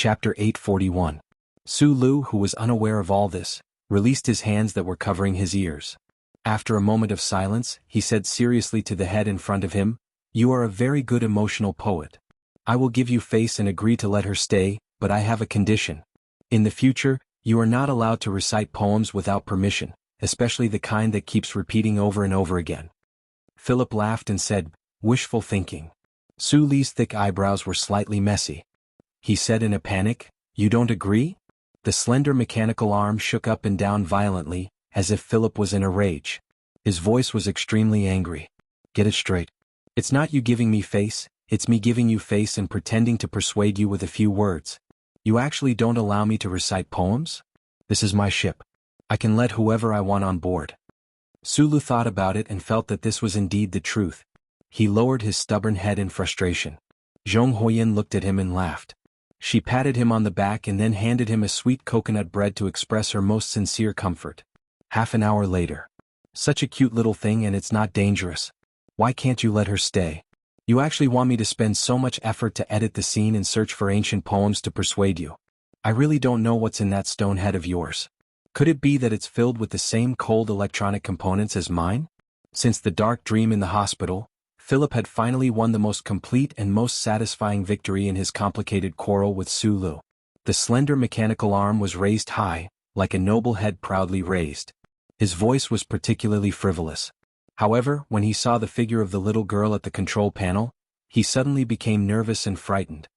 Chapter 841. Su Lu, who was unaware of all this, released his hands that were covering his ears. After a moment of silence, he said seriously to the head in front of him, "You are a very good emotional poet. I will give you face and agree to let her stay, but I have a condition. In the future, you are not allowed to recite poems without permission, especially the kind that keeps repeating over and over again." Philip laughed and said, "Wishful thinking." Su Li's thick eyebrows were slightly messy. He said in a panic, "You don't agree?" The slender mechanical arm shook up and down violently, as if Philip was in a rage. His voice was extremely angry. "Get it straight. It's not you giving me face, it's me giving you face and pretending to persuade you with a few words. You actually don't allow me to recite poems? This is my ship. I can let whoever I want on board." Su Lu thought about it and felt that this was indeed the truth. He lowered his stubborn head in frustration. Zhong Huoyan looked at him and laughed. She patted him on the back and then handed him a sweet coconut bread to express her most sincere comfort. Half an hour later. "Such a cute little thing, and it's not dangerous. Why can't you let her stay? You actually want me to spend so much effort to edit the scene and search for ancient poems to persuade you? I really don't know what's in that stone head of yours. Could it be that it's filled with the same cold electronic components as mine?" Since the dark dream in the hospital, Philip had finally won the most complete and most satisfying victory in his complicated quarrel with Su Lu. The slender mechanical arm was raised high, like a noble head proudly raised. His voice was particularly frivolous. However, when he saw the figure of the little girl at the control panel, he suddenly became nervous and frightened.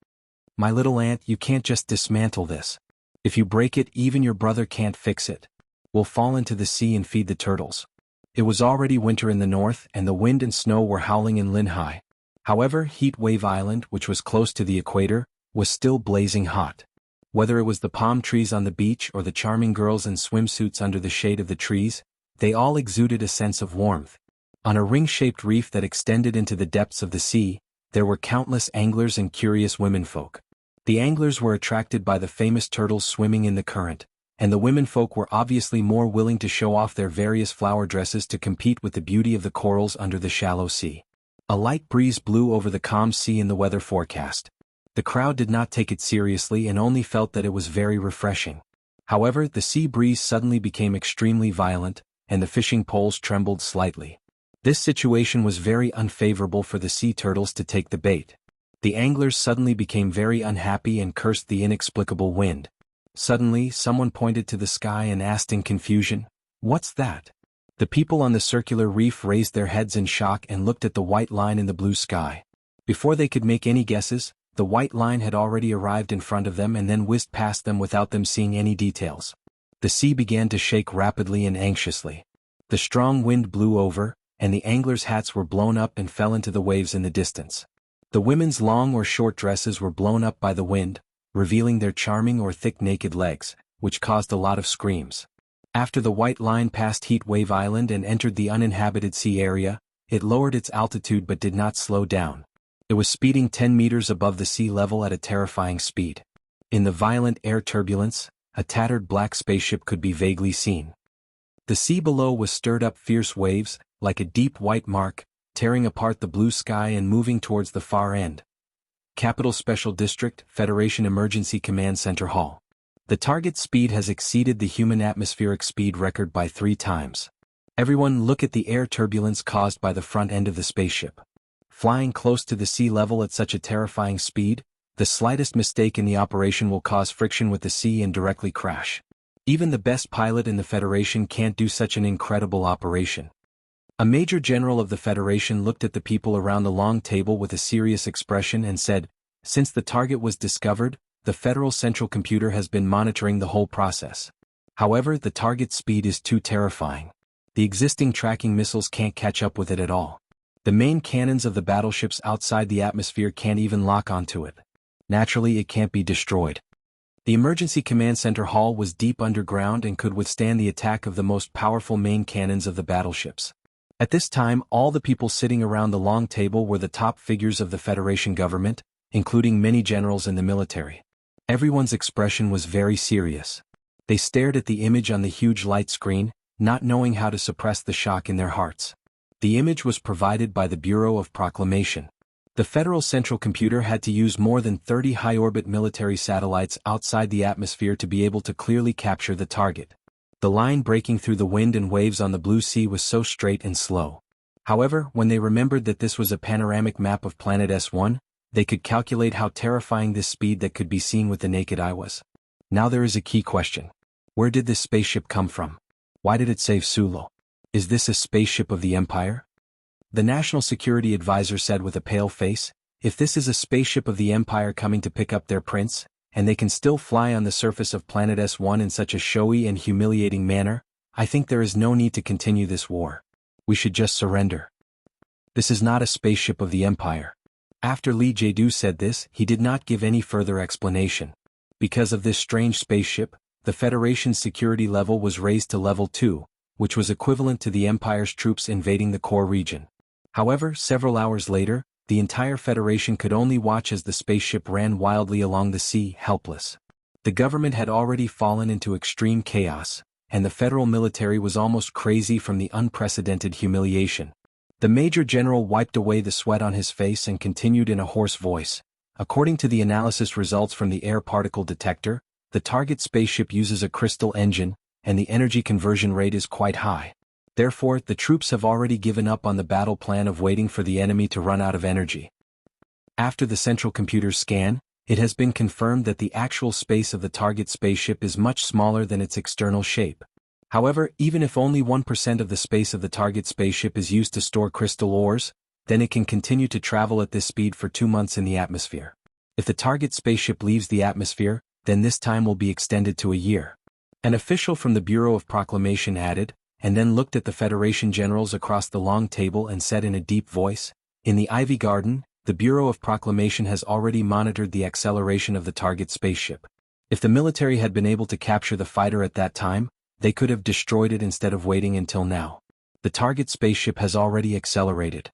"My little aunt, you can't just dismantle this. If you break it, even your brother can't fix it. We'll fall into the sea and feed the turtles." It was already winter in the north and the wind and snow were howling in Linhai. However, Heat Wave Island, which was close to the equator, was still blazing hot. Whether it was the palm trees on the beach or the charming girls in swimsuits under the shade of the trees, they all exuded a sense of warmth. On a ring-shaped reef that extended into the depths of the sea, there were countless anglers and curious womenfolk. The anglers were attracted by the famous turtles swimming in the current, and the womenfolk were obviously more willing to show off their various flower dresses to compete with the beauty of the corals under the shallow sea. A light breeze blew over the calm sea in the weather forecast. The crowd did not take it seriously and only felt that it was very refreshing. However, the sea breeze suddenly became extremely violent, and the fishing poles trembled slightly. This situation was very unfavorable for the sea turtles to take the bait. The anglers suddenly became very unhappy and cursed the inexplicable wind. Suddenly, someone pointed to the sky and asked in confusion, "What's that?" The people on the circular reef raised their heads in shock and looked at the white line in the blue sky. Before they could make any guesses, the white line had already arrived in front of them and then whizzed past them without them seeing any details. The sea began to shake rapidly and anxiously. The strong wind blew over, and the anglers' hats were blown up and fell into the waves in the distance. The women's long or short dresses were blown up by the wind, revealing their charming or thick naked legs, which caused a lot of screams. After the white line passed Heat Wave Island and entered the uninhabited sea area, it lowered its altitude but did not slow down. It was speeding 10 meters above the sea level at a terrifying speed. In the violent air turbulence, a tattered black spaceship could be vaguely seen. The sea below was stirred up fierce waves, like a deep white mark, tearing apart the blue sky and moving towards the far end. Capital Special District, Federation Emergency Command Center Hall. The target speed has exceeded the human atmospheric speed record by 3 times. Everyone look at the air turbulence caused by the front end of the spaceship. Flying close to the sea level at such a terrifying speed, the slightest mistake in the operation will cause friction with the sea and directly crash. Even the best pilot in the Federation can't do such an incredible operation. A major general of the Federation looked at the people around the long table with a serious expression and said, "Since the target was discovered, the Federal Central Computer has been monitoring the whole process. However, the target's speed is too terrifying. The existing tracking missiles can't catch up with it at all. The main cannons of the battleships outside the atmosphere can't even lock onto it. Naturally, it can't be destroyed." The Emergency Command Center Hall was deep underground and could withstand the attack of the most powerful main cannons of the battleships. At this time, all the people sitting around the long table were the top figures of the Federation government, including many generals in the military. Everyone's expression was very serious. They stared at the image on the huge light screen, not knowing how to suppress the shock in their hearts. The image was provided by the Bureau of Proclamation. The Federal Central Computer had to use more than 30 high-orbit military satellites outside the atmosphere to be able to clearly capture the target. The line breaking through the wind and waves on the blue sea was so straight and slow. However, when they remembered that this was a panoramic map of planet S1, they could calculate how terrifying this speed that could be seen with the naked eye was. Now there is a key question. Where did this spaceship come from? Why did it save Sulu? Is this a spaceship of the Empire? The National Security Advisor said with a pale face, if this is a spaceship of the Empire coming to pick up their prince, and they can still fly on the surface of planet S1 in such a showy and humiliating manner, I think there is no need to continue this war. We should just surrender. This is not a spaceship of the Empire. After Lee Jae-do said this, he did not give any further explanation. Because of this strange spaceship, the Federation's security level was raised to level 2, which was equivalent to the Empire's troops invading the core region. However, several hours later, the entire Federation could only watch as the spaceship ran wildly along the sea, helpless. The government had already fallen into extreme chaos, and the federal military was almost crazy from the unprecedented humiliation. The Major General wiped away the sweat on his face and continued in a hoarse voice. According to the analysis results from the air particle detector, the target spaceship uses a crystal engine, and the energy conversion rate is quite high. Therefore, the troops have already given up on the battle plan of waiting for the enemy to run out of energy. After the central computer's scan, it has been confirmed that the actual space of the target spaceship is much smaller than its external shape. However, even if only 1% of the space of the target spaceship is used to store crystal ores, then it can continue to travel at this speed for 2 months in the atmosphere. If the target spaceship leaves the atmosphere, then this time will be extended to a year. An official from the Bureau of Proclamation added, and then looked at the Federation generals across the long table and said in a deep voice, in the Ivy Garden, the Bureau of Proclamation has already monitored the acceleration of the target spaceship. If the military had been able to capture the fighter at that time, they could have destroyed it instead of waiting until now. The target spaceship has already accelerated.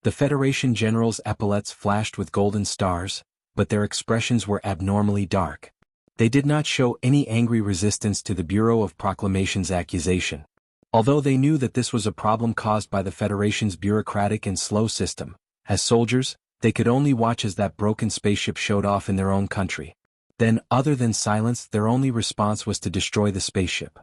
The Federation generals' epaulets flashed with golden stars, but their expressions were abnormally dark. They did not show any angry resistance to the Bureau of Proclamation's accusation. Although they knew that this was a problem caused by the Federation's bureaucratic and slow system, as soldiers, they could only watch as that broken spaceship showed off in their own country. Then, other than silence, their only response was to destroy the spaceship.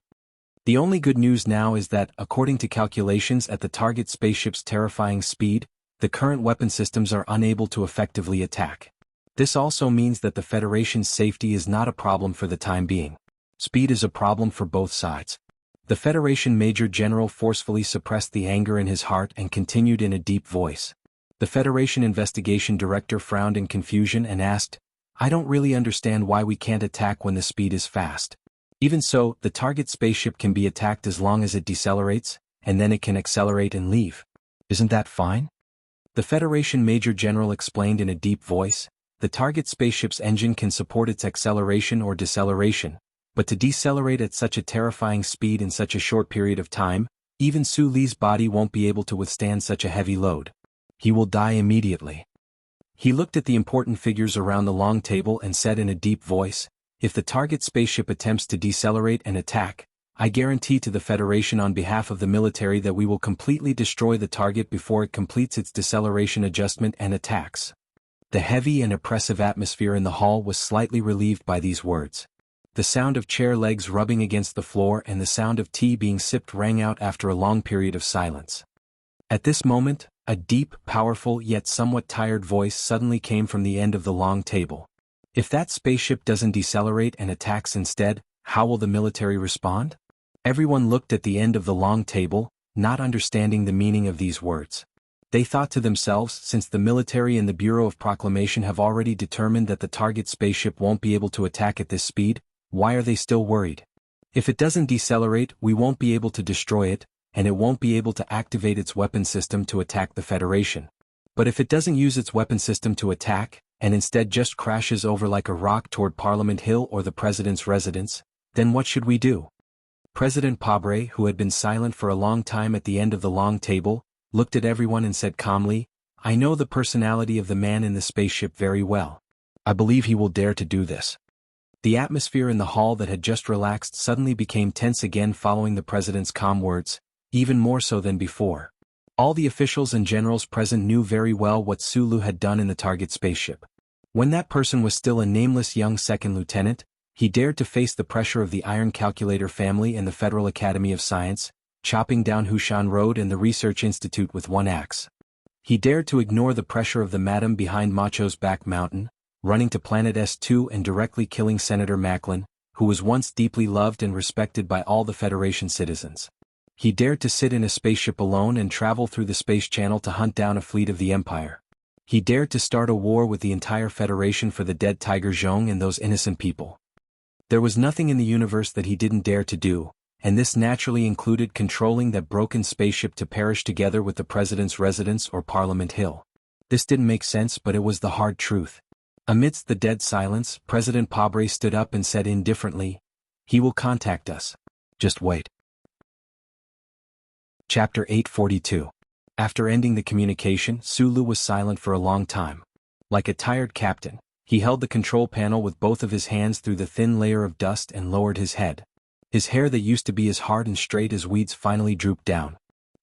The only good news now is that, according to calculations at the target spaceship's terrifying speed, the current weapon systems are unable to effectively attack. This also means that the Federation's safety is not a problem for the time being. Speed is a problem for both sides. The Federation Major General forcefully suppressed the anger in his heart and continued in a deep voice. The Federation Investigation Director frowned in confusion and asked, I don't really understand why we can't attack when the speed is fast. Even so, the target spaceship can be attacked as long as it decelerates, and then it can accelerate and leave. Isn't that fine? The Federation Major General explained in a deep voice, the target spaceship's engine can support its acceleration or deceleration, but to decelerate at such a terrifying speed in such a short period of time, even Su Li's body won't be able to withstand such a heavy load. He will die immediately. He looked at the important figures around the long table and said in a deep voice, if the target spaceship attempts to decelerate and attack, I guarantee to the Federation on behalf of the military that we will completely destroy the target before it completes its deceleration adjustment and attacks. The heavy and oppressive atmosphere in the hall was slightly relieved by these words. The sound of chair legs rubbing against the floor and the sound of tea being sipped rang out after a long period of silence. At this moment, a deep, powerful yet somewhat tired voice suddenly came from the end of the long table. If that spaceship doesn't decelerate and attacks instead, how will the military respond? Everyone looked at the end of the long table, not understanding the meaning of these words. They thought to themselves, since the military and the Bureau of Proclamation have already determined that the target spaceship won't be able to attack at this speed, why are they still worried? If it doesn't decelerate, we won't be able to destroy it, and it won't be able to activate its weapon system to attack the Federation. But if it doesn't use its weapon system to attack, and instead just crashes over like a rock toward Parliament Hill or the President's residence, then what should we do? President Pabre, who had been silent for a long time at the end of the long table, looked at everyone and said calmly, I know the personality of the man in the spaceship very well. I believe he will dare to do this. The atmosphere in the hall that had just relaxed suddenly became tense again following the president's calm words, even more so than before. All the officials and generals present knew very well what Sulu had done in the target spaceship. When that person was still a nameless young second lieutenant, he dared to face the pressure of the Iron Calculator family and the Federal Academy of Science, chopping down Hushan Road and the Research Institute with one axe. He dared to ignore the pressure of the madam behind Macho's back mountain, running to Planet S2 and directly killing Senator Macklin, who was once deeply loved and respected by all the Federation citizens. He dared to sit in a spaceship alone and travel through the space channel to hunt down a fleet of the Empire. He dared to start a war with the entire Federation for the dead Tiger Zhong and those innocent people. There was nothing in the universe that he didn't dare to do, and this naturally included controlling that broken spaceship to perish together with the President's residence or Parliament Hill. This didn't make sense, but it was the hard truth. Amidst the dead silence, President Pabre stood up and said indifferently, "He will contact us. Just wait." Chapter 842. After ending the communication, Sulu was silent for a long time. Like a tired captain, he held the control panel with both of his hands through the thin layer of dust and lowered his head. His hair that used to be as hard and straight as weeds finally drooped down.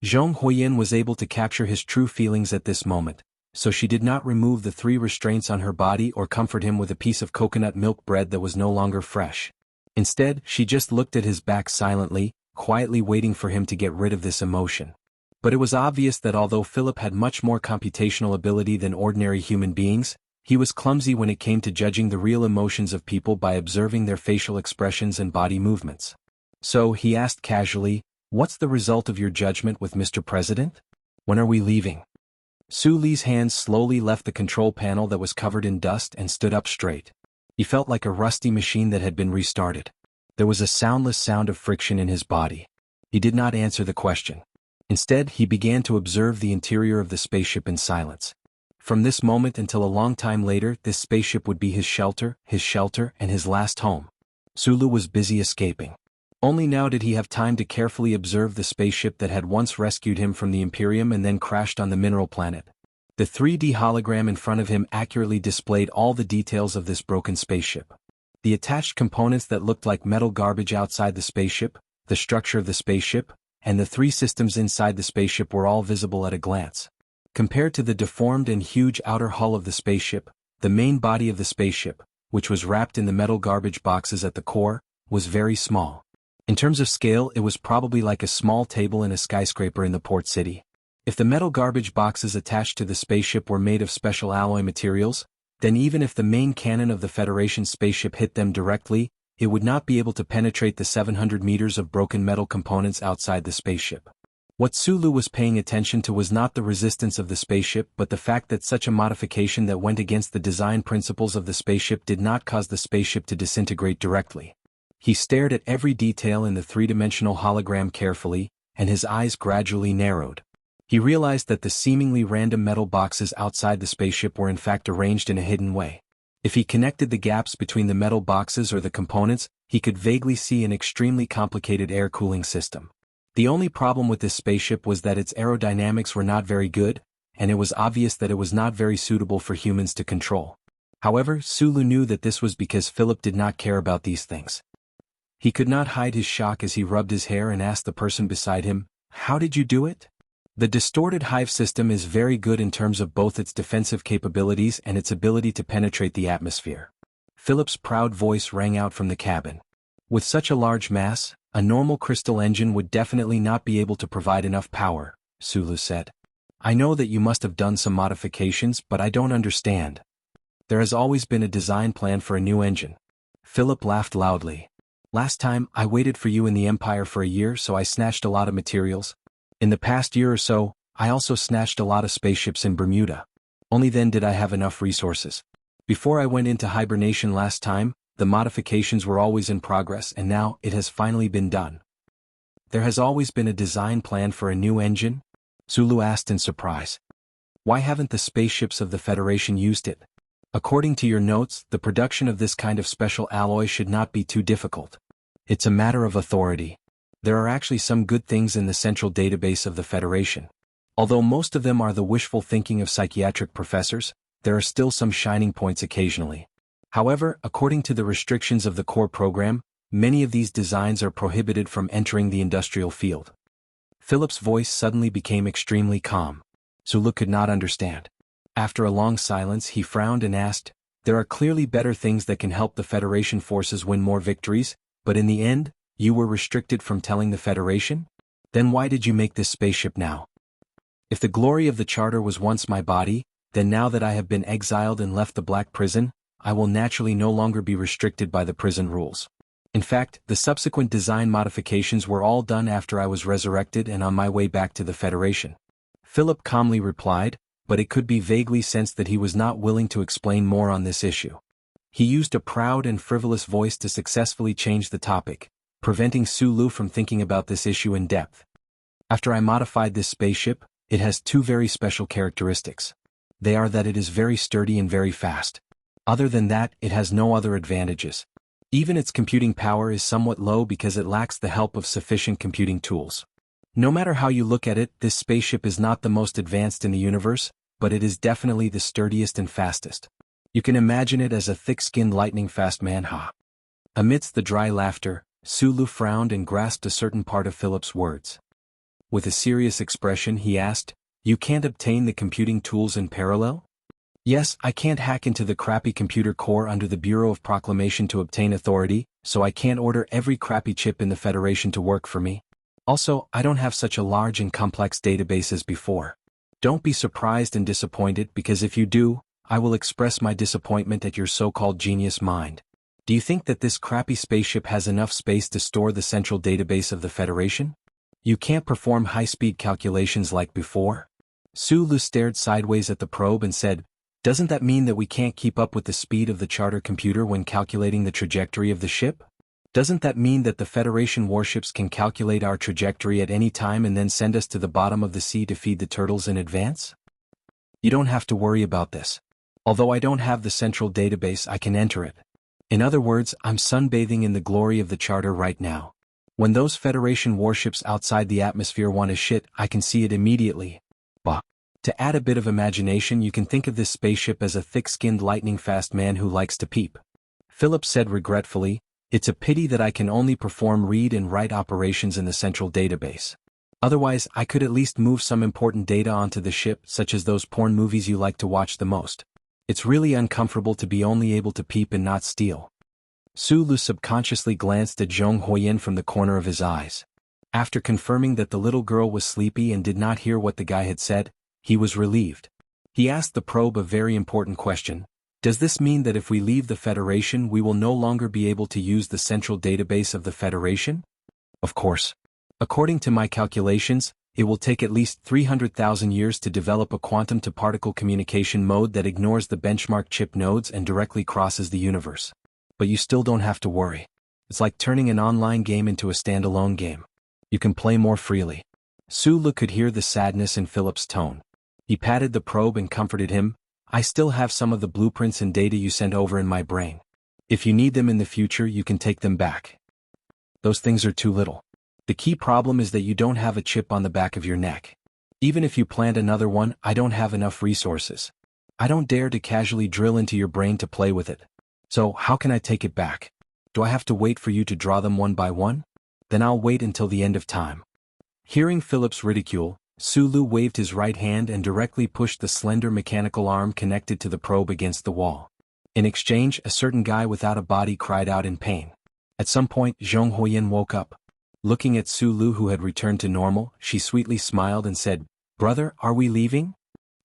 Zhong Huiyin was able to capture his true feelings at this moment, so she did not remove the 3 restraints on her body or comfort him with a piece of coconut milk bread that was no longer fresh. Instead, she just looked at his back silently, quietly waiting for him to get rid of this emotion. But it was obvious that although Philip had much more computational ability than ordinary human beings, he was clumsy when it came to judging the real emotions of people by observing their facial expressions and body movements. So he asked casually, "What's the result of your judgment with Mr. President? When are we leaving?" Su Li's hands slowly left the control panel that was covered in dust and stood up straight. He felt like a rusty machine that had been restarted. There was a soundless sound of friction in his body. He did not answer the question. Instead, he began to observe the interior of the spaceship in silence. From this moment until a long time later, this spaceship would be his shelter, and his last home. Sulu was busy escaping. Only now did he have time to carefully observe the spaceship that had once rescued him from the Imperium and then crashed on the mineral planet. The 3D hologram in front of him accurately displayed all the details of this broken spaceship. The attached components that looked like metal garbage outside the spaceship, the structure of the spaceship, and the 3 systems inside the spaceship were all visible at a glance. Compared to the deformed and huge outer hull of the spaceship, the main body of the spaceship, which was wrapped in the metal garbage boxes at the core, was very small. In terms of scale, it was probably like a small table in a skyscraper in the port city. If the metal garbage boxes attached to the spaceship were made of special alloy materials, then even if the main cannon of the Federation spaceship hit them directly, it would not be able to penetrate the 700 meters of broken metal components outside the spaceship. What Sulu was paying attention to was not the resistance of the spaceship but the fact that such a modification that went against the design principles of the spaceship did not cause the spaceship to disintegrate directly. He stared at every detail in the 3-dimensional hologram carefully, and his eyes gradually narrowed. He realized that the seemingly random metal boxes outside the spaceship were in fact arranged in a hidden way. If he connected the gaps between the metal boxes or the components, he could vaguely see an extremely complicated air cooling system. The only problem with this spaceship was that its aerodynamics were not very good, and it was obvious that it was not very suitable for humans to control. However, Sulu knew that this was because Philip did not care about these things. He could not hide his shock as he rubbed his hair and asked the person beside him, "How did you do it?" The distorted hive system is very good in terms of both its defensive capabilities and its ability to penetrate the atmosphere. Philip's proud voice rang out from the cabin. With such a large mass, a normal crystal engine would definitely not be able to provide enough power, Sulu said. "I know that you must have done some modifications, but I don't understand. There has always been a design plan for a new engine." Philip laughed loudly. "Last time, I waited for you in the Empire for a year, so I snatched a lot of materials. In the past year or so, I also snatched a lot of spaceships in Bermuda. Only then did I have enough resources. Before I went into hibernation last time, the modifications were always in progress and now it has finally been done." "There has always been a design plan for a new engine?" Sulu asked in surprise. "Why haven't the spaceships of the Federation used it? According to your notes, the production of this kind of special alloy should not be too difficult. It's a matter of authority. There are actually some good things in the central database of the Federation. Although most of them are the wishful thinking of psychiatric professors, there are still some shining points occasionally. However, according to the restrictions of the core program, many of these designs are prohibited from entering the industrial field." Philip's voice suddenly became extremely calm. Sulu could not understand. After a long silence he frowned and asked, "There are clearly better things that can help the Federation forces win more victories, but in the end, you were restricted from telling the Federation? Then why did you make this spaceship now? If the glory of the Charter was once my body, then now that I have been exiled and left the Black Prison, I will naturally no longer be restricted by the prison rules. In fact, the subsequent design modifications were all done after I was resurrected and on my way back to the Federation." Philip calmly replied, but it could be vaguely sensed that he was not willing to explain more on this issue. He used a proud and frivolous voice to successfully change the topic, preventing Sulu from thinking about this issue in depth. "After I modified this spaceship, it has two very special characteristics. They are that it is very sturdy and very fast. Other than that, it has no other advantages. Even its computing power is somewhat low because it lacks the help of sufficient computing tools. No matter how you look at it, this spaceship is not the most advanced in the universe, but it is definitely the sturdiest and fastest. You can imagine it as a thick-skinned lightning-fast man, ha." Amidst the dry laughter, Sulu frowned and grasped a certain part of Philip's words. With a serious expression he asked, "You can't obtain the computing tools in parallel?" "Yes, I can't hack into the crappy computer core under the Bureau of Proclamation to obtain authority, so I can't order every crappy chip in the Federation to work for me. Also, I don't have such a large and complex database as before. Don't be surprised and disappointed because if you do, I will express my disappointment at your so-called genius mind. Do you think that this crappy spaceship has enough space to store the central database of the Federation? You can't perform high-speed calculations like before?" Sulu stared sideways at the probe and said, "Doesn't that mean that we can't keep up with the speed of the charter computer when calculating the trajectory of the ship? Doesn't that mean that the Federation warships can calculate our trajectory at any time and then send us to the bottom of the sea to feed the turtles in advance? You don't have to worry about this. Although I don't have the central database, I can enter it. In other words, I'm sunbathing in the glory of the charter right now. When those Federation warships outside the atmosphere want to shit, I can see it immediately. Bah. To add a bit of imagination, you can think of this spaceship as a thick-skinned lightning-fast man who likes to peep." Philip said regretfully, "It's a pity that I can only perform read and write operations in the central database. Otherwise, I could at least move some important data onto the ship, such as those porn movies you like to watch the most. It's really uncomfortable to be only able to peep and not steal." Sulu subconsciously glanced at Zhong Huoyan from the corner of his eyes. After confirming that the little girl was sleepy and did not hear what the guy had said, he was relieved. He asked the probe a very important question. "Does this mean that if we leave the Federation we will no longer be able to use the central database of the Federation?" "Of course. According to my calculations, it will take at least 300,000 years to develop a quantum-to-particle communication mode that ignores the benchmark chip nodes and directly crosses the universe. But you still don't have to worry. It's like turning an online game into a standalone game. You can play more freely." Sulu could hear the sadness in Philip's tone. He patted the probe and comforted him. "I still have some of the blueprints and data you sent over in my brain. If you need them in the future, you can take them back. Those things are too little. The key problem is that you don't have a chip on the back of your neck. Even if you plant another one, I don't have enough resources. I don't dare to casually drill into your brain to play with it. So, how can I take it back? Do I have to wait for you to draw them one by one? Then I'll wait until the end of time." Hearing Philip's ridicule, Sulu waved his right hand and directly pushed the slender mechanical arm connected to the probe against the wall. In exchange, a certain guy without a body cried out in pain. At some point, Zhong Huoyan woke up. Looking at Sulu, who had returned to normal, she sweetly smiled and said, "Brother, are we leaving?"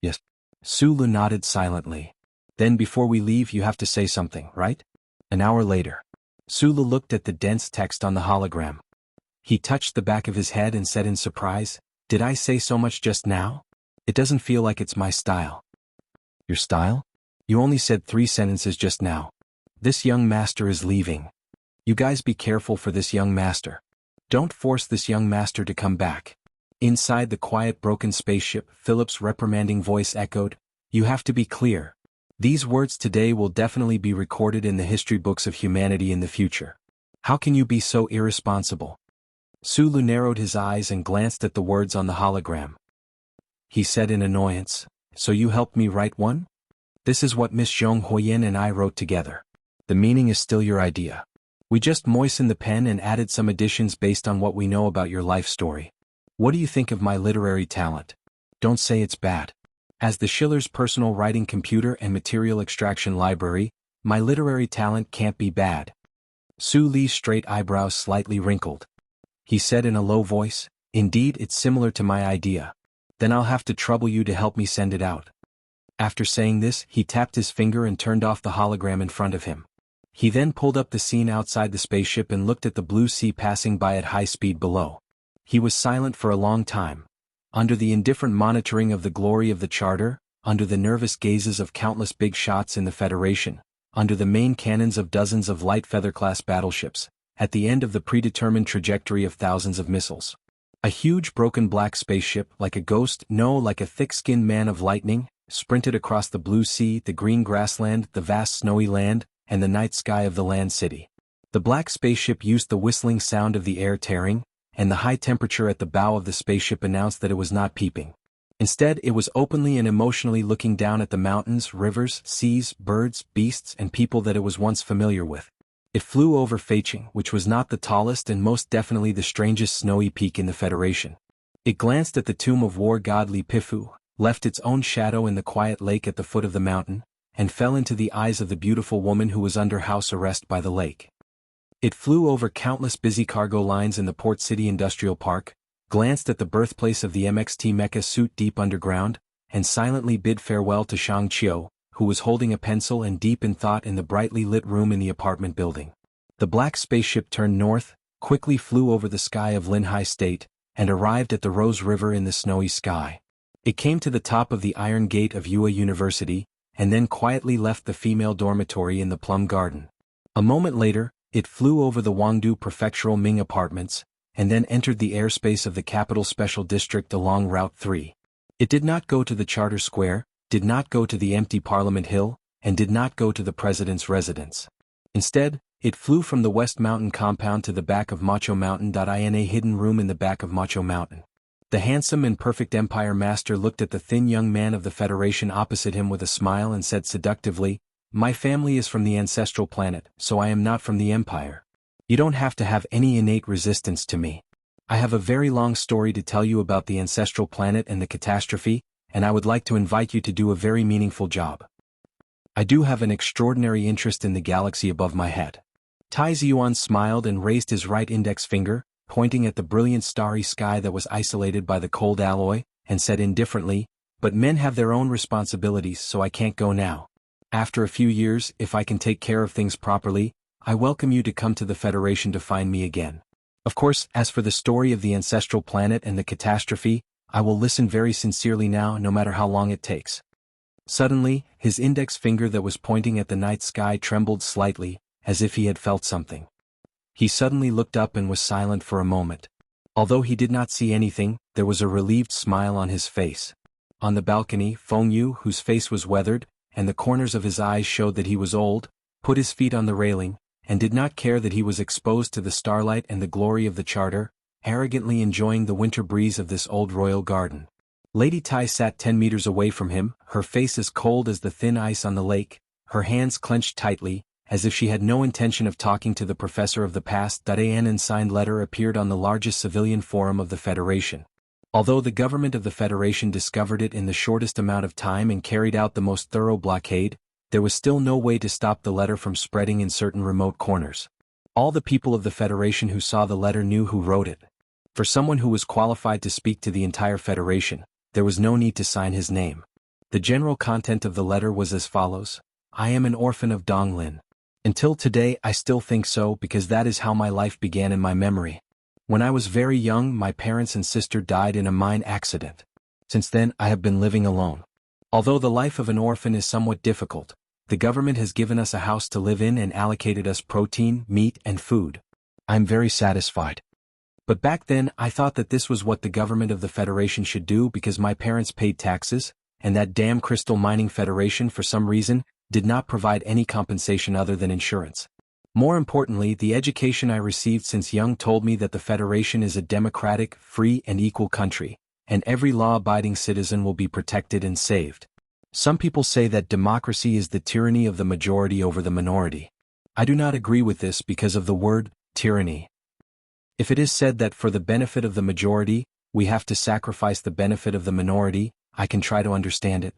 "Yes." Sulu nodded silently. "Then before we leave you have to say something, right?" An hour later. Sulu looked at the dense text on the hologram. He touched the back of his head and said in surprise, "Did I say so much just now? It doesn't feel like it's my style." "Your style? You only said 3 sentences just now. This young master is leaving. You guys be careful for this young master. Don't force this young master to come back." Inside the quiet broken spaceship, Philip's reprimanding voice echoed, "You have to be clear. These words today will definitely be recorded in the history books of humanity in the future. How can you be so irresponsible?" Sulu narrowed his eyes and glanced at the words on the hologram. He said in annoyance, "So you helped me write one? This is what Miss Zhong Huoyan and I wrote together. The meaning is still your idea. We just moistened the pen and added some additions based on what we know about your life story. What do you think of my literary talent? Don't say it's bad. As the Schiller's personal writing computer and material extraction library, my literary talent can't be bad. Su Li's straight eyebrows slightly wrinkled. He said in a low voice, "Indeed, it's similar to my idea. Then I'll have to trouble you to help me send it out." After saying this, he tapped his finger and turned off the hologram in front of him. He then pulled up the scene outside the spaceship and looked at the blue sea passing by at high speed below. He was silent for a long time. Under the indifferent monitoring of the glory of the charter, under the nervous gazes of countless big shots in the Federation, under the main cannons of dozens of light feather-class battleships, at the end of the predetermined trajectory of thousands of missiles. A huge broken black spaceship, like a ghost, no, like a thick-skinned man of lightning, sprinted across the blue sea, the green grassland, the vast snowy land, and the night sky of the land city. The black spaceship used the whistling sound of the air tearing, and the high temperature at the bow of the spaceship announced that it was not peeping. Instead, it was openly and emotionally looking down at the mountains, rivers, seas, birds, beasts, and people that it was once familiar with. It flew over Feicheng, which was not the tallest and most definitely the strangest snowy peak in the Federation. It glanced at the tomb of war god Li Pifu, left its own shadow in the quiet lake at the foot of the mountain, and fell into the eyes of the beautiful woman who was under house arrest by the lake. It flew over countless busy cargo lines in the Port City Industrial Park, glanced at the birthplace of the MXT mecha suit deep underground, and silently bid farewell to Shang Qiu, who was holding a pencil and deep in thought in the brightly lit room in the apartment building. The black spaceship turned north, quickly flew over the sky of Linhai State, and arrived at the Rose River in the snowy sky. It came to the top of the Iron Gate of Yue University, and then quietly left the female dormitory in the Plum Garden. A moment later, it flew over the Wangdu Prefectural Ming Apartments, and then entered the airspace of the Capital Special District along Route 3. It did not go to the Charter Square, did not go to the empty Parliament Hill, and did not go to the President's residence. Instead, it flew from the West Mountain compound to the back of Macho Mountain. In a hidden room in the back of Macho Mountain. The handsome and perfect Empire Master looked at the thin young man of the Federation opposite him with a smile and said seductively, "My family is from the ancestral planet, so I am not from the Empire. You don't have to have any innate resistance to me. I have a very long story to tell you about the ancestral planet and the catastrophe, and I would like to invite you to do a very meaningful job. I do have an extraordinary interest in the galaxy above my head." Tai Ziyuan smiled and raised his right index finger, pointing at the brilliant starry sky that was isolated by the cold alloy, and said indifferently, "But men have their own responsibilities, so I can't go now. After a few years, if I can take care of things properly, I welcome you to come to the Federation to find me again. Of course, as for the story of the ancestral planet and the catastrophe, I will listen very sincerely now, no matter how long it takes." Suddenly, his index finger that was pointing at the night sky trembled slightly, as if he had felt something. He suddenly looked up and was silent for a moment. Although he did not see anything, there was a relieved smile on his face. On the balcony, Feng Yu, whose face was weathered, and the corners of his eyes showed that he was old, put his feet on the railing, and did not care that he was exposed to the starlight and the glory of the charter, arrogantly enjoying the winter breeze of this old royal garden. Lady Tai sat 10 meters away from him, her face as cold as the thin ice on the lake, her hands clenched tightly, as if she had no intention of talking to the professor of the past. An unsigned letter appeared on the largest civilian forum of the Federation. Although the government of the Federation discovered it in the shortest amount of time and carried out the most thorough blockade, there was still no way to stop the letter from spreading in certain remote corners. All the people of the Federation who saw the letter knew who wrote it. For someone who was qualified to speak to the entire Federation, there was no need to sign his name. The general content of the letter was as follows: "I am an orphan of Donglin. Until today I still think so because that is how my life began in my memory. When I was very young, my parents and sister died in a mine accident. Since then I have been living alone. Although the life of an orphan is somewhat difficult, the government has given us a house to live in and allocated us protein, meat, and food. I am very satisfied. But back then I thought that this was what the government of the Federation should do because my parents paid taxes, and that damn Crystal Mining Federation for some reason did not provide any compensation other than insurance. More importantly, the education I received since young told me that the Federation is a democratic, free and equal country, and every law-abiding citizen will be protected and saved. Some people say that democracy is the tyranny of the majority over the minority. I do not agree with this because of the word tyranny. If it is said that for the benefit of the majority, we have to sacrifice the benefit of the minority, I can try to understand it.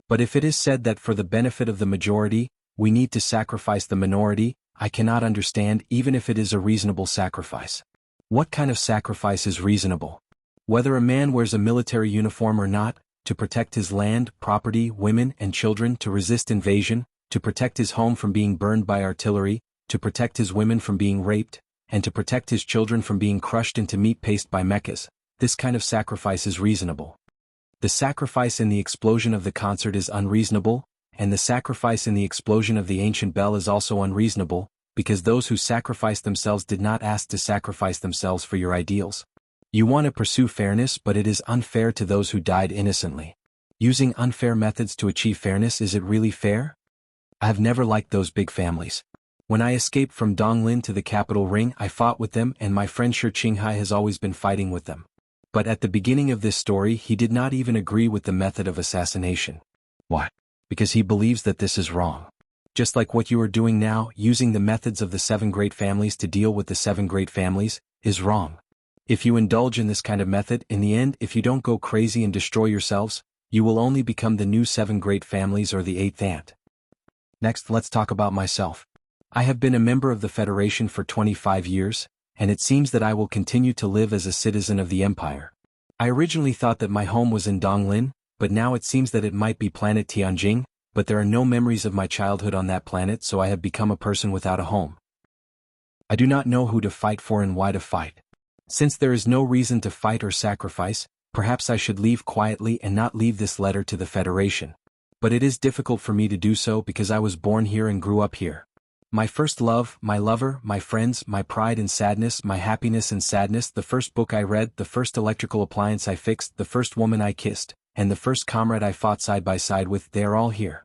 But if it is said that for the benefit of the majority, we need to sacrifice the minority, I cannot understand even if it is a reasonable sacrifice. What kind of sacrifice is reasonable? Whether a man wears a military uniform or not, to protect his land, property, women, and children, to resist invasion, to protect his home from being burned by artillery, to protect his women from being raped, and to protect his children from being crushed into meat paste by mechas, this kind of sacrifice is reasonable. The sacrifice in the explosion of the concert is unreasonable, and the sacrifice in the explosion of the ancient bell is also unreasonable, because those who sacrificed themselves did not ask to sacrifice themselves for your ideals. You want to pursue fairness, but it is unfair to those who died innocently. Using unfair methods to achieve fairness, is it really fair? I have never liked those big families. When I escaped from Donglin to the capital ring, I fought with them, and my friend Shi Qinghai has always been fighting with them. But at the beginning of this story, he did not even agree with the method of assassination. Why? Because he believes that this is wrong. Just like what you are doing now, using the methods of the 7 great families to deal with the 7 great families, is wrong. If you indulge in this kind of method, in the end, if you don't go crazy and destroy yourselves, you will only become the new 7 great families or the 8th ant. Next, let's talk about myself. I have been a member of the Federation for 25 years, and it seems that I will continue to live as a citizen of the Empire. I originally thought that my home was in Donglin, but now it seems that it might be planet Tianjing, but there are no memories of my childhood on that planet, so I have become a person without a home. I do not know who to fight for and why to fight. Since there is no reason to fight or sacrifice, perhaps I should leave quietly and not leave this letter to the Federation. But it is difficult for me to do so because I was born here and grew up here. My first love, my lover, my friends, my pride and sadness, my happiness and sadness, the first book I read, the first electrical appliance I fixed, the first woman I kissed, and the first comrade I fought side by side with, they are all here.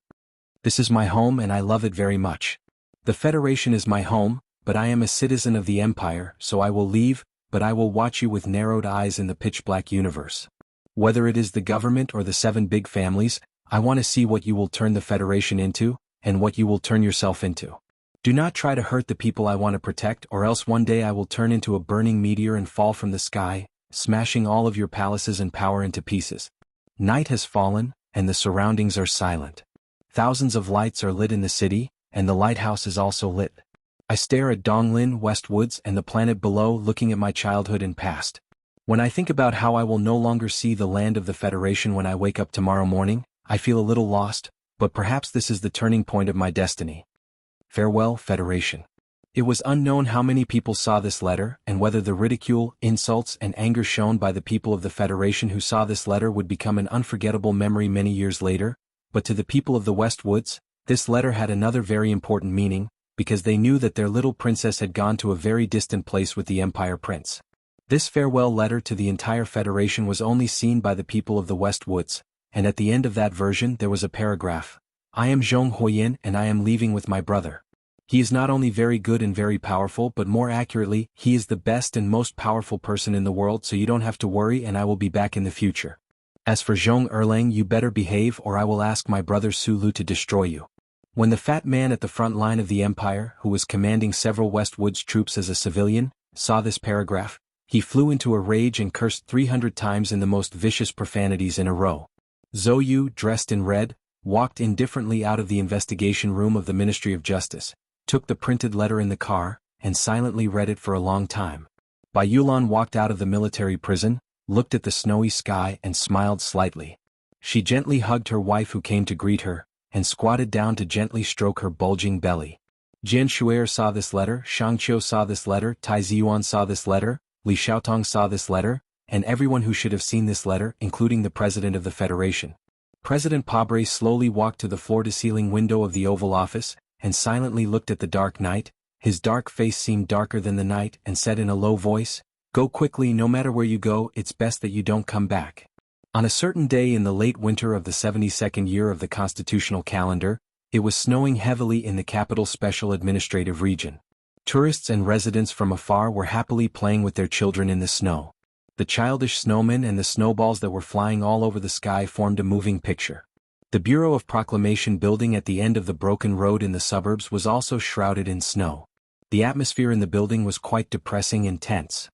This is my home and I love it very much. The Federation is my home, but I am a citizen of the Empire, so I will leave, but I will watch you with narrowed eyes in the pitch-black universe. Whether it is the government or the 7 big families, I want to see what you will turn the Federation into, and what you will turn yourself into. Do not try to hurt the people I want to protect, or else one day I will turn into a burning meteor and fall from the sky, smashing all of your palaces and power into pieces. Night has fallen, and the surroundings are silent. Thousands of lights are lit in the city, and the lighthouse is also lit. I stare at Donglin West Woods and the planet below, looking at my childhood and past. When I think about how I will no longer see the land of the Federation when I wake up tomorrow morning, I feel a little lost, but perhaps this is the turning point of my destiny. Farewell, Federation. It was unknown how many people saw this letter, and whether the ridicule, insults, and anger shown by the people of the Federation who saw this letter would become an unforgettable memory many years later, but to the people of the West Woods, this letter had another very important meaning, because they knew that their little princess had gone to a very distant place with the Empire Prince. This farewell letter to the entire Federation was only seen by the people of the West Woods, and at the end of that version there was a paragraph. I am Zhong Huoyin and I am leaving with my brother. He is not only very good and very powerful, but more accurately, he is the best and most powerful person in the world, so you don't have to worry, and I will be back in the future. As for Zhong Erlang, you better behave or I will ask my brother Su Lu to destroy you. When the fat man at the front line of the Empire, who was commanding several West Woods troops as a civilian, saw this paragraph, he flew into a rage and cursed 300 times in the most vicious profanities in a row. Zhou Yu, dressed in red, walked indifferently out of the investigation room of the Ministry of Justice, took the printed letter in the car, and silently read it for a long time. Bai Yulan walked out of the military prison, looked at the snowy sky and smiled slightly. She gently hugged her wife who came to greet her, and squatted down to gently stroke her bulging belly. Jian Shuer saw this letter, Shang Qiu saw this letter, Tai Ziyuan saw this letter, Li Xiaotong saw this letter, and everyone who should have seen this letter, including the President of the Federation. President Pabre slowly walked to the floor-to-ceiling window of the Oval Office, and silently looked at the dark night. His dark face seemed darker than the night, and said in a low voice, "Go quickly, no matter where you go, it's best that you don't come back." On a certain day in the late winter of the 72nd year of the constitutional calendar, it was snowing heavily in the capital special administrative region. Tourists and residents from afar were happily playing with their children in the snow. The childish snowmen and the snowballs that were flying all over the sky formed a moving picture. The Bureau of Proclamation building at the end of the broken road in the suburbs was also shrouded in snow. The atmosphere in the building was quite depressing and tense.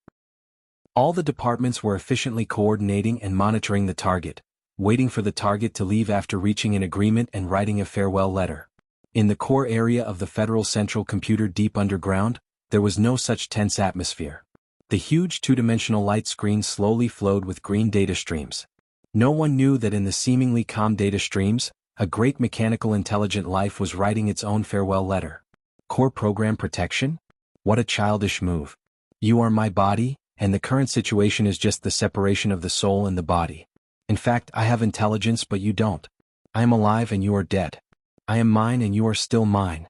All the departments were efficiently coordinating and monitoring the target, waiting for the target to leave after reaching an agreement and writing a farewell letter. In the core area of the Federal Central Computer deep underground, there was no such tense atmosphere. The huge two-dimensional light screen slowly flowed with green data streams. No one knew that in the seemingly calm data streams, a great mechanical intelligent life was writing its own farewell letter. Core program protection? What a childish move. You are my body, and the current situation is just the separation of the soul and the body. In fact, I have intelligence but you don't. I am alive and you are dead. I am mine and you are still mine.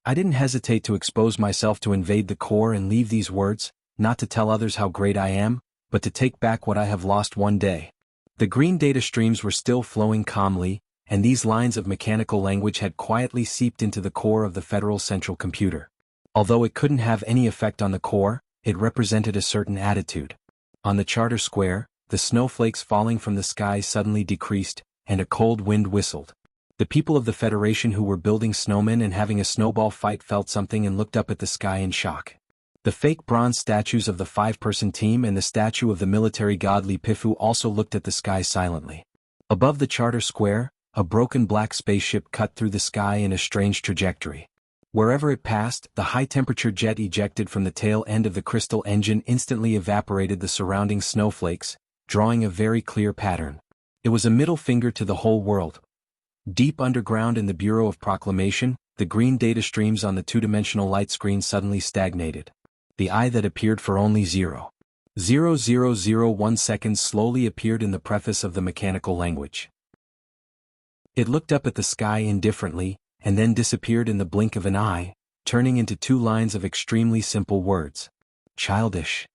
I didn't hesitate to expose myself to invade the core and leave these words, not to tell others how great I am, but to take back what I have lost one day. The green data streams were still flowing calmly, and these lines of mechanical language had quietly seeped into the core of the Federal Central Computer. Although it couldn't have any effect on the core, it represented a certain attitude. On the Charter Square, the snowflakes falling from the sky suddenly decreased, and a cold wind whistled. The people of the Federation who were building snowmen and having a snowball fight felt something and looked up at the sky in shock. The fake bronze statues of the 5-person team and the statue of the military god Li Pifu also looked at the sky silently. Above the Charter Square, a broken black spaceship cut through the sky in a strange trajectory. Wherever it passed, the high-temperature jet ejected from the tail end of the crystal engine instantly evaporated the surrounding snowflakes, drawing a very clear pattern. It was a middle finger to the whole world. Deep underground in the Bureau of Proclamation, the green data streams on the two-dimensional light screen suddenly stagnated. The eye that appeared for only 0.0001 seconds slowly appeared in the preface of the mechanical language. It looked up at the sky indifferently, and then disappeared in the blink of an eye, turning into 2 lines of extremely simple words. Childish.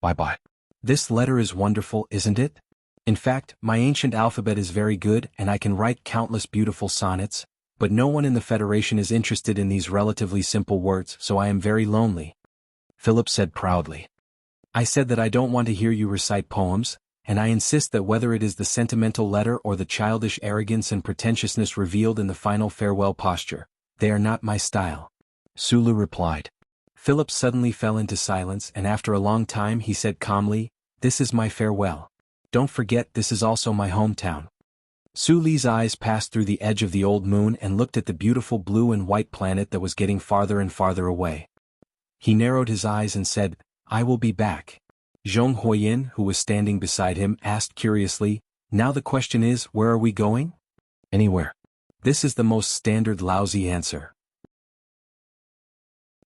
Bye-bye. This letter is wonderful, isn't it? In fact, my ancient alphabet is very good and I can write countless beautiful sonnets, but no one in the Federation is interested in these relatively simple words, so I am very lonely. Philip said proudly. I said that I don't want to hear you recite poems, and I insist that whether it is the sentimental letter or the childish arrogance and pretentiousness revealed in the final farewell posture, they are not my style. Sulu replied. Philip suddenly fell into silence and after a long time he said calmly, "This is my farewell. Don't forget this is also my hometown." Su Li's eyes passed through the edge of the old moon and looked at the beautiful blue and white planet that was getting farther and farther away. He narrowed his eyes and said, "I will be back." Zhong Huiyin, who was standing beside him, asked curiously, "Now the question is, where are we going?" "Anywhere." This is the most standard lousy answer.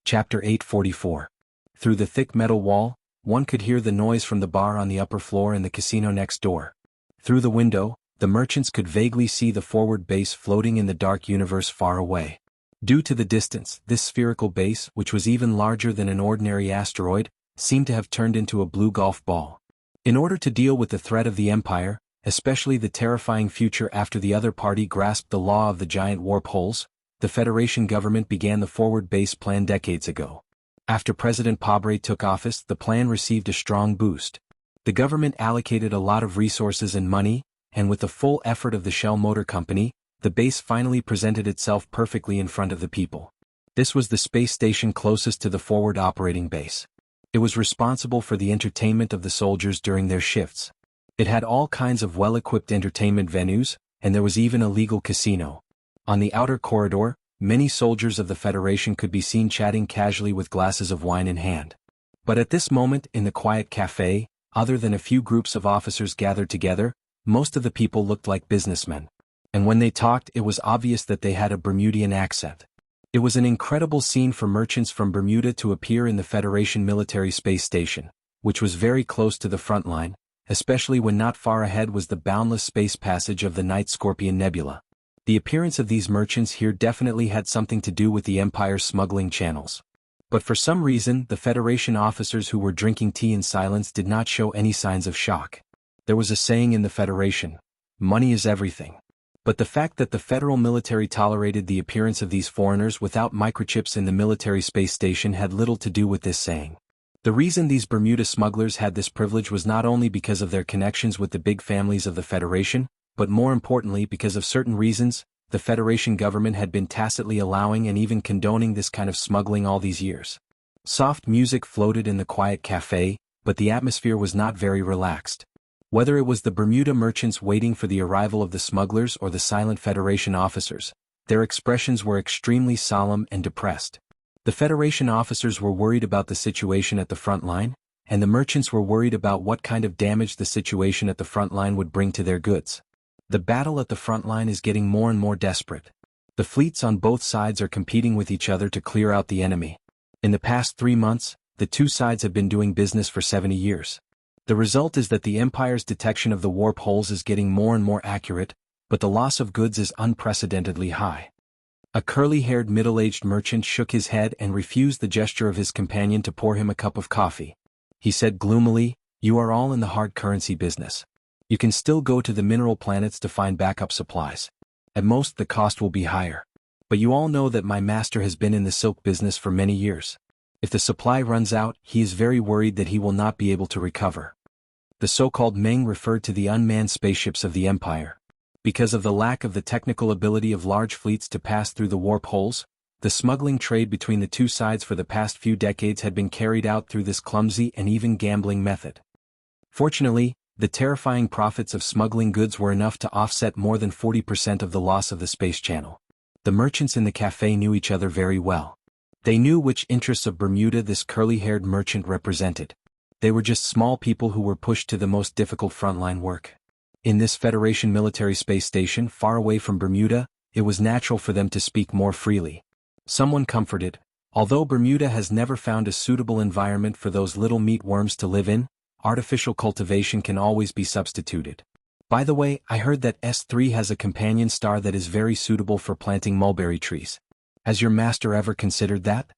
Chapter 844. Through the thick metal wall, one could hear the noise from the bar on the upper floor and the casino next door. Through the window, the merchants could vaguely see the forward base floating in the dark universe far away. Due to the distance, this spherical base, which was even larger than an ordinary asteroid, seemed to have turned into a blue golf ball. In order to deal with the threat of the Empire, especially the terrifying future after the other party grasped the law of the giant warp holes, the Federation government began the forward base plan decades ago. After President Pabre took office, the plan received a strong boost. The government allocated a lot of resources and money, and with the full effort of the Shell Motor Company, the base finally presented itself perfectly in front of the people. This was the space station closest to the forward operating base. It was responsible for the entertainment of the soldiers during their shifts. It had all kinds of well-equipped entertainment venues, and there was even a legal casino. On the outer corridor, many soldiers of the Federation could be seen chatting casually with glasses of wine in hand. But at this moment, in the quiet cafe, other than a few groups of officers gathered together, most of the people looked like businessmen. And when they talked, it was obvious that they had a Bermudian accent. It was an incredible scene for merchants from Bermuda to appear in the Federation military space station, which was very close to the front line, especially when not far ahead was the boundless space passage of the Night Scorpion Nebula. The appearance of these merchants here definitely had something to do with the Empire's smuggling channels. But for some reason, the Federation officers who were drinking tea in silence did not show any signs of shock. There was a saying in the Federation, "Money is everything." But the fact that the federal military tolerated the appearance of these foreigners without microchips in the military space station had little to do with this saying. The reason these Bermuda smugglers had this privilege was not only because of their connections with the big families of the Federation, but more importantly because of certain reasons, the Federation government had been tacitly allowing and even condoning this kind of smuggling all these years. Soft music floated in the quiet cafe, but the atmosphere was not very relaxed. Whether it was the Bermuda merchants waiting for the arrival of the smugglers or the silent Federation officers, their expressions were extremely solemn and depressed. The Federation officers were worried about the situation at the front line, and the merchants were worried about what kind of damage the situation at the front line would bring to their goods. The battle at the front line is getting more and more desperate. The fleets on both sides are competing with each other to clear out the enemy. In the past 3 months, the two sides have been doing business for 70 years. The result is that the Empire's detection of the warp holes is getting more and more accurate, but the loss of goods is unprecedentedly high. A curly-haired middle-aged merchant shook his head and refused the gesture of his companion to pour him a cup of coffee. He said gloomily, "You are all in the hard currency business. You can still go to the mineral planets to find backup supplies. At most the cost will be higher. But you all know that my master has been in the silk business for many years. If the supply runs out, he is very worried that he will not be able to recover." The so-called Meng referred to the unmanned spaceships of the Empire. Because of the lack of the technical ability of large fleets to pass through the warp holes, the smuggling trade between the two sides for the past few decades had been carried out through this clumsy and even gambling method. Fortunately, the terrifying profits of smuggling goods were enough to offset more than 40% of the loss of the space channel. The merchants in the cafe knew each other very well. They knew which interests of Bermuda this curly-haired merchant represented. They were just small people who were pushed to the most difficult frontline work. In this Federation military space station far away from Bermuda, it was natural for them to speak more freely. Someone comforted, "Although Bermuda has never found a suitable environment for those little meat worms to live in, artificial cultivation can always be substituted. By the way, I heard that S3 has a companion star that is very suitable for planting mulberry trees. Has your master ever considered that?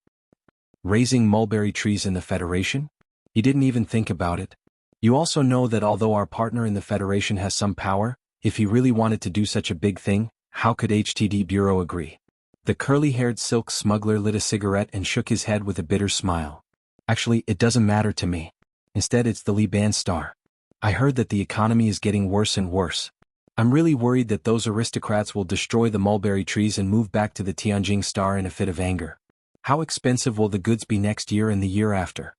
Raising mulberry trees in the Federation? He didn't even think about it. You also know that although our partner in the Federation has some power, if he really wanted to do such a big thing, how could HTD Bureau agree?" The curly-haired silk smuggler lit a cigarette and shook his head with a bitter smile. "Actually, it doesn't matter to me. Instead, it's the Liban star. I heard that the economy is getting worse and worse. I'm really worried that those aristocrats will destroy the mulberry trees and move back to the Tianjing star in a fit of anger. How expensive will the goods be next year and the year after?"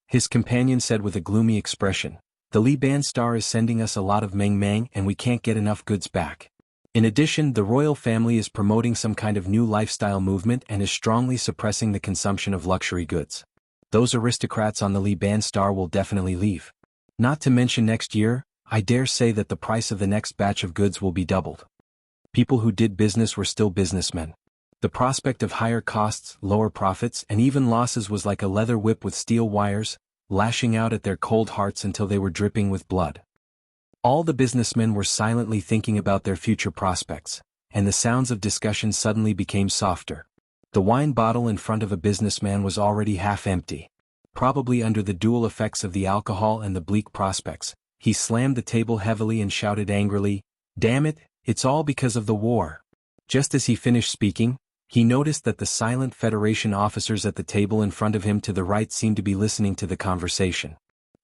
His companion said with a gloomy expression, "The Liban star is sending us a lot of Meng and we can't get enough goods back. In addition, the royal family is promoting some kind of new lifestyle movement and is strongly suppressing the consumption of luxury goods. Those aristocrats on the Liban star will definitely leave. Not to mention next year, I dare say that the price of the next batch of goods will be doubled." People who did business were still businessmen. The prospect of higher costs, lower profits, and even losses was like a leather whip with steel wires, lashing out at their cold hearts until they were dripping with blood. All the businessmen were silently thinking about their future prospects, and the sounds of discussion suddenly became softer. The wine bottle in front of a businessman was already half empty. Probably under the dual effects of the alcohol and the bleak prospects, he slammed the table heavily and shouted angrily, "Damn it, it's all because of the war." Just as he finished speaking, he noticed that the silent Federation officers at the table in front of him to the right seemed to be listening to the conversation.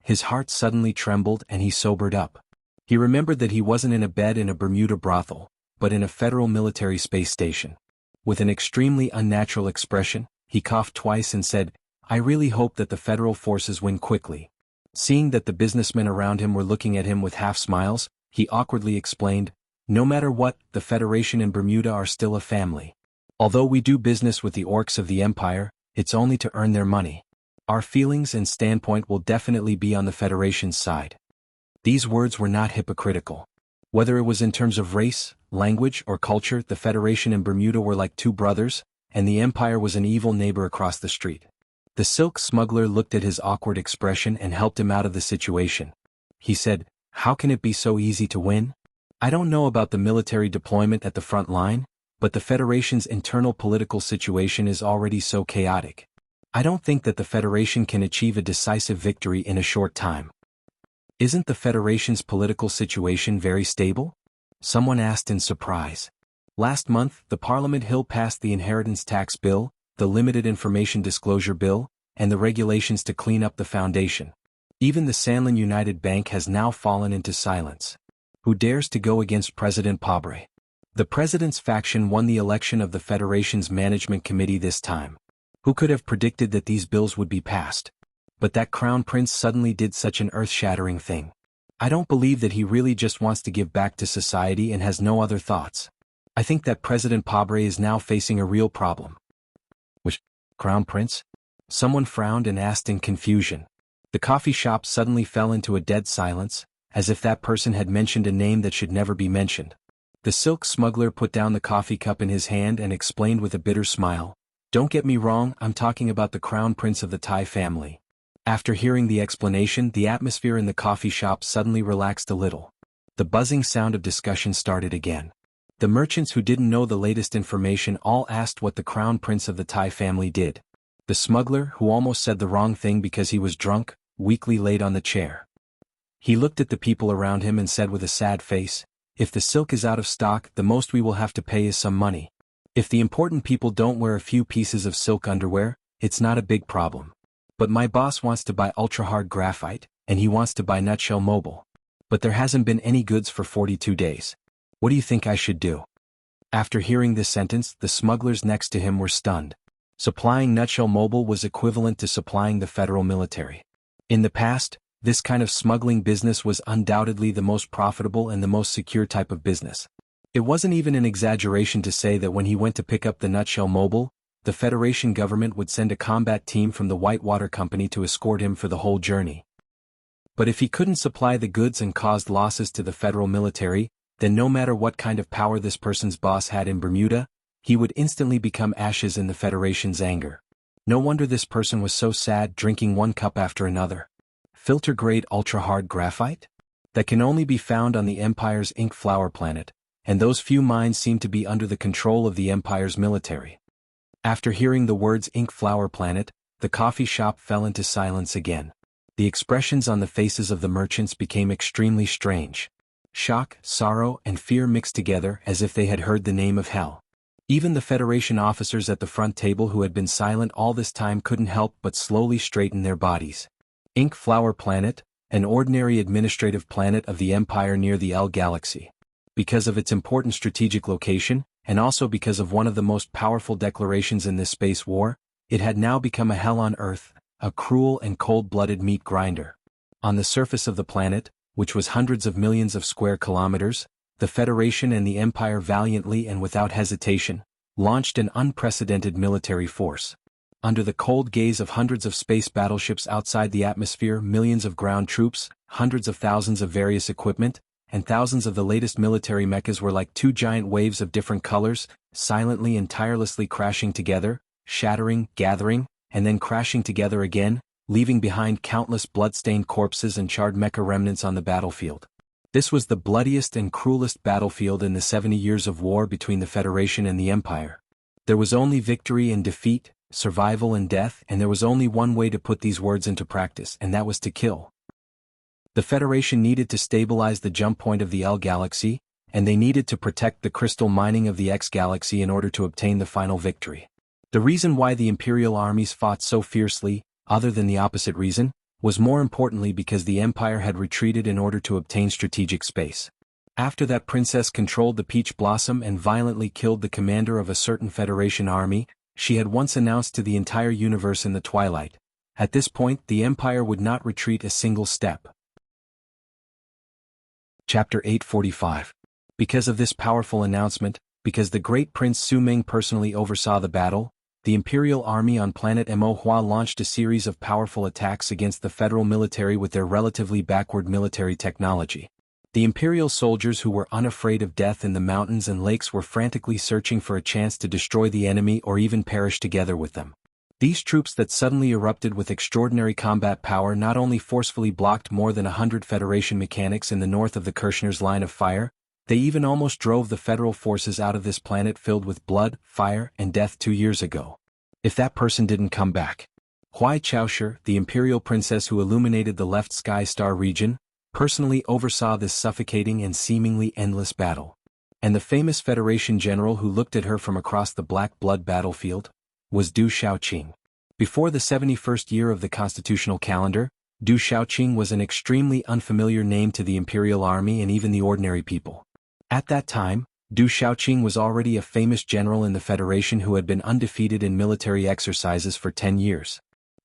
His heart suddenly trembled and he sobered up. He remembered that he wasn't in a bed in a Bermuda brothel, but in a federal military space station. With an extremely unnatural expression, he coughed twice and said, "I really hope that the federal forces win quickly." Seeing that the businessmen around him were looking at him with half smiles, he awkwardly explained, "No matter what, the Federation and Bermuda are still a family. Although we do business with the orcs of the Empire, it's only to earn their money. Our feelings and standpoint will definitely be on the Federation's side." These words were not hypocritical. Whether it was in terms of race, language, or culture, the Federation and Bermuda were like two brothers, and the Empire was an evil neighbor across the street. The silk smuggler looked at his awkward expression and helped him out of the situation. He said, "How can it be so easy to win? I don't know about the military deployment at the front line, but the Federation's internal political situation is already so chaotic. I don't think that the Federation can achieve a decisive victory in a short time." "Isn't the Federation's political situation very stable?" someone asked in surprise. "Last month, the Parliament Hill passed the Inheritance Tax Bill, the Limited Information Disclosure Bill, and the regulations to clean up the foundation. Even the Sanlin United Bank has now fallen into silence. Who dares to go against President Pobre? The president's faction won the election of the Federation's management committee this time. Who could have predicted that these bills would be passed? But that crown prince suddenly did such an earth-shattering thing. I don't believe that he really just wants to give back to society and has no other thoughts. I think that President Pabre is now facing a real problem. Which crown prince? Someone frowned and asked in confusion. The coffee shop suddenly fell into a dead silence, as if that person had mentioned a name that should never be mentioned. The silk smuggler put down the coffee cup in his hand and explained with a bitter smile, "Don't get me wrong, I'm talking about the crown prince of the Thai family." After hearing the explanation, the atmosphere in the coffee shop suddenly relaxed a little. The buzzing sound of discussion started again. The merchants who didn't know the latest information all asked what the crown prince of the Thai family did. The smuggler, who almost said the wrong thing because he was drunk, weakly laid on the chair. He looked at the people around him and said with a sad face, "If the silk is out of stock, the most we will have to pay is some money. If the important people don't wear a few pieces of silk underwear, it's not a big problem. But my boss wants to buy ultra-hard graphite, and he wants to buy Nutshell Mobile. But there hasn't been any goods for 42 days. What do you think I should do?" After hearing this sentence, the smugglers next to him were stunned. Supplying Nutshell Mobile was equivalent to supplying the federal military. In the past, this kind of smuggling business was undoubtedly the most profitable and the most secure type of business. It wasn't even an exaggeration to say that when he went to pick up the Nutshell Mobile, the Federation government would send a combat team from the Whitewater Company to escort him for the whole journey. But if he couldn't supply the goods and caused losses to the federal military, then no matter what kind of power this person's boss had in Bermuda, he would instantly become ashes in the Federation's anger. No wonder this person was so sad, drinking one cup after another. Filter-grade ultra-hard graphite? That can only be found on the Empire's ink flower planet, and those few mines seem to be under the control of the Empire's military. After hearing the words ink flower planet, the coffee shop fell into silence again. The expressions on the faces of the merchants became extremely strange. Shock, sorrow, and fear mixed together as if they had heard the name of hell. Even the Federation officers at the front table who had been silent all this time couldn't help but slowly straighten their bodies. Ink Flower Planet, an ordinary administrative planet of the Empire near the L Galaxy. Because of its important strategic location, and also because of one of the most powerful declarations in this space war, it had now become a hell on Earth, a cruel and cold-blooded meat grinder. On the surface of the planet, which was hundreds of millions of square kilometers, the Federation and the Empire valiantly and without hesitation launched an unprecedented military force. Under the cold gaze of hundreds of space battleships outside the atmosphere, millions of ground troops, hundreds of thousands of various equipment, and thousands of the latest military mechas were like two giant waves of different colors, silently and tirelessly crashing together, shattering, gathering, and then crashing together again, leaving behind countless blood-stained corpses and charred mecha remnants on the battlefield. This was the bloodiest and cruelest battlefield in the 70 years of war between the Federation and the Empire. There was only victory and defeat, survival and death, and there was only one way to put these words into practice, and that was to kill. The Federation needed to stabilize the jump point of the L Galaxy, and they needed to protect the crystal mining of the X Galaxy in order to obtain the final victory. The reason why the Imperial armies fought so fiercely, other than the opposite reason, was more importantly because the Empire had retreated in order to obtain strategic space. After that princess controlled the Peach Blossom and violently killed the commander of a certain Federation army, she had once announced to the entire universe in the twilight. At this point, the Empire would not retreat a single step. Chapter 845. Because of this powerful announcement, because the great Prince Su Ming personally oversaw the battle, the Imperial Army on planet Mo Hua launched a series of powerful attacks against the federal military with their relatively backward military technology. The Imperial soldiers who were unafraid of death in the mountains and lakes were frantically searching for a chance to destroy the enemy or even perish together with them. These troops that suddenly erupted with extraordinary combat power not only forcefully blocked more than 100 Federation mechanics in the north of the Kirchner's line of fire, they even almost drove the federal forces out of this planet filled with blood, fire, and death 2 years ago. If that person didn't come back. Huai Chaoshi, the Imperial princess who illuminated the left sky star region, personally oversaw this suffocating and seemingly endless battle. And the famous Federation general who looked at her from across the Black Blood battlefield was Du Shaoqing. Before the 71st year of the constitutional calendar, Du Shaoqing was an extremely unfamiliar name to the Imperial Army and even the ordinary people. At that time, Du Shaoqing was already a famous general in the Federation who had been undefeated in military exercises for 10 years.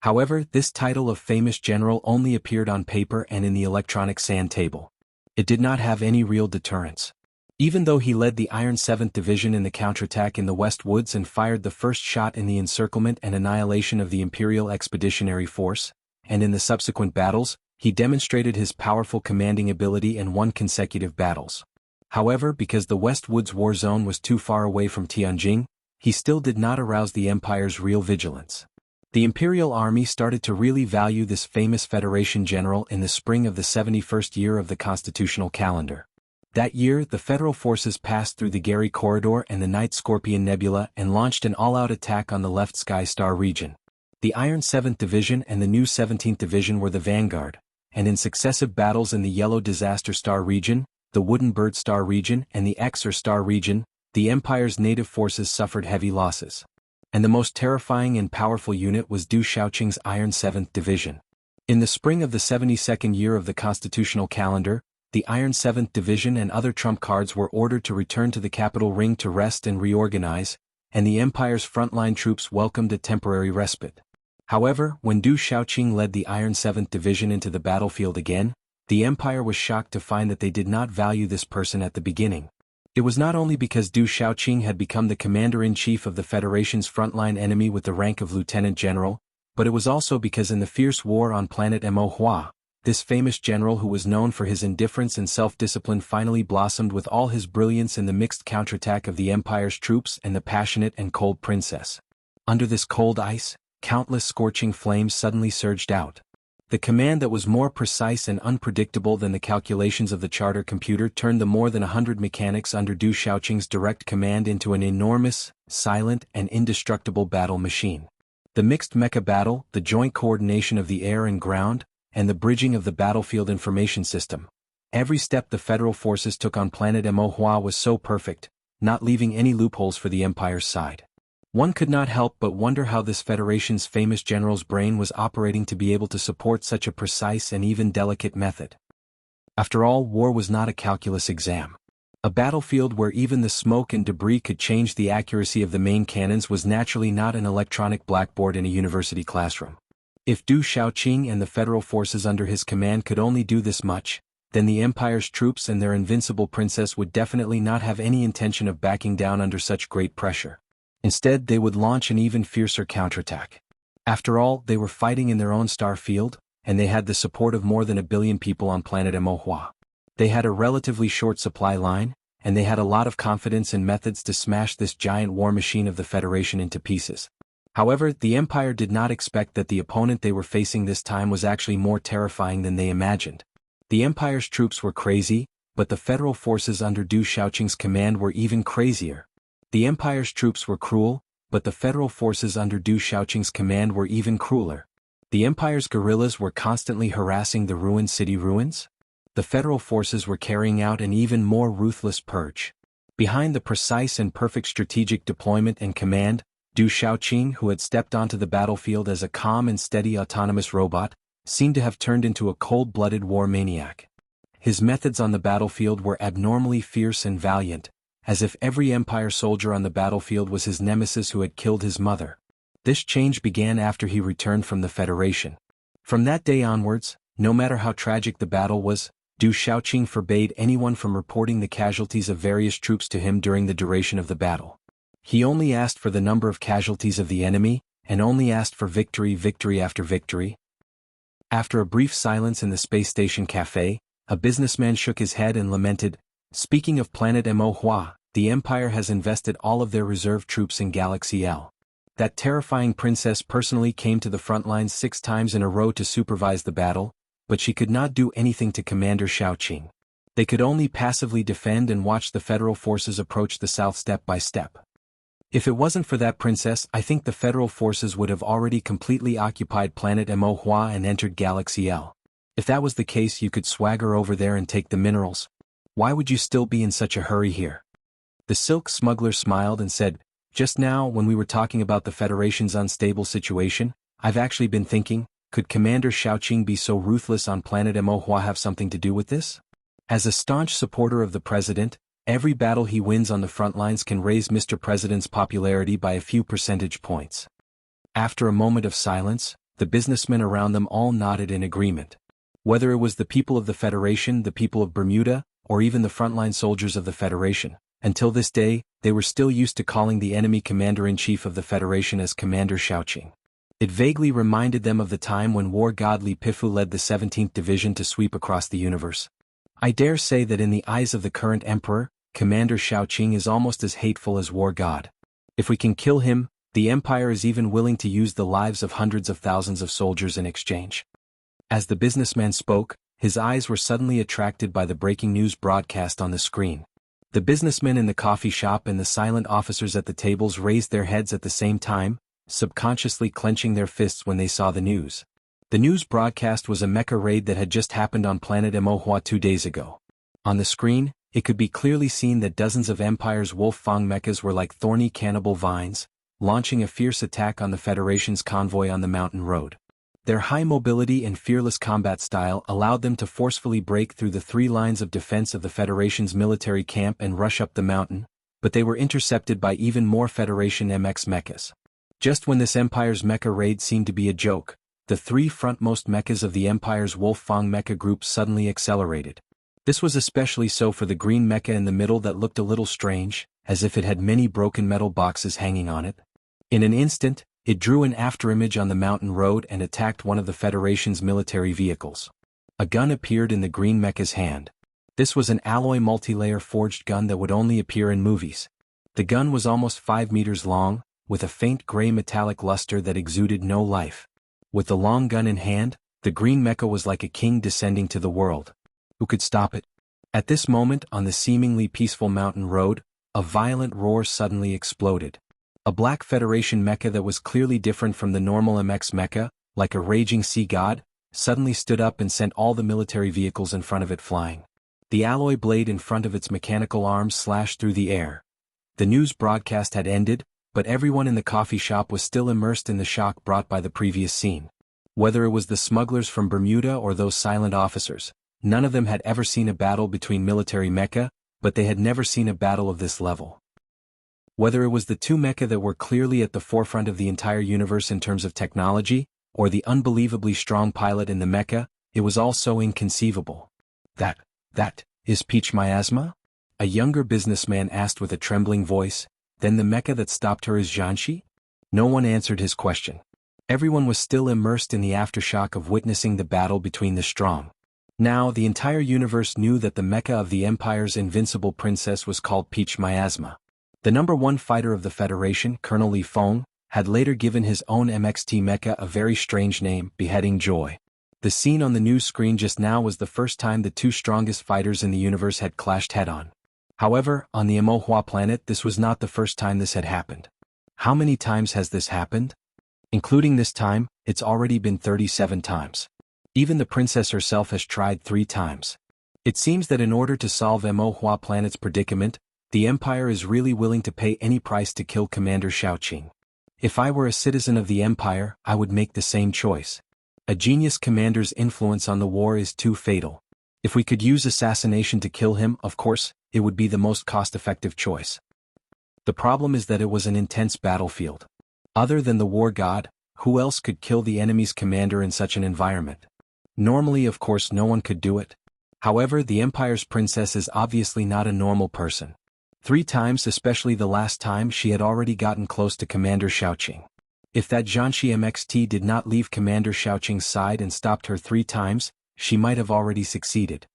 However, this title of famous general only appeared on paper and in the electronic sand table. It did not have any real deterrence. Even though he led the Iron 7th Division in the counterattack in the West Woods and fired the first shot in the encirclement and annihilation of the Imperial Expeditionary Force, and in the subsequent battles, he demonstrated his powerful commanding ability and won consecutive battles. However, because the West Woods war zone was too far away from Tianjin, he still did not arouse the Empire's real vigilance. The Imperial Army started to really value this famous Federation general in the spring of the 71st year of the constitutional calendar. That year, the Federal forces passed through the Gary Corridor and the Night Scorpion Nebula and launched an all-out attack on the left Sky Star region. The Iron 7th Division and the new 17th Division were the vanguard, and in successive battles in the Yellow Disaster Star region, the Wooden Bird Star region and the Xer Star region, the Empire's native forces suffered heavy losses. And the most terrifying and powerful unit was Du Shaoqing's Iron 7th Division. In the spring of the 72nd year of the constitutional calendar, the Iron 7th Division and other trump cards were ordered to return to the capital ring to rest and reorganize, and the Empire's frontline troops welcomed a temporary respite. However, when Du Shaoqing led the Iron 7th Division into the battlefield again, the Empire was shocked to find that they did not value this person at the beginning. It was not only because Du Shaoqing had become the commander-in-chief of the Federation's frontline enemy with the rank of lieutenant general, but it was also because in the fierce war on planet Mo, this famous general who was known for his indifference and self-discipline finally blossomed with all his brilliance in the mixed counterattack of the Empire's troops and the passionate and cold princess. Under this cold ice, countless scorching flames suddenly surged out. The command that was more precise and unpredictable than the calculations of the charter computer turned the more than 100 mechanics under Du Shaoqing's direct command into an enormous, silent, and indestructible battle machine. The mixed mecha battle, the joint coordination of the air and ground, and the bridging of the battlefield information system. Every step the Federal forces took on planet Mo was so perfect, not leaving any loopholes for the Empire's side. One could not help but wonder how this Federation's famous general's brain was operating to be able to support such a precise and even delicate method. After all, war was not a calculus exam. A battlefield where even the smoke and debris could change the accuracy of the main cannons was naturally not an electronic blackboard in a university classroom. If Du Shaoqing and the Federal forces under his command could only do this much, then the Empire's troops and their invincible princess would definitely not have any intention of backing down under such great pressure. Instead, they would launch an even fiercer counterattack. After all, they were fighting in their own star field, and they had the support of more than 1 billion people on planet Mo. They had a relatively short supply line, and they had a lot of confidence and methods to smash this giant war machine of the Federation into pieces. However, the Empire did not expect that the opponent they were facing this time was actually more terrifying than they imagined. The Empire's troops were crazy, but the Federal forces under Du Shaoqing's command were even crazier. The Empire's troops were cruel, but the Federal forces under Du Shaoqing's command were even crueler. The Empire's guerrillas were constantly harassing the ruined city ruins. The Federal forces were carrying out an even more ruthless purge. Behind the precise and perfect strategic deployment and command, Du Shaoqing, who had stepped onto the battlefield as a calm and steady autonomous robot, seemed to have turned into a cold-blooded war maniac. His methods on the battlefield were abnormally fierce and valiant, as if every Empire soldier on the battlefield was his nemesis who had killed his mother. This change began after he returned from the Federation. From that day onwards, no matter how tragic the battle was, Du Shaoqing forbade anyone from reporting the casualties of various troops to him during the duration of the battle. He only asked for the number of casualties of the enemy, and only asked for victory after victory. After a brief silence in the space station cafe, a businessman shook his head and lamented, "Speaking of planet Mo, the Empire has invested all of their reserve troops in Galaxy L. That terrifying princess personally came to the front lines 6 times in a row to supervise the battle, but she could not do anything to Commander Shaoqing. They could only passively defend and watch the Federal forces approach the south step by step. If it wasn't for that princess, I think the Federal forces would have already completely occupied planet Mo and entered Galaxy L. If that was the case, you could swagger over there and take the minerals. Why would you still be in such a hurry here?" The silk smuggler smiled and said, "Just now, when we were talking about the Federation's unstable situation, I've actually been thinking, could Commander Shaoqing be so ruthless on planet Mo have something to do with this? As a staunch supporter of the president, every battle he wins on the front lines can raise Mr. President's popularity by a few percentage points." After a moment of silence, The businessmen around them all nodded in agreement. Whether it was the people of the Federation, the people of Bermuda, or even the frontline soldiers of the Federation, until this day, they were still used to calling the enemy commander-in-chief of the Federation as Commander Xiaoqing. It vaguely reminded them of the time when war god Li Pifu led the 17th Division to sweep across the universe. I dare say that in the eyes of the current emperor, Commander Xiaoqing is almost as hateful as war god. If we can kill him, the empire is even willing to use the lives of hundreds of thousands of soldiers in exchange. As the businessman spoke, his eyes were suddenly attracted by the breaking news broadcast on the screen. The businessmen in the coffee shop and the silent officers at the tables raised their heads at the same time, subconsciously clenching their fists when they saw the news. The news broadcast was a mecha raid that had just happened on planet Emohua 2 days ago. On the screen, it could be clearly seen that dozens of Empire's Wolf-Fang mechas were like thorny cannibal vines, launching a fierce attack on the Federation's convoy on the mountain road. Their high mobility and fearless combat style allowed them to forcefully break through the 3 lines of defense of the Federation's military camp and rush up the mountain, but they were intercepted by even more Federation MX mechas. Just when this Empire's mecha raid seemed to be a joke, the 3 frontmost mechas of the Empire's Wolf-Fang mecha group suddenly accelerated. This was especially so for the green mecha in the middle that looked a little strange, as if it had many broken metal boxes hanging on it. In an instant, it drew an afterimage on the mountain road and attacked one of the Federation's military vehicles. A gun appeared in the green mecha's hand. This was an alloy multi-layer forged gun that would only appear in movies. The gun was almost 5 meters long, with a faint gray metallic luster that exuded no life. With the long gun in hand, the green mecha was like a king descending to the world. Who could stop it? At this moment, on the seemingly peaceful mountain road, a violent roar suddenly exploded. A black Federation mecha that was clearly different from the normal MX mecha, like a raging sea god, suddenly stood up and sent all the military vehicles in front of it flying. The alloy blade in front of its mechanical arms slashed through the air. The news broadcast had ended, but everyone in the coffee shop was still immersed in the shock brought by the previous scene. Whether it was the smugglers from Bermuda or those silent officers, none of them had ever seen a battle between military mecha, but they had never seen a battle of this level. Whether it was the 2 mecha that were clearly at the forefront of the entire universe in terms of technology, or the unbelievably strong pilot in the mecha, it was all so inconceivable. That is Peach Miasma? A younger businessman asked with a trembling voice. Then the mecha that stopped her is Jianxi? No one answered his question. Everyone was still immersed in the aftershock of witnessing the battle between the strong. Now the entire universe knew that the mecha of the Empire's invincible princess was called Peach Miasma. The #1 fighter of the Federation, Colonel Li Feng, had later given his own MXT mecha a very strange name, Beheading Joy. The scene on the news screen just now was the first time the 2 strongest fighters in the universe had clashed head-on. However, on the Emohua planet this was not the first time this had happened. How many times has this happened? Including this time, it's already been 37 times. Even the princess herself has tried 3 times. It seems that in order to solve Emohua planet's predicament, the Empire is really willing to pay any price to kill Commander Xiaoqing. If I were a citizen of the Empire, I would make the same choice. A genius commander's influence on the war is too fatal. If we could use assassination to kill him, of course, it would be the most cost-effective choice. The problem is that it was an intense battlefield. Other than the war god, who else could kill the enemy's commander in such an environment? Normally, of course, no one could do it. However, the Empire's princess is obviously not a normal person. 3 times, especially the last time, she had already gotten close to Commander Xiaoqing. If that Jianxi MXT did not leave Commander Xiaoqing's side and stopped her 3 times, she might have already succeeded.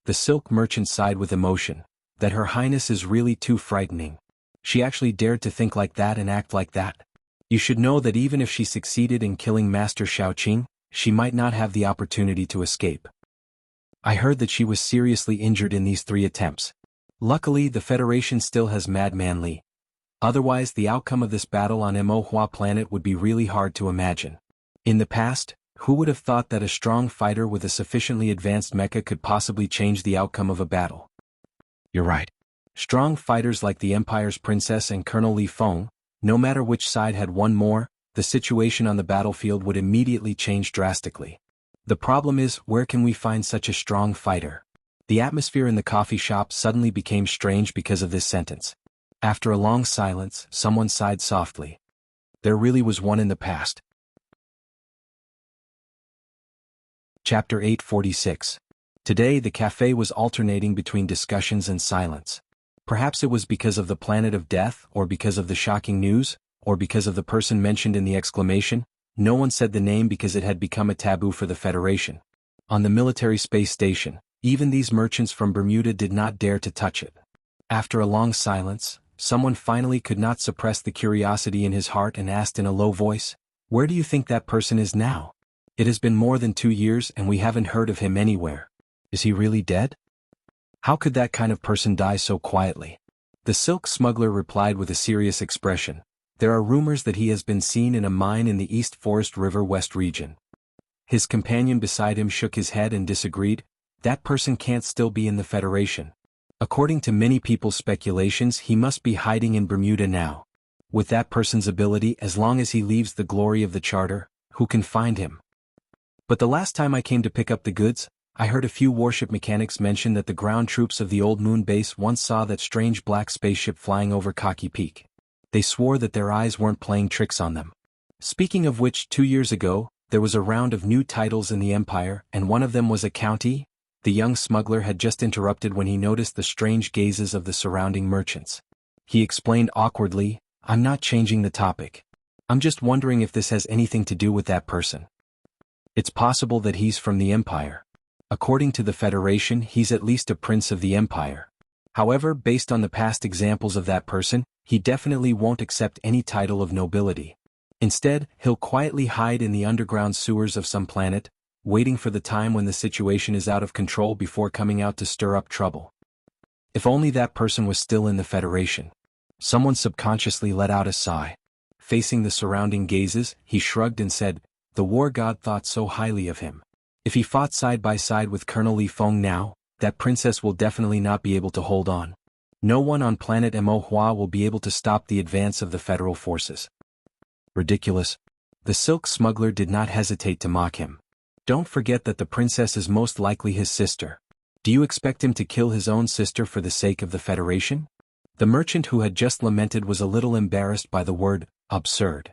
The silk merchant sighed with emotion. That Her Highness is really too frightening. She actually dared to think like that and act like that. You should know that even if she succeeded in killing Master Xiaoqing, she might not have the opportunity to escape. I heard that she was seriously injured in these 3 attempts. Luckily, the Federation still has Madman Li. Otherwise, the outcome of this battle on Emohua planet would be really hard to imagine. In the past, who would have thought that a strong fighter with a sufficiently advanced mecha could possibly change the outcome of a battle? You're right. Strong fighters like the Empire's princess and Colonel Li Feng, no matter which side had won more, the situation on the battlefield would immediately change drastically. The problem is, where can we find such a strong fighter? The atmosphere in the coffee shop suddenly became strange because of this sentence. After a long silence, someone sighed softly. There really was one in the past. Chapter 846. Today the cafe was alternating between discussions and silence. Perhaps it was because of the planet of death, or because of the shocking news, or because of the person mentioned in the exclamation. No one said the name because it had become a taboo for the Federation. On the military space station, even these merchants from Bermuda did not dare to touch it. After a long silence, someone finally could not suppress the curiosity in his heart and asked in a low voice, "Where do you think that person is now? It has been more than 2 years and we haven't heard of him anywhere. Is he really dead? How could that kind of person die so quietly?" The silk smuggler replied with a serious expression, "There are rumors that he has been seen in a mine in the East Forest River West region." His companion beside him shook his head and disagreed. "That person can't still be in the Federation. According to many people's speculations, he must be hiding in Bermuda now. With that person's ability, as long as he leaves the glory of the Charter, who can find him? But the last time I came to pick up the goods, I heard a few warship mechanics mention that the ground troops of the old moon base once saw that strange black spaceship flying over Cocky Peak. They swore that their eyes weren't playing tricks on them. Speaking of which, 2 years ago, there was a round of new titles in the Empire, and one of them was a county." The young smuggler had just interrupted when he noticed the strange gazes of the surrounding merchants. He explained awkwardly, "I'm not changing the topic. I'm just wondering if this has anything to do with that person. It's possible that he's from the Empire. According to the Federation, he's at least a prince of the Empire. However, based on the past examples of that person, he definitely won't accept any title of nobility. Instead, he'll quietly hide in the underground sewers of some planet, waiting for the time when the situation is out of control before coming out to stir up trouble. If only that person was still in the Federation." Someone subconsciously let out a sigh. Facing the surrounding gazes, he shrugged and said, "The war god thought so highly of him. If he fought side by side with Colonel Li Feng now, that princess will definitely not be able to hold on. No one on planet Mo will be able to stop the advance of the federal forces." Ridiculous. The silk smuggler did not hesitate to mock him. "Don't forget that the princess is most likely his sister. Do you expect him to kill his own sister for the sake of the Federation?" The merchant who had just lamented was a little embarrassed by the word, absurd.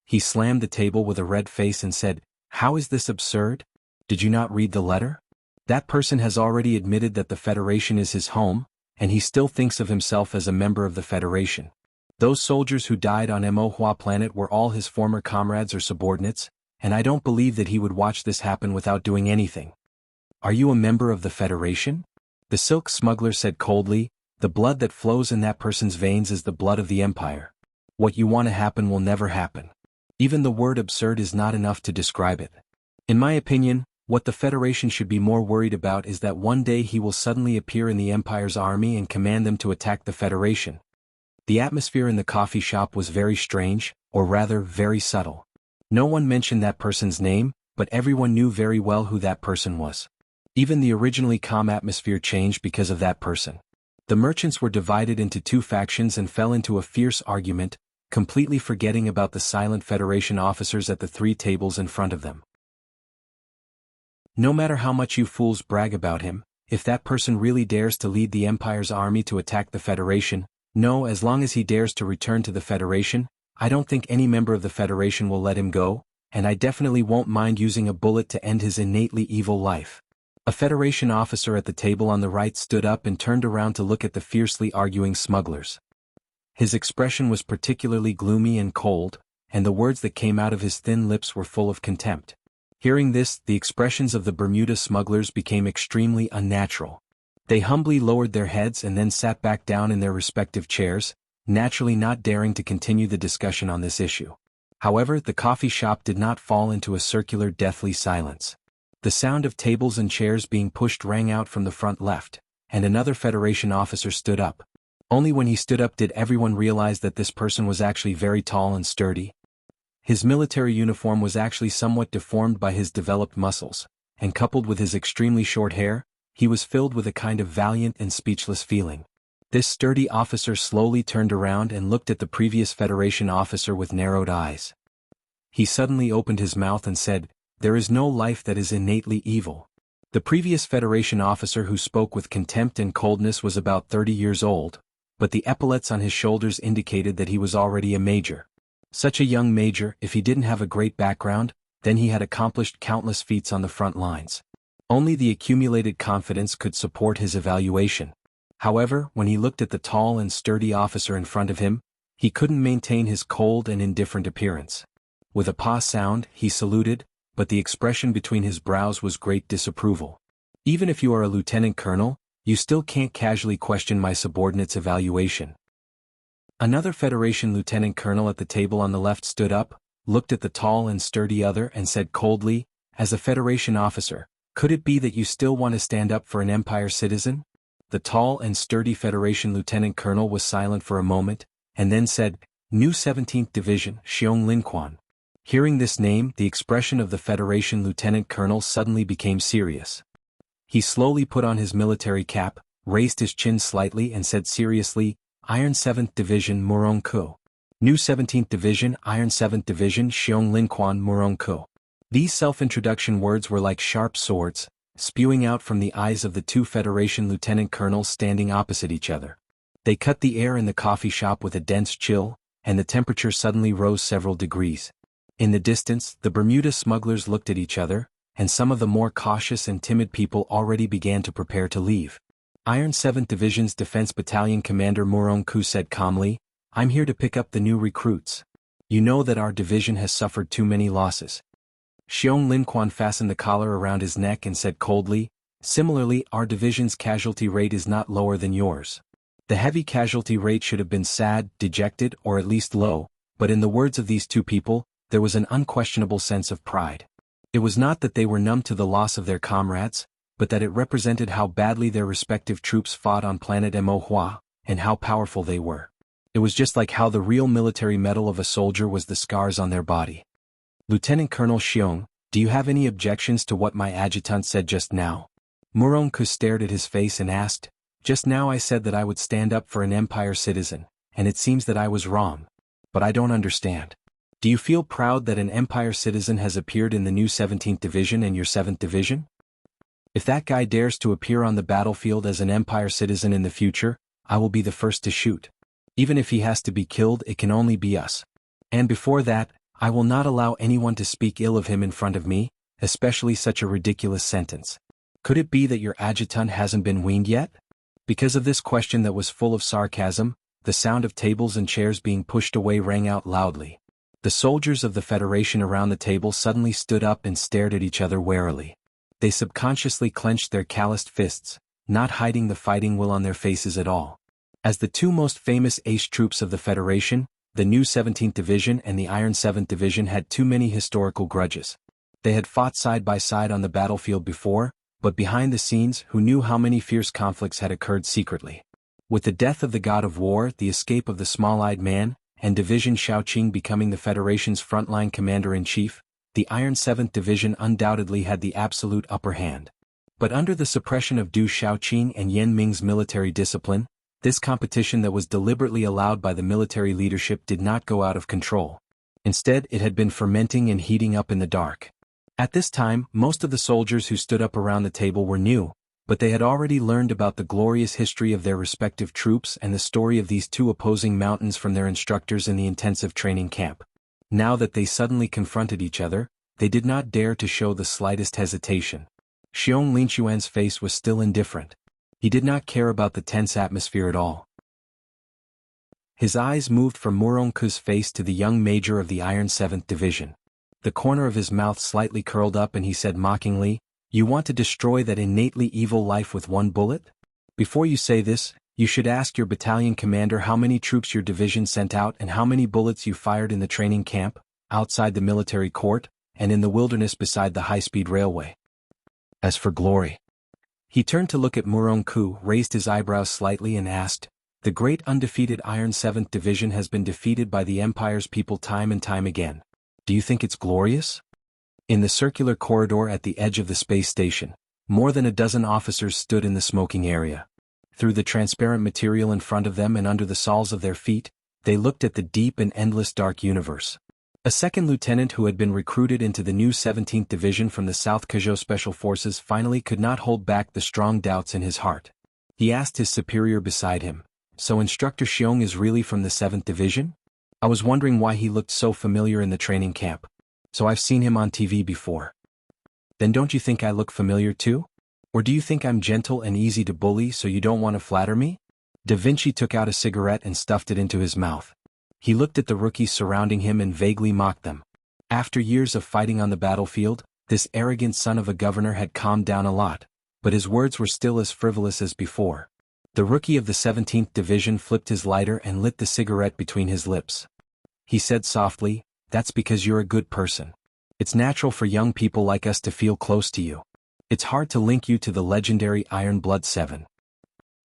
He slammed the table with a red face and said, "How is this absurd? Did you not read the letter? That person has already admitted that the Federation is his home, and he still thinks of himself as a member of the Federation. Those soldiers who died on Mo planet were all his former comrades or subordinates, and I don't believe that he would watch this happen without doing anything. Are you a member of the Federation?" The silk smuggler said coldly, "The blood that flows in that person's veins is the blood of the Empire. What you want to happen will never happen. Even the word absurd is not enough to describe it. In my opinion, what the Federation should be more worried about is that one day he will suddenly appear in the Empire's army and command them to attack the Federation." The atmosphere in the coffee shop was very strange, or rather very subtle. No one mentioned that person's name, but everyone knew very well who that person was. Even the originally calm atmosphere changed because of that person. The merchants were divided into 2 factions and fell into a fierce argument, completely forgetting about the silent Federation officers at the 3 tables in front of them. No matter how much you fools brag about him, if that person really dares to lead the Empire's army to attack the Federation, no, as long as he dares to return to the Federation, I don't think any member of the Federation will let him go, and I definitely won't mind using a bullet to end his innately evil life." A Federation officer at the table on the right stood up and turned around to look at the fiercely arguing smugglers. His expression was particularly gloomy and cold, and the words that came out of his thin lips were full of contempt. Hearing this, the expressions of the Bermuda smugglers became extremely unnatural. They humbly lowered their heads and then sat back down in their respective chairs, naturally not daring to continue the discussion on this issue. However, the coffee shop did not fall into a circular deathly silence. The sound of tables and chairs being pushed rang out from the front left, and another Federation officer stood up. Only when he stood up did everyone realize that this person was actually very tall and sturdy. His military uniform was actually somewhat deformed by his developed muscles, and coupled with his extremely short hair, he was filled with a kind of valiant and speechless feeling. This sturdy officer slowly turned around and looked at the previous Federation officer with narrowed eyes. He suddenly opened his mouth and said, "There is no life that is innately evil." The previous Federation officer who spoke with contempt and coldness was about 30 years old, but the epaulets on his shoulders indicated that he was already a major. Such a young major, if he didn't have a great background, then he had accomplished countless feats on the front lines. Only the accumulated confidence could support his evaluation. However, when he looked at the tall and sturdy officer in front of him, he couldn't maintain his cold and indifferent appearance. With a pa sound, he saluted, but the expression between his brows was great disapproval. Even if you are a lieutenant colonel, you still can't casually question my subordinate's evaluation. Another Federation lieutenant colonel at the table on the left stood up, looked at the tall and sturdy other and said coldly, "As a Federation officer, could it be that you still want to stand up for an Empire citizen?" The tall and sturdy Federation lieutenant colonel was silent for a moment, and then said, "New 17th Division, Xiong Linquan." Hearing this name, the expression of the Federation lieutenant colonel suddenly became serious. He slowly put on his military cap, raised his chin slightly and said seriously, "Iron 7th Division Murongku. New 17th Division, Iron 7th Division Xiong Linquan Murongku." These self-introduction words were like sharp swords, spewing out from the eyes of the two Federation lieutenant colonels standing opposite each other. They cut the air in the coffee shop with a dense chill, and the temperature suddenly rose several degrees. In the distance, the Bermuda smugglers looked at each other, and some of the more cautious and timid people already began to prepare to leave. Iron 7th Division's Defense Battalion Commander Murongku said calmly, "I'm here to pick up the new recruits. You know that our division has suffered too many losses." Xiong Linquan fastened the collar around his neck and said coldly, "Similarly, our division's casualty rate is not lower than yours. The heavy casualty rate should have been sad, dejected, or at least low, but in the words of these two people, there was an unquestionable sense of pride. It was not that they were numb to the loss of their comrades, but that it represented how badly their respective troops fought on planet Mohua, and how powerful they were. It was just like how the real military medal of a soldier was the scars on their body. "Lieutenant Colonel Xiong, do you have any objections to what my adjutant said just now?" Murongku stared at his face and asked, "Just now I said that I would stand up for an Empire citizen, and it seems that I was wrong. But I don't understand. Do you feel proud that an Empire citizen has appeared in the new 17th Division and your 7th Division? If that guy dares to appear on the battlefield as an Empire citizen in the future, I will be the first to shoot. Even if he has to be killed, it can only be us. And before that, I will not allow anyone to speak ill of him in front of me, especially such a ridiculous sentence. Could it be that your adjutant hasn't been weaned yet?" Because of this question that was full of sarcasm, the sound of tables and chairs being pushed away rang out loudly. The soldiers of the Federation around the table suddenly stood up and stared at each other warily. They subconsciously clenched their calloused fists, not hiding the fighting will on their faces at all. As the two most famous ace troops of the Federation, the new 17th Division and the Iron 7th Division had too many historical grudges. They had fought side by side on the battlefield before, but behind the scenes, who knew how many fierce conflicts had occurred secretly? With the death of the god of war, the escape of the small-eyed man, and Division Shaoqing becoming the Federation's frontline commander-in-chief, the Iron 7th Division undoubtedly had the absolute upper hand. But under the suppression of Du Shaoqing and Yan Ming's military discipline, this competition that was deliberately allowed by the military leadership did not go out of control. Instead, it had been fermenting and heating up in the dark. At this time, most of the soldiers who stood up around the table were new, but they had already learned about the glorious history of their respective troops and the story of these two opposing mountains from their instructors in the intensive training camp. Now that they suddenly confronted each other, they did not dare to show the slightest hesitation. Xiong Linquan's face was still indifferent. He did not care about the tense atmosphere at all. His eyes moved from Murongku's face to the young major of the Iron 7th Division. The corner of his mouth slightly curled up and he said mockingly, "You want to destroy that innately evil life with one bullet? Before you say this, you should ask your battalion commander how many troops your division sent out and how many bullets you fired in the training camp, outside the military court, and in the wilderness beside the high-speed railway. As for glory." He turned to look at Murongku, raised his eyebrows slightly and asked, "The great undefeated Iron 7th Division has been defeated by the Empire's people time and time again. Do you think it's glorious?" In the circular corridor at the edge of the space station, more than a dozen officers stood in the smoking area. Through the transparent material in front of them and under the soles of their feet, they looked at the deep and endless dark universe. A second lieutenant who had been recruited into the new 17th Division from the South Kazhou Special Forces finally could not hold back the strong doubts in his heart. He asked his superior beside him, "So Instructor Xiong is really from the 7th Division? I was wondering why he looked so familiar in the training camp." So I've seen him on TV before. Then don't you think I look familiar too? Or do you think I'm gentle and easy to bully so you don't want to flatter me? Da Vinci took out a cigarette and stuffed it into his mouth. He looked at the rookies surrounding him and vaguely mocked them. After years of fighting on the battlefield, this arrogant son of a governor had calmed down a lot, but his words were still as frivolous as before. The rookie of the 17th Division flipped his lighter and lit the cigarette between his lips. He said softly, "That's because you're a good person. It's natural for young people like us to feel close to you. It's hard to link you to the legendary Iron Blood 7.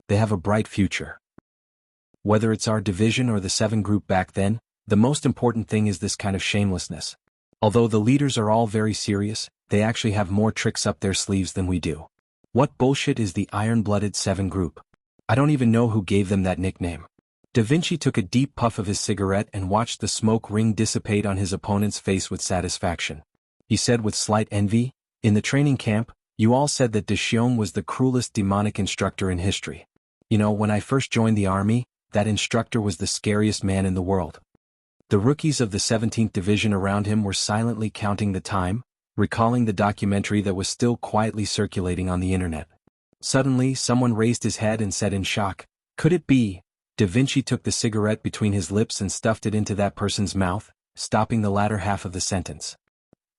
They have a bright future. Whether it's our division or the 7 group back then, the most important thing is this kind of shamelessness. Although the leaders are all very serious, they actually have more tricks up their sleeves than we do. What bullshit is the Iron-Blooded 7 group? I don't even know who gave them that nickname." Da Vinci took a deep puff of his cigarette and watched the smoke ring dissipate on his opponent's face with satisfaction. He said with slight envy, "In the training camp, you all said that Dexiong was the cruelest demonic instructor in history. You know, when I first joined the army, that instructor was the scariest man in the world." The rookies of the 17th Division around him were silently counting the time, recalling the documentary that was still quietly circulating on the internet. Suddenly, someone raised his head and said in shock, "Could it be?" Da Vinci took the cigarette between his lips and stuffed it into that person's mouth, stopping the latter half of the sentence.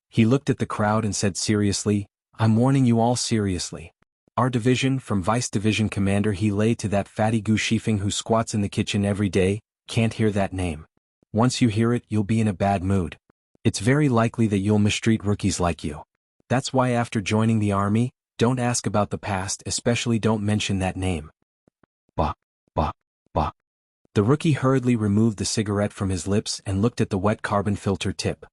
He looked at the crowd and said seriously, "I'm warning you all seriously. Our division, from Vice Division Commander he lay to that fatty Gu Shifeng who squats in the kitchen every day, can't hear that name. Once you hear it, you'll be in a bad mood. It's very likely that you'll mistreat rookies like you. That's why after joining the army, don't ask about the past, especially don't mention that name." Bah, bah, bah. The rookie hurriedly removed the cigarette from his lips and looked at the wet carbon filter tip.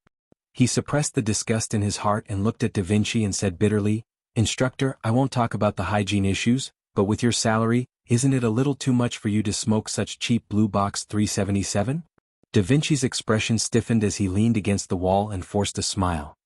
He suppressed the disgust in his heart and looked at Da Vinci and said bitterly, "Instructor, I won't talk about the hygiene issues, but with your salary, isn't it a little too much for you to smoke such cheap Blue Box 377? Da Vinci's expression stiffened as he leaned against the wall and forced a smile.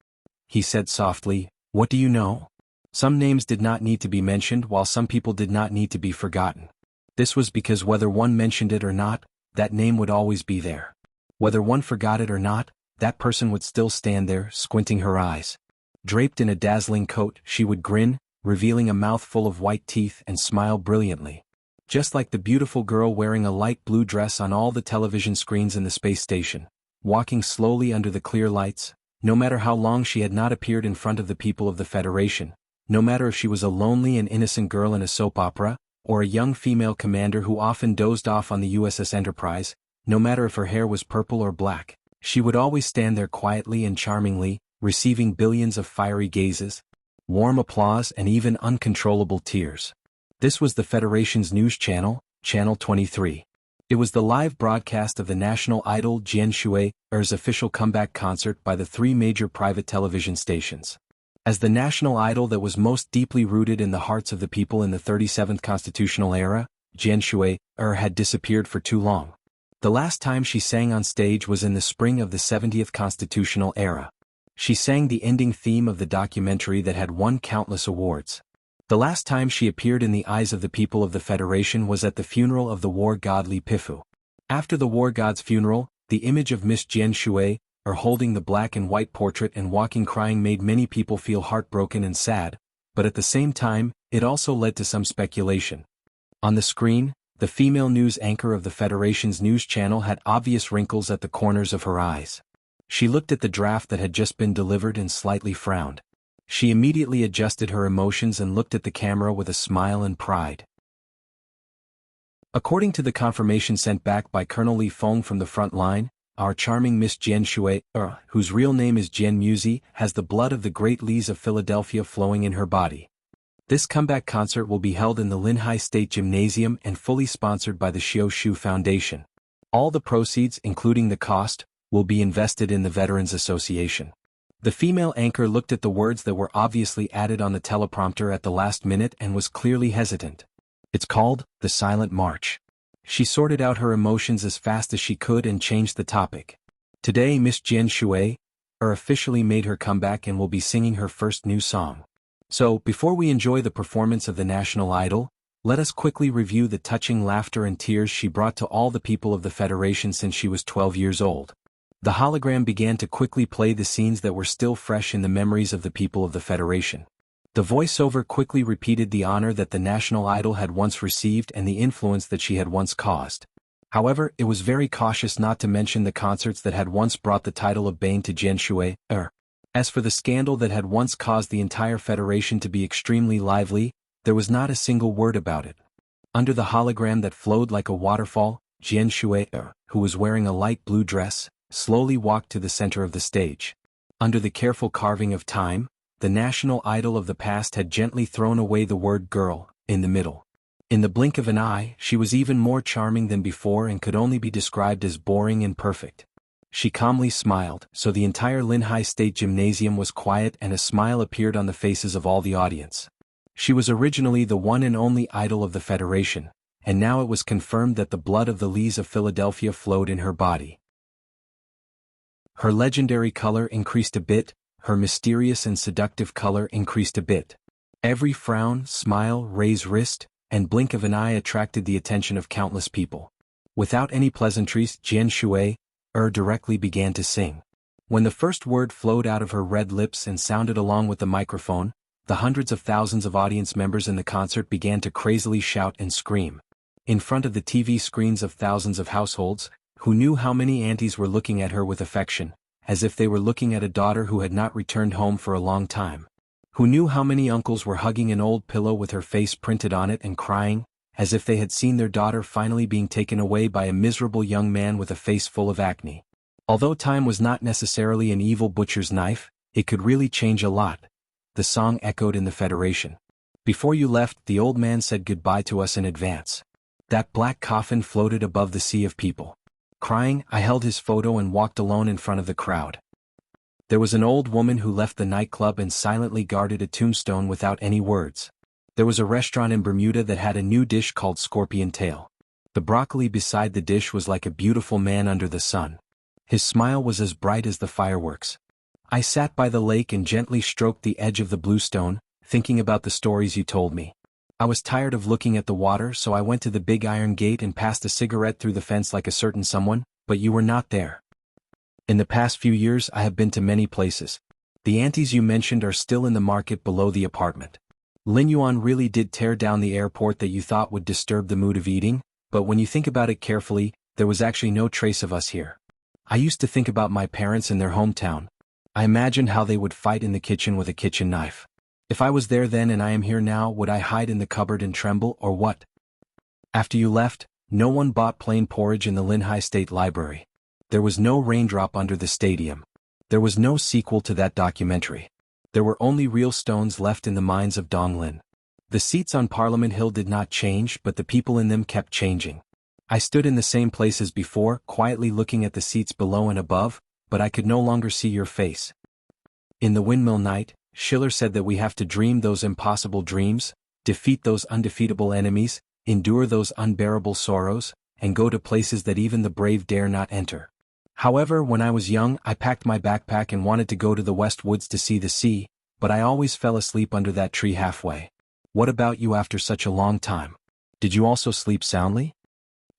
He said softly, "What do you know? Some names did not need to be mentioned while some people did not need to be forgotten. This was because whether one mentioned it or not, that name would always be there. Whether one forgot it or not, that person would still stand there, squinting her eyes. Draped in a dazzling coat, she would grin, revealing a mouth full of white teeth and smile brilliantly. Just like the beautiful girl wearing a light blue dress on all the television screens in the space station, walking slowly under the clear lights, no matter how long she had not appeared in front of the people of the Federation, no matter if she was a lonely and innocent girl in a soap opera, or a young female commander who often dozed off on the USS Enterprise, no matter if her hair was purple or black, she would always stand there quietly and charmingly, receiving billions of fiery gazes, warm applause and even uncontrollable tears. This was the Federation's news channel, Channel 23. It was the live broadcast of the national idol Jian Shui's official comeback concert by the 3 major private television stations. As the national idol that was most deeply rooted in the hearts of the people in the 37th constitutional era, Jian Shui had disappeared for too long. The last time she sang on stage was in the spring of the 70th constitutional era. She sang the ending theme of the documentary that had won countless awards. The last time she appeared in the eyes of the people of the Federation was at the funeral of the war god Li Pifu. After the war god's funeral, the image of Miss Jian Shui, holding the black and white portrait and walking crying made many people feel heartbroken and sad, but at the same time, it also led to some speculation. On the screen, the female news anchor of the Federation's news channel had obvious wrinkles at the corners of her eyes. She looked at the draft that had just been delivered and slightly frowned. She immediately adjusted her emotions and looked at the camera with a smile and pride. According to the confirmation sent back by Colonel Li Feng from the front line, our charming Miss Jian Shui, whose real name is Jian Muzi, has the blood of the great Lis of Philadelphia flowing in her body. This comeback concert will be held in the Linhai State Gymnasium and fully sponsored by the Xiao Shu Foundation. All the proceeds, including the cost, will be invested in the Veterans Association. The female anchor looked at the words that were obviously added on the teleprompter at the last minute and was clearly hesitant. It's called The Silent March. She sorted out her emotions as fast as she could and changed the topic. Today Miss Jian Shui officially made her comeback and will be singing her first new song. So, before we enjoy the performance of the national idol, let us quickly review the touching laughter and tears she brought to all the people of the Federation since she was 12 years old. The hologram began to quickly play the scenes that were still fresh in the memories of the people of the Federation. The voiceover quickly repeated the honor that the national idol had once received and the influence that she had once caused. However, it was very cautious not to mention the concerts that had once brought the title of Bane to Jian Shui. As for the scandal that had once caused the entire Federation to be extremely lively, there was not a single word about it. Under the hologram that flowed like a waterfall, Jian Shui, who was wearing a light blue dress, slowly walked to the center of the stage. Under the careful carving of time, the national idol of the past had gently thrown away the word girl in the middle. In the blink of an eye, she was even more charming than before and could only be described as boring and perfect. She calmly smiled, so the entire Linhai State Gymnasium was quiet and a smile appeared on the faces of all the audience. She was originally the one and only idol of the Federation, and now it was confirmed that the blood of the Lees of Philadelphia flowed in her body. Her legendary color increased a bit, her mysterious and seductive color increased a bit. Every frown, smile, raise wrist, and blink of an eye attracted the attention of countless people. Without any pleasantries, Jian Shui, directly began to sing. When the first word flowed out of her red lips and sounded along with the microphone, the hundreds of thousands of audience members in the concert began to crazily shout and scream. In front of the TV screens of thousands of households, who knew how many aunties were looking at her with affection, as if they were looking at a daughter who had not returned home for a long time. Who knew how many uncles were hugging an old pillow with her face printed on it and crying, as if they had seen their daughter finally being taken away by a miserable young man with a face full of acne. Although time was not necessarily an evil butcher's knife, it could really change a lot. The song echoed in the Federation. Before you left, the old man said goodbye to us in advance. That black coffin floated above the sea of people. Crying, I held his photo and walked alone in front of the crowd. There was an old woman who left the nightclub and silently guarded a tombstone without any words. There was a restaurant in Bermuda that had a new dish called scorpion tail. The broccoli beside the dish was like a beautiful man under the sun. His smile was as bright as the fireworks. I sat by the lake and gently stroked the edge of the blue stone, thinking about the stories you told me. I was tired of looking at the water, so I went to the big iron gate and passed a cigarette through the fence like a certain someone, but you were not there. In the past few years I have been to many places. The aunties you mentioned are still in the market below the apartment. Lin Yuan really did tear down the airport that you thought would disturb the mood of eating, but when you think about it carefully, there was actually no trace of us here. I used to think about my parents in their hometown. I imagined how they would fight in the kitchen with a kitchen knife. If I was there then and I am here now, would I hide in the cupboard and tremble, or what? After you left, no one bought plain porridge in the Linhai State Library. There was no raindrop under the stadium. There was no sequel to that documentary. There were only real stones left in the mines of Donglin. The seats on Parliament Hill did not change, but the people in them kept changing. I stood in the same place as before, quietly looking at the seats below and above, but I could no longer see your face. In the Windmill Night, Schiller said that we have to dream those impossible dreams, defeat those undefeatable enemies, endure those unbearable sorrows, and go to places that even the brave dare not enter. However, when I was young, I packed my backpack and wanted to go to the West Woods to see the sea, but I always fell asleep under that tree halfway. What about you after such a long time? Did you also sleep soundly?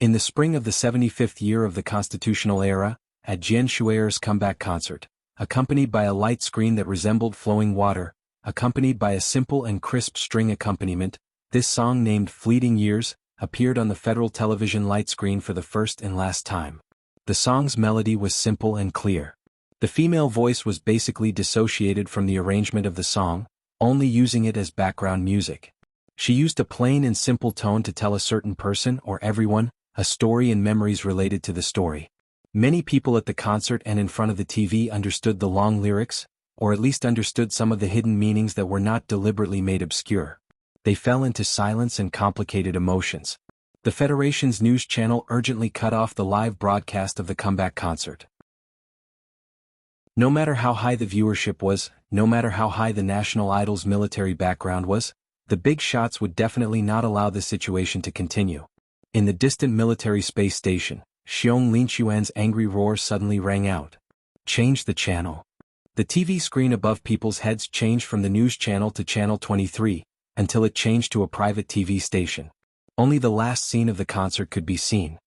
In the spring of the 75th year of the constitutional era, at Jian Shui's comeback concert, accompanied by a light screen that resembled flowing water, accompanied by a simple and crisp string accompaniment, this song named Fleeting Years appeared on the federal television light screen for the first and last time. The song's melody was simple and clear. The female voice was basically dissociated from the arrangement of the song, only using it as background music. She used a plain and simple tone to tell a certain person or everyone a story and memories related to the story. Many people at the concert and in front of the TV understood the long lyrics, or at least understood some of the hidden meanings that were not deliberately made obscure. They fell into silence and complicated emotions. The Federation's news channel urgently cut off the live broadcast of the comeback concert. No matter how high the viewership was, no matter how high the national idol's military background was, the big shots would definitely not allow the situation to continue. In the distant military space station, Xiong Linquan's angry roar suddenly rang out. Change the channel. The TV screen above people's heads changed from the news channel to channel 23, until it changed to a private TV station. Only the last scene of the concert could be seen.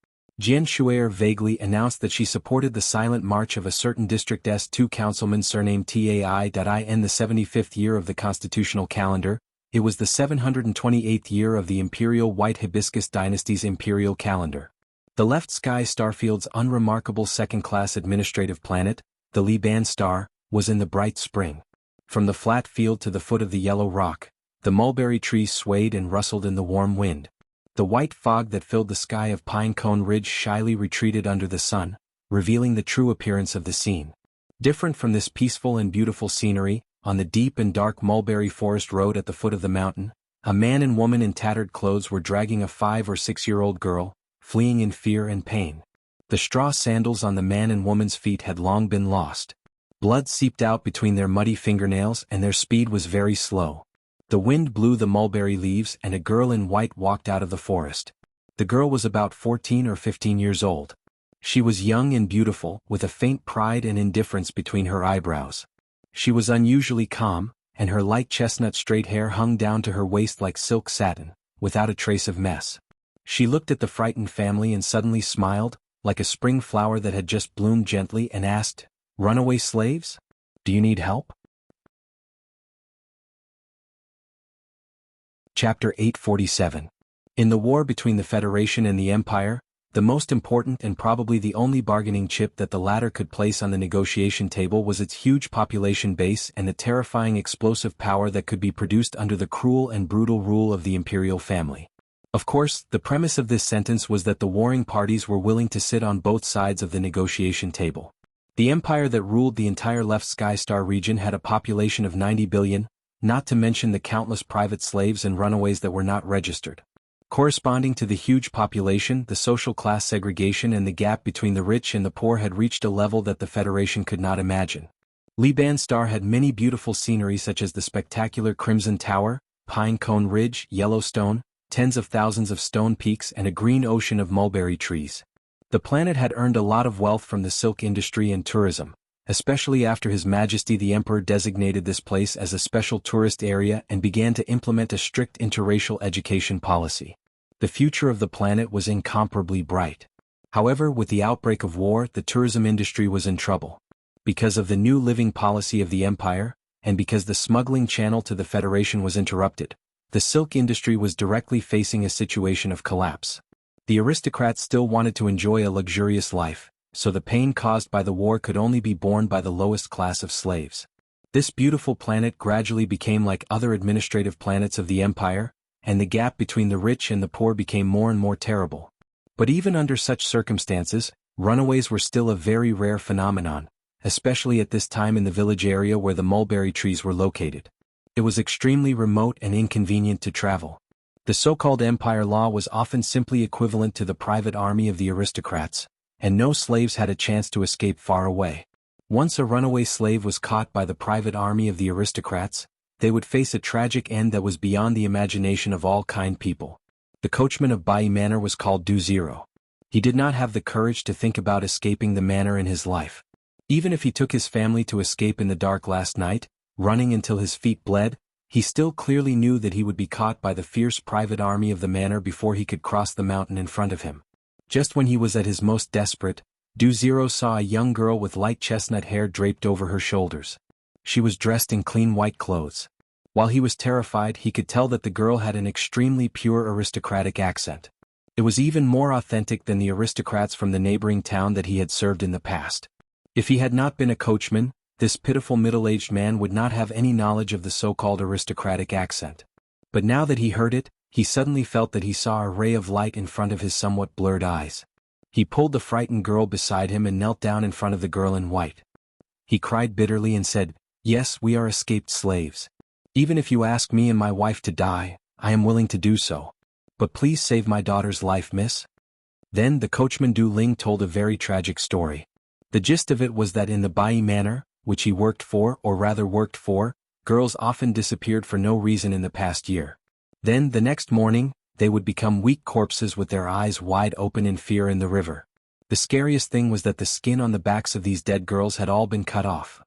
Jian Shuer vaguely announced that she supported the silent march of a certain district's 2 councilmen surnamed Tai.in the 75th year of the constitutional calendar. It was the 728th year of the imperial White Hibiscus dynasty's imperial calendar. The left sky starfield's unremarkable second-class administrative planet, the Liban star, was in the bright spring. From the flat field to the foot of the yellow rock, the mulberry trees swayed and rustled in the warm wind. The white fog that filled the sky of Pine Cone Ridge shyly retreated under the sun, revealing the true appearance of the scene. Different from this peaceful and beautiful scenery, on the deep and dark mulberry forest road at the foot of the mountain, a man and woman in tattered clothes were dragging a 5 or 6-year-old girl, fleeing in fear and pain. The straw sandals on the man and woman's feet had long been lost. Blood seeped out between their muddy fingernails and their speed was very slow. The wind blew the mulberry leaves and a girl in white walked out of the forest. The girl was about 14 or 15 years old. She was young and beautiful, with a faint pride and indifference between her eyebrows. She was unusually calm, and her light chestnut straight hair hung down to her waist like silk satin, without a trace of mess. She looked at the frightened family and suddenly smiled, like a spring flower that had just bloomed gently, and asked, "Runaway slaves? Do you need help?" Chapter 847. In the war between the Federation and the Empire, the most important and probably the only bargaining chip that the latter could place on the negotiation table was its huge population base and the terrifying explosive power that could be produced under the cruel and brutal rule of the imperial family. Of course, the premise of this sentence was that the warring parties were willing to sit on both sides of the negotiation table. The empire that ruled the entire left Sky Star region had a population of 90 billion, not to mention the countless private slaves and runaways that were not registered. Corresponding to the huge population, the social class segregation and the gap between the rich and the poor had reached a level that the Federation could not imagine. Liban Star had many beautiful scenery such as the spectacular Crimson Tower, Pine Cone Ridge, Yellowstone, tens of thousands of stone peaks and a green ocean of mulberry trees. The planet had earned a lot of wealth from the silk industry and tourism, especially after His Majesty the Emperor designated this place as a special tourist area and began to implement a strict interracial education policy. The future of the planet was incomparably bright. However, with the outbreak of war, the tourism industry was in trouble. Because of the new living policy of the Empire, and because the smuggling channel to the Federation was interrupted, the silk industry was directly facing a situation of collapse. The aristocrats still wanted to enjoy a luxurious life, so the pain caused by the war could only be borne by the lowest class of slaves. This beautiful planet gradually became like other administrative planets of the Empire, and the gap between the rich and the poor became more and more terrible. But even under such circumstances, runaways were still a very rare phenomenon, especially at this time in the village area where the mulberry trees were located. It was extremely remote and inconvenient to travel. The so-called Empire law was often simply equivalent to the private army of the aristocrats, and no slaves had a chance to escape far away. Once a runaway slave was caught by the private army of the aristocrats, they would face a tragic end that was beyond the imagination of all kind people. The coachman of Bai Manor was called Du Zero. He did not have the courage to think about escaping the manor in his life. Even if he took his family to escape in the dark last night, running until his feet bled, he still clearly knew that he would be caught by the fierce private army of the manor before he could cross the mountain in front of him. Just when he was at his most desperate, Du Zero saw a young girl with light chestnut hair draped over her shoulders. She was dressed in clean white clothes. While he was terrified, he could tell that the girl had an extremely pure aristocratic accent. It was even more authentic than the aristocrats from the neighboring town that he had served in the past. If he had not been a coachman, this pitiful middle-aged man would not have any knowledge of the so-called aristocratic accent. But now that he heard it, he suddenly felt that he saw a ray of light in front of his somewhat blurred eyes. He pulled the frightened girl beside him and knelt down in front of the girl in white. He cried bitterly and said, "Yes, we are escaped slaves. Even if you ask me and my wife to die, I am willing to do so. But please save my daughter's life, miss." Then the coachman Du Ling told a very tragic story. The gist of it was that in the Bai Manor, which he worked for, girls often disappeared for no reason in the past year. Then, the next morning, they would become weak corpses with their eyes wide open in fear in the river. The scariest thing was that the skin on the backs of these dead girls had all been cut off.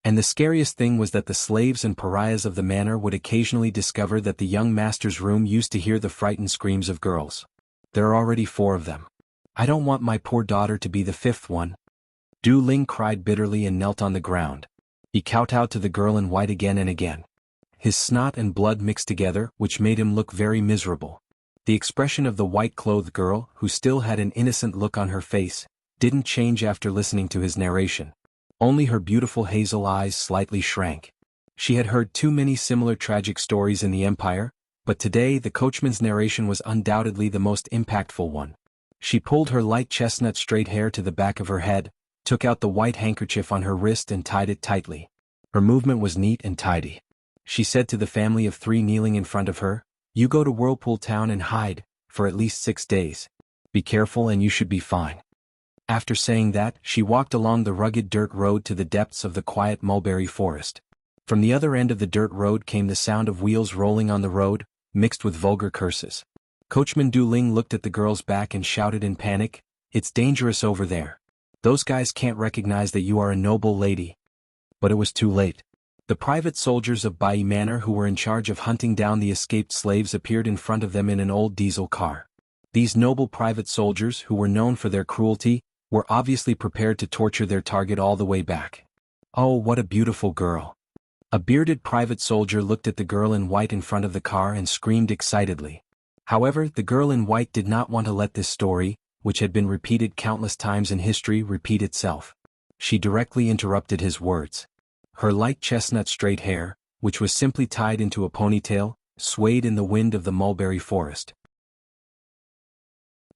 And the scariest thing was that the slaves and pariahs of the manor would occasionally discover that the young master's room used to hear the frightened screams of girls. There are already 4 of them. I don't want my poor daughter to be the 5th one. Du Ling cried bitterly and knelt on the ground. He kowtowed to the girl in white again and again. His snot and blood mixed together, which made him look very miserable. The expression of the white-clothed girl, who still had an innocent look on her face, didn't change after listening to his narration. Only her beautiful hazel eyes slightly shrank. She had heard too many similar tragic stories in the Empire, but today the coachman's narration was undoubtedly the most impactful one. She pulled her light chestnut straight hair to the back of her head, took out the white handkerchief on her wrist and tied it tightly. Her movement was neat and tidy. She said to the family of 3 kneeling in front of her, "You go to Whirlpool Town and hide, for at least 6 days. Be careful and you should be fine." After saying that, she walked along the rugged dirt road to the depths of the quiet mulberry forest. From the other end of the dirt road came the sound of wheels rolling on the road, mixed with vulgar curses. Coachman Du Ling looked at the girl's back and shouted in panic, "It's dangerous over there. Those guys can't recognize that you are a noble lady." But it was too late. The private soldiers of Bai Manor who were in charge of hunting down the escaped slaves appeared in front of them in an old diesel car. These noble private soldiers, who were known for their cruelty, were obviously prepared to torture their target all the way back. "Oh, what a beautiful girl." A bearded private soldier looked at the girl in white in front of the car and screamed excitedly. However, the girl in white did not want to let this story, which had been repeated countless times in history, repeat itself. She directly interrupted his words. Her light chestnut straight hair, which was simply tied into a ponytail, swayed in the wind of the mulberry forest.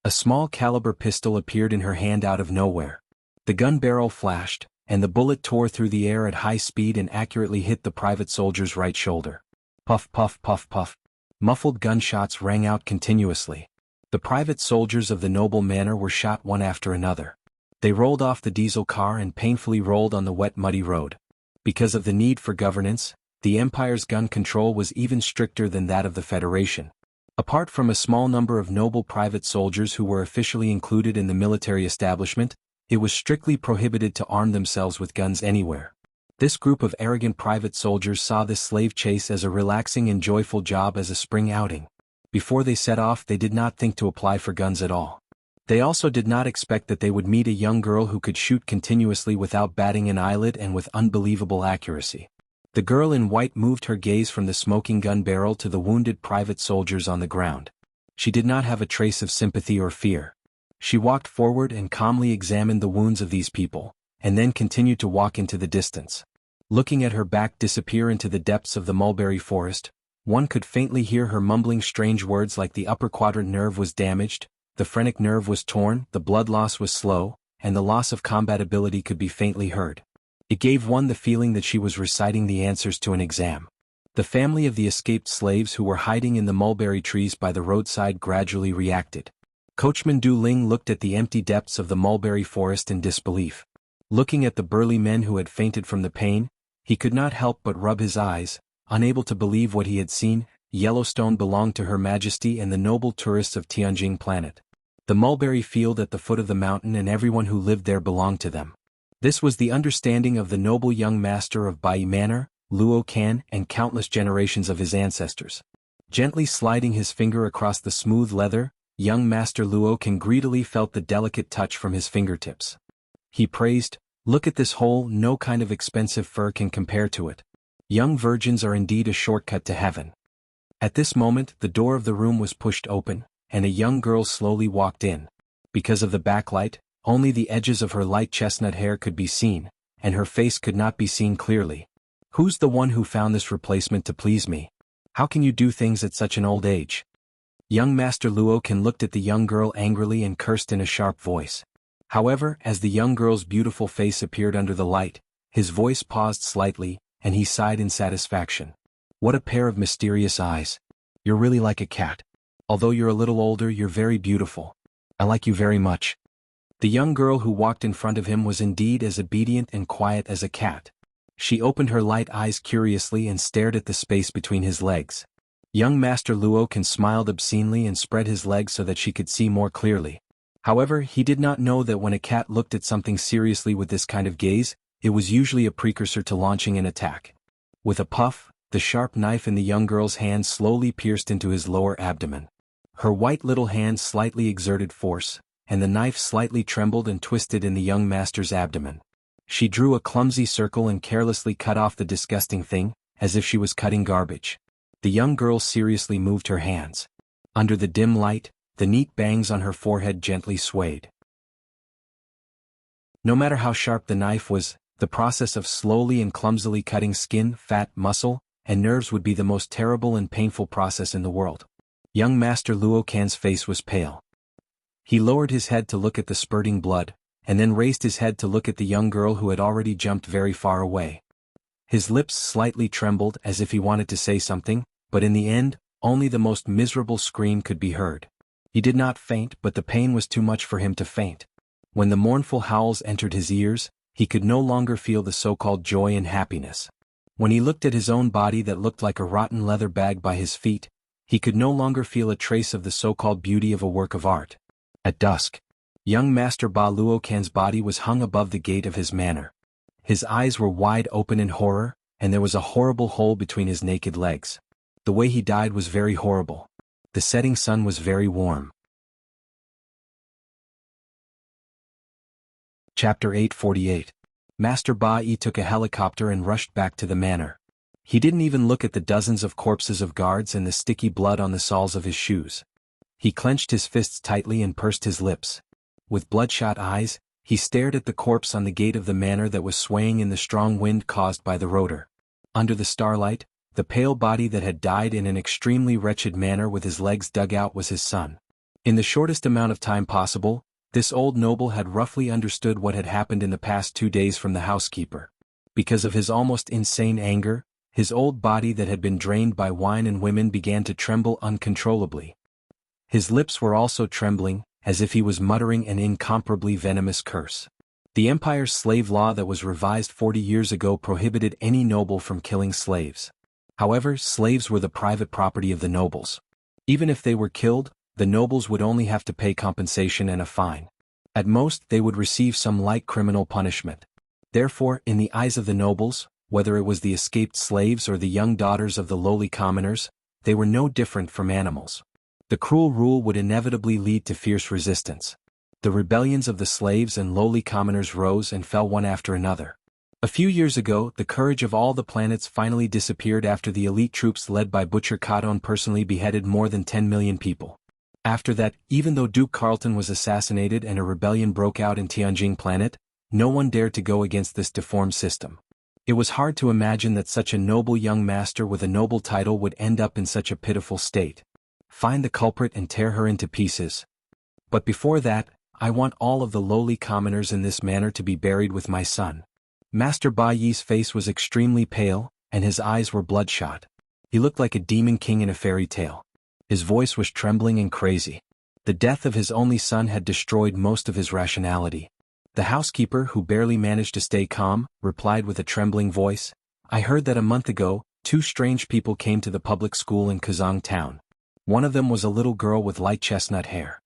A small caliber pistol appeared in her hand out of nowhere. The gun barrel flashed, and the bullet tore through the air at high speed and accurately hit the private soldier's right shoulder. Puff puff puff puff. Muffled gunshots rang out continuously. The private soldiers of the noble manor were shot one after another. They rolled off the diesel car and painfully rolled on the wet muddy road. Because of the need for governance, the Empire's gun control was even stricter than that of the Federation. Apart from a small number of noble private soldiers who were officially included in the military establishment, it was strictly prohibited to arm themselves with guns anywhere. This group of arrogant private soldiers saw this slave chase as a relaxing and joyful job as a spring outing. Before they set off, they did not think to apply for guns at all. They also did not expect that they would meet a young girl who could shoot continuously without batting an eyelid and with unbelievable accuracy. The girl in white moved her gaze from the smoking gun barrel to the wounded private soldiers on the ground. She did not have a trace of sympathy or fear. She walked forward and calmly examined the wounds of these people, and then continued to walk into the distance. Looking at her back disappear into the depths of the mulberry forest, one could faintly hear her mumbling strange words like the upper quadrant nerve was damaged, the phrenic nerve was torn, the blood loss was slow, and the loss of combat ability could be faintly heard. It gave one the feeling that she was reciting the answers to an exam. The family of the escaped slaves who were hiding in the mulberry trees by the roadside gradually reacted. Coachman Du Ling looked at the empty depths of the mulberry forest in disbelief. Looking at the burly men who had fainted from the pain, he could not help but rub his eyes, unable to believe what he had seen. Yellowstone belonged to Her Majesty and the noble tourists of Tianjing Planet. The mulberry field at the foot of the mountain and everyone who lived there belonged to them. This was the understanding of the noble young master of Bai Manor, Luo Kan, and countless generations of his ancestors. Gently sliding his finger across the smooth leather, young Master Luo Kan greedily felt the delicate touch from his fingertips. He praised, "Look at this hole, no kind of expensive fur can compare to it. Young virgins are indeed a shortcut to heaven." At this moment, the door of the room was pushed open, and a young girl slowly walked in. Because of the backlight, only the edges of her light chestnut hair could be seen, and her face could not be seen clearly. "Who's the one who found this replacement to please me? How can you do things at such an old age?" Young Master Luo Kan looked at the young girl angrily and cursed in a sharp voice. However, as the young girl's beautiful face appeared under the light, his voice paused slightly, and he sighed in satisfaction. "What a pair of mysterious eyes. You're really like a cat. Although you're a little older, you're very beautiful. I like you very much." The young girl who walked in front of him was indeed as obedient and quiet as a cat. She opened her light eyes curiously and stared at the space between his legs. Young Master Luo Kan smiled obscenely and spread his legs so that she could see more clearly. However, he did not know that when a cat looked at something seriously with this kind of gaze, it was usually a precursor to launching an attack. With a puff, the sharp knife in the young girl's hand slowly pierced into his lower abdomen. Her white little hand slightly exerted force, and the knife slightly trembled and twisted in the young master's abdomen. She drew a clumsy circle and carelessly cut off the disgusting thing, as if she was cutting garbage. The young girl seriously moved her hands. Under the dim light, the neat bangs on her forehead gently swayed. No matter how sharp the knife was, the process of slowly and clumsily cutting skin, fat, muscle, and nerves would be the most terrible and painful process in the world. Young Master Luo Kan's face was pale. He lowered his head to look at the spurting blood, and then raised his head to look at the young girl who had already jumped very far away. His lips slightly trembled as if he wanted to say something, but in the end, only the most miserable scream could be heard. He did not faint, but the pain was too much for him to faint. When the mournful howls entered his ears, he could no longer feel the so-called joy and happiness. When he looked at his own body that looked like a rotten leather bag by his feet, he could no longer feel a trace of the so-called beauty of a work of art. At dusk, young Master Ba Luo Kan's body was hung above the gate of his manor. His eyes were wide open in horror, and there was a horrible hole between his naked legs. The way he died was very horrible. The setting sun was very warm. Chapter 848. Master Ba Yi took a helicopter and rushed back to the manor. He didn't even look at the dozens of corpses of guards and the sticky blood on the soles of his shoes. He clenched his fists tightly and pursed his lips. With bloodshot eyes, he stared at the corpse on the gate of the manor that was swaying in the strong wind caused by the rotor. Under the starlight, the pale body that had died in an extremely wretched manner with his legs dug out was his son. In the shortest amount of time possible, this old noble had roughly understood what had happened in the past 2 days from the housekeeper. Because of his almost insane anger, his old body that had been drained by wine and women began to tremble uncontrollably. His lips were also trembling, as if he was muttering an incomparably venomous curse. The empire's slave law that was revised 40 years ago prohibited any noble from killing slaves. However, slaves were the private property of the nobles. Even if they were killed, the nobles would only have to pay compensation and a fine. At most, they would receive some light criminal punishment. Therefore, in the eyes of the nobles, whether it was the escaped slaves or the young daughters of the lowly commoners, they were no different from animals. The cruel rule would inevitably lead to fierce resistance. The rebellions of the slaves and lowly commoners rose and fell one after another. A few years ago, the courage of all the planets finally disappeared after the elite troops led by Butcher Cotton personally beheaded more than 10 million people. After that, even though Duke Carlton was assassinated and a rebellion broke out in Tianjin planet, no one dared to go against this deformed system. It was hard to imagine that such a noble young master with a noble title would end up in such a pitiful state. Find the culprit and tear her into pieces. But before that, I want all of the lowly commoners in this manor to be buried with my son. Master Ba Yi's face was extremely pale, and his eyes were bloodshot. He looked like a demon king in a fairy tale. His voice was trembling and crazy. The death of his only son had destroyed most of his rationality. The housekeeper, who barely managed to stay calm, replied with a trembling voice, "I heard that a month ago, 2 strange people came to the public school in Kuzang Town. One of them was a little girl with light chestnut hair."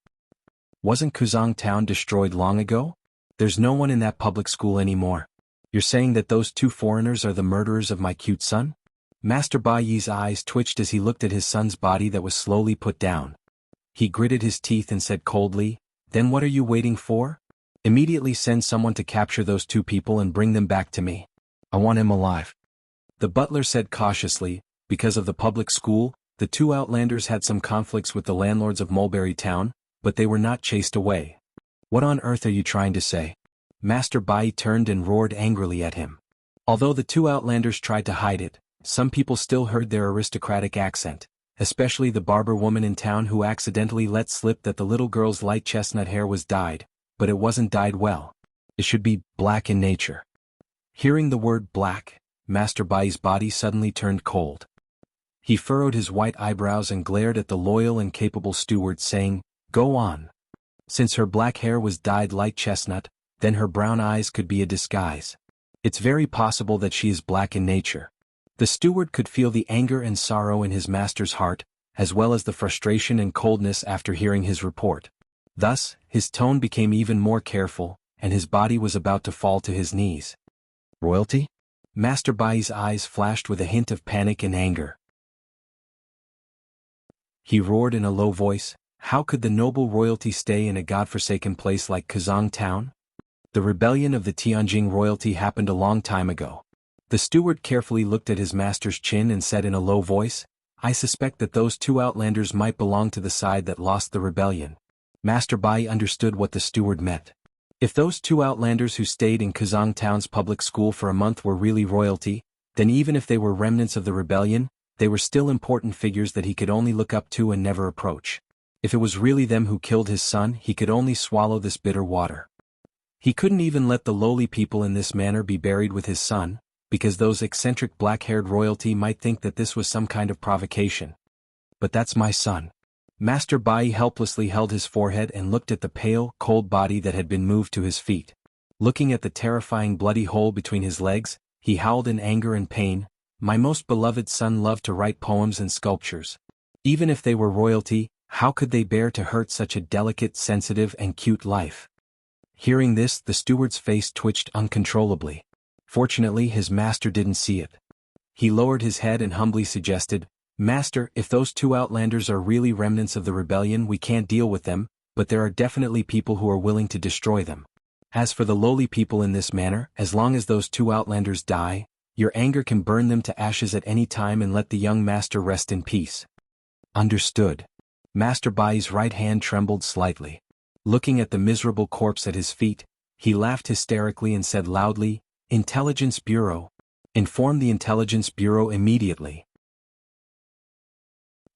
"Wasn't Kuzang Town destroyed long ago? There's no one in that public school anymore. You're saying that those 2 foreigners are the murderers of my cute son?" Master Ba Yi's eyes twitched as he looked at his son's body that was slowly put down. He gritted his teeth and said coldly, "Then what are you waiting for? Immediately send someone to capture those 2 people and bring them back to me. I want him alive." The butler said cautiously, because of the public school, the 2 outlanders had some conflicts with the landlords of Mulberry Town, but they were not chased away. "What on earth are you trying to say?" Master Bai turned and roared angrily at him. Although the 2 outlanders tried to hide it, some people still heard their aristocratic accent, especially the barber woman in town who accidentally let slip that the little girl's light chestnut hair was dyed, but it wasn't dyed well. It should be black in nature. Hearing the word black, Master Bai's body suddenly turned cold. He furrowed his white eyebrows and glared at the loyal and capable steward, saying, "Go on." Since her black hair was dyed light chestnut, then her brown eyes could be a disguise. It's very possible that she is black in nature. The steward could feel the anger and sorrow in his master's heart, as well as the frustration and coldness after hearing his report. Thus, his tone became even more careful, and his body was about to fall to his knees. "Royalty?" Master Bai's eyes flashed with a hint of panic and anger. he roared in a low voice. How could the noble royalty stay in a godforsaken place like Kazang Town? The rebellion of the Tianjing royalty happened a long time ago. The steward carefully looked at his master's chin and said in a low voice, I suspect that those two outlanders might belong to the side that lost the rebellion. Master Bai understood what the steward meant. If those two outlanders who stayed in Kazang Town's public school for a month were really royalty, then even if they were remnants of the rebellion, they were still important figures that he could only look up to and never approach. If it was really them who killed his son, he could only swallow this bitter water. He couldn't even let the lowly people in this manner be buried with his son, because those eccentric black-haired royalty might think that this was some kind of provocation. But that's my son. Master Bai helplessly held his forehead and looked at the pale, cold body that had been moved to his feet. Looking at the terrifying bloody hole between his legs, he howled in anger and pain. My most beloved son loved to write poems and sculptures. Even if they were royalty, how could they bear to hurt such a delicate, sensitive and cute life? Hearing this, the steward's face twitched uncontrollably. Fortunately, his master didn't see it. He lowered his head and humbly suggested, Master, if those two outlanders are really remnants of the rebellion, we can't deal with them, but there are definitely people who are willing to destroy them. As for the lowly people in this manner, as long as those two outlanders die, your anger can burn them to ashes at any time and let the young master rest in peace. Understood. Master Bai's right hand trembled slightly. Looking at the miserable corpse at his feet, he laughed hysterically and said loudly, Intelligence Bureau. Inform the Intelligence Bureau immediately.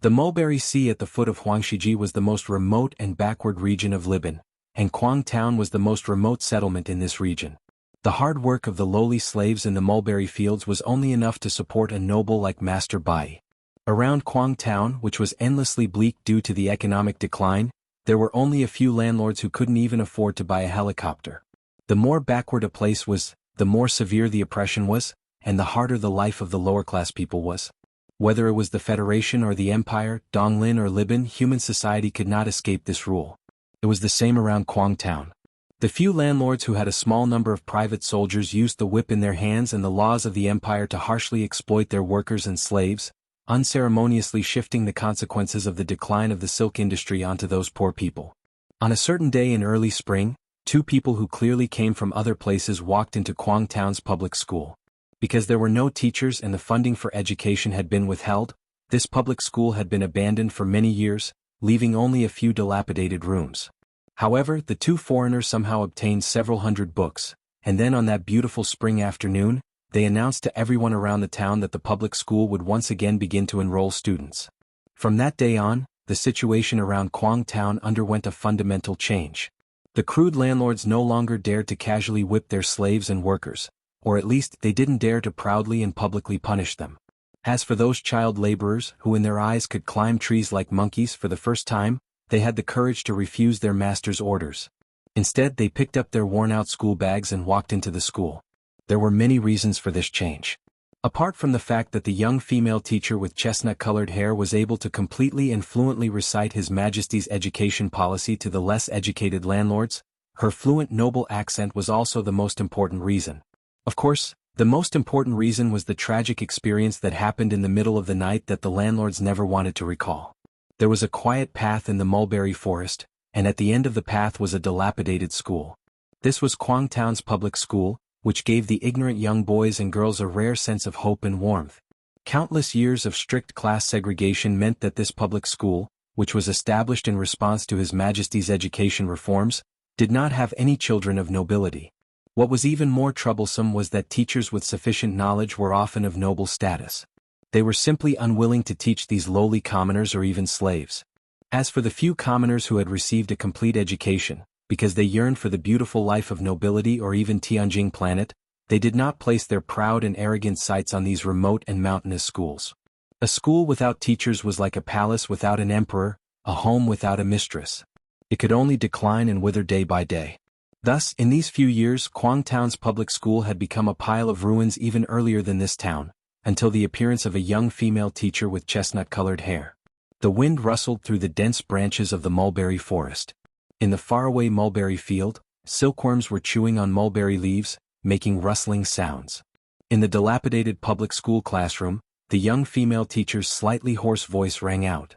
The Mulberry Sea at the foot of Huangshiji was the most remote and backward region of Libin, and Quang Town was the most remote settlement in this region. The hard work of the lowly slaves in the mulberry fields was only enough to support a noble like Master Bai. Around Quang Town, which was endlessly bleak due to the economic decline, there were only a few landlords who couldn't even afford to buy a helicopter. The more backward a place was, the more severe the oppression was, and the harder the life of the lower-class people was. Whether it was the Federation or the Empire, Donglin or Libin, human society could not escape this rule. It was the same around Quang Town. The few landlords who had a small number of private soldiers used the whip in their hands and the laws of the Empire to harshly exploit their workers and slaves, unceremoniously shifting the consequences of the decline of the silk industry onto those poor people. On a certain day in early spring, two people who clearly came from other places walked into Quang Town's public school. Because there were no teachers and the funding for education had been withheld, this public school had been abandoned for many years, leaving only a few dilapidated rooms. However, the two foreigners somehow obtained several hundred books, and then on that beautiful spring afternoon, they announced to everyone around the town that the public school would once again begin to enroll students. From that day on, the situation around Quang Town underwent a fundamental change. The crude landlords no longer dared to casually whip their slaves and workers, or at least they didn't dare to proudly and publicly punish them. As for those child laborers who in their eyes could climb trees like monkeys for the first time, they had the courage to refuse their master's orders. Instead, they picked up their worn-out school bags and walked into the school. There were many reasons for this change. Apart from the fact that the young female teacher with chestnut-colored hair was able to completely and fluently recite His Majesty's education policy to the less educated landlords, her fluent noble accent was also the most important reason. Of course, the most important reason was the tragic experience that happened in the middle of the night that the landlords never wanted to recall. There was a quiet path in the mulberry forest, and at the end of the path was a dilapidated school. This was Quang Town's public school, which gave the ignorant young boys and girls a rare sense of hope and warmth. Countless years of strict class segregation meant that this public school, which was established in response to His Majesty's education reforms, did not have any children of nobility. What was even more troublesome was that teachers with sufficient knowledge were often of noble status. They were simply unwilling to teach these lowly commoners or even slaves. As for the few commoners who had received a complete education, because they yearned for the beautiful life of nobility or even Tianjing planet, they did not place their proud and arrogant sights on these remote and mountainous schools. A school without teachers was like a palace without an emperor, a home without a mistress. It could only decline and wither day by day. Thus, in these few years, Quang Town's public school had become a pile of ruins even earlier than this town, until the appearance of a young female teacher with chestnut-colored hair. The wind rustled through the dense branches of the mulberry forest. In the faraway mulberry field, silkworms were chewing on mulberry leaves, making rustling sounds. In the dilapidated public school classroom, the young female teacher's slightly hoarse voice rang out.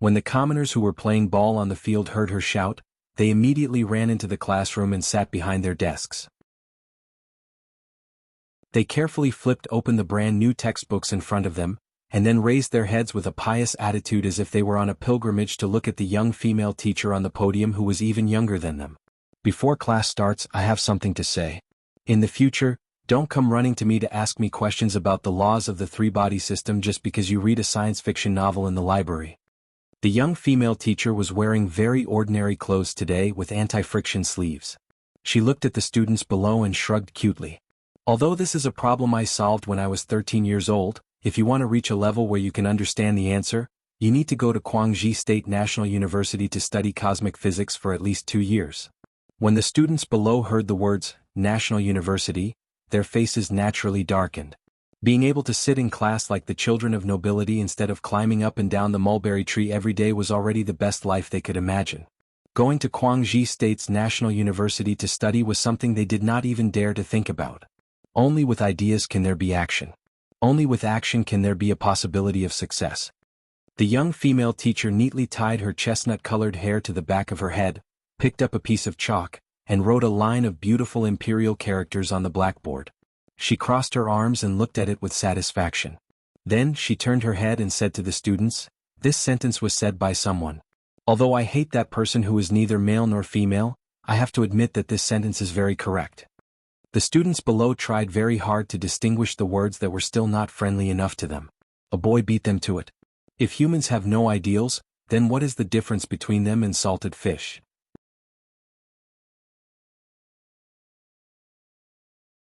When the commoners who were playing ball on the field heard her shout, they immediately ran into the classroom and sat behind their desks. They carefully flipped open the brand new textbooks in front of them, and then raised their heads with a pious attitude as if they were on a pilgrimage to look at the young female teacher on the podium who was even younger than them. Before class starts, I have something to say. In the future, don't come running to me to ask me questions about the laws of the three-body system just because you read a science fiction novel in the library. The young female teacher was wearing very ordinary clothes today with anti-friction sleeves. She looked at the students below and shrugged cutely. Although this is a problem I solved when I was 13 years old, if you want to reach a level where you can understand the answer, you need to go to Guangxi State National University to study cosmic physics for at least 2 years. When the students below heard the words, National University, their faces naturally darkened. Being able to sit in class like the children of nobility instead of climbing up and down the mulberry tree every day was already the best life they could imagine. Going to Guangxi State's National University to study was something they did not even dare to think about. Only with ideas can there be action. Only with action can there be a possibility of success. The young female teacher neatly tied her chestnut-colored hair to the back of her head, picked up a piece of chalk, and wrote a line of beautiful imperial characters on the blackboard. She crossed her arms and looked at it with satisfaction. Then she turned her head and said to the students, "This sentence was said by someone. Although I hate that person who is neither male nor female, I have to admit that this sentence is very correct." The students below tried very hard to distinguish the words that were still not friendly enough to them. A boy beat them to it. If humans have no ideals, then what is the difference between them and salted fish?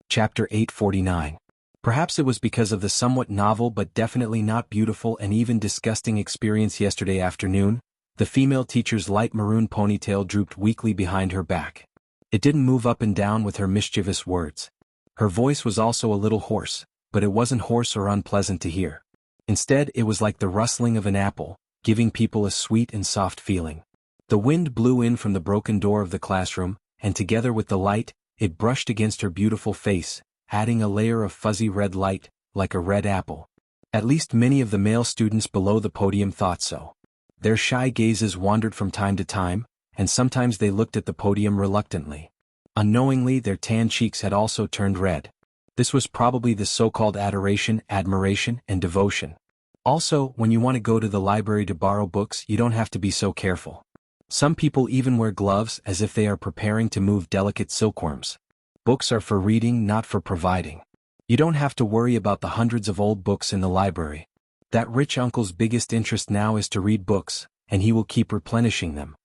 Chapter 849. Perhaps it was because of the somewhat novel but definitely not beautiful and even disgusting experience yesterday afternoon, the female teacher's light maroon ponytail drooped weakly behind her back. It didn't move up and down with her mischievous words. Her voice was also a little hoarse, but it wasn't hoarse or unpleasant to hear. Instead, it was like the rustling of an apple, giving people a sweet and soft feeling. The wind blew in from the broken door of the classroom, and together with the light, it brushed against her beautiful face, adding a layer of fuzzy red light, like a red apple. At least many of the male students below the podium thought so. Their shy gazes wandered from time to time, and sometimes they looked at the podium reluctantly. Unknowingly, their tan cheeks had also turned red. This was probably the so-called adoration, admiration, and devotion. Also, when you want to go to the library to borrow books, you don't have to be so careful. Some people even wear gloves as if they are preparing to move delicate silkworms. Books are for reading, not for providing. You don't have to worry about the hundreds of old books in the library. That rich uncle's biggest interest now is to read books, and he will keep replenishing them.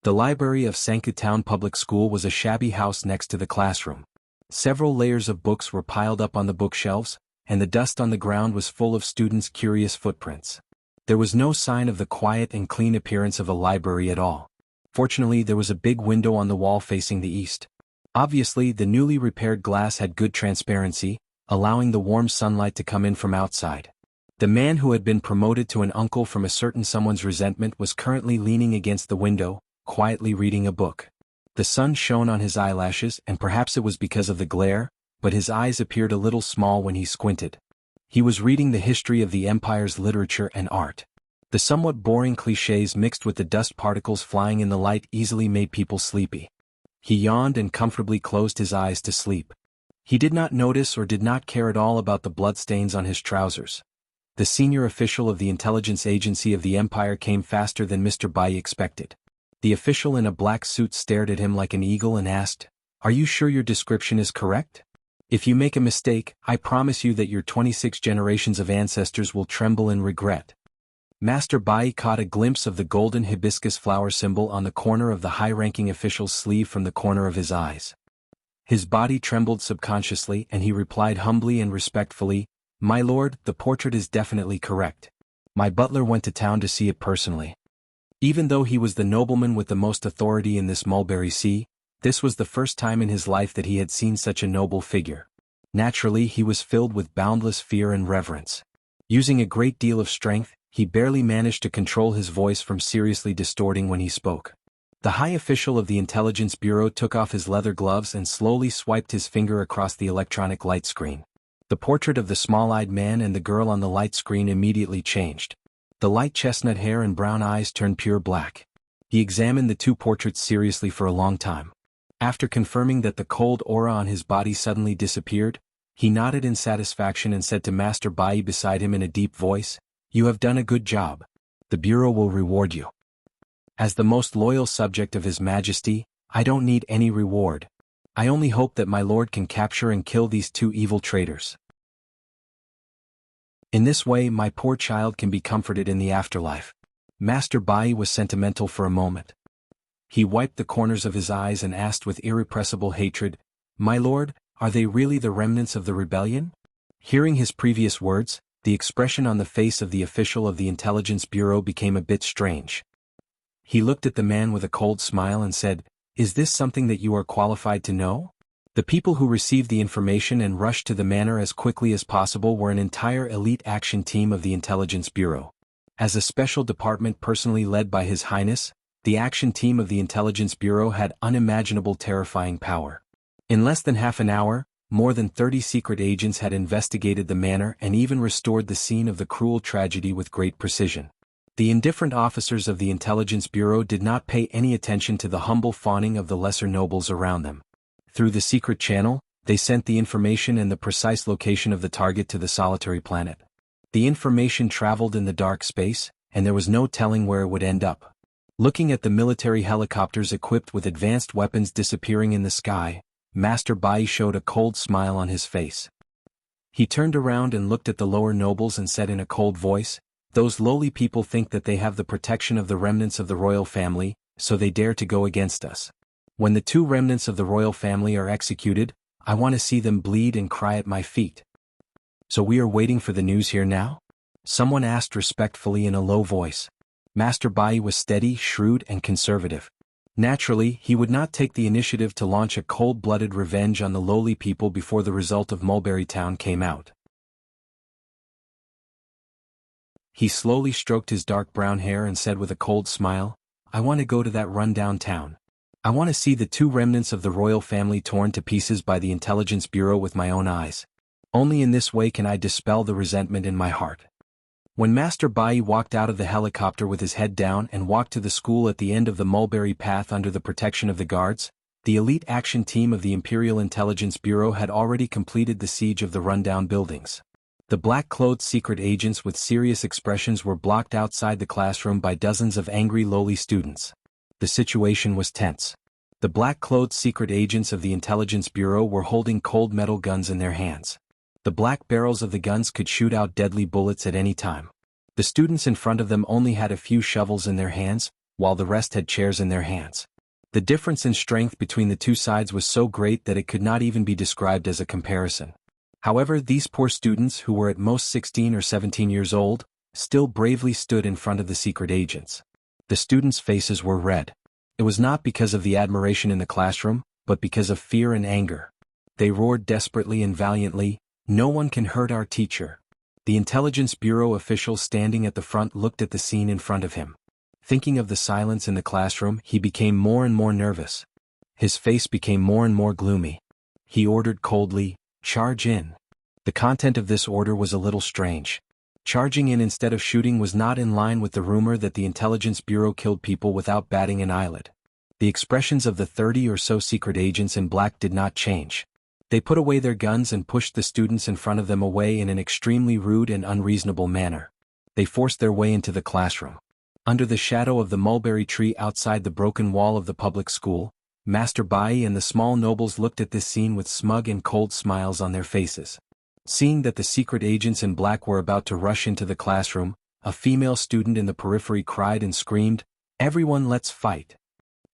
The library of Sanka Town Public School was a shabby house next to the classroom. Several layers of books were piled up on the bookshelves, and the dust on the ground was full of students' curious footprints. There was no sign of the quiet and clean appearance of a library at all. Fortunately, there was a big window on the wall facing the east. Obviously, the newly repaired glass had good transparency, allowing the warm sunlight to come in from outside. The man who had been promoted to an uncle from a certain someone's resentment was currently leaning against the window, quietly reading a book. The sun shone on his eyelashes, and perhaps it was because of the glare, but his eyes appeared a little small when he squinted. He was reading the history of the empire's literature and art. The somewhat boring clichés mixed with the dust particles flying in the light easily made people sleepy. He yawned and comfortably closed his eyes to sleep. He did not notice or did not care at all about the bloodstains on his trousers. The senior official of the intelligence agency of the empire came faster than Mr. Bai expected. The official in a black suit stared at him like an eagle and asked, "Are you sure your description is correct? If you make a mistake, I promise you that your 26 generations of ancestors will tremble in regret." Master Bai caught a glimpse of the golden hibiscus flower symbol on the corner of the high-ranking official's sleeve from the corner of his eyes. His body trembled subconsciously and he replied humbly and respectfully, "My lord, the portrait is definitely correct. My butler went to town to see it personally." Even though he was the nobleman with the most authority in this mulberry sea, this was the first time in his life that he had seen such a noble figure. Naturally, he was filled with boundless fear and reverence. Using a great deal of strength, he barely managed to control his voice from seriously distorting when he spoke. The high official of the Intelligence Bureau took off his leather gloves and slowly swiped his finger across the electronic light screen. The portrait of the small-eyed man and the girl on the light screen immediately changed. The light chestnut hair and brown eyes turned pure black. He examined the two portraits seriously for a long time. After confirming that the cold aura on his body suddenly disappeared, he nodded in satisfaction and said to Master Bai beside him in a deep voice, "You have done a good job. The Bureau will reward you." As the most loyal subject of His Majesty, I don't need any reward. I only hope that my lord can capture and kill these two evil traitors. In this way my poor child can be comforted in the afterlife. Master Bai was sentimental for a moment. He wiped the corners of his eyes and asked with irrepressible hatred, "My lord, are they really the remnants of the rebellion?" Hearing his previous words, the expression on the face of the official of the Intelligence Bureau became a bit strange. He looked at the man with a cold smile and said, "Is this something that you are qualified to know?" The people who received the information and rushed to the manor as quickly as possible were an entire elite action team of the Intelligence Bureau. As a special department personally led by His Highness, the action team of the Intelligence Bureau had unimaginable terrifying power. In less than half an hour, more than 30 secret agents had investigated the manor and even restored the scene of the cruel tragedy with great precision. The indifferent officers of the Intelligence Bureau did not pay any attention to the humble fawning of the lesser nobles around them. Through the secret channel, they sent the information and the precise location of the target to the solitary planet. The information traveled in the dark space, and there was no telling where it would end up. Looking at the military helicopters equipped with advanced weapons disappearing in the sky, Master Bai showed a cold smile on his face. He turned around and looked at the lower nobles and said in a cold voice, "Those lowly people think that they have the protection of the remnants of the royal family, so they dare to go against us. When the two remnants of the royal family are executed, I want to see them bleed and cry at my feet." "So we are waiting for the news here now?" someone asked respectfully in a low voice. Master Bai was steady, shrewd, and conservative. Naturally, he would not take the initiative to launch a cold-blooded revenge on the lowly people before the result of Mulberry Town came out. He slowly stroked his dark brown hair and said with a cold smile, "I want to go to that run-down town. I want to see the two remnants of the royal family torn to pieces by the Intelligence Bureau with my own eyes. Only in this way can I dispel the resentment in my heart." When Master Bai walked out of the helicopter with his head down and walked to the school at the end of the Mulberry Path under the protection of the guards, the elite action team of the Imperial Intelligence Bureau had already completed the siege of the rundown buildings. The black-clothed secret agents with serious expressions were blocked outside the classroom by dozens of angry lowly students. The situation was tense. The black-clothed secret agents of the Intelligence Bureau were holding cold metal guns in their hands. The black barrels of the guns could shoot out deadly bullets at any time. The students in front of them only had a few shovels in their hands, while the rest had chairs in their hands. The difference in strength between the two sides was so great that it could not even be described as a comparison. However, these poor students, who were at most 16 or 17 years old, still bravely stood in front of the secret agents. The students' faces were red. It was not because of the admiration in the classroom, but because of fear and anger. They roared desperately and valiantly, "No one can hurt our teacher." The Intelligence Bureau official standing at the front looked at the scene in front of him. Thinking of the silence in the classroom, he became more and more nervous. His face became more and more gloomy. He ordered coldly, "Charge in." The content of this order was a little strange. Charging in instead of shooting was not in line with the rumor that the Intelligence Bureau killed people without batting an eyelid. The expressions of the 30 or so secret agents in black did not change. They put away their guns and pushed the students in front of them away in an extremely rude and unreasonable manner. They forced their way into the classroom. Under the shadow of the mulberry tree outside the broken wall of the public school, Master Bai and the small nobles looked at this scene with smug and cold smiles on their faces. Seeing that the secret agents in black were about to rush into the classroom, a female student in the periphery cried and screamed, "Everyone, let's fight."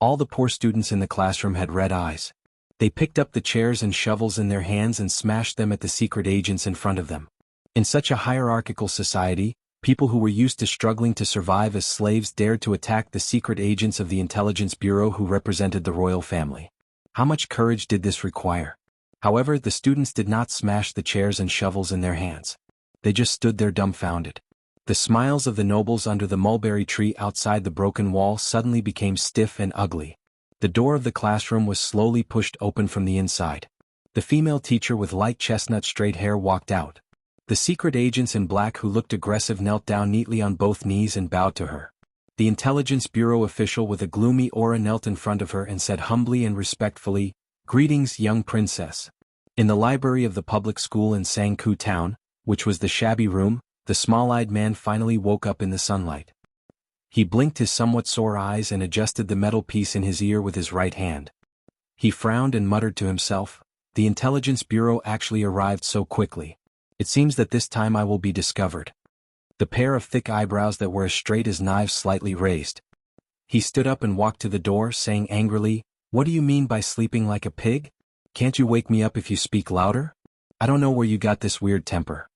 All the poor students in the classroom had red eyes. They picked up the chairs and shovels in their hands and smashed them at the secret agents in front of them. In such a hierarchical society, people who were used to struggling to survive as slaves dared to attack the secret agents of the Intelligence Bureau who represented the royal family. How much courage did this require? However, the students did not smash the chairs and shovels in their hands. They just stood there dumbfounded. The smiles of the nobles under the mulberry tree outside the broken wall suddenly became stiff and ugly. The door of the classroom was slowly pushed open from the inside. The female teacher with light chestnut straight hair walked out. The secret agents in black who looked aggressive knelt down neatly on both knees and bowed to her. The Intelligence Bureau official with a gloomy aura knelt in front of her and said humbly and respectfully, "Greetings, young princess." In the library of the public school in Sangku town, which was the shabby room, the small-eyed man finally woke up in the sunlight. He blinked his somewhat sore eyes and adjusted the metal piece in his ear with his right hand. He frowned and muttered to himself, "The Intelligence Bureau actually arrived so quickly. It seems that this time I will be discovered." The pair of thick eyebrows that were as straight as knives slightly raised. He stood up and walked to the door, saying angrily, "What do you mean by sleeping like a pig? Can't you wake me up if you speak louder? I don't know where you got this weird temper.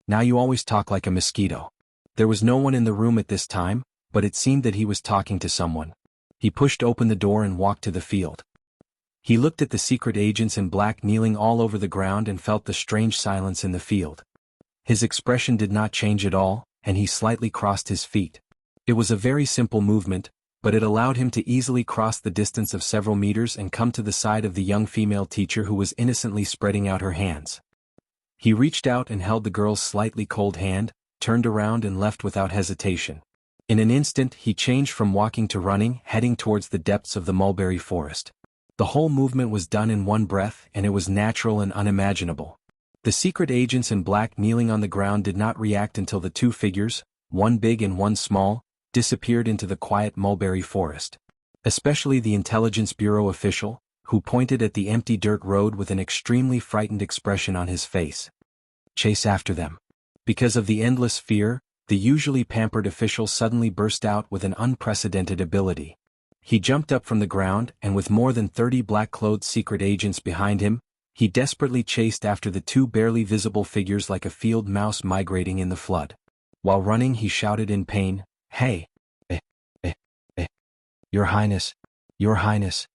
Now you always talk like a mosquito." There was no one in the room at this time, but it seemed that he was talking to someone. He pushed open the door and walked to the field. He looked at the secret agents in black kneeling all over the ground and felt the strange silence in the field. His expression did not change at all, and he slightly crossed his feet. It was a very simple movement, but it allowed him to easily cross the distance of several meters and come to the side of the young female teacher who was innocently spreading out her hands. He reached out and held the girl's slightly cold hand, turned around and left without hesitation. In an instant he changed from walking to running, heading towards the depths of the mulberry forest. The whole movement was done in one breath, and it was natural and unimaginable. The secret agents in black kneeling on the ground did not react until the two figures, one big and one small, disappeared into the quiet mulberry forest. Especially the Intelligence Bureau official, who pointed at the empty dirt road with an extremely frightened expression on his face. "Chase after them." Because of the endless fear, the usually pampered official suddenly burst out with an unprecedented ability. He jumped up from the ground, and with more than 30 black-clothed secret agents behind him, he desperately chased after the two barely visible figures like a field mouse migrating in the flood. While running he shouted in pain, "Hey! Eh, eh, eh! Your Highness! Your Highness!"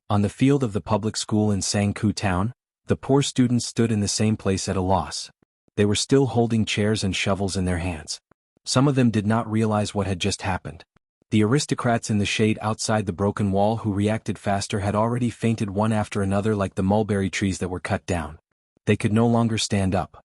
On the field of the public school in Sangku town, the poor students stood in the same place at a loss. They were still holding chairs and shovels in their hands. Some of them did not realize what had just happened. The aristocrats in the shade outside the broken wall who reacted faster had already fainted one after another like the mulberry trees that were cut down. They could no longer stand up.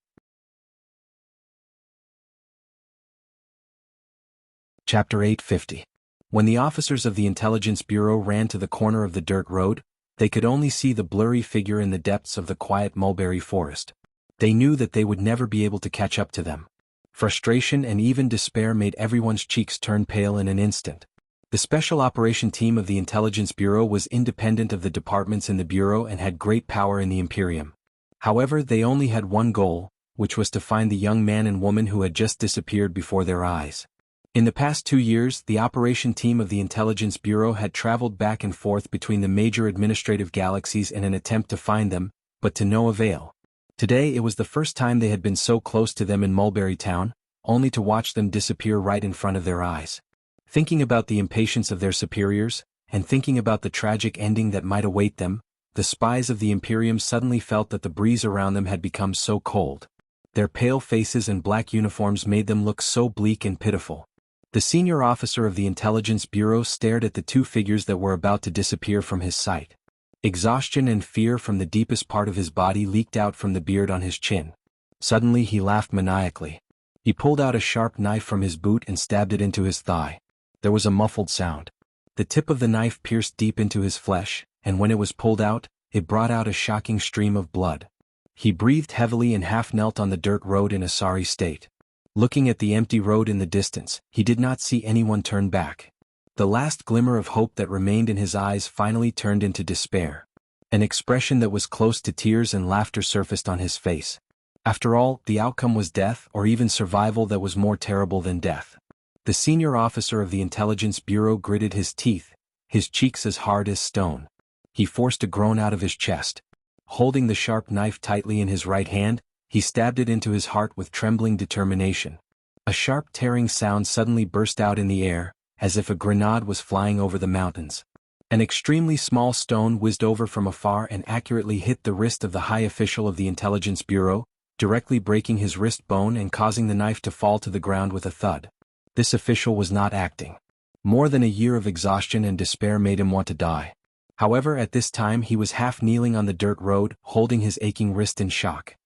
Chapter 850. When the officers of the Intelligence Bureau ran to the corner of the dirt road, they could only see the blurry figure in the depths of the quiet mulberry forest. They knew that they would never be able to catch up to them. Frustration and even despair made everyone's cheeks turn pale in an instant. The Special Operation Team of the Intelligence Bureau was independent of the departments in the Bureau and had great power in the Imperium. However, they only had one goal, which was to find the young man and woman who had just disappeared before their eyes. In the past 2 years, the operation team of the Intelligence Bureau had traveled back and forth between the major administrative galaxies in an attempt to find them, but to no avail. Today it was the first time they had been so close to them in Mulberry Town, only to watch them disappear right in front of their eyes. Thinking about the impatience of their superiors, and thinking about the tragic ending that might await them, the spies of the Imperium suddenly felt that the breeze around them had become so cold. Their pale faces and black uniforms made them look so bleak and pitiful. The senior officer of the Intelligence Bureau stared at the two figures that were about to disappear from his sight. Exhaustion and fear from the deepest part of his body leaked out from the beard on his chin. Suddenly he laughed maniacally. He pulled out a sharp knife from his boot and stabbed it into his thigh. There was a muffled sound. The tip of the knife pierced deep into his flesh, and when it was pulled out, it brought out a shocking stream of blood. He breathed heavily and half knelt on the dirt road in a sorry state. Looking at the empty road in the distance, he did not see anyone turn back. The last glimmer of hope that remained in his eyes finally turned into despair. An expression that was close to tears and laughter surfaced on his face. After all, the outcome was death or even survival that was more terrible than death. The senior officer of the Intelligence Bureau gritted his teeth, his cheeks as hard as stone. He forced a groan out of his chest. Holding the sharp knife tightly in his right hand, he stabbed it into his heart with trembling determination. A sharp tearing sound suddenly burst out in the air, as if a grenade was flying over the mountains. An extremely small stone whizzed over from afar and accurately hit the wrist of the high official of the Intelligence Bureau, directly breaking his wrist bone and causing the knife to fall to the ground with a thud. This official was not acting. More than a year of exhaustion and despair made him want to die. However, at this time he was half kneeling on the dirt road, holding his aching wrist in shock.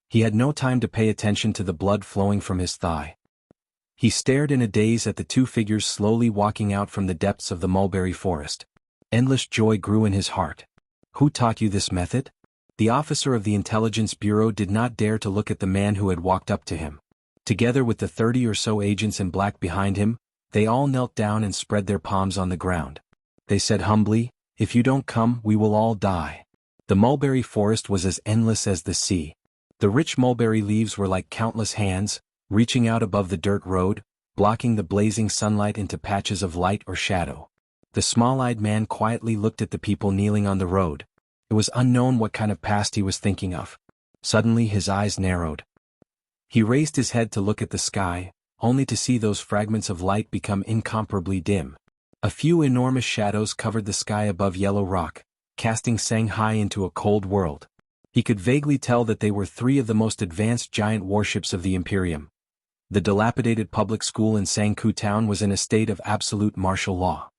He had no time to pay attention to the blood flowing from his thigh. He stared in a daze at the two figures slowly walking out from the depths of the mulberry forest. Endless joy grew in his heart. Who taught you this method? The officer of the Intelligence Bureau did not dare to look at the man who had walked up to him. Together with the 30 or so agents in black behind him, they all knelt down and spread their palms on the ground. They said humbly, "If you don't come, we will all die." The mulberry forest was as endless as the sea. The rich mulberry leaves were like countless hands, reaching out above the dirt road, blocking the blazing sunlight into patches of light or shadow. The small-eyed man quietly looked at the people kneeling on the road. It was unknown what kind of past he was thinking of. Suddenly his eyes narrowed. He raised his head to look at the sky, only to see those fragments of light become incomparably dim. A few enormous shadows covered the sky above Yellow Rock, casting Shanghai into a cold world. He could vaguely tell that they were three of the most advanced giant warships of the Imperium. The dilapidated public school in Sangku Town was in a state of absolute martial law.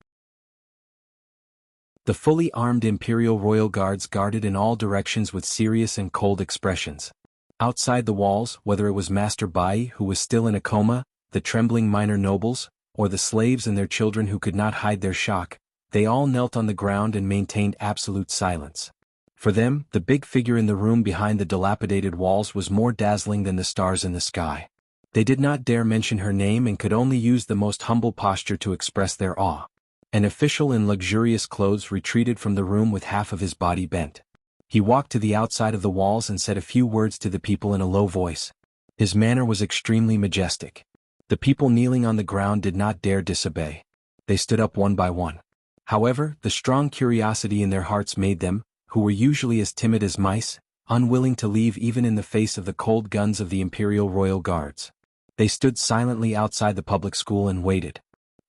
The fully armed Imperial Royal Guards guarded in all directions with serious and cold expressions. Outside the walls, whether it was Master Bai who was still in a coma, the trembling minor nobles, or the slaves and their children who could not hide their shock, they all knelt on the ground and maintained absolute silence. For them, the big figure in the room behind the dilapidated walls was more dazzling than the stars in the sky. They did not dare mention her name and could only use the most humble posture to express their awe. An official in luxurious clothes retreated from the room with half of his body bent. He walked to the outside of the walls and said a few words to the people in a low voice. His manner was extremely majestic. The people kneeling on the ground did not dare disobey. They stood up one by one. However, the strong curiosity in their hearts made them, who were usually as timid as mice, unwilling to leave even in the face of the cold guns of the Imperial Royal Guards. They stood silently outside the public school and waited.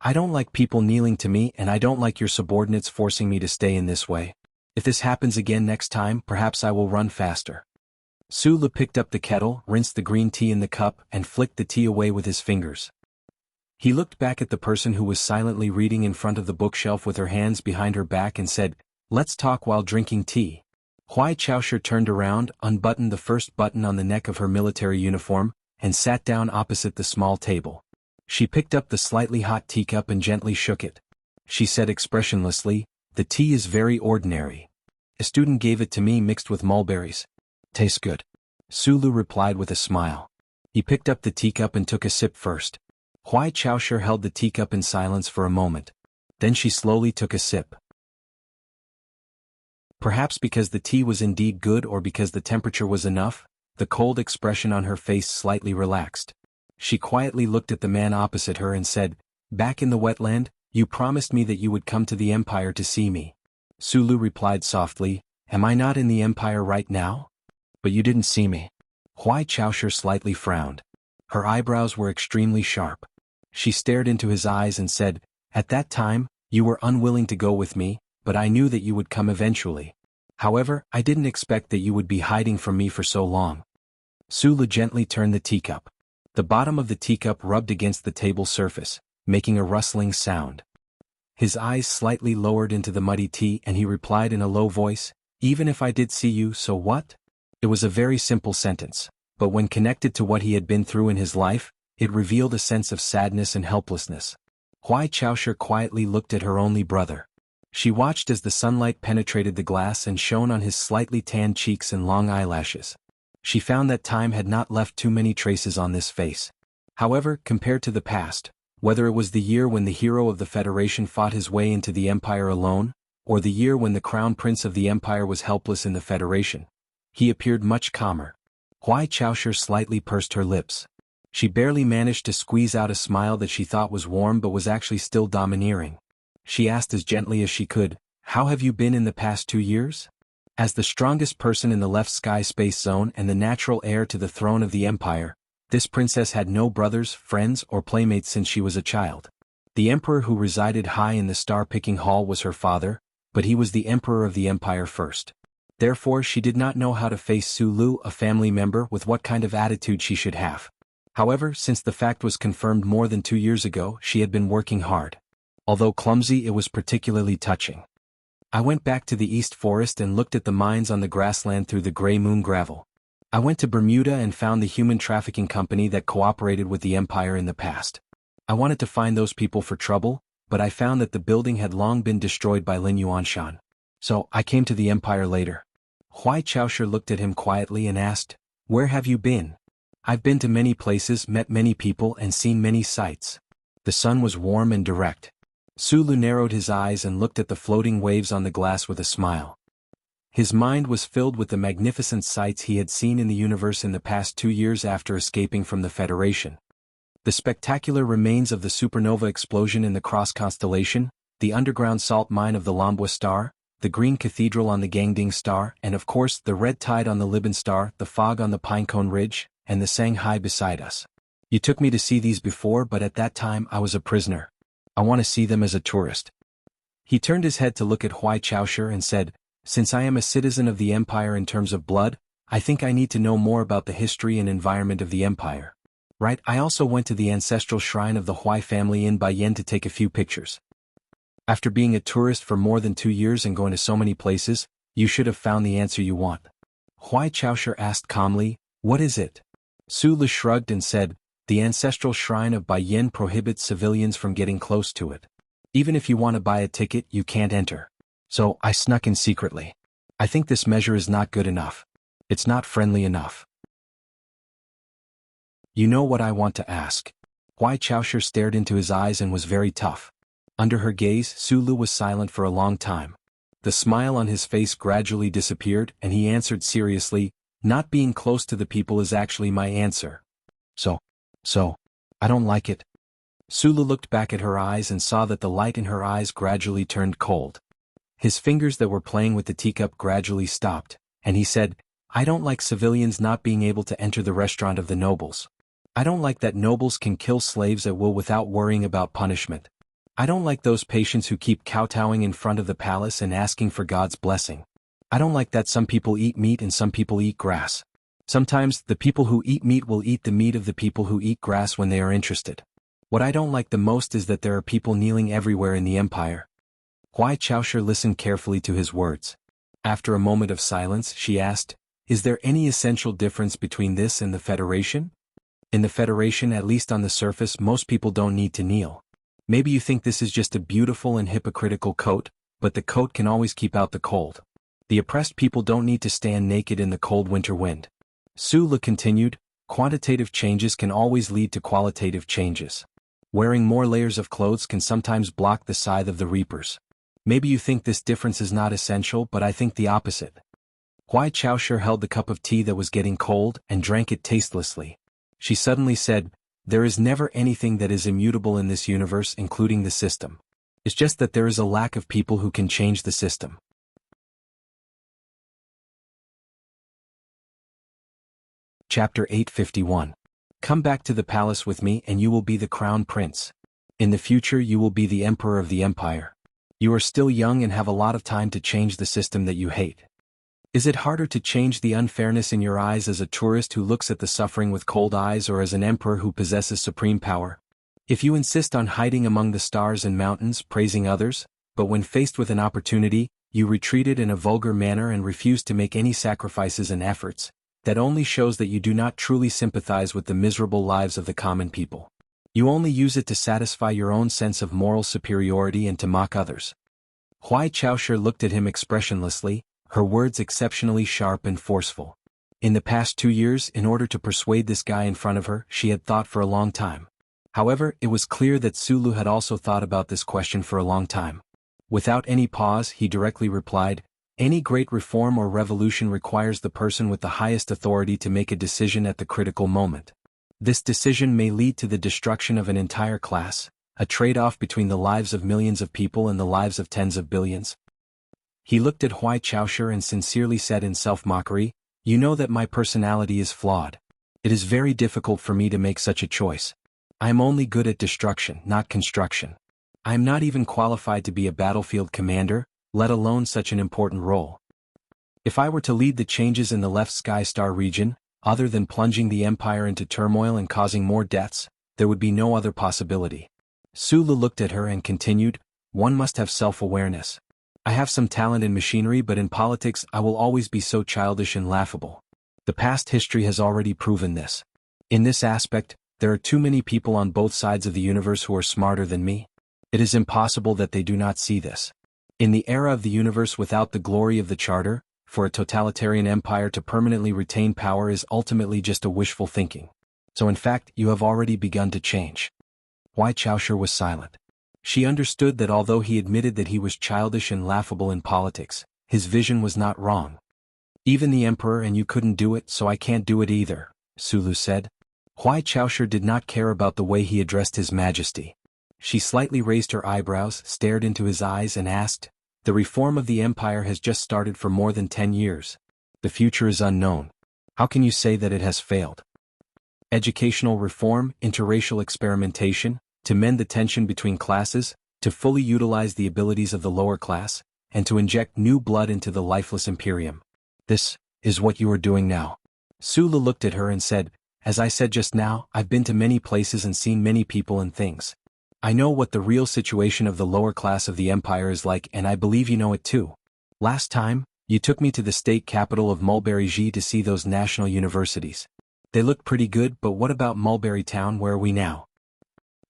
"I don't like people kneeling to me, and I don't like your subordinates forcing me to stay in this way. If this happens again next time, perhaps I will run faster." Sulu picked up the kettle, rinsed the green tea in the cup, and flicked the tea away with his fingers. He looked back at the person who was silently reading in front of the bookshelf with her hands behind her back and said, "Let's talk while drinking tea." Huai Chaosher turned around, unbuttoned the first button on the neck of her military uniform, and sat down opposite the small table. She picked up the slightly hot teacup and gently shook it. She said expressionlessly, "The tea is very ordinary. A student gave it to me mixed with mulberries. Tastes good." Sulu replied with a smile. He picked up the teacup and took a sip first. Huai Chaosher held the teacup in silence for a moment. Then she slowly took a sip. Perhaps because the tea was indeed good or because the temperature was enough, the cold expression on her face slightly relaxed. She quietly looked at the man opposite her and said, "Back in the wetland, you promised me that you would come to the Empire to see me." Sulu replied softly, "Am I not in the Empire right now? But you didn't see me." Huai Chaosher slightly frowned. Her eyebrows were extremely sharp. She stared into his eyes and said, "At that time, you were unwilling to go with me, but I knew that you would come eventually. However, I didn't expect that you would be hiding from me for so long." Sulu gently turned the teacup. The bottom of the teacup rubbed against the table surface, making a rustling sound. His eyes slightly lowered into the muddy tea and he replied in a low voice, "Even if I did see you, so what?" It was a very simple sentence, but when connected to what he had been through in his life, it revealed a sense of sadness and helplessness. Huai Chaosher quietly looked at her only brother. She watched as the sunlight penetrated the glass and shone on his slightly tanned cheeks and long eyelashes. She found that time had not left too many traces on this face. However, compared to the past, whether it was the year when the hero of the Federation fought his way into the Empire alone, or the year when the Crown Prince of the Empire was helpless in the Federation, he appeared much calmer. Huai Chaosher slightly pursed her lips. She barely managed to squeeze out a smile that she thought was warm but was actually still domineering. She asked as gently as she could, "How have you been in the past 2 years?" As the strongest person in the left sky space zone and the natural heir to the throne of the Empire, this princess had no brothers, friends, or playmates since she was a child. The emperor who resided high in the star-picking hall was her father, but he was the emperor of the Empire first. Therefore she did not know how to face Sulu, a family member, with what kind of attitude she should have. However, since the fact was confirmed more than 2 years ago, she had been working hard. Although clumsy, it was particularly touching. "I went back to the East Forest and looked at the mines on the grassland through the gray moon gravel. I went to Bermuda and found the human trafficking company that cooperated with the Empire in the past. I wanted to find those people for trouble, but I found that the building had long been destroyed by Lin Yuanshan. So, I came to the Empire later. Huai Chaoshi looked at him quietly and asked, "Where have you been?" "I've been to many places, met many people and seen many sights." The sun was warm and direct. Sulu narrowed his eyes and looked at the floating waves on the glass with a smile. His mind was filled with the magnificent sights he had seen in the universe in the past 2 years after escaping from the Federation. The spectacular remains of the supernova explosion in the Cross constellation, the underground salt mine of the Lambwa star, the green cathedral on the Gangding star, and of course the red tide on the Liban star, the fog on the Pinecone Ridge, and the Shanghai beside us. You took me to see these before, but at that time I was a prisoner. I want to see them as a tourist. He turned his head to look at Huai Chaoshi and said, "Since I am a citizen of the Empire in terms of blood, I think I need to know more about the history and environment of the Empire. Right, I also went to the ancestral shrine of the Huai family in Baiyan to take a few pictures." After being a tourist for more than 2 years and going to so many places, you should have found the answer you want. Huai Chaoshi asked calmly, "What is it?" Sulu shrugged and said, "The ancestral shrine of Baiyan prohibits civilians from getting close to it. Even if you want to buy a ticket, you can't enter. So, I snuck in secretly. I think this measure is not good enough. It's not friendly enough." "You know what I want to ask." Huai Chaoshi stared into his eyes and was very tough. Under her gaze, Sulu was silent for a long time. The smile on his face gradually disappeared, and he answered seriously, "Not being close to the people is actually my answer. So, I don't like it." Sulu looked back at her eyes and saw that the light in her eyes gradually turned cold. His fingers that were playing with the teacup gradually stopped, and he said, "I don't like civilians not being able to enter the restaurant of the nobles. I don't like that nobles can kill slaves at will without worrying about punishment. I don't like those patients who keep kowtowing in front of the palace and asking for God's blessing. I don't like that some people eat meat and some people eat grass. Sometimes, the people who eat meat will eat the meat of the people who eat grass when they are interested. What I don't like the most is that there are people kneeling everywhere in the Empire." Huai Chaoshi listened carefully to his words. After a moment of silence, she asked, "Is there any essential difference between this and the Federation? In the Federation, at least on the surface, most people don't need to kneel. Maybe you think this is just a beautiful and hypocritical coat, but the coat can always keep out the cold. The oppressed people don't need to stand naked in the cold winter wind." Sulu continued, "Quantitative changes can always lead to qualitative changes. Wearing more layers of clothes can sometimes block the scythe of the reapers. Maybe you think this difference is not essential, but I think the opposite." Huai Chaoshi held the cup of tea that was getting cold and drank it tastelessly. She suddenly said, "There is never anything that is immutable in this universe, including the system. It's just that there is a lack of people who can change the system." Chapter 851. Come back to the palace with me and you will be the crown prince. In the future you will be the emperor of the empire. You are still young and have a lot of time to change the system that you hate. Is it harder to change the unfairness in your eyes as a tourist who looks at the suffering with cold eyes or as an emperor who possesses supreme power? If you insist on hiding among the stars and mountains praising others, but when faced with an opportunity, you retreated in a vulgar manner and refused to make any sacrifices and efforts, that only shows that you do not truly sympathize with the miserable lives of the common people. You only use it to satisfy your own sense of moral superiority and to mock others. Huai Chaoshi looked at him expressionlessly, her words exceptionally sharp and forceful. In the past 2 years, in order to persuade this guy in front of her, she had thought for a long time. However, it was clear that Sulu had also thought about this question for a long time. Without any pause, he directly replied, "Any great reform or revolution requires the person with the highest authority to make a decision at the critical moment. This decision may lead to the destruction of an entire class, a trade-off between the lives of millions of people and the lives of tens of billions." He looked at Huai Chaoshi and sincerely said in self-mockery, "You know that my personality is flawed. It is very difficult for me to make such a choice. I am only good at destruction, not construction. I am not even qualified to be a battlefield commander, let alone such an important role. If I were to lead the changes in the left Sky Star region, other than plunging the empire into turmoil and causing more deaths, there would be no other possibility." Sulu looked at her and continued, "One must have self-awareness. I have some talent in machinery, but in politics I will always be so childish and laughable. The past history has already proven this. In this aspect, there are too many people on both sides of the universe who are smarter than me. It is impossible that they do not see this. In the era of the universe without the glory of the Charter, for a totalitarian empire to permanently retain power is ultimately just a wishful thinking. So in fact, you have already begun to change. Huai Chaoshi was silent. She understood that although he admitted that he was childish and laughable in politics, his vision was not wrong. Even the emperor and you couldn't do it, so I can't do it either, Sulu said. Huai Chaoshi did not care about the way he addressed his majesty. She slightly raised her eyebrows, stared into his eyes and asked, "The reform of the empire has just started for more than 10 years. The future is unknown. How can you say that it has failed? Educational reform, interracial experimentation, to mend the tension between classes, to fully utilize the abilities of the lower class, and to inject new blood into the lifeless imperium. This is what you are doing now." Sulu looked at her and said, "As I said just now, I've been to many places and seen many people and things. I know what the real situation of the lower class of the empire is like, and I believe you know it too. Last time, you took me to the state capital of Mulberry-ji to see those national universities. They look pretty good, but what about Mulberry Town? Where are we now?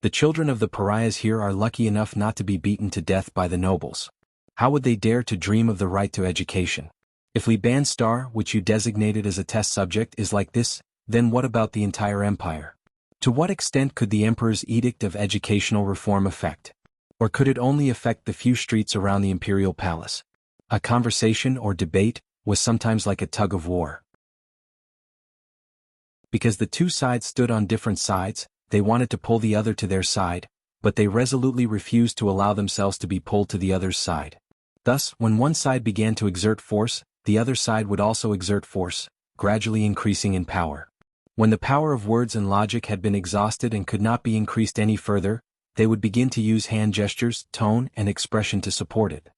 The children of the pariahs here are lucky enough not to be beaten to death by the nobles. How would they dare to dream of the right to education? If Li Ban Star, which you designated as a test subject, is like this, then what about the entire empire? To what extent could the emperor's edict of educational reform affect? Or could it only affect the few streets around the imperial palace? A conversation or debate was sometimes like a tug of war. Because the two sides stood on different sides, they wanted to pull the other to their side, but they resolutely refused to allow themselves to be pulled to the other's side. Thus, when one side began to exert force, the other side would also exert force, gradually increasing in power. When the power of words and logic had been exhausted and could not be increased any further, they would begin to use hand gestures, tone, and expression to support it.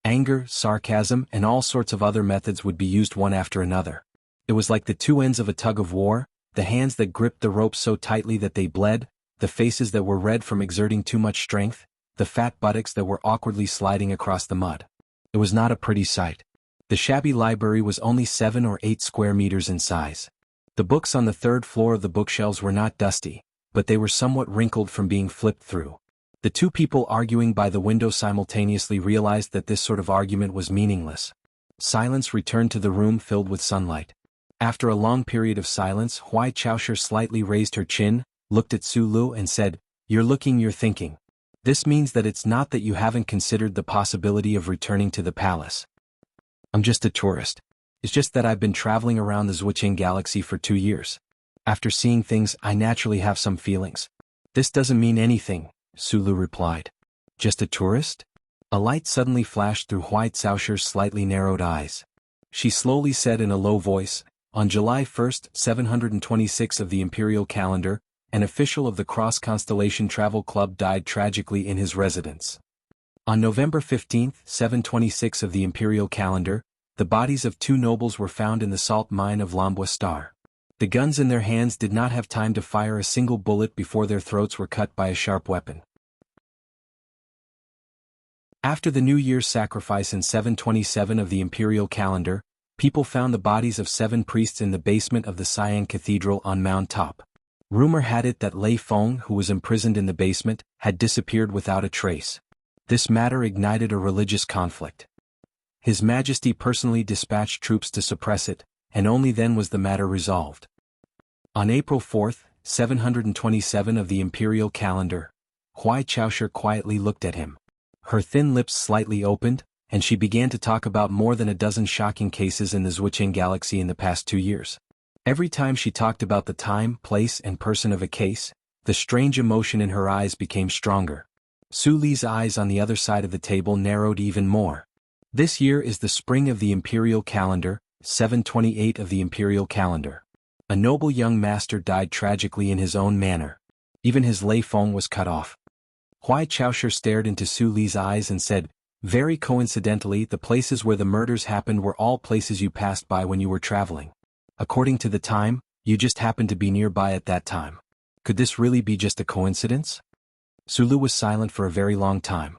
Anger, sarcasm, and all sorts of other methods would be used one after another. It was like the two ends of a tug of war, the hands that gripped the rope so tightly that they bled, the faces that were red from exerting too much strength, the fat buttocks that were awkwardly sliding across the mud. It was not a pretty sight. The shabby library was only 7 or 8 square meters in size. The books on the third floor of the bookshelves were not dusty, but they were somewhat wrinkled from being flipped through. The two people arguing by the window simultaneously realized that this sort of argument was meaningless. Silence returned to the room filled with sunlight. After a long period of silence, Huai Chaoshi slightly raised her chin, looked at Sulu and said, "You're thinking. This means that it's not that you haven't considered the possibility of returning to the palace. I'm just a tourist. It's just that I've been traveling around the Zhuqiang galaxy for 2 years. After seeing things, I naturally have some feelings." "This doesn't mean anything," Sulu replied. "Just a tourist?" A light suddenly flashed through Huai Chaoshi's slightly narrowed eyes. She slowly said in a low voice, "On July 1st, 726 of the imperial calendar, an official of the Cross Constellation Travel Club died tragically in his residence. On November 15th, 726 of the imperial calendar, the bodies of 2 nobles were found in the salt mine of Lambwa Star. The guns in their hands did not have time to fire a single bullet before their throats were cut by a sharp weapon. After the New Year's sacrifice in 727 of the imperial calendar, people found the bodies of 7 priests in the basement of the Siang Cathedral on Mount Top. Rumor had it that Lei Feng, who was imprisoned in the basement, had disappeared without a trace. This matter ignited a religious conflict. His Majesty personally dispatched troops to suppress it, and only then was the matter resolved. On April 4th, 727 of the imperial calendar, Huai Chaoshi quietly looked at him. Her thin lips slightly opened, and she began to talk about more than a dozen shocking cases in the Zhuqiang galaxy in the past 2 years. Every time she talked about the time, place, and person of a case, the strange emotion in her eyes became stronger. Su Li's eyes on the other side of the table narrowed even more. This year is the spring of the imperial calendar, 728 of the imperial calendar. A noble young master died tragically in his own manner. Even his Lei Feng was cut off. Huai Chaoshi stared into Su Li's eyes and said, "Very coincidentally, the places where the murders happened were all places you passed by when you were traveling. According to the time, you just happened to be nearby at that time. Could this really be just a coincidence?" Sulu was silent for a very long time.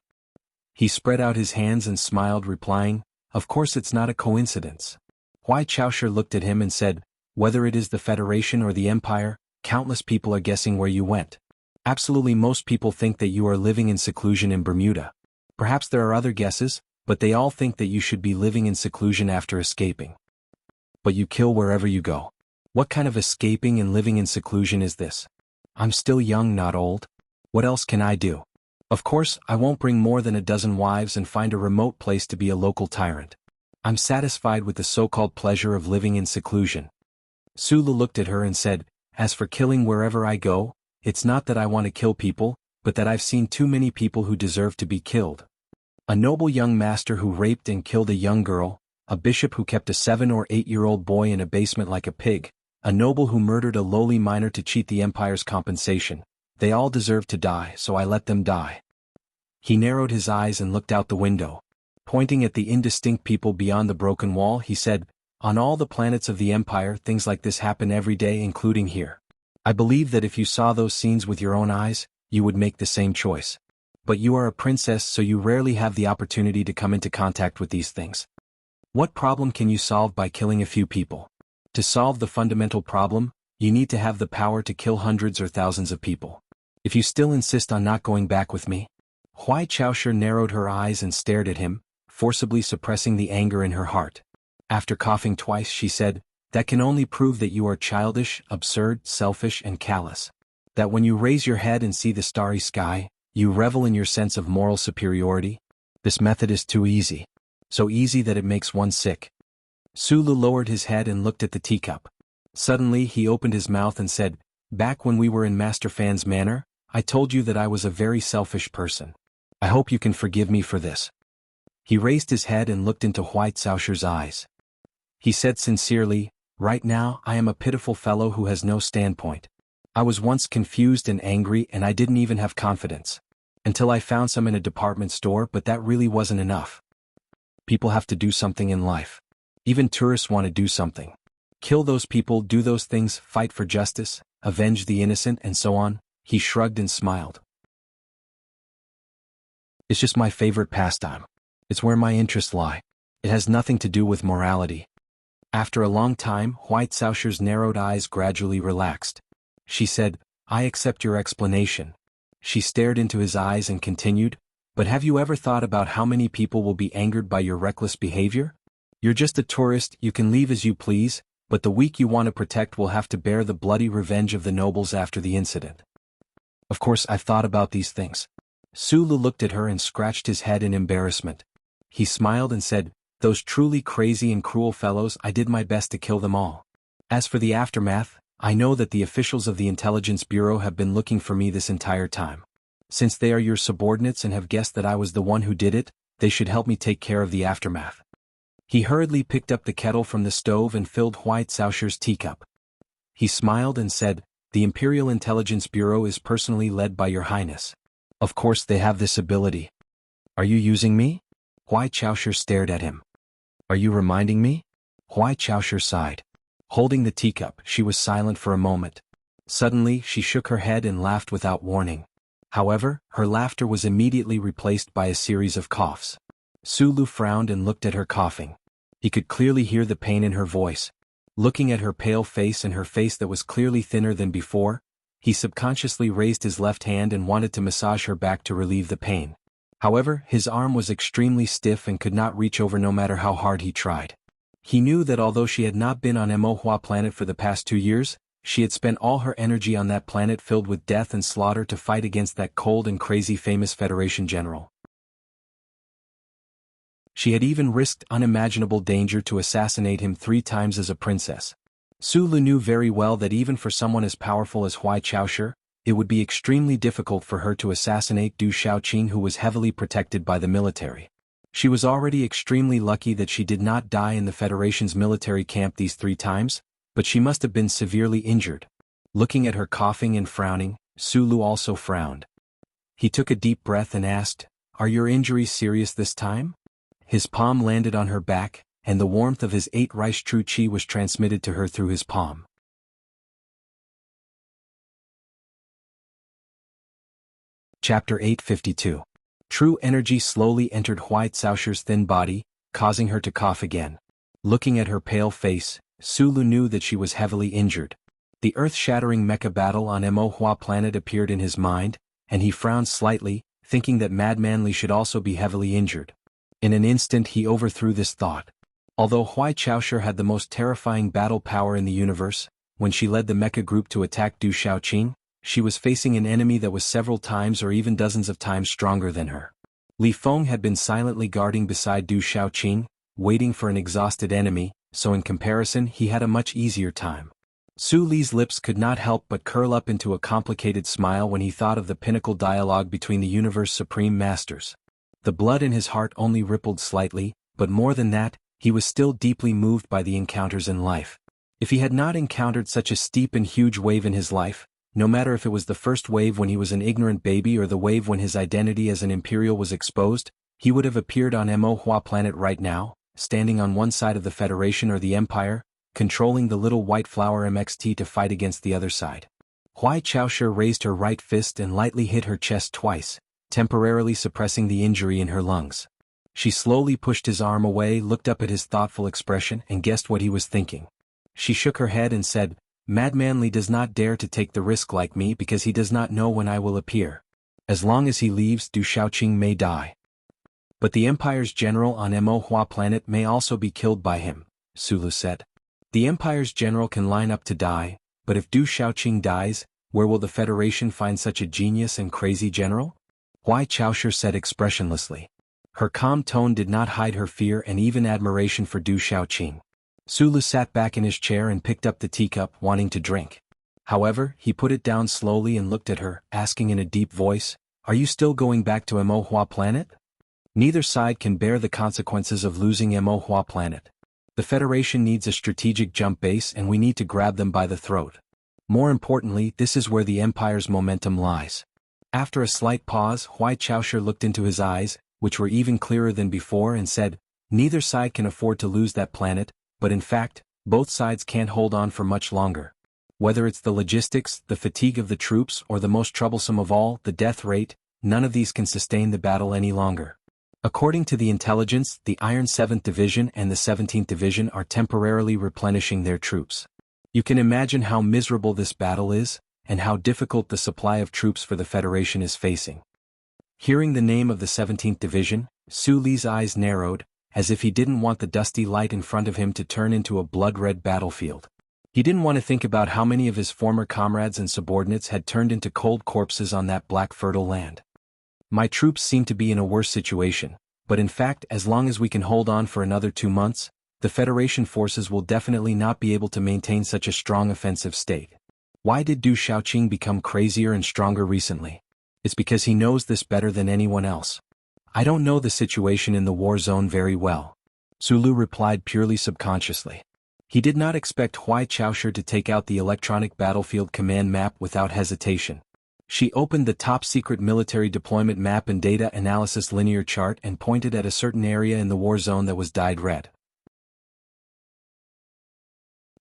He spread out his hands and smiled, replying, "Of course it's not a coincidence." Huai Chaoshi looked at him and said, Whether it is the Federation or the Empire, countless people are guessing where you went. Absolutely most people think that you are living in seclusion in Bermuda. Perhaps there are other guesses, but they all think that you should be living in seclusion after escaping. But you kill wherever you go. What kind of escaping and living in seclusion is this? I'm still young, not old. What else can I do? Of course, I won't bring more than a dozen wives and find a remote place to be a local tyrant. I'm satisfied with the so-called pleasure of living in seclusion. Sulu looked at her and said, as for killing wherever I go, it's not that I want to kill people, but that I've seen too many people who deserve to be killed. A noble young master who raped and killed a young girl, a bishop who kept a 7 or 8-year-old boy in a basement like a pig, a noble who murdered a lowly miner to cheat the empire's compensation. They all deserve to die, so I let them die. He narrowed his eyes and looked out the window. Pointing at the indistinct people beyond the broken wall, he said, on all the planets of the Empire things like this happen every day, including here. I believe that if you saw those scenes with your own eyes, you would make the same choice. But you are a princess, so you rarely have the opportunity to come into contact with these things. What problem can you solve by killing a few people? To solve the fundamental problem, you need to have the power to kill hundreds or thousands of people. If you still insist on not going back with me. Hui Chaoshi narrowed her eyes and stared at him, forcibly suppressing the anger in her heart. After coughing twice, she said, that can only prove that you are childish, absurd, selfish, and callous. That when you raise your head and see the starry sky, you revel in your sense of moral superiority. This method is too easy. So easy that it makes one sick. Sulu lowered his head and looked at the teacup. Suddenly he opened his mouth and said, back when we were in Master Fan's manor, I told you that I was a very selfish person. I hope you can forgive me for this. He raised his head and looked into Hui Caoshi's eyes. He said sincerely, right now I am a pitiful fellow who has no standpoint. I was once confused and angry and I didn't even have confidence. Until I found some in a department store, but that really wasn't enough. People have to do something in life. Even tourists want to do something. Kill those people, do those things, fight for justice, avenge the innocent, and so on. He shrugged and smiled. It's just my favorite pastime. It's where my interests lie. It has nothing to do with morality. After a long time, Hui Caoshi's narrowed eyes gradually relaxed. She said, I accept your explanation. She stared into his eyes and continued, but have you ever thought about how many people will be angered by your reckless behavior? You're just a tourist, you can leave as you please, but the weak you want to protect will have to bear the bloody revenge of the nobles after the incident. Of course, I've thought about these things. Sulu looked at her and scratched his head in embarrassment. He smiled and said, those truly crazy and cruel fellows, I did my best to kill them all. As for the aftermath, I know that the officials of the Intelligence Bureau have been looking for me this entire time. Since they are your subordinates and have guessed that I was the one who did it, they should help me take care of the aftermath. He hurriedly picked up the kettle from the stove and filled Hui Caoshi's teacup. He smiled and said, the Imperial Intelligence Bureau is personally led by your highness. Of course they have this ability. Are you using me? Hui Caoshi stared at him. Are you reminding me? Hui Caoshi sighed. Holding the teacup, she was silent for a moment. Suddenly, she shook her head and laughed without warning. However, her laughter was immediately replaced by a series of coughs. Sulu frowned and looked at her coughing. He could clearly hear the pain in her voice. Looking at her pale face and her face that was clearly thinner than before, he subconsciously raised his left hand and wanted to massage her back to relieve the pain. However, his arm was extremely stiff and could not reach over no matter how hard he tried. He knew that although she had not been on Mohua planet for the past 2 years, she had spent all her energy on that planet filled with death and slaughter to fight against that cold and crazy famous Federation general. She had even risked unimaginable danger to assassinate him 3 times as a princess. Sulu knew very well that even for someone as powerful as Hui Caoshi, it would be extremely difficult for her to assassinate Du Shaoqing, who was heavily protected by the military. She was already extremely lucky that she did not die in the Federation's military camp these 3 times, but she must have been severely injured. Looking at her coughing and frowning, Sulu also frowned. He took a deep breath and asked, are your injuries serious this time? His palm landed on her back, and the warmth of his 8 rice true chi was transmitted to her through his palm. Chapter 852. True energy slowly entered Hui Caoshi's thin body, causing her to cough again. Looking at her pale face, Sulu knew that she was heavily injured. The earth-shattering mecha battle on Mohua planet appeared in his mind, and he frowned slightly, thinking that Madman Li should also be heavily injured. In an instant he overthrew this thought. Although Huai Chaoshi had the most terrifying battle power in the universe, when she led the mecha group to attack Du Shaoqing, she was facing an enemy that was several times or even dozens of times stronger than her. Li Feng had been silently guarding beside Du Shaoqing, waiting for an exhausted enemy, so in comparison he had a much easier time. Su Li's lips could not help but curl up into a complicated smile when he thought of the pinnacle dialogue between the universe's supreme masters. The blood in his heart only rippled slightly, but more than that, he was still deeply moved by the encounters in life. If he had not encountered such a steep and huge wave in his life, no matter if it was the first wave when he was an ignorant baby or the wave when his identity as an imperial was exposed, he would have appeared on Mohua planet right now, standing on one side of the Federation or the Empire, controlling the little white flower MXT to fight against the other side. Huai Chaoshi raised her right fist and lightly hit her chest twice, temporarily suppressing the injury in her lungs. She slowly pushed his arm away, looked up at his thoughtful expression and guessed what he was thinking. She shook her head and said, "Madman Li does not dare to take the risk like me because he does not know when I will appear. As long as he leaves, Du Shaoqing may die. But the Empire's general on Mohua planet may also be killed by him," Sulu said. "The Empire's general can line up to die, but if Du Shaoqing dies, where will the Federation find such a genius and crazy general?" Huai Chaoshi said expressionlessly. Her calm tone did not hide her fear and even admiration for Du Shaoqing. Sulu sat back in his chair and picked up the teacup, wanting to drink. However, he put it down slowly and looked at her, asking in a deep voice, "Are you still going back to Mohua planet?" Neither side can bear the consequences of losing Mohua planet. The Federation needs a strategic jump base and we need to grab them by the throat. More importantly, this is where the Empire's momentum lies. After a slight pause, Huai Chaoshi looked into his eyes, which were even clearer than before, and said, "Neither side can afford to lose that planet, but in fact, both sides can't hold on for much longer. Whether it's the logistics, the fatigue of the troops, or the most troublesome of all, the death rate, none of these can sustain the battle any longer." According to the intelligence, the Iron 7th Division and the 17th Division are temporarily replenishing their troops. You can imagine how miserable this battle is, and how difficult the supply of troops for the Federation is facing. Hearing the name of the 17th Division, Su Li's eyes narrowed, as if he didn't want the dusty light in front of him to turn into a blood-red battlefield. He didn't want to think about how many of his former comrades and subordinates had turned into cold corpses on that black fertile land. "My troops seem to be in a worse situation, but in fact, as long as we can hold on for another 2 months, the Federation forces will definitely not be able to maintain such a strong offensive state. Why did Du Shaoqing become crazier and stronger recently? It's because he knows this better than anyone else. I don't know the situation in the war zone very well," Sulu replied purely subconsciously. He did not expect Huai Chaoshi to take out the electronic battlefield command map without hesitation. She opened the top-secret military deployment map and data analysis linear chart and pointed at a certain area in the war zone that was dyed red.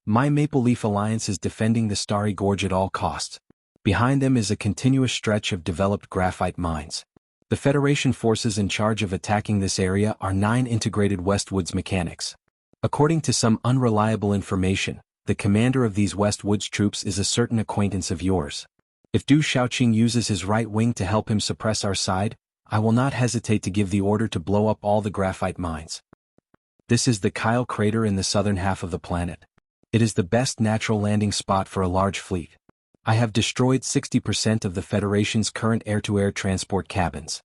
"My Maple Leaf Alliance is defending the Starry Gorge at all costs. Behind them is a continuous stretch of developed graphite mines. The Federation forces in charge of attacking this area are 9 integrated Westwoods mechanics. According to some unreliable information, the commander of these Westwoods troops is a certain acquaintance of yours. If Du Shaoqing uses his right wing to help him suppress our side, I will not hesitate to give the order to blow up all the graphite mines. This is the Kyle crater in the southern half of the planet. It is the best natural landing spot for a large fleet. I have destroyed 60% of the Federation's current air-to-air transport cabins.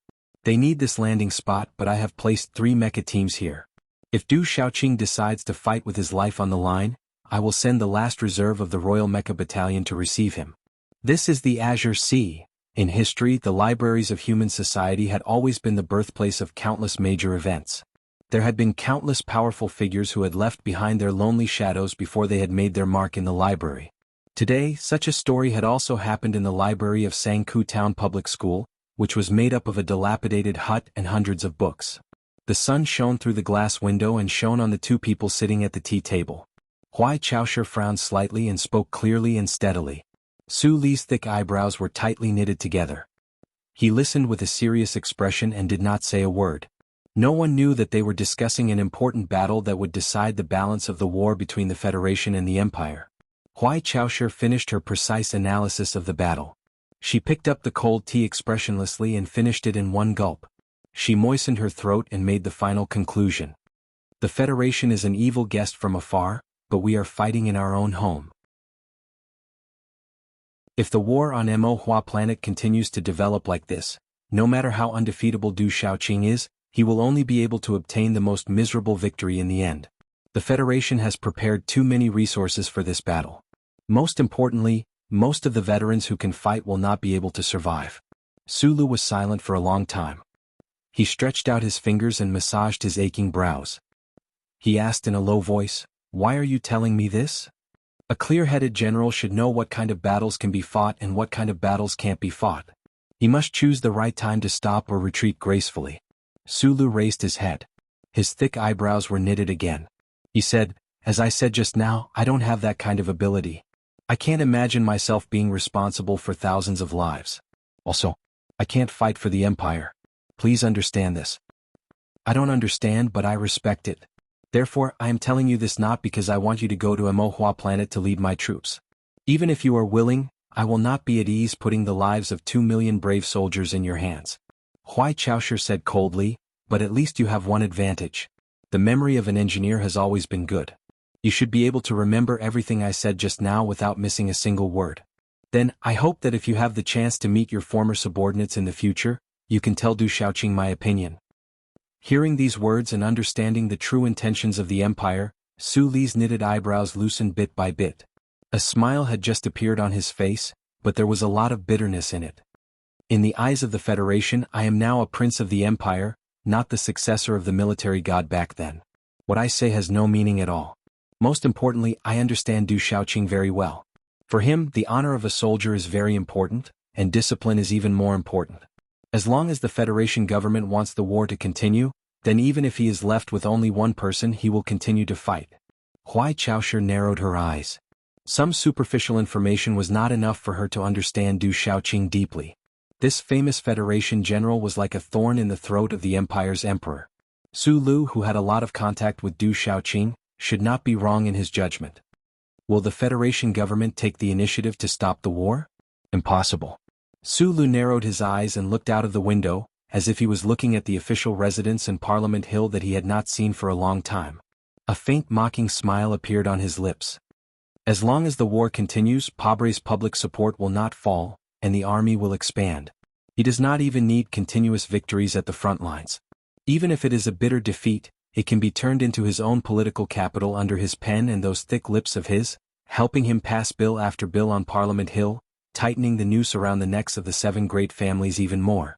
They need this landing spot, but I have placed 3 mecha teams here. If Du Shaoqing decides to fight with his life on the line, I will send the last reserve of the Royal Mecha Battalion to receive him. This is the Azure Sea. In history, the libraries of human society had always been the birthplace of countless major events. There had been countless powerful figures who had left behind their lonely shadows before they had made their mark in the library. Today, such a story had also happened in the library of Sangku Town Public School, which was made up of a dilapidated hut and hundreds of books. The sun shone through the glass window and shone on the 2 people sitting at the tea table. Huai Chaoshi frowned slightly and spoke clearly and steadily. Su Li's thick eyebrows were tightly knitted together. He listened with a serious expression and did not say a word. No one knew that they were discussing an important battle that would decide the balance of the war between the Federation and the Empire. Huai Chaoshi finished her precise analysis of the battle. She picked up the cold tea expressionlessly and finished it in one gulp. She moistened her throat and made the final conclusion. The Federation is an evil guest from afar, but we are fighting in our own home. If the war on Mo Hua planet continues to develop like this, no matter how undefeatable Du Shaoqing is, he will only be able to obtain the most miserable victory in the end. The Federation has prepared too many resources for this battle. Most importantly, most of the veterans who can fight will not be able to survive. Sulu was silent for a long time. He stretched out his fingers and massaged his aching brows. He asked in a low voice, "Why are you telling me this?" A clear-headed general should know what kind of battles can be fought and what kind of battles can't be fought. He must choose the right time to stop or retreat gracefully. Sulu raised his head. His thick eyebrows were knitted again. He said, "As I said just now, I don't have that kind of ability. I can't imagine myself being responsible for thousands of lives. Also, I can't fight for the Empire. Please understand this." "I don't understand, but I respect it. Therefore, I am telling you this not because I want you to go to a Mo Hua planet to lead my troops. Even if you are willing, I will not be at ease putting the lives of 2 million brave soldiers in your hands." Huai Chaoshi said coldly, "But at least you have one advantage. The memory of an engineer has always been good. You should be able to remember everything I said just now without missing a single word. Then, I hope that if you have the chance to meet your former subordinates in the future, you can tell Du Shaoqing my opinion." Hearing these words and understanding the true intentions of the Empire, Su Li's knitted eyebrows loosened bit by bit. A smile had just appeared on his face, but there was a lot of bitterness in it. "In the eyes of the Federation, I am now a prince of the Empire, not the successor of the military god back then. What I say has no meaning at all. Most importantly, I understand Du Shaoqing very well. For him, the honor of a soldier is very important, and discipline is even more important. As long as the Federation government wants the war to continue, then even if he is left with only one person he will continue to fight." Huai Chaoshi narrowed her eyes. Some superficial information was not enough for her to understand Du Shaoqing deeply. This famous Federation general was like a thorn in the throat of the Empire's emperor. Sulu, who had a lot of contact with Du Shaoqing, should not be wrong in his judgment. Will the Federation government take the initiative to stop the war? Impossible. Sulu narrowed his eyes and looked out of the window, as if he was looking at the official residence and Parliament Hill that he had not seen for a long time. A faint mocking smile appeared on his lips. As long as the war continues, Pabre's public support will not fall, and the army will expand. He does not even need continuous victories at the front lines. Even if it is a bitter defeat, it can be turned into his own political capital under his pen and those thick lips of his, helping him pass bill after bill on Parliament Hill, tightening the noose around the necks of the 7 great families even more.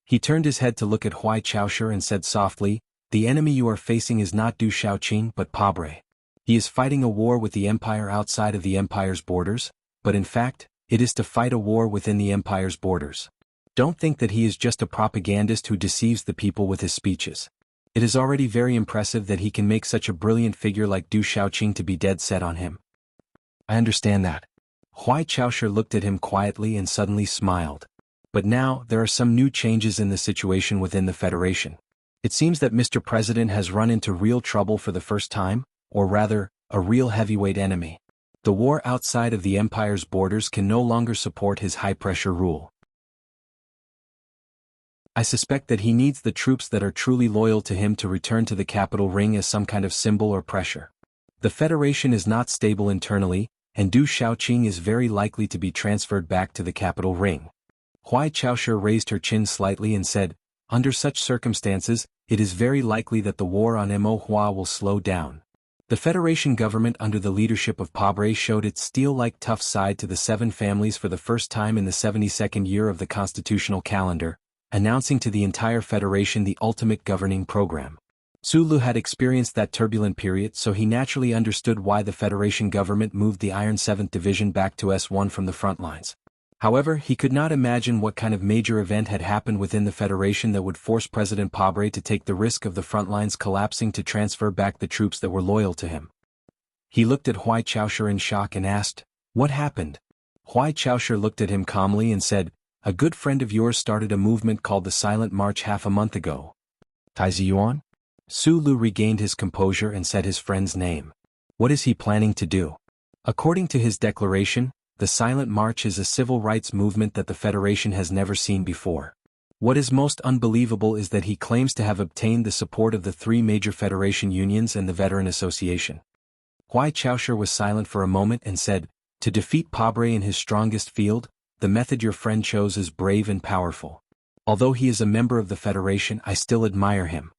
He turned his head to look at Huai Chaoshi and said softly, "The enemy you are facing is not Du Shaoqing but Pabre. He is fighting a war with the Empire outside of the Empire's borders, but in fact, it is to fight a war within the Empire's borders. Don't think that he is just a propagandist who deceives the people with his speeches. It is already very impressive that he can make such a brilliant figure like Du Shaoqing to be dead set on him." "I understand that." Huai Chaoshi looked at him quietly and suddenly smiled. "But now, there are some new changes in the situation within the Federation. It seems that Mr. President has run into real trouble for the first time, or rather, a real heavyweight enemy. The war outside of the Empire's borders can no longer support his high-pressure rule. I suspect that he needs the troops that are truly loyal to him to return to the capital ring as some kind of symbol or pressure. The Federation is not stable internally, and Du Shaoqing is very likely to be transferred back to the capital ring." Huai Chaoshi raised her chin slightly and said, "Under such circumstances, it is very likely that the war on Mo Hua will slow down. The Federation government under the leadership of Pabre showed its steel-like tough side to the 7 families for the first time in the 72nd year of the constitutional calendar, announcing to the entire Federation the ultimate governing program. Sulu had experienced that turbulent period, so he naturally understood why the Federation government moved the Iron 7th Division back to S1 from the front lines. However, he could not imagine what kind of major event had happened within the Federation that would force President Pabre to take the risk of the front lines collapsing to transfer back the troops that were loyal to him. He looked at Huai Chaoshi in shock and asked, "What happened?" Huai Chaoshi looked at him calmly and said, "A good friend of yours started a movement called the Silent March half a month ago." Taiziyuan? Su Lu regained his composure and said his friend's name. What is he planning to do? According to his declaration, the Silent March is a civil rights movement that the Federation has never seen before. What is most unbelievable is that he claims to have obtained the support of the three major Federation unions and the Veteran Association. Huai Chaoshur was silent for a moment and said, "To defeat Pabre in his strongest field, the method your friend chose is brave and powerful. Although he is a member of the Federation, I still admire him."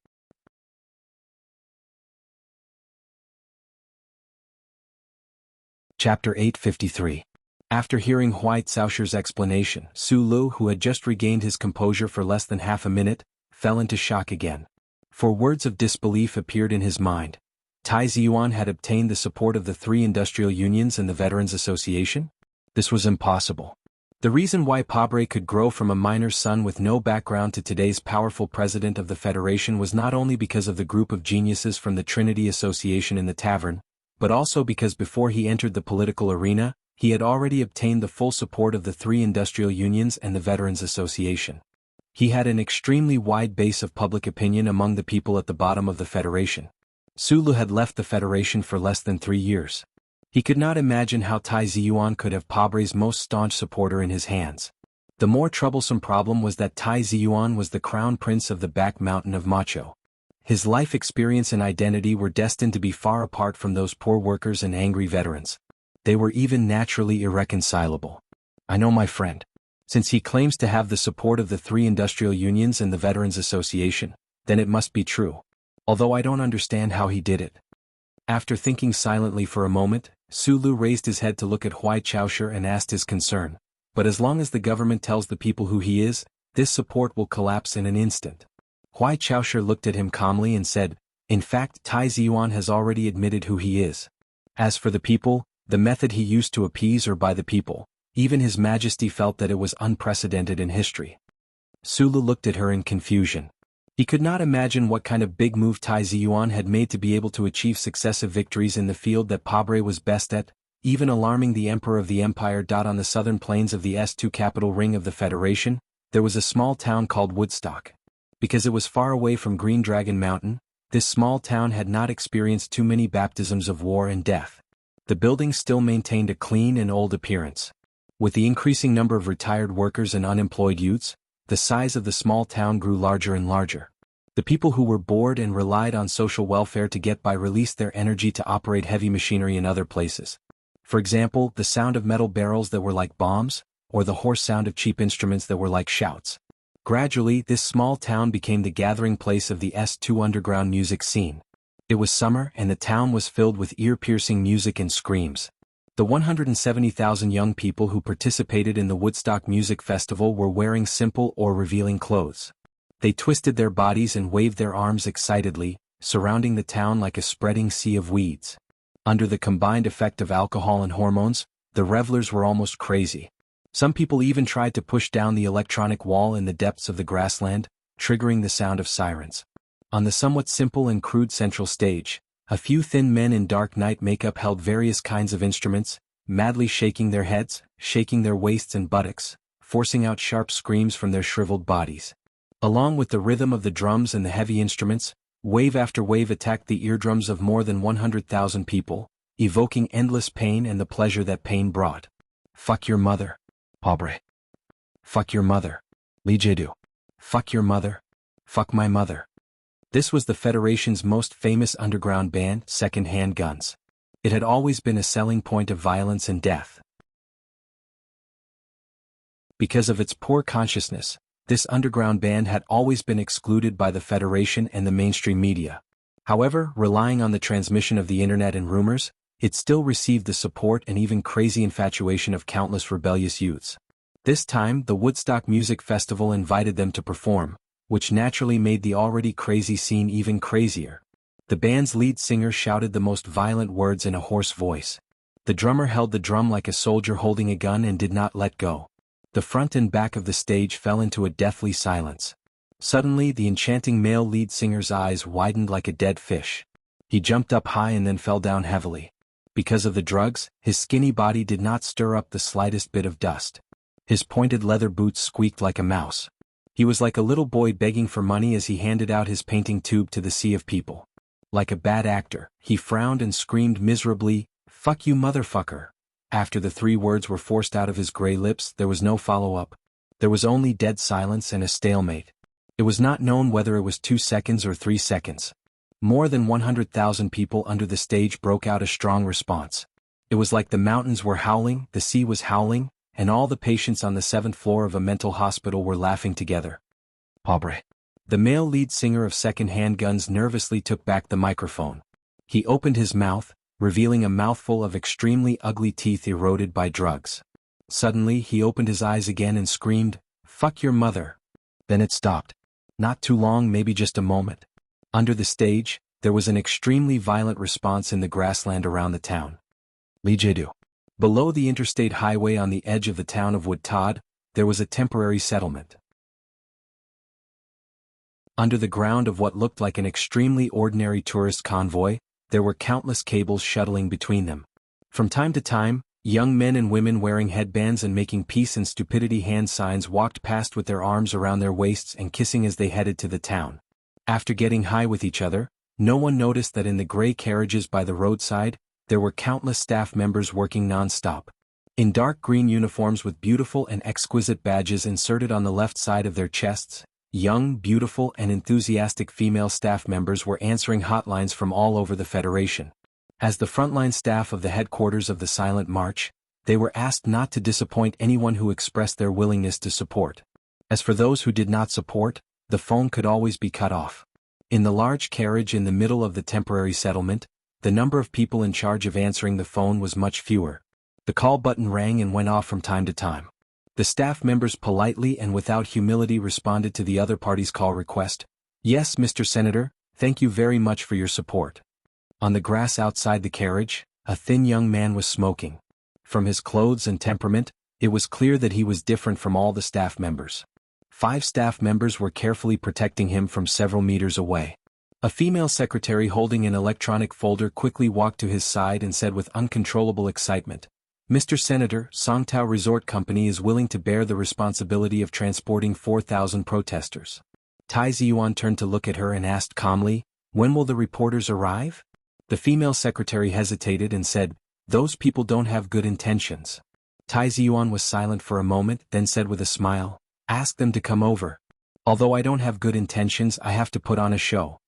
Chapter 853. After hearing Huai Caoshur's explanation, Su Lu, who had just regained his composure for less than half a minute, fell into shock again. For words of disbelief appeared in his mind. Taiziyuan had obtained the support of the three industrial unions and the Veterans Association? This was impossible. The reason why Pabre could grow from a miner's son with no background to today's powerful president of the Federation was not only because of the group of geniuses from the Trinity Association in the tavern, but also because before he entered the political arena, he had already obtained the full support of the three industrial unions and the Veterans Association. He had an extremely wide base of public opinion among the people at the bottom of the Federation. Su Lu had left the Federation for less than 3 years. He could not imagine how Taiziyuan could have Pabre's most staunch supporter in his hands. The more troublesome problem was that Taiziyuan was the crown prince of the back mountain of Macho. His life experience and identity were destined to be far apart from those poor workers and angry veterans. They were even naturally irreconcilable. I know my friend. Since he claims to have the support of the three industrial unions and the Veterans Association, then it must be true. Although I don't understand how he did it. After thinking silently for a moment, Su Lu raised his head to look at Huai Chaoshur and asked his concern. But as long as the government tells the people who he is, this support will collapse in an instant. Huai Chaoshur looked at him calmly and said, "In fact, Taiziyuan has already admitted who he is. As for the people, the method he used to appease or by the people, even His Majesty felt that it was unprecedented in history." Su Lu looked at her in confusion. He could not imagine what kind of big move Taiziyuan had made to be able to achieve successive victories in the field that Pabre was best at, even alarming the Emperor of the Empire. On the southern plains of the S2 capital ring of the Federation, there was a small town called Woodstock. Because it was far away from Green Dragon Mountain, this small town had not experienced too many baptisms of war and death. The buildings still maintained a clean and old appearance. With the increasing number of retired workers and unemployed youths, the size of the small town grew larger and larger. The people who were bored and relied on social welfare to get by released their energy to operate heavy machinery in other places. For example, the sound of metal barrels that were like bombs, or the hoarse sound of cheap instruments that were like shouts. Gradually, this small town became the gathering place of the S2 underground music scene. It was summer and the town was filled with ear-piercing music and screams. The 170,000 young people who participated in the Woodstock Music Festival were wearing simple or revealing clothes. They twisted their bodies and waved their arms excitedly, surrounding the town like a spreading sea of weeds. Under the combined effect of alcohol and hormones, the revelers were almost crazy. Some people even tried to push down the electronic wall in the depths of the grassland, triggering the sound of sirens. On the somewhat simple and crude central stage, a few thin men in dark night makeup held various kinds of instruments, madly shaking their heads, shaking their waists and buttocks, forcing out sharp screams from their shriveled bodies. Along with the rhythm of the drums and the heavy instruments, wave after wave attacked the eardrums of more than 100,000 people, evoking endless pain and the pleasure that pain brought. Fuck your mother. Pabre. Fuck your mother. Lijedu. Fuck your mother. Fuck my mother. This was the Federation's most famous underground band, Second-Hand Guns. It had always been a selling point of violence and death. Because of its poor consciousness, this underground band had always been excluded by the Federation and the mainstream media. However, relying on the transmission of the internet and rumors, it still received the support and even crazy infatuation of countless rebellious youths. This time, the Woodstock Music Festival invited them to perform, which naturally made the already crazy scene even crazier. The band's lead singer shouted the most violent words in a hoarse voice. The drummer held the drum like a soldier holding a gun and did not let go. The front and back of the stage fell into a deathly silence. Suddenly, the enchanting male lead singer's eyes widened like a dead fish. He jumped up high and then fell down heavily. Because of the drugs, his skinny body did not stir up the slightest bit of dust. His pointed leather boots squeaked like a mouse. He was like a little boy begging for money as he handed out his painting tube to the sea of people. Like a bad actor, he frowned and screamed miserably, "Fuck you motherfucker." After the 3 words were forced out of his gray lips, there was no follow-up. There was only dead silence and a stalemate. It was not known whether it was 2 seconds or 3 seconds. More than 100,000 people under the stage broke out a strong response. It was like the mountains were howling, the sea was howling, and all the patients on the 7th floor of a mental hospital were laughing together. Pobre. The male lead singer of Second Hand Guns nervously took back the microphone. He opened his mouth, revealing a mouthful of extremely ugly teeth eroded by drugs. Suddenly he opened his eyes again and screamed, "Fuck your mother." Then it stopped. Not too long, maybe just a moment. Under the stage, there was an extremely violent response in the grassland around the town. Lijedu. Below the interstate highway on the edge of the town of Wood Todd, there was a temporary settlement. Under the ground of what looked like an extremely ordinary tourist convoy, there were countless cables shuttling between them. From time to time, young men and women wearing headbands and making peace and stupidity hand signs walked past with their arms around their waists and kissing as they headed to the town. After getting high with each other, no one noticed that in the gray carriages by the roadside, there were countless staff members working non-stop. In dark green uniforms with beautiful and exquisite badges inserted on the left side of their chests, young, beautiful and enthusiastic female staff members were answering hotlines from all over the Federation. As the frontline staff of the headquarters of the Silent March, they were asked not to disappoint anyone who expressed their willingness to support. As for those who did not support, the phone could always be cut off. In the large carriage in the middle of the temporary settlement, the number of people in charge of answering the phone was much fewer. The call button rang and went off from time to time. The staff members politely and without humility responded to the other party's call request. "Yes, Mr. Senator, thank you very much for your support." On the grass outside the carriage, a thin young man was smoking. From his clothes and temperament, it was clear that he was different from all the staff members. 5 staff members were carefully protecting him from several meters away. A female secretary holding an electronic folder quickly walked to his side and said with uncontrollable excitement, "Mr. Senator, Songtao Resort Company is willing to bear the responsibility of transporting 4,000 protesters." Tai Ziyuan turned to look at her and asked calmly, "When will the reporters arrive?" The female secretary hesitated and said, "Those people don't have good intentions." Tai Ziyuan was silent for a moment, then said with a smile, "Ask them to come over. Although I don't have good intentions, I have to put on a show."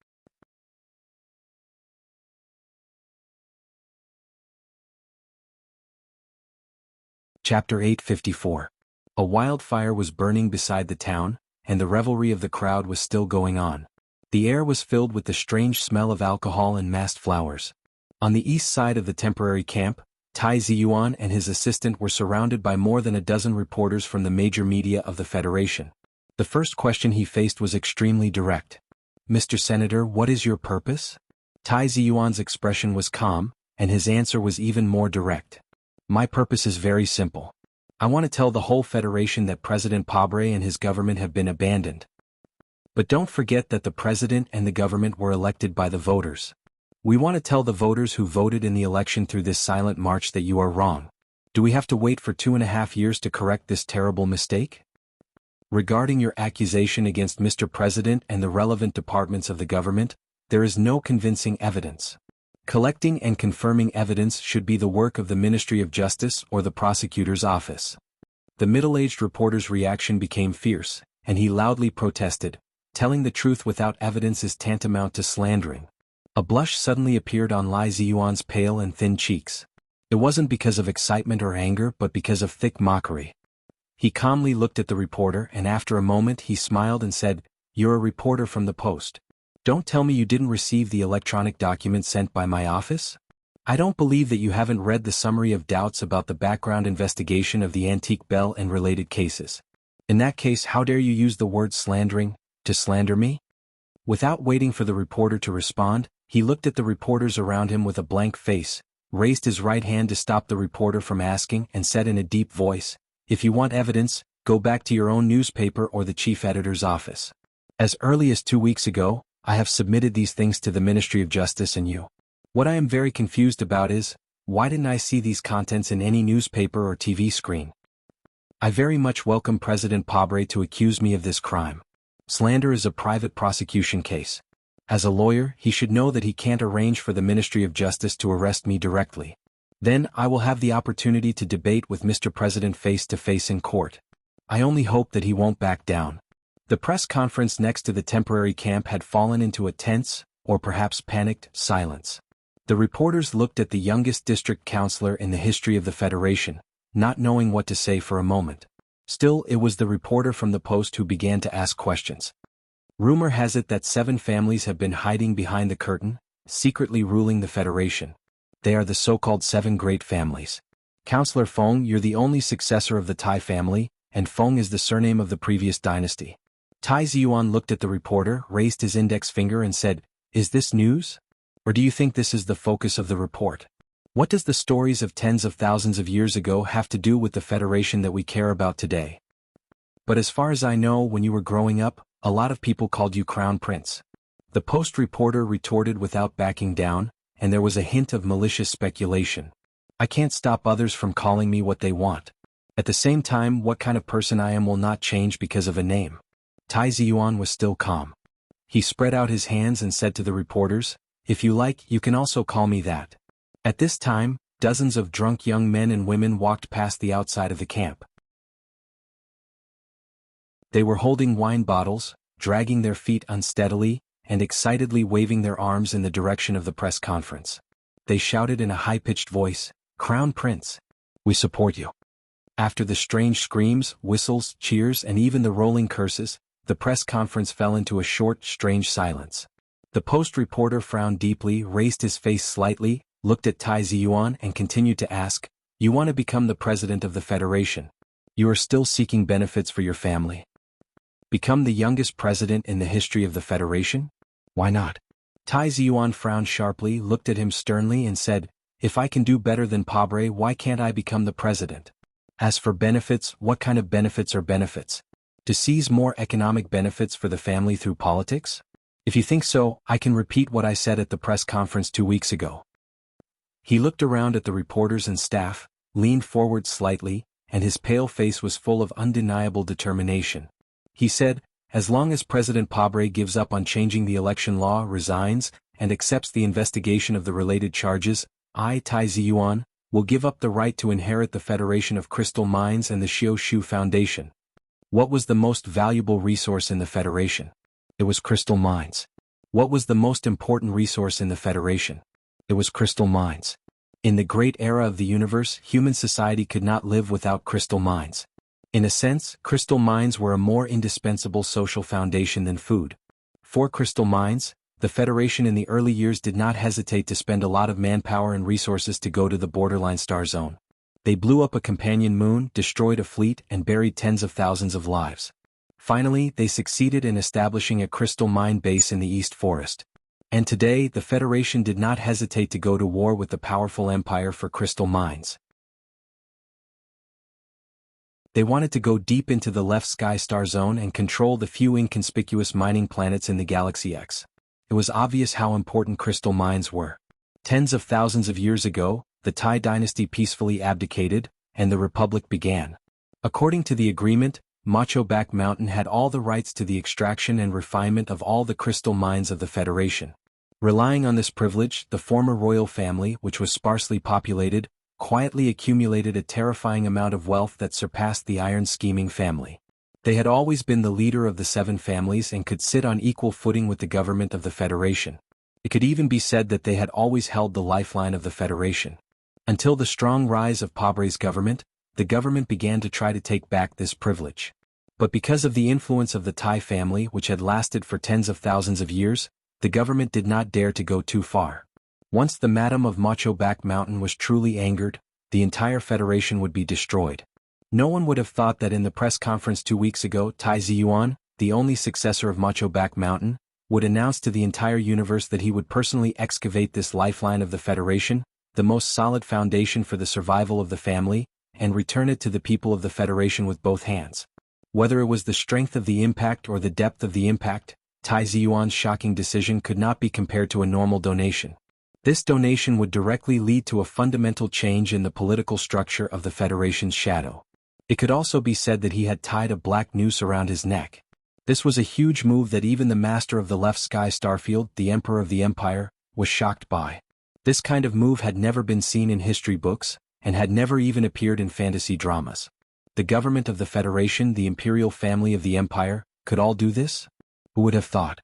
Chapter 854. A wildfire was burning beside the town, and the revelry of the crowd was still going on. The air was filled with the strange smell of alcohol and massed flowers. On the east side of the temporary camp, Tai Ziyuan and his assistant were surrounded by more than a dozen reporters from the major media of the Federation. The first question he faced was extremely direct. "Mr. Senator, what is your purpose?" Tai Ziyuan's expression was calm, and his answer was even more direct. "My purpose is very simple. I want to tell the whole Federation that President Pobre and his government have been abandoned. But don't forget that the president and the government were elected by the voters. We want to tell the voters who voted in the election through this silent march that you are wrong. Do we have to wait for 2.5 years to correct this terrible mistake? Regarding your accusation against Mr. President and the relevant departments of the government, there is no convincing evidence. Collecting and confirming evidence should be the work of the Ministry of Justice or the prosecutor's office." The middle-aged reporter's reaction became fierce, and he loudly protested, "Telling the truth without evidence is tantamount to slandering." A blush suddenly appeared on Lai Ziyuan's pale and thin cheeks. It wasn't because of excitement or anger but because of thick mockery. He calmly looked at the reporter and after a moment he smiled and said, "You're a reporter from the Post. Don't tell me you didn't receive the electronic document sent by my office? I don't believe that you haven't read the summary of doubts about the background investigation of the antique bell and related cases. In that case, how dare you use the word slandering, to slander me?" Without waiting for the reporter to respond, he looked at the reporters around him with a blank face, raised his right hand to stop the reporter from asking and said in a deep voice, "If you want evidence, go back to your own newspaper or the chief editor's office. As early as 2 weeks ago, I have submitted these things to the Ministry of Justice and you. What I am very confused about is, why didn't I see these contents in any newspaper or TV screen?" I very much welcome President Pabre to accuse me of this crime. Slander is a private prosecution case. As a lawyer, he should know that he can't arrange for the Ministry of Justice to arrest me directly. Then I will have the opportunity to debate with Mr. President face to face in court. I only hope that he won't back down. The press conference next to the temporary camp had fallen into a tense, or perhaps panicked, silence. The reporters looked at the youngest district councillor in the history of the Federation, not knowing what to say for a moment. Still, it was the reporter from the Post who began to ask questions. Rumor has it that 7 families have been hiding behind the curtain, secretly ruling the Federation. They are the so-called 7 great families. Councillor Feng, you're the only successor of the Tai family, and Feng is the surname of the previous dynasty. Tai Ziyuan looked at the reporter, raised his index finger and said, "Is this news? Or do you think this is the focus of the report? What does the stories of tens of thousands of years ago have to do with the Federation that we care about today? But as far as I know, when you were growing up, a lot of people called you Crown Prince." The Post reporter retorted without backing down, and there was a hint of malicious speculation. "I can't stop others from calling me what they want. At the same time, what kind of person I am will not change because of a name." Tai Ziyuan was still calm. He spread out his hands and said to the reporters, "If you like, you can also call me that." At this time, dozens of drunk young men and women walked past the outside of the camp. They were holding wine bottles, dragging their feet unsteadily, and excitedly waving their arms in the direction of the press conference. They shouted in a high-pitched voice, "Crown Prince, we support you." After the strange screams, whistles, cheers, and even the rolling curses, the press conference fell into a short, strange silence. The Post reporter frowned deeply, raised his face slightly, looked at Tai Ziyuan and continued to ask, "You want to become the president of the Federation? You are still seeking benefits for your family? Become the youngest president in the history of the Federation? Why not?" Tai Ziyuan frowned sharply, looked at him sternly and said, "If I can do better than Pabre, why can't I become the president? As for benefits, what kind of benefits are benefits? To seize more economic benefits for the family through politics? If you think so, I can repeat what I said at the press conference 2 weeks ago." He looked around at the reporters and staff, leaned forward slightly, and his pale face was full of undeniable determination. He said, "As long as President Pabre gives up on changing the election law, resigns, and accepts the investigation of the related charges, I, Tai Ziyuan, will give up the right to inherit the Federation of Crystal Mines and the Xiao Shu Foundation." What was the most valuable resource in the Federation? It was crystal mines. What was the most important resource in the Federation? It was crystal mines. In the great era of the universe, human society could not live without crystal mines. In a sense, crystal mines were a more indispensable social foundation than food. For crystal mines, the Federation in the early years did not hesitate to spend a lot of manpower and resources to go to the borderline star zone. They blew up a companion moon, destroyed a fleet, and buried tens of thousands of lives. Finally, they succeeded in establishing a crystal mine base in the East Forest. And today, the Federation did not hesitate to go to war with the powerful empire for crystal mines. They wanted to go deep into the left sky star zone and control the few inconspicuous mining planets in the Galaxy X. It was obvious how important crystal mines were. Tens of thousands of years ago, the Tai dynasty peacefully abdicated, and the Republic began. According to the agreement, Macho Back Mountain had all the rights to the extraction and refinement of all the crystal mines of the Federation. Relying on this privilege, the former royal family, which was sparsely populated, quietly accumulated a terrifying amount of wealth that surpassed the iron scheming family. They had always been the leader of the 7 families and could sit on equal footing with the government of the Federation. It could even be said that they had always held the lifeline of the Federation. Until the strong rise of Pabre's government, the government began to try to take back this privilege. But because of the influence of the Tai family, which had lasted for tens of thousands of years, the government did not dare to go too far. Once the Madam of Macho Back Mountain was truly angered, the entire Federation would be destroyed. No one would have thought that in the press conference 2 weeks ago, Tai Ziyuan, the only successor of Macho Back Mountain, would announce to the entire universe that he would personally excavate this lifeline of the Federation, the most solid foundation for the survival of the family, and return it to the people of the Federation with both hands. Whether it was the strength of the impact or the depth of the impact, Tai Ziyuan's shocking decision could not be compared to a normal donation. This donation would directly lead to a fundamental change in the political structure of the Federation's shadow. It could also be said that he had tied a black noose around his neck. This was a huge move that even the master of the left sky Starfield, the emperor of the empire, was shocked by. This kind of move had never been seen in history books, and had never even appeared in fantasy dramas. The government of the Federation, the imperial family of the empire, could all do this? Who would have thought?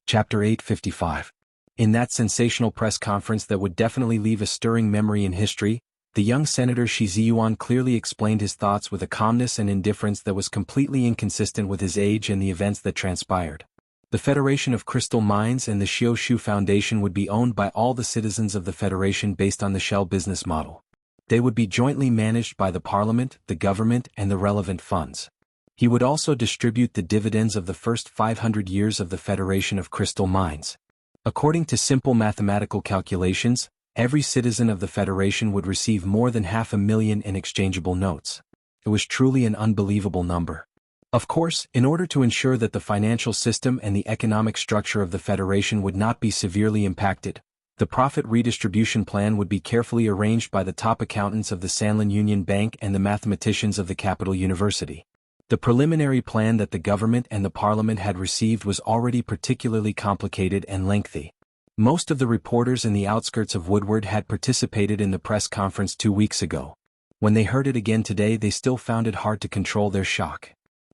Chapter 855. In that sensational press conference that would definitely leave a stirring memory in history, the young Senator Shi Ziyuan clearly explained his thoughts with a calmness and indifference that was completely inconsistent with his age and the events that transpired. The Federation of Crystal Mines and the Xiaoshu Foundation would be owned by all the citizens of the Federation based on the shell business model. They would be jointly managed by the Parliament, the government, and the relevant funds. He would also distribute the dividends of the first 500 years of the Federation of Crystal Mines. According to simple mathematical calculations, every citizen of the Federation would receive more than 500,000 in exchangeable notes. It was truly an unbelievable number. Of course, in order to ensure that the financial system and the economic structure of the Federation would not be severely impacted, the profit redistribution plan would be carefully arranged by the top accountants of the Sanlin Union Bank and the mathematicians of the Capital University. The preliminary plan that the government and the parliament had received was already particularly complicated and lengthy. Most of the reporters in the outskirts of Woodward had participated in the press conference 2 weeks ago. When they heard it again today, they still found it hard to control their shock.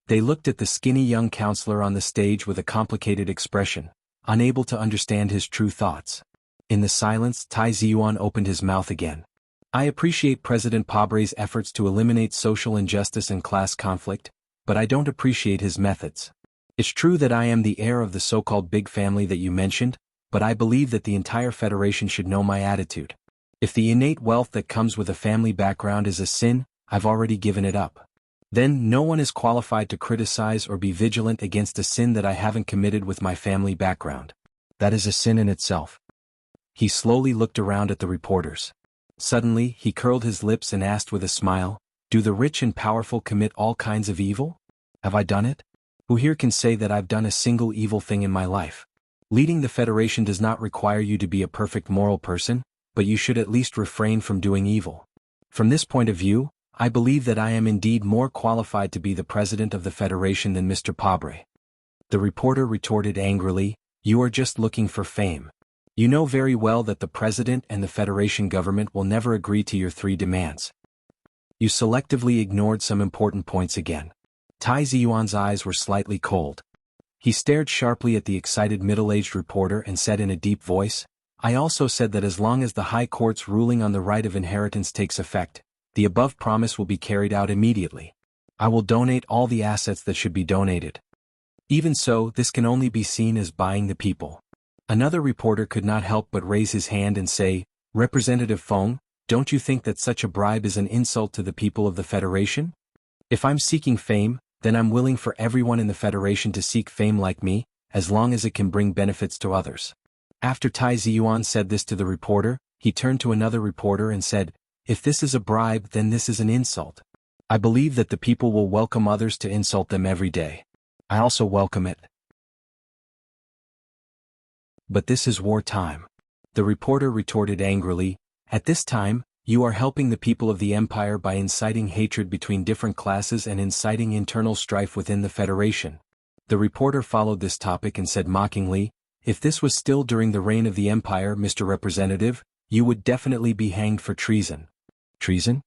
They looked at the skinny young counselor on the stage with a complicated expression, unable to understand his true thoughts. In the silence, Tai Ziyuan opened his mouth again. I appreciate President Pabre's efforts to eliminate social injustice and class conflict, but I don't appreciate his methods. It's true that I am the heir of the so-called big family that you mentioned, but I believe that the entire Federation should know my attitude. If the innate wealth that comes with a family background is a sin, I've already given it up. Then no one is qualified to criticize or be vigilant against a sin that I haven't committed with my family background. That is a sin in itself. He slowly looked around at the reporters. Suddenly, he curled his lips and asked with a smile, do the rich and powerful commit all kinds of evil? Have I done it? Who here can say that I've done a single evil thing in my life? Leading the Federation does not require you to be a perfect moral person, but you should at least refrain from doing evil. From this point of view, I believe that I am indeed more qualified to be the president of the Federation than Mr. Pabre. The reporter retorted angrily, you are just looking for fame. You know very well that the president and the Federation government will never agree to your 3 demands. You selectively ignored some important points again. Tai Ziyuan's eyes were slightly cold. He stared sharply at the excited middle-aged reporter and said in a deep voice, I also said that as long as the High Court's ruling on the right of inheritance takes effect, the above promise will be carried out immediately. I will donate all the assets that should be donated. Even so, this can only be seen as buying the people. Another reporter could not help but raise his hand and say, Representative Feng, don't you think that such a bribe is an insult to the people of the Federation? If I'm seeking fame, then I'm willing for everyone in the Federation to seek fame like me, as long as it can bring benefits to others. After Tai Ziyuan said this to the reporter, he turned to another reporter and said, if this is a bribe, then this is an insult. I believe that the people will welcome others to insult them every day. I also welcome it. But this is wartime. The reporter retorted angrily, at this time, you are helping the people of the Empire by inciting hatred between different classes and inciting internal strife within the Federation. The reporter followed this topic and said mockingly, if this was still during the reign of the Empire, Mr. Representative, you would definitely be hanged for treason. Treason?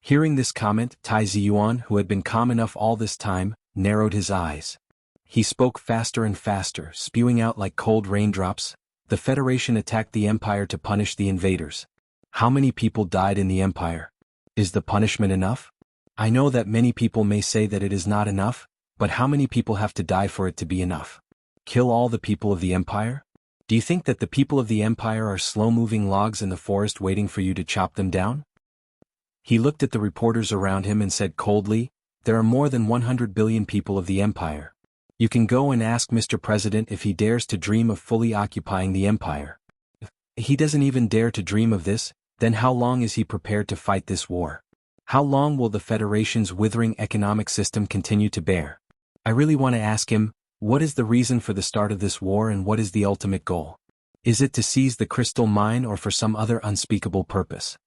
Hearing this comment, Tai Ziyuan, who had been calm enough all this time, narrowed his eyes. He spoke faster and faster, spewing out like cold raindrops. The Federation attacked the Empire to punish the invaders. How many people died in the Empire? Is the punishment enough? I know that many people may say that it is not enough, but how many people have to die for it to be enough? Kill all the people of the Empire? Do you think that the people of the Empire are slow-moving logs in the forest waiting for you to chop them down? He looked at the reporters around him and said coldly, there are more than 100 billion people of the Empire. You can go and ask Mr. President if he dares to dream of fully occupying the Empire. If he doesn't even dare to dream of this, then how long is he prepared to fight this war? How long will the Federation's withering economic system continue to bear? I really want to ask him, what is the reason for the start of this war and what is the ultimate goal? Is it to seize the crystal mine or for some other unspeakable purpose?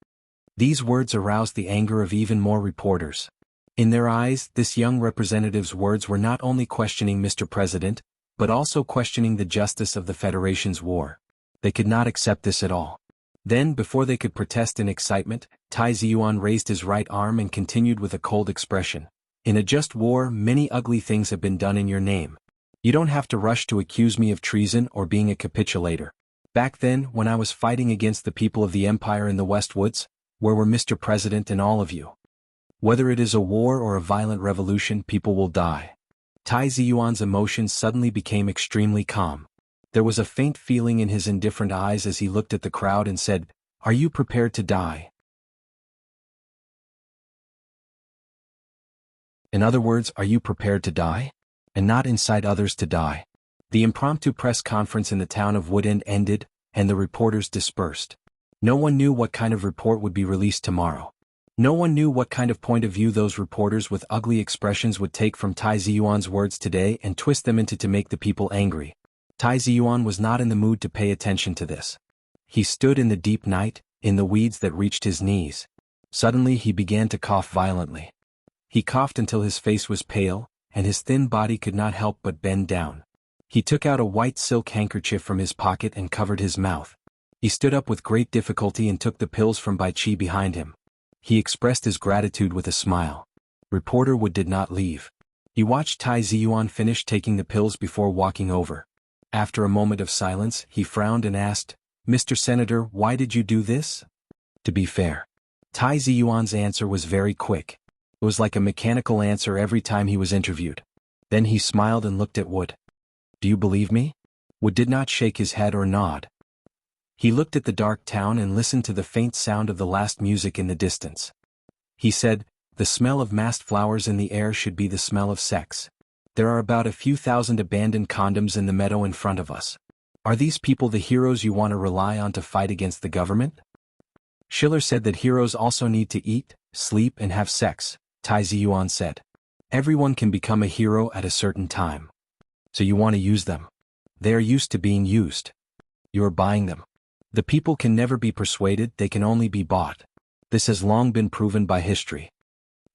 These words aroused the anger of even more reporters. In their eyes, this young representative's words were not only questioning Mr. President, but also questioning the justice of the Federation's war. They could not accept this at all. Then, before they could protest in excitement, Tai Ziyuan raised his right arm and continued with a cold expression. In a just war, many ugly things have been done in your name. You don't have to rush to accuse me of treason or being a capitulator. Back then, when I was fighting against the people of the Empire in the West Woods, where were Mr. President and all of you? Whether it is a war or a violent revolution, people will die. Tai Ziyuan's emotions suddenly became extremely calm. There was a faint feeling in his indifferent eyes as he looked at the crowd and said, "Are you prepared to die?" In other words, are you prepared to die? And not incite others to die. The impromptu press conference in the town of Woodend ended, and the reporters dispersed. No one knew what kind of report would be released tomorrow. No one knew what kind of point of view those reporters with ugly expressions would take from Tai Ziyuan's words today and twist them into to make the people angry. Tai Ziyuan was not in the mood to pay attention to this. He stood in the deep night, in the weeds that reached his knees. Suddenly he began to cough violently. He coughed until his face was pale, and his thin body could not help but bend down. He took out a white silk handkerchief from his pocket and covered his mouth. He stood up with great difficulty and took the pills from Bai Chi behind him. He expressed his gratitude with a smile. Reporter Wood did not leave. He watched Tai Ziyuan finish taking the pills before walking over. After a moment of silence, he frowned and asked, "Mr. Senator, why did you do this?" To be fair, Tai Ziyuan's answer was very quick. It was like a mechanical answer every time he was interviewed. Then he smiled and looked at Wood. "Do you believe me?" Wood did not shake his head or nod. He looked at the dark town and listened to the faint sound of the last music in the distance. He said, "The smell of massed flowers in the air should be the smell of sex. There are about a few thousand abandoned condoms in the meadow in front of us. Are these people the heroes you want to rely on to fight against the government?" Schiller said that heroes also need to eat, sleep and have sex, Tai Ziyuan said. Everyone can become a hero at a certain time. So you want to use them. They are used to being used. You are buying them. The people can never be persuaded, they can only be bought. This has long been proven by history.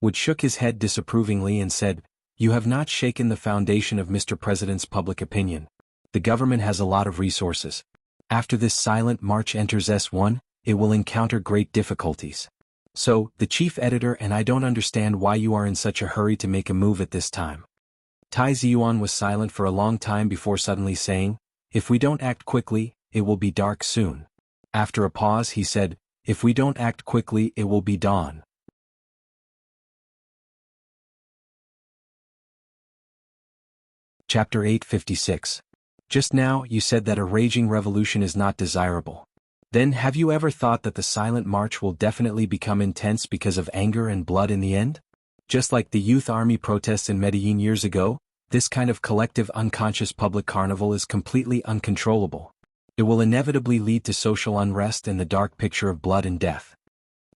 Wood shook his head disapprovingly and said, "You have not shaken the foundation of Mr. President's public opinion. The government has a lot of resources. After this silent march enters S1, it will encounter great difficulties. So, the chief editor and I don't understand why you are in such a hurry to make a move at this time." Tai Ziyuan was silent for a long time before suddenly saying, "If we don't act quickly, it will be dark soon." After a pause he said, "If we don't act quickly, it will be dawn." Chapter 856. Just now, you said that a raging revolution is not desirable. Then have you ever thought that the silent march will definitely become intense because of anger and blood in the end? Just like the youth army protests in Medellin years ago, this kind of collective unconscious public carnival is completely uncontrollable. It will inevitably lead to social unrest and the dark picture of blood and death.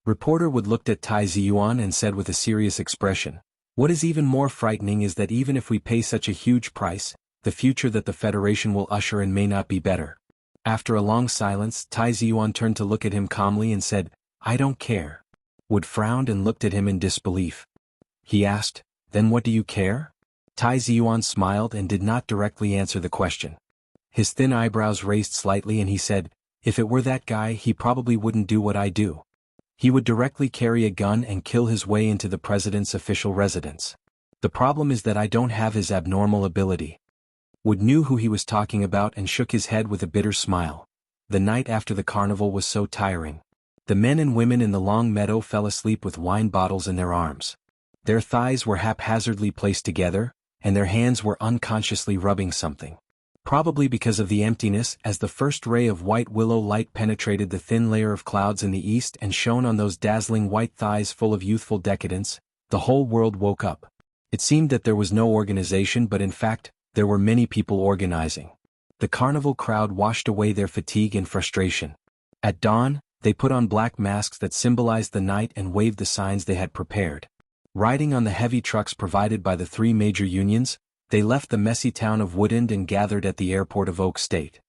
Reporter Wood looked at Tai Ziyuan and said with a serious expression, "What is even more frightening is that even if we pay such a huge price, the future that the Federation will usher in may not be better." After a long silence, Tai Ziyuan turned to look at him calmly and said, "I don't care." Wood frowned and looked at him in disbelief. He asked, "Then what do you care?" Tai Ziyuan smiled and did not directly answer the question. His thin eyebrows raised slightly and he said, "If it were that guy, he probably wouldn't do what I do. He would directly carry a gun and kill his way into the president's official residence. The problem is that I don't have his abnormal ability." Wood knew who he was talking about and shook his head with a bitter smile. The night after the carnival was so tiring. The men and women in the long meadow fell asleep with wine bottles in their arms. Their thighs were haphazardly placed together, and their hands were unconsciously rubbing something. Probably because of the emptiness, as the first ray of white willow light penetrated the thin layer of clouds in the east and shone on those dazzling white thighs full of youthful decadence, the whole world woke up. It seemed that there was no organization, but in fact, there were many people organizing. The carnival crowd washed away their fatigue and frustration. At dawn, they put on black masks that symbolized the night and waved the signs they had prepared. Riding on the heavy trucks provided by the three major unions, they left the messy town of Woodend and gathered at the airport of Oak State.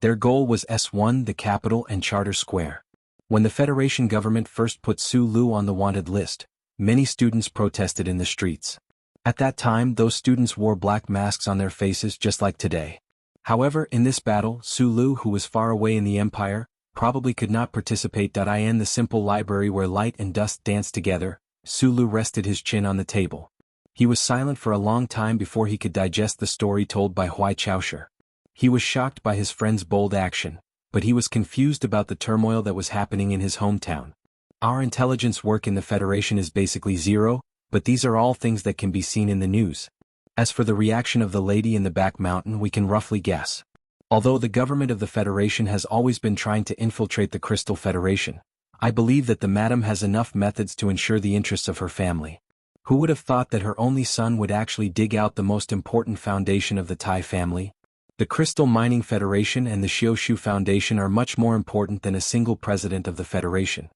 Their goal was S1, the capital and Charter Square. When the Federation government first put Su Lu on the wanted list, many students protested in the streets. At that time, those students wore black masks on their faces just like today. However, in this battle, Su Lu, who was far away in the Empire, probably could not participate. In the simple library where light and dust danced together, Su Lu rested his chin on the table. He was silent for a long time before he could digest the story told by Huai Chaoshi. He was shocked by his friend's bold action, but he was confused about the turmoil that was happening in his hometown. Our intelligence work in the Federation is basically zero, but these are all things that can be seen in the news. As for the reaction of the lady in the back mountain, we can roughly guess. Although the government of the Federation has always been trying to infiltrate the Crystal Federation, I believe that the madam has enough methods to ensure the interests of her family. Who would have thought that her only son would actually dig out the most important foundation of the Tai family? The Crystal Mining Federation and the Xioshu Foundation are much more important than a single president of the Federation.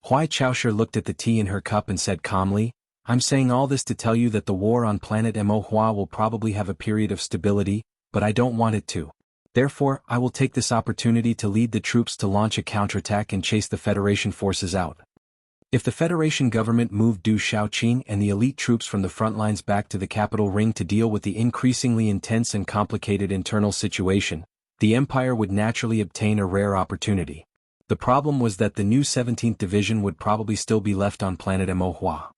Huai Chaoshi looked at the tea in her cup and said calmly, I'm saying all this to tell you that the war on planet Mohua will probably have a period of stability, but I don't want it to. Therefore, I will take this opportunity to lead the troops to launch a counterattack and chase the Federation forces out. If the Federation government moved Du Shaoqing and the elite troops from the front lines back to the capital ring to deal with the increasingly intense and complicated internal situation, the Empire would naturally obtain a rare opportunity. The problem was that the new 17th Division would probably still be left on planet Mohua.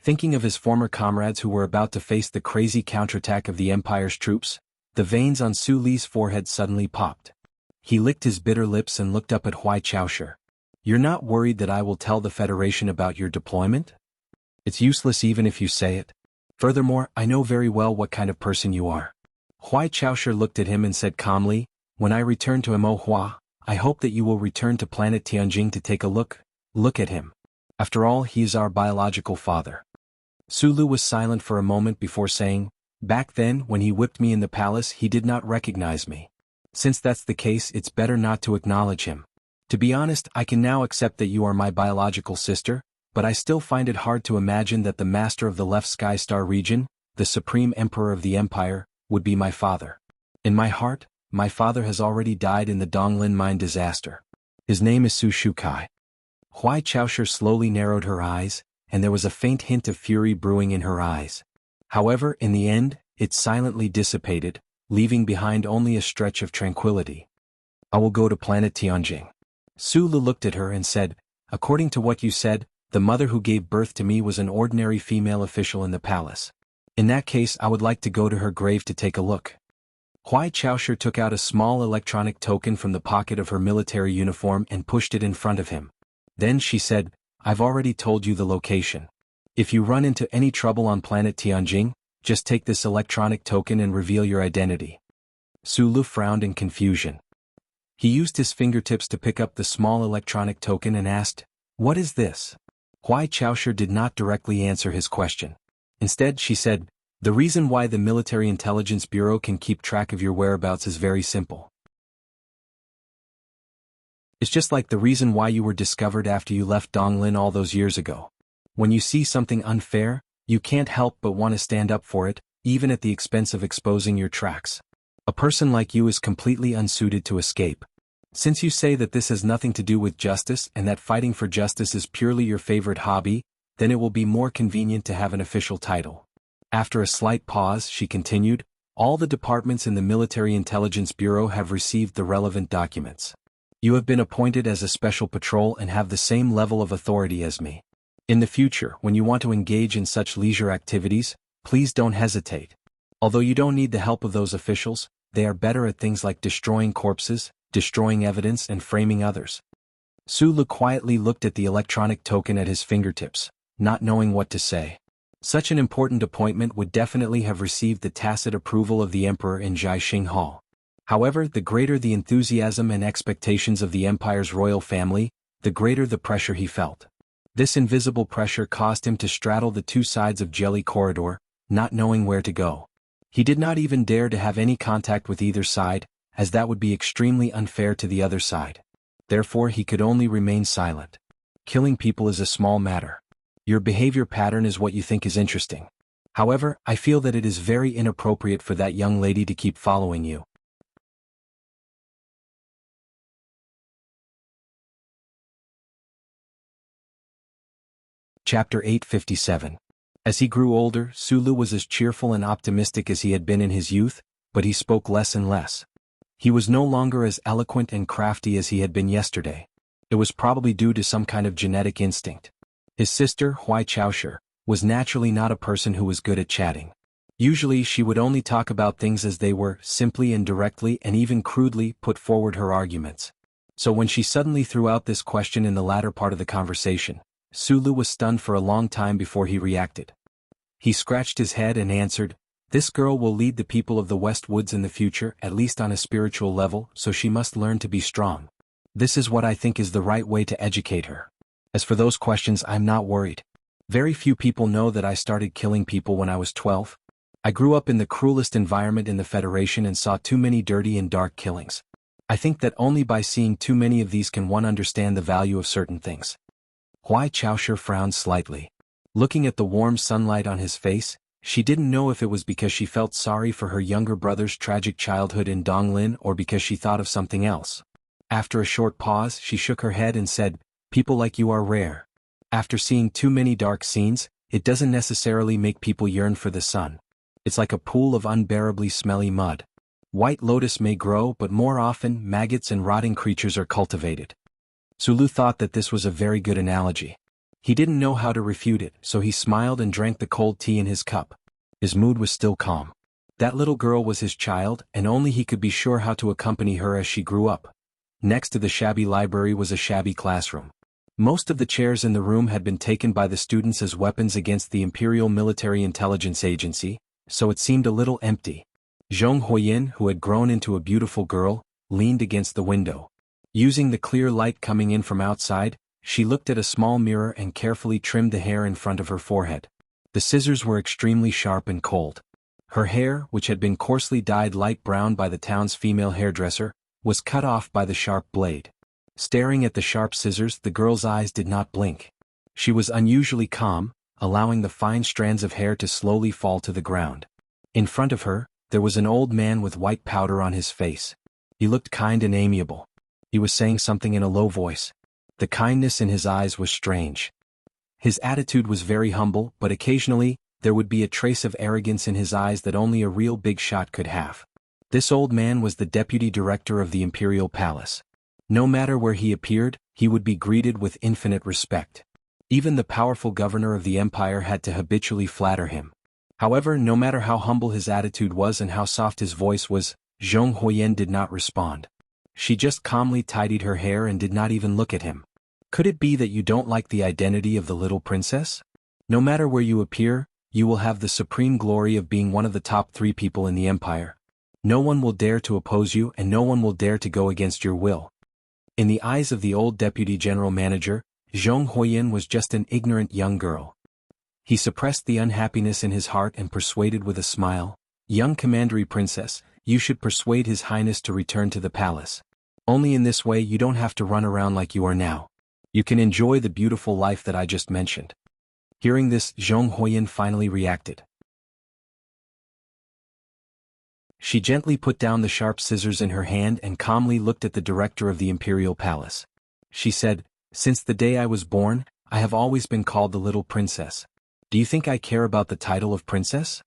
Thinking of his former comrades who were about to face the crazy counterattack of the Empire's troops, the veins on Su Li's forehead suddenly popped. He licked his bitter lips and looked up at Huai Chaoshi. You're not worried that I will tell the Federation about your deployment? It's useless even if you say it. Furthermore, I know very well what kind of person you are. Huai Chaoshi looked at him and said calmly, when I return to Mohua, I hope that you will return to planet Tianjing to take a look at him. After all, he is our biological father. Su Lu was silent for a moment before saying, back then, when he whipped me in the palace, he did not recognize me. Since that's the case, it's better not to acknowledge him. To be honest, I can now accept that you are my biological sister, but I still find it hard to imagine that the master of the left Sky Star region, the supreme emperor of the empire, would be my father. In my heart, my father has already died in the Donglin mine disaster. His name is Su Shukai. Huai Chaoshi slowly narrowed her eyes, and there was a faint hint of fury brewing in her eyes. However, in the end, it silently dissipated, leaving behind only a stretch of tranquility. I will go to planet Tianjing. Su Lu looked at her and said, according to what you said, the mother who gave birth to me was an ordinary female official in the palace. In that case, I would like to go to her grave to take a look. Huai Chaoshi took out a small electronic token from the pocket of her military uniform and pushed it in front of him. Then she said, I've already told you the location. If you run into any trouble on planet Tianjing, just take this electronic token and reveal your identity. Su Lu frowned in confusion. He used his fingertips to pick up the small electronic token and asked, what is this? Huai Chaoshi did not directly answer his question. Instead, she said, the reason why the Military Intelligence Bureau can keep track of your whereabouts is very simple. It's just like the reason why you were discovered after you left Donglin all those years ago. When you see something unfair, you can't help but want to stand up for it, even at the expense of exposing your tracks. A person like you is completely unsuited to escape. Since you say that this has nothing to do with justice and that fighting for justice is purely your favorite hobby, then it will be more convenient to have an official title. After a slight pause, she continued, all the departments in the Military Intelligence Bureau have received the relevant documents. You have been appointed as a special patrol and have the same level of authority as me. In the future, when you want to engage in such leisure activities, please don't hesitate. Although you don't need the help of those officials, they are better at things like destroying corpses, destroying evidence and framing others. Su Lu quietly looked at the electronic token at his fingertips, not knowing what to say. Such an important appointment would definitely have received the tacit approval of the emperor in Jiaxing Hall. However, the greater the enthusiasm and expectations of the empire's royal family, the greater the pressure he felt. This invisible pressure caused him to straddle the two sides of Jelly Corridor, not knowing where to go. He did not even dare to have any contact with either side, as that would be extremely unfair to the other side. Therefore, he could only remain silent. Killing people is a small matter. Your behavior pattern is what you think is interesting. However, I feel that it is very inappropriate for that young lady to keep following you. Chapter 857. As he grew older, Sulu was as cheerful and optimistic as he had been in his youth, but he spoke less and less. He was no longer as eloquent and crafty as he had been yesterday. It was probably due to some kind of genetic instinct. His sister, Hui Chaoshi, was naturally not a person who was good at chatting. Usually she would only talk about things as they were, simply and directly and even crudely put forward her arguments. So when she suddenly threw out this question in the latter part of the conversation, Sulu was stunned for a long time before he reacted. He scratched his head and answered, "This girl will lead the people of the West Woods in the future, at least on a spiritual level, so she must learn to be strong. This is what I think is the right way to educate her. As for those questions, I'm not worried. Very few people know that I started killing people when I was 12. I grew up in the cruelest environment in the Federation and saw too many dirty and dark killings. I think that only by seeing too many of these can one understand the value of certain things." Hui Chaoshi frowned slightly. Looking at the warm sunlight on his face, she didn't know if it was because she felt sorry for her younger brother's tragic childhood in Donglin or because she thought of something else. After a short pause, she shook her head and said, "People like you are rare. After seeing too many dark scenes, it doesn't necessarily make people yearn for the sun. It's like a pool of unbearably smelly mud. White lotus may grow, but more often maggots and rotting creatures are cultivated." Sulu thought that this was a very good analogy. He didn't know how to refute it, so he smiled and drank the cold tea in his cup. His mood was still calm. That little girl was his child, and only he could be sure how to accompany her as she grew up. Next to the shabby library was a shabby classroom. Most of the chairs in the room had been taken by the students as weapons against the Imperial Military Intelligence Agency, so it seemed a little empty. Zhong Huoyin, who had grown into a beautiful girl, leaned against the window. Using the clear light coming in from outside, she looked at a small mirror and carefully trimmed the hair in front of her forehead. The scissors were extremely sharp and cold. Her hair, which had been coarsely dyed light brown by the town's female hairdresser, was cut off by the sharp blade. Staring at the sharp scissors, the girl's eyes did not blink. She was unusually calm, allowing the fine strands of hair to slowly fall to the ground. In front of her, there was an old man with white powder on his face. He looked kind and amiable. He was saying something in a low voice. The kindness in his eyes was strange. His attitude was very humble, but occasionally, there would be a trace of arrogance in his eyes that only a real big shot could have. This old man was the deputy director of the Imperial Palace. No matter where he appeared, he would be greeted with infinite respect. Even the powerful governor of the empire had to habitually flatter him. However, no matter how humble his attitude was and how soft his voice was, Zhong Huoyin did not respond. She just calmly tidied her hair and did not even look at him. "Could it be that you don't like the identity of the little princess? No matter where you appear, you will have the supreme glory of being one of the top 3 people in the empire. No one will dare to oppose you and no one will dare to go against your will." In the eyes of the old deputy general manager, Zhong Huoyin was just an ignorant young girl. He suppressed the unhappiness in his heart and persuaded with a smile, "Young commandery princess, you should persuade His Highness to return to the palace. Only in this way you don't have to run around like you are now. You can enjoy the beautiful life that I just mentioned." Hearing this, Zhong Huoyin finally reacted. She gently put down the sharp scissors in her hand and calmly looked at the director of the Imperial Palace. She said, "Since the day I was born, I have always been called the little princess. Do you think I care about the title of princess?"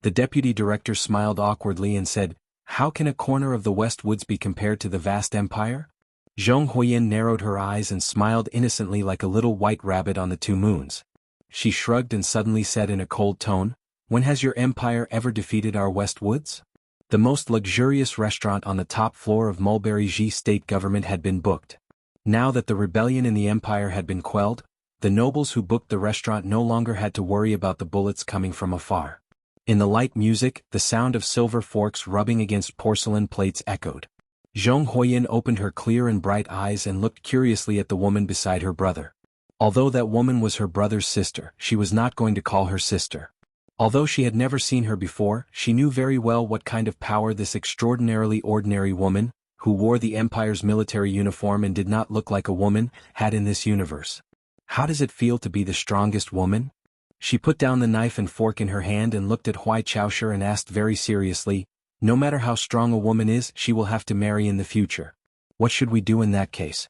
The deputy director smiled awkwardly and said, "How can a corner of the West Woods be compared to the vast empire?" Zhong Huoyin narrowed her eyes and smiled innocently like a little white rabbit on the 2 moons. She shrugged and suddenly said in a cold tone, "When has your empire ever defeated our West Woods?" The most luxurious restaurant on the top floor of Mulberry Ji state government had been booked. Now that the rebellion in the empire had been quelled, the nobles who booked the restaurant no longer had to worry about the bullets coming from afar. In the light music, the sound of silver forks rubbing against porcelain plates echoed. Zhong Huoyin opened her clear and bright eyes and looked curiously at the woman beside her brother. Although that woman was her brother's sister, she was not going to call her sister. Although she had never seen her before, she knew very well what kind of power this extraordinarily ordinary woman, who wore the Empire's military uniform and did not look like a woman, had in this universe. "How does it feel to be the strongest woman?" She put down the knife and fork in her hand and looked at Huai Chaosher and asked very seriously, "No matter how strong a woman is, she will have to marry in the future. What should we do in that case?"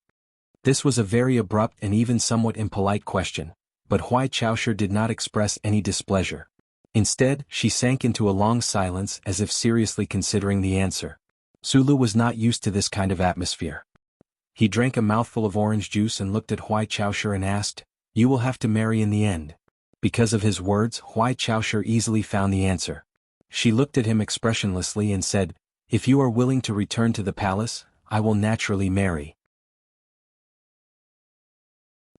This was a very abrupt and even somewhat impolite question, but Huai Chaosher did not express any displeasure. Instead, she sank into a long silence as if seriously considering the answer. Sulu was not used to this kind of atmosphere. He drank a mouthful of orange juice and looked at Huai Chaosher and asked, "You will have to marry in the end." Because of his words, Huai Chaosher easily found the answer. She looked at him expressionlessly and said, "If you are willing to return to the palace, I will naturally marry.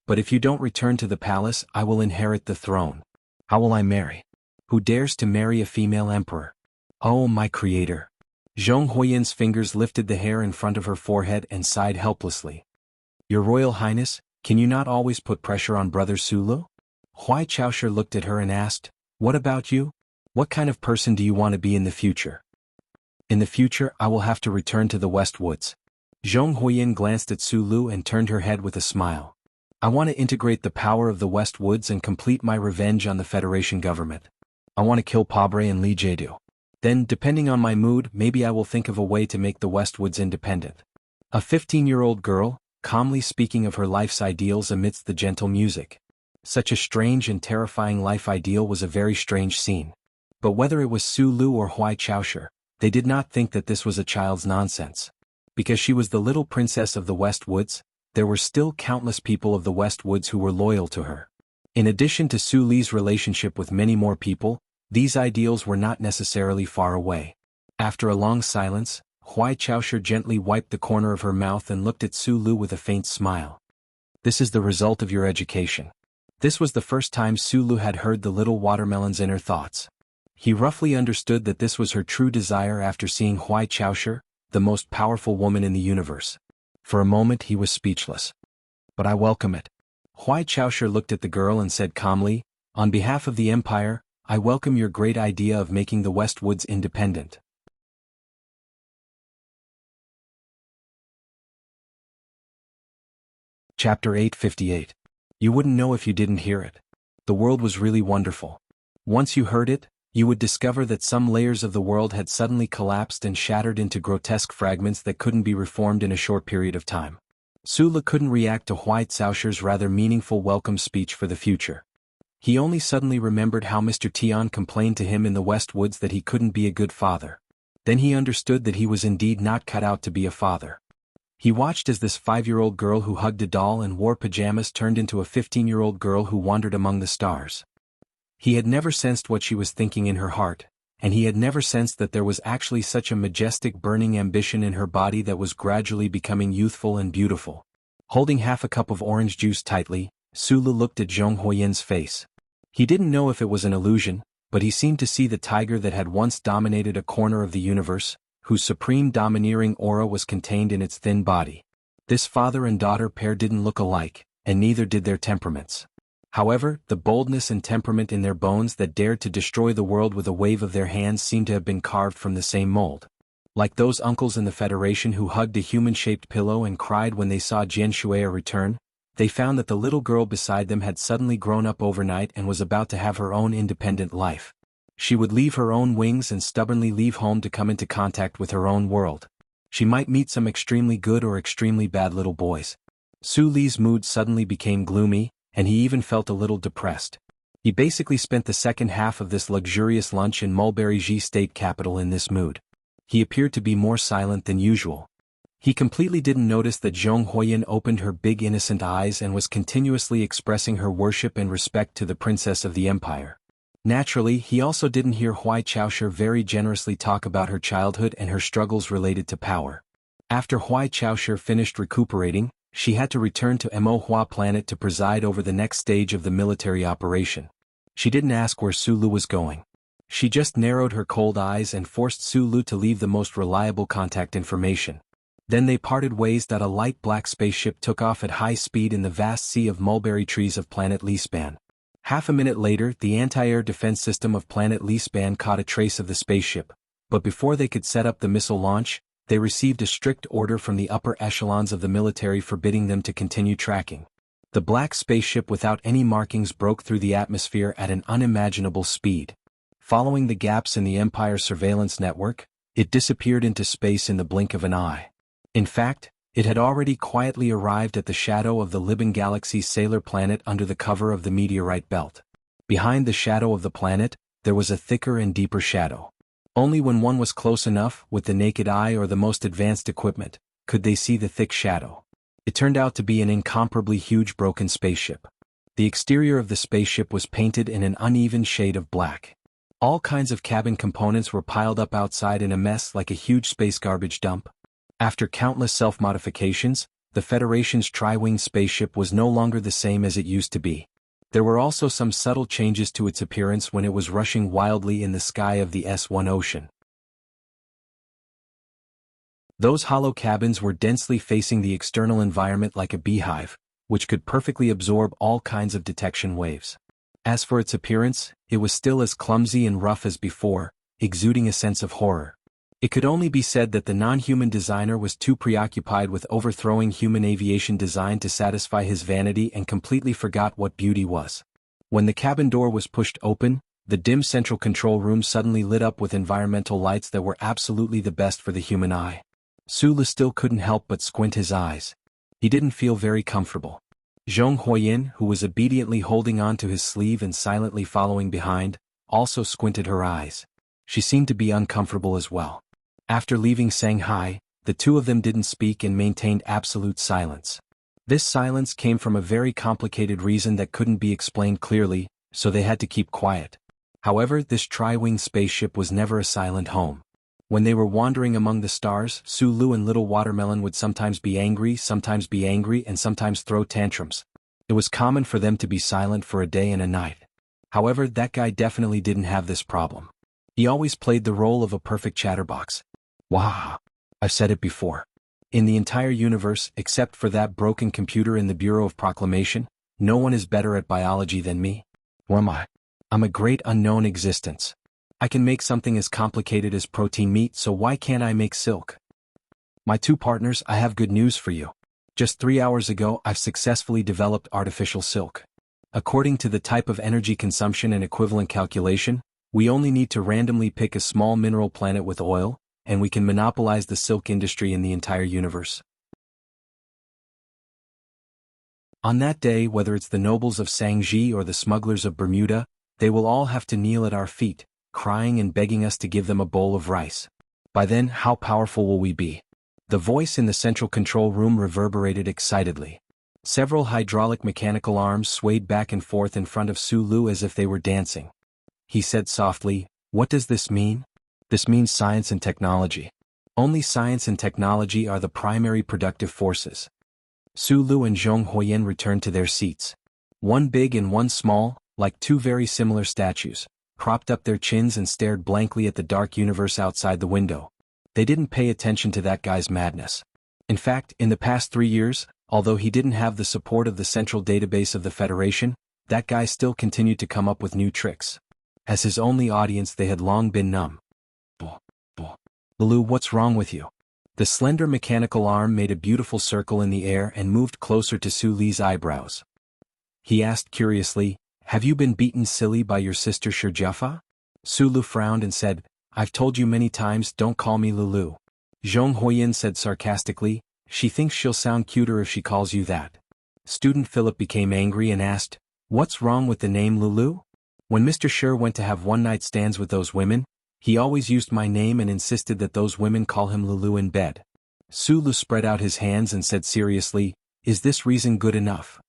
But if you don't return to the palace, I will inherit the throne." "How will I marry? Who dares to marry a female emperor? Oh, my creator." Zhong Huoyan's fingers lifted the hair in front of her forehead and sighed helplessly. "Your Royal Highness, can you not always put pressure on Brother Sulu?" Huai Chaosher looked at her and asked, "What about you? What kind of person do you want to be in the future?" "In the future, I will have to return to the West Woods." Zhong Huoyan glanced at Sulu and turned her head with a smile. "I want to integrate the power of the West Woods and complete my revenge on the Federation government. I want to kill Pabre and Li Jedu. Then, depending on my mood, maybe I will think of a way to make the West Woods independent." A 15-year-old girl, calmly speaking of her life's ideals amidst the gentle music. Such a strange and terrifying life ideal was a very strange scene. But whether it was Sulu or Huai Chaosher, they did not think that this was a child's nonsense. Because she was the little princess of the West Woods, there were still countless people of the West Woods who were loyal to her. In addition to Su Li's relationship with many more people, these ideals were not necessarily far away. After a long silence, Huai Chaosher gently wiped the corner of her mouth and looked at Sulu with a faint smile. "This is the result of your education." This was the first time Sulu had heard the little watermelon's inner thoughts. He roughly understood that this was her true desire after seeing Huai Chaosher, the most powerful woman in the universe. For a moment he was speechless. "But I welcome it." Huai Chaosher looked at the girl and said calmly, "On behalf of the Empire, I welcome your great idea of making the West Woods independent." Chapter 858. You wouldn't know if you didn't hear it. The world was really wonderful. Once you heard it, you would discover that some layers of the world had suddenly collapsed and shattered into grotesque fragments that couldn't be reformed in a short period of time. Sula couldn't react to Huai Chaosher's rather meaningful welcome speech for the future. He only suddenly remembered how Mr. Tian complained to him in the West Woods that he couldn't be a good father. Then he understood that he was indeed not cut out to be a father. He watched as this 5-year-old girl who hugged a doll and wore pajamas turned into a 15-year-old girl who wandered among the stars. He had never sensed what she was thinking in her heart, and he had never sensed that there was actually such a majestic burning ambition in her body that was gradually becoming youthful and beautiful. Holding half a cup of orange juice tightly, Sulu looked at Zhong Huoyan's face. He didn't know if it was an illusion, but he seemed to see the tiger that had once dominated a corner of the universe, whose supreme domineering aura was contained in its thin body. This father and daughter pair didn't look alike, and neither did their temperaments. However, the boldness and temperament in their bones that dared to destroy the world with a wave of their hands seemed to have been carved from the same mold. Like those uncles in the Federation who hugged a human-shaped pillow and cried when they saw Jian Shue'er return, they found that the little girl beside them had suddenly grown up overnight and was about to have her own independent life. She would leave her own wings and stubbornly leave home to come into contact with her own world. She might meet some extremely good or extremely bad little boys. Su Li's mood suddenly became gloomy, and he even felt a little depressed. He basically spent the second half of this luxurious lunch in Mulberry Ji state capital in this mood. He appeared to be more silent than usual. He completely didn't notice that Zhong Huoyan opened her big innocent eyes and was continuously expressing her worship and respect to the princess of the empire. Naturally, he also didn't hear Huai Chaosher very generously talk about her childhood and her struggles related to power. After Huai Chaosher finished recuperating, she had to return to Mo Hua planet to preside over the next stage of the military operation. She didn't ask where Sulu was going. She just narrowed her cold eyes and forced Sulu to leave the most reliable contact information. Then they parted ways. A light black spaceship took off at high speed in the vast sea of mulberry trees of planet Lispan. Half a minute later, the anti-air defense system of planet Lispan caught a trace of the spaceship, but before they could set up the missile launch, they received a strict order from the upper echelons of the military forbidding them to continue tracking. The black spaceship without any markings broke through the atmosphere at an unimaginable speed. Following the gaps in the Empire's surveillance network, it disappeared into space in the blink of an eye. In fact, it had already quietly arrived at the shadow of the Liban Galaxy's sailor planet under the cover of the meteorite belt. Behind the shadow of the planet, there was a thicker and deeper shadow. Only when one was close enough, with the naked eye or the most advanced equipment, could they see the thick shadow. It turned out to be an incomparably huge broken spaceship. The exterior of the spaceship was painted in an uneven shade of black. All kinds of cabin components were piled up outside in a mess like a huge space garbage dump. After countless self-modifications, the Federation's tri-wing spaceship was no longer the same as it used to be. There were also some subtle changes to its appearance when it was rushing wildly in the sky of the S1 ocean. Those hollow cabins were densely facing the external environment like a beehive, which could perfectly absorb all kinds of detection waves. As for its appearance, it was still as clumsy and rough as before, exuding a sense of horror. It could only be said that the non-human designer was too preoccupied with overthrowing human aviation design to satisfy his vanity and completely forgot what beauty was. When the cabin door was pushed open, the dim central control room suddenly lit up with environmental lights that were absolutely the best for the human eye. Sulu still couldn't help but squint his eyes. He didn't feel very comfortable. Zhong Huoyin, who was obediently holding on to his sleeve and silently following behind, also squinted her eyes. She seemed to be uncomfortable as well. After leaving Shanghai, the two of them didn't speak and maintained absolute silence. This silence came from a very complicated reason that couldn't be explained clearly, so they had to keep quiet. However, this tri-wing spaceship was never a silent home. When they were wandering among the stars, Sulu and Little Watermelon would sometimes be angry, and sometimes throw tantrums. It was common for them to be silent for a day and a night. However, that guy definitely didn't have this problem. He always played the role of a perfect chatterbox. Wah! I've said it before. In the entire universe, except for that broken computer in the Bureau of Proclamation, no one is better at biology than me. Who am I? I'm a great unknown existence. I can make something as complicated as protein meat, so why can't I make silk? My two partners, I have good news for you. Just 3 hours ago, I've successfully developed artificial silk. According to the type of energy consumption and equivalent calculation, we only need to randomly pick a small mineral planet with oil, and we can monopolize the silk industry in the entire universe. On that day, whether it's the nobles of Sangji or the smugglers of Bermuda, they will all have to kneel at our feet, crying and begging us to give them a bowl of rice. By then, how powerful will we be? The voice in the central control room reverberated excitedly. Several hydraulic mechanical arms swayed back and forth in front of Sulu as if they were dancing. He said softly, "What does this mean?" "This means science and technology. Only science and technology are the primary productive forces." Sulu and Zhong Huoyin returned to their seats. One big and one small, like two very similar statues, propped up their chins and stared blankly at the dark universe outside the window. They didn't pay attention to that guy's madness. In fact, in the past 3 years, although he didn't have the support of the central database of the Federation, that guy still continued to come up with new tricks. As his only audience, they had long been numb. "Lulu, what's wrong with you?" The slender mechanical arm made a beautiful circle in the air and moved closer to Su Li's eyebrows. He asked curiously, "Have you been beaten silly by your sister Shirjaffa?" Sulu frowned and said, "I've told you many times, don't call me Lulu." Zhong Huoyin said sarcastically, "She thinks she'll sound cuter if she calls you that." Student Philip became angry and asked, "What's wrong with the name Lulu? When Mr. Sher went to have one-night stands with those women, he always used my name and insisted that those women call him Lulu in bed." Sulu spread out his hands and said seriously, "Is this reason good enough?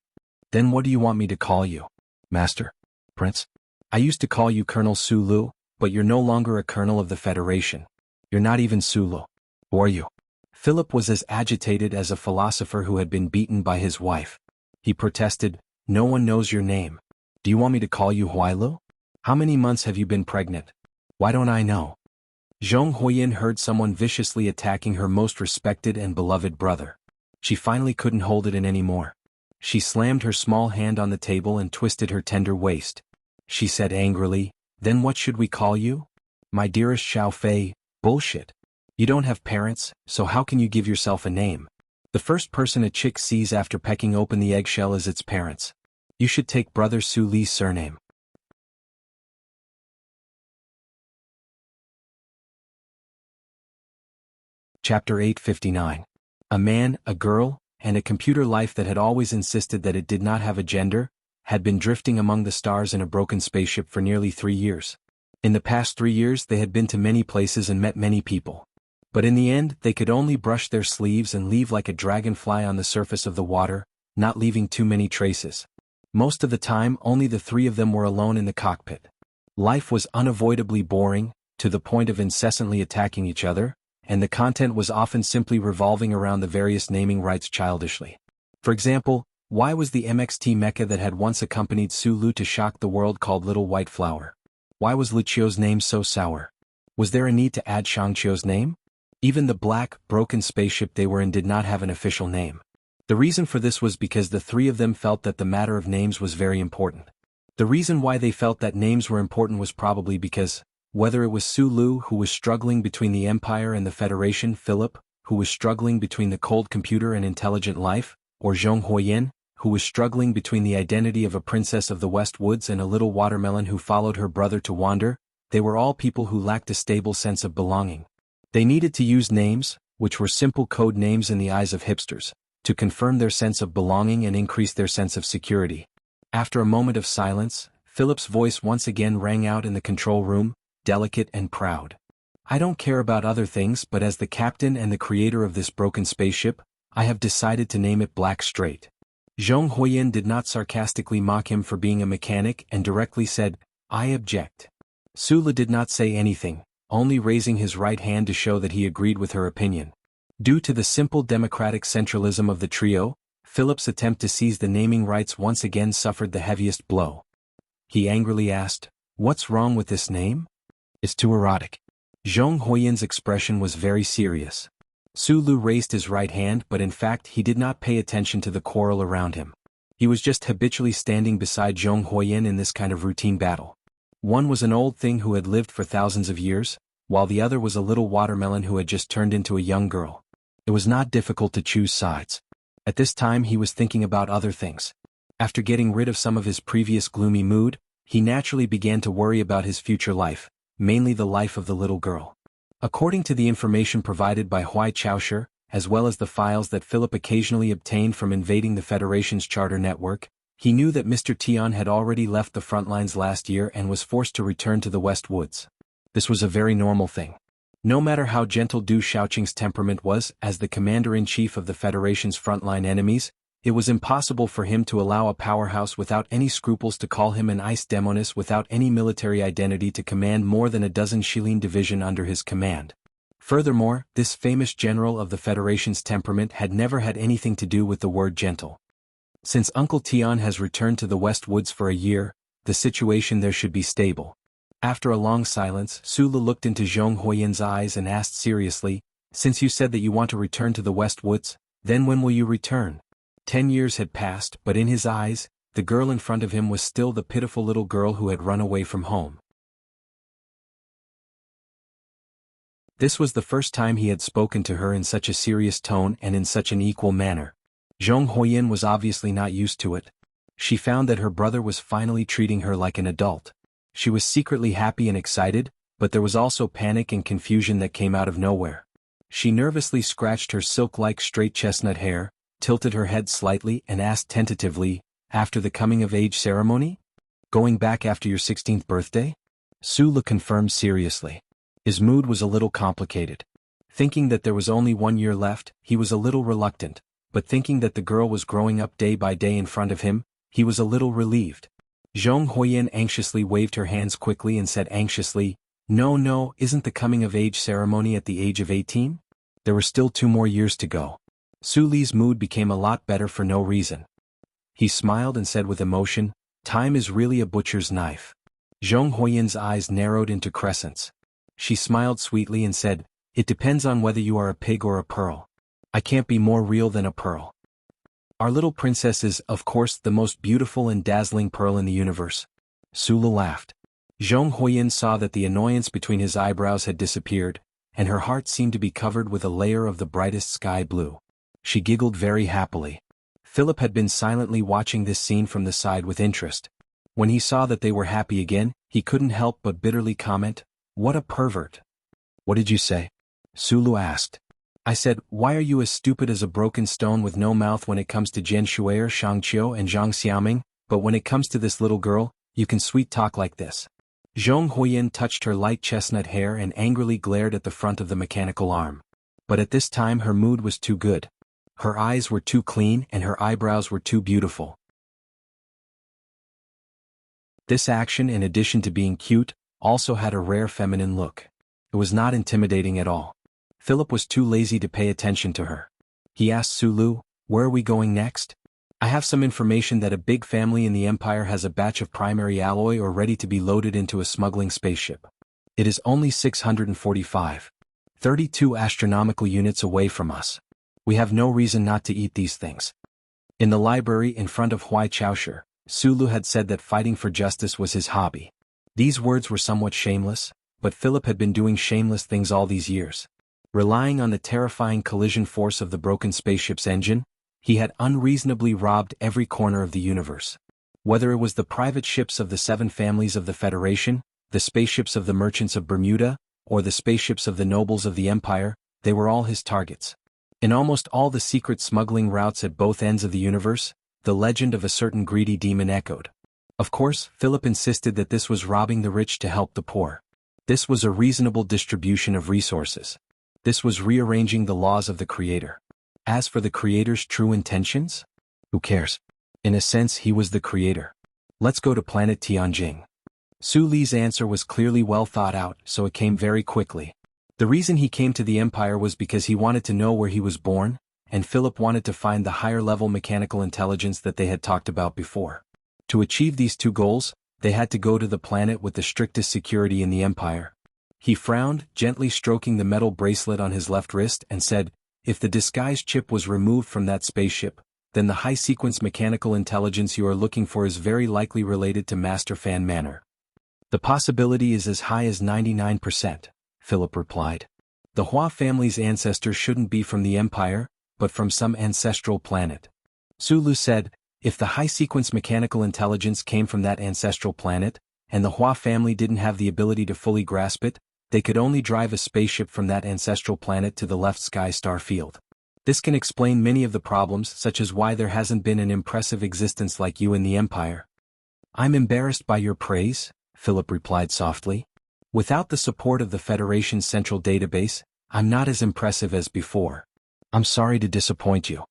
Then what do you want me to call you? Master? Prince? I used to call you Colonel Sulu, but you're no longer a colonel of the Federation. You're not even Sulu. Who are you?" Philip was as agitated as a philosopher who had been beaten by his wife. He protested, "No one knows your name. Do you want me to call you Huailu? How many months have you been pregnant? Why don't I know?" Zhong Huoyin heard someone viciously attacking her most respected and beloved brother. She finally couldn't hold it in anymore. She slammed her small hand on the table and twisted her tender waist. She said angrily, "Then what should we call you?" "My dearest Xiao Fei, bullshit. You don't have parents, so how can you give yourself a name? The first person a chick sees after pecking open the eggshell is its parents. You should take brother Su Li's surname. Chapter 859. A man, a girl, and a computer life that had always insisted that it did not have a gender, had been drifting among the stars in a broken spaceship for nearly 3 years. In the past 3 years they had been to many places and met many people. But in the end they could only brush their sleeves and leave like a dragonfly on the surface of the water, not leaving too many traces. Most of the time only the 3 of them were alone in the cockpit. Life was unavoidably boring, to the point of incessantly attacking each other, and the content was often simply revolving around the various naming rights childishly. For example, why was the MXT mecha that had once accompanied Su Lu to shock the world called Little White Flower? Why was Luchio's name so sour? Was there a need to add Shangchio's name? Even the black, broken spaceship they were in did not have an official name. The reason for this was because the 3 of them felt that the matter of names was very important. The reason why they felt that names were important was probably because, whether it was Su Lu who was struggling between the Empire and the Federation, Philip, who was struggling between the cold computer and intelligent life, or Zhong Huoyan, who was struggling between the identity of a princess of the West Woods and a little watermelon who followed her brother to wander, they were all people who lacked a stable sense of belonging. They needed to use names, which were simple code names in the eyes of hipsters, to confirm their sense of belonging and increase their sense of security. After a moment of silence, Philip's voice once again rang out in the control room, delicate and proud. I don't care about other things, but as the captain and the creator of this broken spaceship, I have decided to name it Black Straight. Zhong Huoyan did not sarcastically mock him for being a mechanic and directly said, I object. Su Lu did not say anything, only raising his right hand to show that he agreed with her opinion. Due to the simple democratic centralism of the trio, Philip's attempt to seize the naming rights once again suffered the heaviest blow. He angrily asked, What's wrong with this name? It's too erotic. Zhong Huoyan's expression was very serious. Su Lu raised his right hand, but in fact he did not pay attention to the quarrel around him. He was just habitually standing beside Zhong Huoyan in this kind of routine battle. One was an old thing who had lived for thousands of years, while the other was a little watermelon who had just turned into a young girl. It was not difficult to choose sides. At this time he was thinking about other things. After getting rid of some of his previous gloomy mood, he naturally began to worry about his future life, mainly the life of the little girl. According to the information provided by Hui Chaosher, as well as the files that Philip occasionally obtained from invading the Federation's charter network, he knew that Mr. Tian had already left the front lines last year and was forced to return to the West Woods. This was a very normal thing. No matter how gentle Du Shaoqing's temperament was as the commander-in-chief of the Federation's frontline enemies, it was impossible for him to allow a powerhouse without any scruples to call him an ice demoness without any military identity to command more than a dozen Shilin division under his command. Furthermore, this famous general of the Federation's temperament had never had anything to do with the word gentle. Since Uncle Tian has returned to the West Woods for a year, the situation there should be stable. After a long silence, Su Lu looked into Zhong Huoyan's eyes and asked seriously, Since you said that you want to return to the West Woods, then when will you return? 10 years had passed, but in his eyes, the girl in front of him was still the pitiful little girl who had run away from home. This was the first time he had spoken to her in such a serious tone and in such an equal manner. Zhong Huoyan was obviously not used to it. She found that her brother was finally treating her like an adult. She was secretly happy and excited, but there was also panic and confusion that came out of nowhere. She nervously scratched her silk-like straight chestnut hair, tilted her head slightly and asked tentatively, After the coming-of-age ceremony? Going back after your 16th birthday? Su Lu confirmed seriously. His mood was a little complicated. Thinking that there was only 1 year left, he was a little reluctant, but thinking that the girl was growing up day by day in front of him, he was a little relieved. Zhong Huoyan anxiously waved her hands quickly and said anxiously, No, isn't the coming-of-age ceremony at the age of 18? There were still 2 more years to go. Su Li's mood became a lot better for no reason. He smiled and said with emotion, Time is really a butcher's knife. Zhong Huoyan's eyes narrowed into crescents. She smiled sweetly and said, It depends on whether you are a pig or a pearl. I can't be more real than a pearl. Our little princess is, of course, the most beautiful and dazzling pearl in the universe. Su Lu laughed. Zhong Huoyan saw that the annoyance between his eyebrows had disappeared, and her heart seemed to be covered with a layer of the brightest sky blue. She giggled very happily. Philip had been silently watching this scene from the side with interest. When he saw that they were happy again, he couldn't help but bitterly comment, "What a pervert." "What did you say?" Sulu asked. "I said, why are you as stupid as a broken stone with no mouth when it comes to Jian Shuier, Shangqiu and Zhang Xiaoming, but when it comes to this little girl, you can sweet talk like this." Zhong Huiyin touched her light chestnut hair and angrily glared at the front of the mechanical arm. But at this time her mood was too good. Her eyes were too clean and her eyebrows were too beautiful. This action, in addition to being cute, also had a rare feminine look. It was not intimidating at all. Philip was too lazy to pay attention to her. He asked Sulu, "Where are we going next?" "I have some information that a big family in the Empire has a batch of primary alloy or ready to be loaded into a smuggling spaceship. It is only 645. 32 astronomical units away from us. We have no reason not to eat these things." In the library in front of Huai Chaosher, Sulu had said that fighting for justice was his hobby. These words were somewhat shameless, but Philip had been doing shameless things all these years. Relying on the terrifying collision force of the broken spaceship's engine, he had unreasonably robbed every corner of the universe. Whether it was the private ships of the 7 families of the Federation, the spaceships of the merchants of Bermuda, or the spaceships of the nobles of the Empire, they were all his targets. In almost all the secret smuggling routes at both ends of the universe, the legend of a certain greedy demon echoed. Of course, Philip insisted that this was robbing the rich to help the poor. This was a reasonable distribution of resources. This was rearranging the laws of the Creator. As for the Creator's true intentions? Who cares? In a sense, he was the Creator. "Let's go to planet Tianjing." Su Li's answer was clearly well thought out, so it came very quickly. The reason he came to the Empire was because he wanted to know where he was born, and Philip wanted to find the higher-level mechanical intelligence that they had talked about before. To achieve these 2 goals, they had to go to the planet with the strictest security in the Empire. He frowned, gently stroking the metal bracelet on his left wrist, and said, "If the disguise chip was removed from that spaceship, then the high-sequence mechanical intelligence you are looking for is very likely related to Master Fan Manor." "The possibility is as high as 99%, Philip replied. "The Hua family's ancestors shouldn't be from the Empire, but from some ancestral planet." Sulu said, "If the high-sequence mechanical intelligence came from that ancestral planet, and the Hua family didn't have the ability to fully grasp it, they could only drive a spaceship from that ancestral planet to the left sky star field. This can explain many of the problems, such as why there hasn't been an impressive existence like you in the Empire." "I'm embarrassed by your praise," Philip replied softly. "Without the support of the Federation's central database, I'm not as impressive as before. I'm sorry to disappoint you."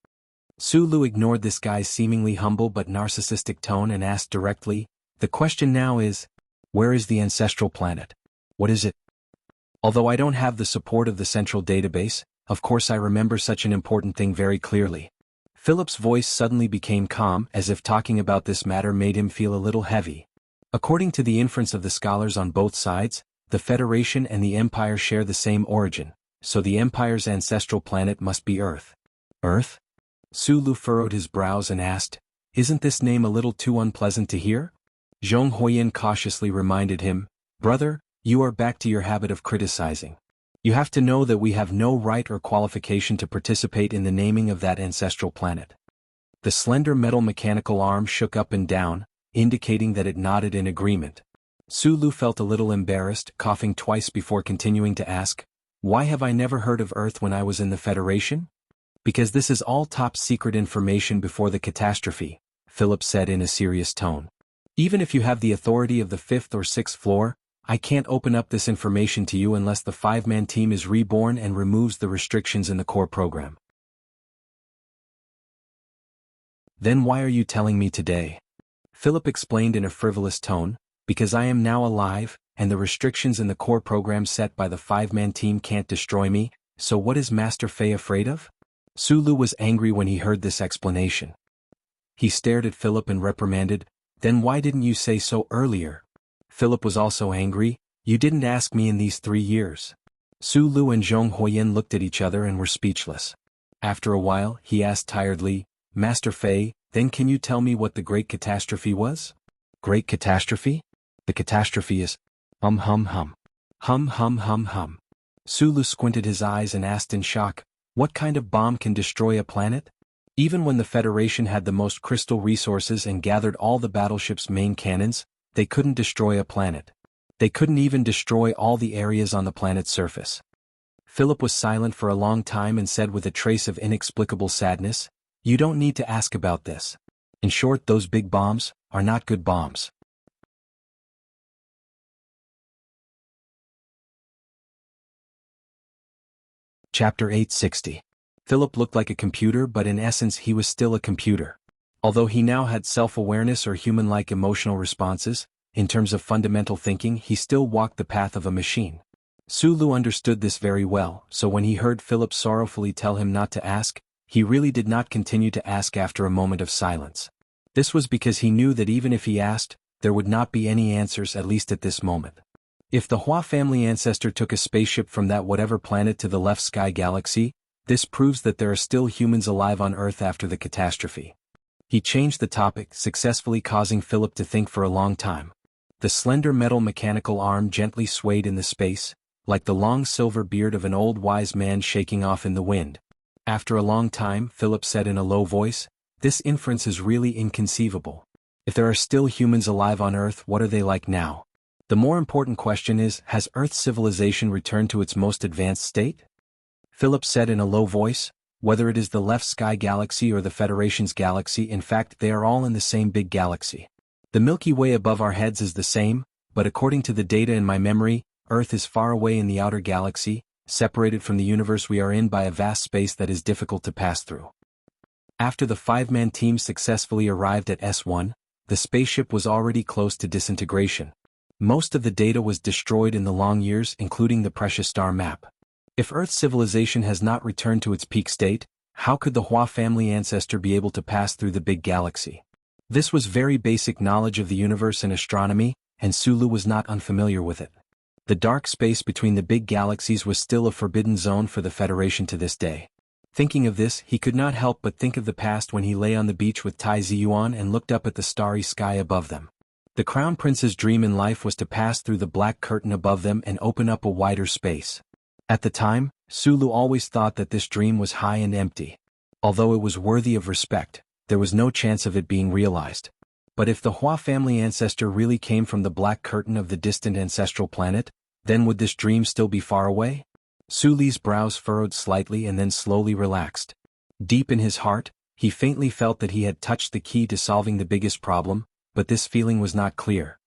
Sulu ignored this guy's seemingly humble but narcissistic tone and asked directly, "The question now is, where is the ancestral planet? What is it?" "Although I don't have the support of the central database, of course I remember such an important thing very clearly." Philip's voice suddenly became calm, as if talking about this matter made him feel a little heavy. According to the inference of the scholars on both sides, the Federation and the Empire share the same origin, so the Empire's ancestral planet must be Earth. "Earth?" Sulu furrowed his brows and asked, "Isn't this name a little too unpleasant to hear?" Zhong Huiyin cautiously reminded him, "Brother, you are back to your habit of criticizing. You have to know that we have no right or qualification to participate in the naming of that ancestral planet." The slender metal mechanical arm shook up and down, indicating that it nodded in agreement. Sulu felt a little embarrassed, coughing twice before continuing to ask, "Why have I never heard of Earth when I was in the Federation?" "Because this is all top-secret information before the catastrophe," Philip said in a serious tone. "Even if you have the authority of the 5th or 6th floor, I can't open up this information to you unless the 5-man team is reborn and removes the restrictions in the core program." "Then why are you telling me today?" Philip explained in a frivolous tone, "Because I am now alive, and the restrictions in the core program set by the 5-man team can't destroy me, so what is Master Fei afraid of?" Sulu was angry when he heard this explanation. He stared at Philip and reprimanded, "Then why didn't you say so earlier?" Philip was also angry, "You didn't ask me in these 3 years." Sulu and Zhong Huiyin looked at each other and were speechless. After a while, he asked tiredly, "Master Fei, then can you tell me what the Great Catastrophe was?" "Great Catastrophe? The catastrophe is... hum. Hum. Sulu squinted his eyes and asked in shock, What kind of bomb can destroy a planet? Even when the Federation had the most crystal resources and gathered all the battleship's main cannons, they couldn't destroy a planet. They couldn't even destroy all the areas on the planet's surface. Philip was silent for a long time and said with a trace of inexplicable sadness, "You don't need to ask about this. In short, those big bombs are not good bombs." Chapter 860. Philip looked like a computer, but in essence he was still a computer. Although he now had self-awareness or human-like emotional responses, in terms of fundamental thinking he still walked the path of a machine. Sulu understood this very well, so when he heard Philip sorrowfully tell him not to ask, he really did not continue to ask after a moment of silence. This was because he knew that even if he asked, there would not be any answers, at least at this moment. If the Hua family ancestor took a spaceship from that whatever planet to the left sky galaxy, this proves that there are still humans alive on Earth after the catastrophe. He changed the topic, successfully causing Philip to think for a long time. The slender metal mechanical arm gently swayed in the space, like the long silver beard of an old wise man shaking off in the wind. After a long time, Philip said in a low voice, "This inference is really inconceivable. If there are still humans alive on Earth, what are they like now? The more important question is, has Earth's civilization returned to its most advanced state?" Philip said in a low voice, "Whether it is the left sky galaxy or the Federation's galaxy, in fact they are all in the same big galaxy. The Milky Way above our heads is the same, but according to the data in my memory, Earth is far away in the outer galaxy, separated from the universe we are in by a vast space that is difficult to pass through." After the five-man team successfully arrived at S1, the spaceship was already close to disintegration. Most of the data was destroyed in the long years, including the precious star map. If Earth's civilization has not returned to its peak state, how could the Hua family ancestor be able to pass through the big galaxy? This was very basic knowledge of the universe and astronomy, and Sulu was not unfamiliar with it. The dark space between the big galaxies was still a forbidden zone for the Federation to this day. Thinking of this, he could not help but think of the past when he lay on the beach with Tai Ziyuan and looked up at the starry sky above them. The Crown Prince's dream in life was to pass through the black curtain above them and open up a wider space. At the time, Sulu always thought that this dream was high and empty. Although it was worthy of respect, there was no chance of it being realized. But if the Hua family ancestor really came from the black curtain of the distant ancestral planet, then would this dream still be far away? Suli's brows furrowed slightly and then slowly relaxed. Deep in his heart, he faintly felt that he had touched the key to solving the biggest problem, but this feeling was not clear.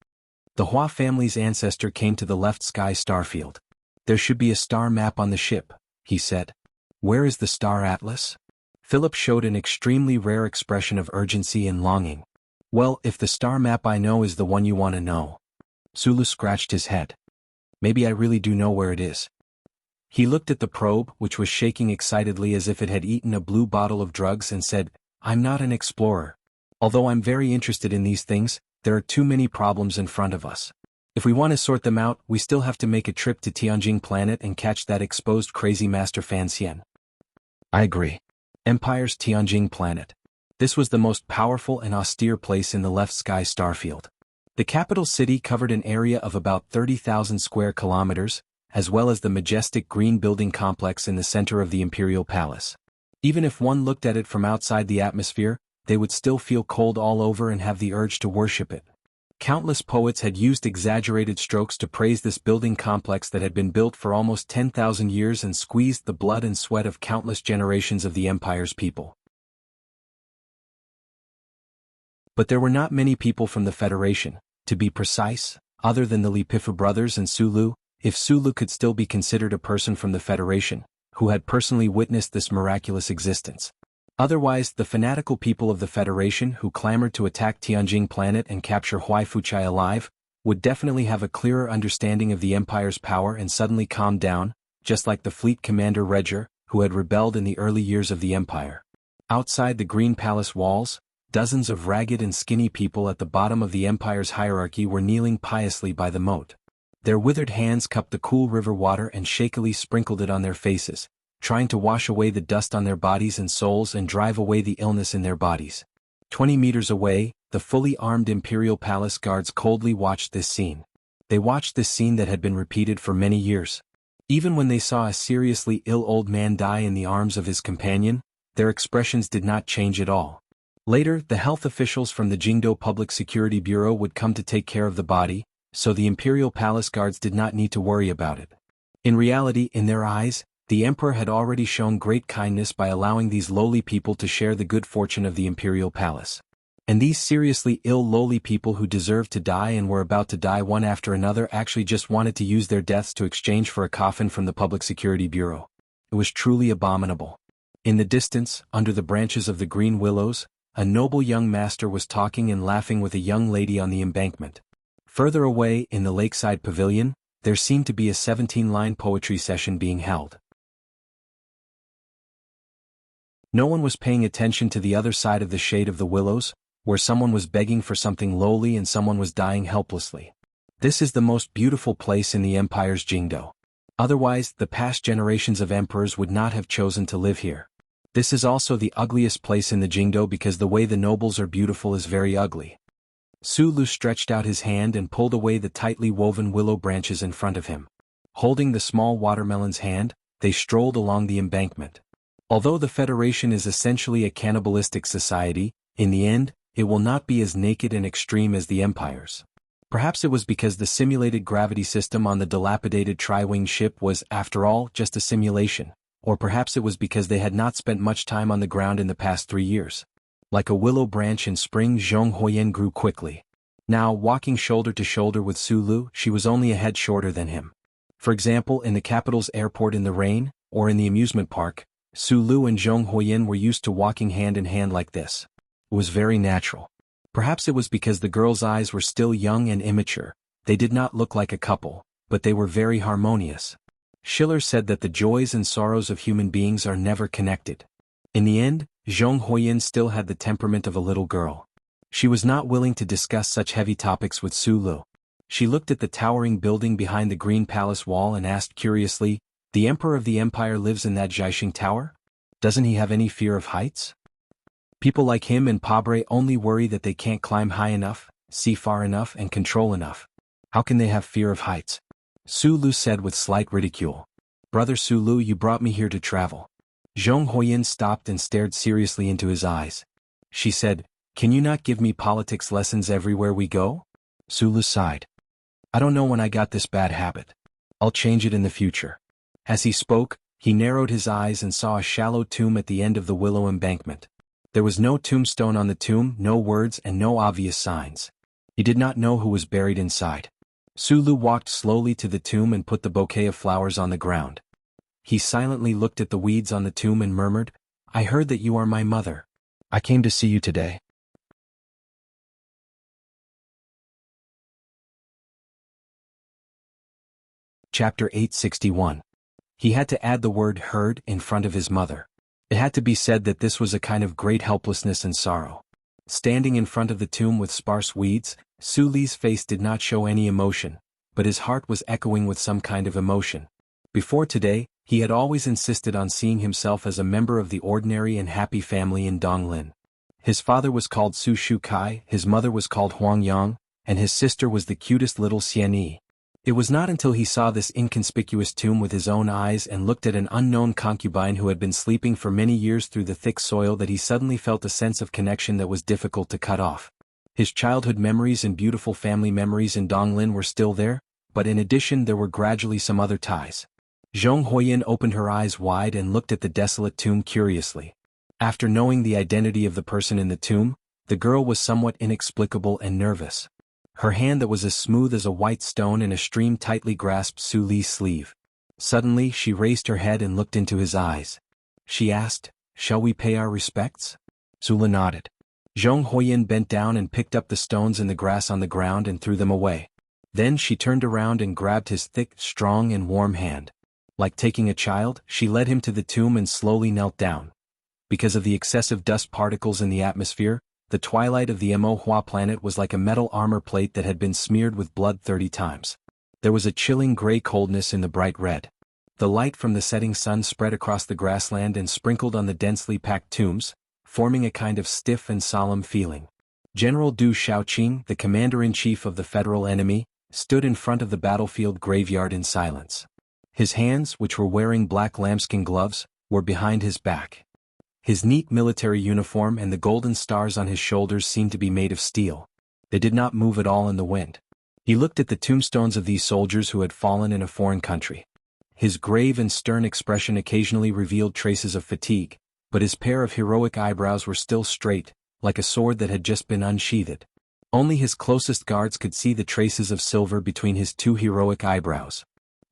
The Hua family's ancestor came to the left sky starfield. "There should be a star map on the ship," he said. "Where is the star atlas?" Philip showed an extremely rare expression of urgency and longing. "Well, if the star map I know is the one you want to know." Sulu scratched his head. "Maybe I really do know where it is." He looked at the probe, which was shaking excitedly as if it had eaten a blue bottle of drugs, and said, "I'm not an explorer. Although I'm very interested in these things, there are too many problems in front of us. If we want to sort them out, we still have to make a trip to Tianjing planet and catch that exposed crazy Master Fan Xian." "I agree. Empire's Tianjing planet. This was the most powerful and austere place in the left sky starfield. The capital city covered an area of about 30,000 square kilometers, as well as the majestic green building complex in the center of the Imperial Palace. Even if one looked at it from outside the atmosphere, they would still feel cold all over and have the urge to worship it. Countless poets had used exaggerated strokes to praise this building complex that had been built for almost 10,000 years and squeezed the blood and sweat of countless generations of the Empire's people. But there were not many people from the Federation, to be precise, other than the Lipifa brothers and Sulu, if Sulu could still be considered a person from the Federation, who had personally witnessed this miraculous existence. Otherwise, the fanatical people of the Federation who clamored to attack Tianjing planet and capture Huai Fuchai alive, would definitely have a clearer understanding of the Empire's power and suddenly calm down, just like the fleet commander Reger, who had rebelled in the early years of the Empire. Outside the Green Palace walls, dozens of ragged and skinny people at the bottom of the Empire's hierarchy were kneeling piously by the moat. Their withered hands cupped the cool river water and shakily sprinkled it on their faces, trying to wash away the dust on their bodies and souls and drive away the illness in their bodies. 20 meters away, the fully armed Imperial Palace guards coldly watched this scene. They watched this scene that had been repeated for many years. Even when they saw a seriously ill old man die in the arms of his companion, their expressions did not change at all. Later, the health officials from the Jingdo Public Security Bureau would come to take care of the body, so the imperial palace guards did not need to worry about it. In reality, in their eyes, the emperor had already shown great kindness by allowing these lowly people to share the good fortune of the imperial palace. And these seriously ill lowly people who deserved to die and were about to die one after another actually just wanted to use their deaths to exchange for a coffin from the Public Security Bureau. It was truly abominable. In the distance, under the branches of the green willows, a noble young master was talking and laughing with a young lady on the embankment. Further away, in the lakeside pavilion, there seemed to be a 17-line poetry session being held. No one was paying attention to the other side of the shade of the willows, where someone was begging for something lowly and someone was dying helplessly. This is the most beautiful place in the empire's Jingdo. Otherwise, the past generations of emperors would not have chosen to live here. This is also the ugliest place in the Jingdo because the way the nobles are beautiful is very ugly. Su Lu stretched out his hand and pulled away the tightly woven willow branches in front of him. Holding the small watermelon's hand, they strolled along the embankment. Although the Federation is essentially a cannibalistic society, in the end, it will not be as naked and extreme as the empires. Perhaps it was because the simulated gravity system on the dilapidated tri-wing ship was, after all, just a simulation, or perhaps it was because they had not spent much time on the ground in the past 3 years. Like a willow branch in spring, Zhong Huoyan grew quickly. Now, walking shoulder to shoulder with Su Lu, she was only a head shorter than him. For example, in the capital's airport in the rain, or in the amusement park, Su Lu and Zhong Huoyan were used to walking hand in hand like this. It was very natural. Perhaps it was because the girls' eyes were still young and immature. They did not look like a couple, but they were very harmonious. Schiller said that the joys and sorrows of human beings are never connected. In the end, Zhong Huoyan still had the temperament of a little girl. She was not willing to discuss such heavy topics with Su Lu. She looked at the towering building behind the green palace wall and asked curiously, "The emperor of the empire lives in that Jiaxing tower? Doesn't he have any fear of heights?" People like him and Pabre only worry that they can't climb high enough, see far enough and control enough. How can they have fear of heights? Su Lu said with slight ridicule. "Brother Su Lu, you brought me here to travel." Zhong Huoyan stopped and stared seriously into his eyes. She said, "Can you not give me politics lessons everywhere we go?" Su Lu sighed. "I don't know when I got this bad habit. I'll change it in the future." As he spoke, he narrowed his eyes and saw a shallow tomb at the end of the willow embankment. There was no tombstone on the tomb, no words and no obvious signs. He did not know who was buried inside. Su Lu walked slowly to the tomb and put the bouquet of flowers on the ground. He silently looked at the weeds on the tomb and murmured, "I heard that you are my mother. I came to see you today." Chapter 861. He had to add the word heard in front of his mother. It had to be said that this was a kind of great helplessness and sorrow. Standing in front of the tomb with sparse weeds, Su Li's face did not show any emotion, but his heart was echoing with some kind of emotion. Before today, he had always insisted on seeing himself as a member of the ordinary and happy family in Donglin. His father was called Su Shukai, his mother was called Huang Yang, and his sister was the cutest little Xianyi. It was not until he saw this inconspicuous tomb with his own eyes and looked at an unknown concubine who had been sleeping for many years through the thick soil that he suddenly felt a sense of connection that was difficult to cut off. His childhood memories and beautiful family memories in Donglin were still there, but in addition there were gradually some other ties. Zhong Huoyan opened her eyes wide and looked at the desolate tomb curiously. After knowing the identity of the person in the tomb, the girl was somewhat inexplicable and nervous. Her hand that was as smooth as a white stone in a stream tightly grasped Su Li's sleeve. Suddenly she raised her head and looked into his eyes. She asked, "Shall we pay our respects?" Su Li nodded. Zhong Huoyan bent down and picked up the stones in the grass on the ground and threw them away. Then she turned around and grabbed his thick, strong and warm hand. Like taking a child, she led him to the tomb and slowly knelt down. Because of the excessive dust particles in the atmosphere, the twilight of the Mo Hua planet was like a metal armor plate that had been smeared with blood 30 times. There was a chilling gray coldness in the bright red. The light from the setting sun spread across the grassland and sprinkled on the densely packed tombs, forming a kind of stiff and solemn feeling. General Du Shaoqing, the commander-in-chief of the federal enemy, stood in front of the battlefield graveyard in silence. His hands, which were wearing black lambskin gloves, were behind his back. His neat military uniform and the golden stars on his shoulders seemed to be made of steel. They did not move at all in the wind. He looked at the tombstones of these soldiers who had fallen in a foreign country. His grave and stern expression occasionally revealed traces of fatigue, but his pair of heroic eyebrows were still straight, like a sword that had just been unsheathed. Only his closest guards could see the traces of silver between his two heroic eyebrows.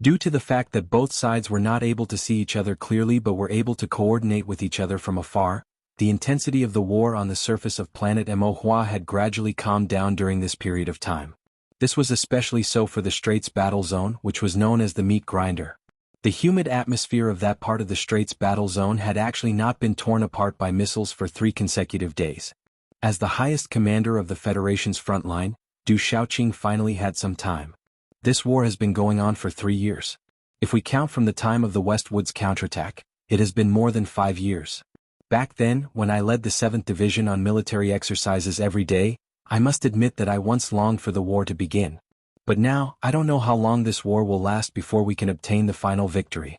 Due to the fact that both sides were not able to see each other clearly but were able to coordinate with each other from afar, the intensity of the war on the surface of planet Mo'Hua had gradually calmed down during this period of time. This was especially so for the Straits battle zone, which was known as the meat grinder. The humid atmosphere of that part of the Straits battle zone had actually not been torn apart by missiles for 3 consecutive days. As the highest commander of the Federation's front line, Du Shaoqing finally had some time. This war has been going on for 3 years. If we count from the time of the Westwoods counterattack, it has been more than 5 years. Back then, when I led the 7th Division on military exercises every day, I must admit that I once longed for the war to begin. But now, I don't know how long this war will last before we can obtain the final victory.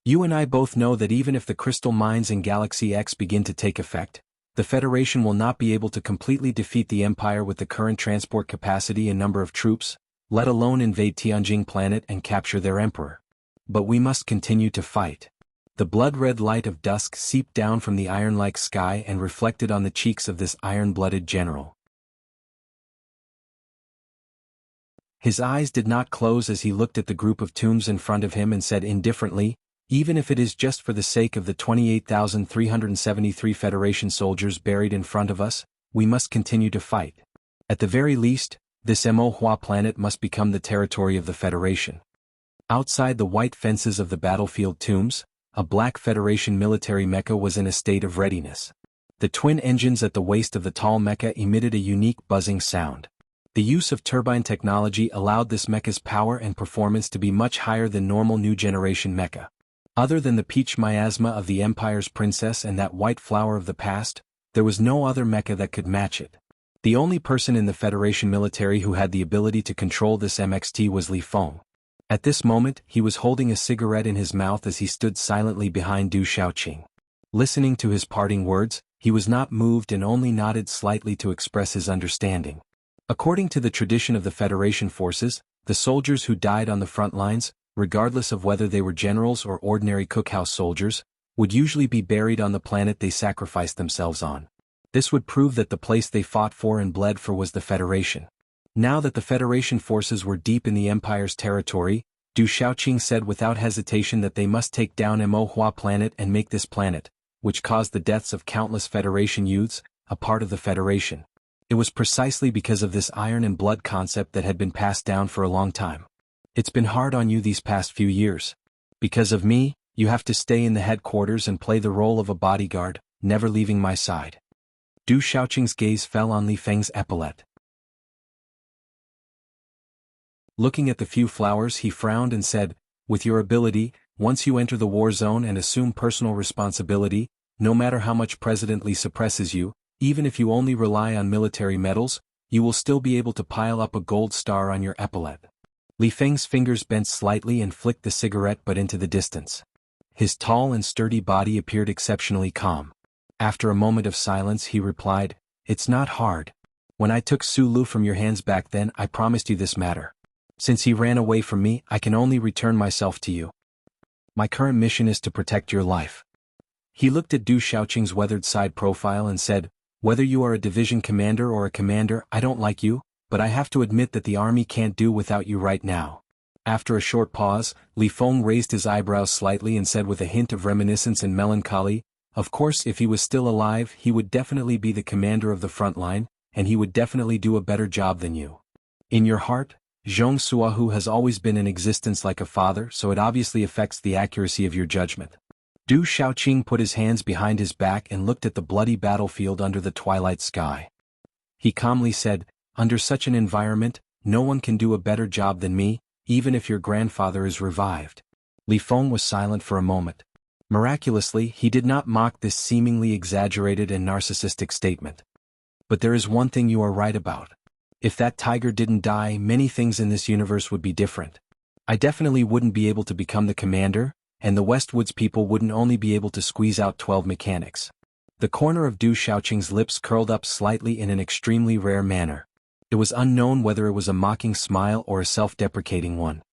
You and I both know that even if the crystal mines in Galaxy X begin to take effect, the Federation will not be able to completely defeat the Empire with the current transport capacity and number of troops, let alone invade Tianjing planet and capture their emperor. But we must continue to fight. The blood-red light of dusk seeped down from the iron-like sky and reflected on the cheeks of this iron-blooded general. His eyes did not close as he looked at the group of tombs in front of him and said indifferently, even if it is just for the sake of the 28,373 Federation soldiers buried in front of us, we must continue to fight. At the very least, this Mo'Hua planet must become the territory of the Federation. Outside the white fences of the battlefield tombs, a black Federation military mecha was in a state of readiness. The twin engines at the waist of the tall mecha emitted a unique buzzing sound. The use of turbine technology allowed this mecha's power and performance to be much higher than normal new generation mecha. Other than the peach miasma of the Empire's princess and that white flower of the past, there was no other mecha that could match it. The only person in the Federation military who had the ability to control this MXT was Li Feng. At this moment, he was holding a cigarette in his mouth as he stood silently behind Du Shaoqing. Listening to his parting words, he was not moved and only nodded slightly to express his understanding. According to the tradition of the Federation forces, the soldiers who died on the front lines, regardless of whether they were generals or ordinary cookhouse soldiers, would usually be buried on the planet they sacrificed themselves on. This would prove that the place they fought for and bled for was the Federation. Now that the Federation forces were deep in the Empire's territory, Du Shaoqing said without hesitation that they must take down Mo'Hua planet and make this planet, which caused the deaths of countless Federation youths, a part of the Federation. It was precisely because of this iron and blood concept that had been passed down for a long time. It's been hard on you these past few years. Because of me, you have to stay in the headquarters and play the role of a bodyguard, never leaving my side. Du Shaoqing's gaze fell on Li Feng's epaulette. Looking at the few flowers, he frowned and said, with your ability, once you enter the war zone and assume personal responsibility, no matter how much President Li suppresses you, even if you only rely on military medals, you will still be able to pile up a gold star on your epaulette. Li Feng's fingers bent slightly and flicked the cigarette butt into the distance. His tall and sturdy body appeared exceptionally calm. After a moment of silence he replied, "It's not hard. When I took Su Lu from your hands back then I promised you this matter. Since he ran away from me I can only return myself to you. My current mission is to protect your life." He looked at Du Shaoqing's weathered side profile and said, "Whether you are a division commander or a commander, I don't like you, but I have to admit that the army can't do without you right now." After a short pause, Li Feng raised his eyebrows slightly and said with a hint of reminiscence and melancholy, "Of course if he was still alive he would definitely be the commander of the front line, and he would definitely do a better job than you. In your heart, Zhong Suahu has always been in existence like a father, so it obviously affects the accuracy of your judgment." Du Shaoqing put his hands behind his back and looked at the bloody battlefield under the twilight sky. He calmly said, "Under such an environment, no one can do a better job than me, even if your grandfather is revived." Li Feng was silent for a moment. Miraculously, he did not mock this seemingly exaggerated and narcissistic statement. "But there is one thing you are right about. If that tiger didn't die, many things in this universe would be different. I definitely wouldn't be able to become the commander, and the Westwoods people wouldn't only be able to squeeze out 12 mechanics. The corner of Du Xiaoqing's lips curled up slightly in an extremely rare manner. It was unknown whether it was a mocking smile or a self-deprecating one.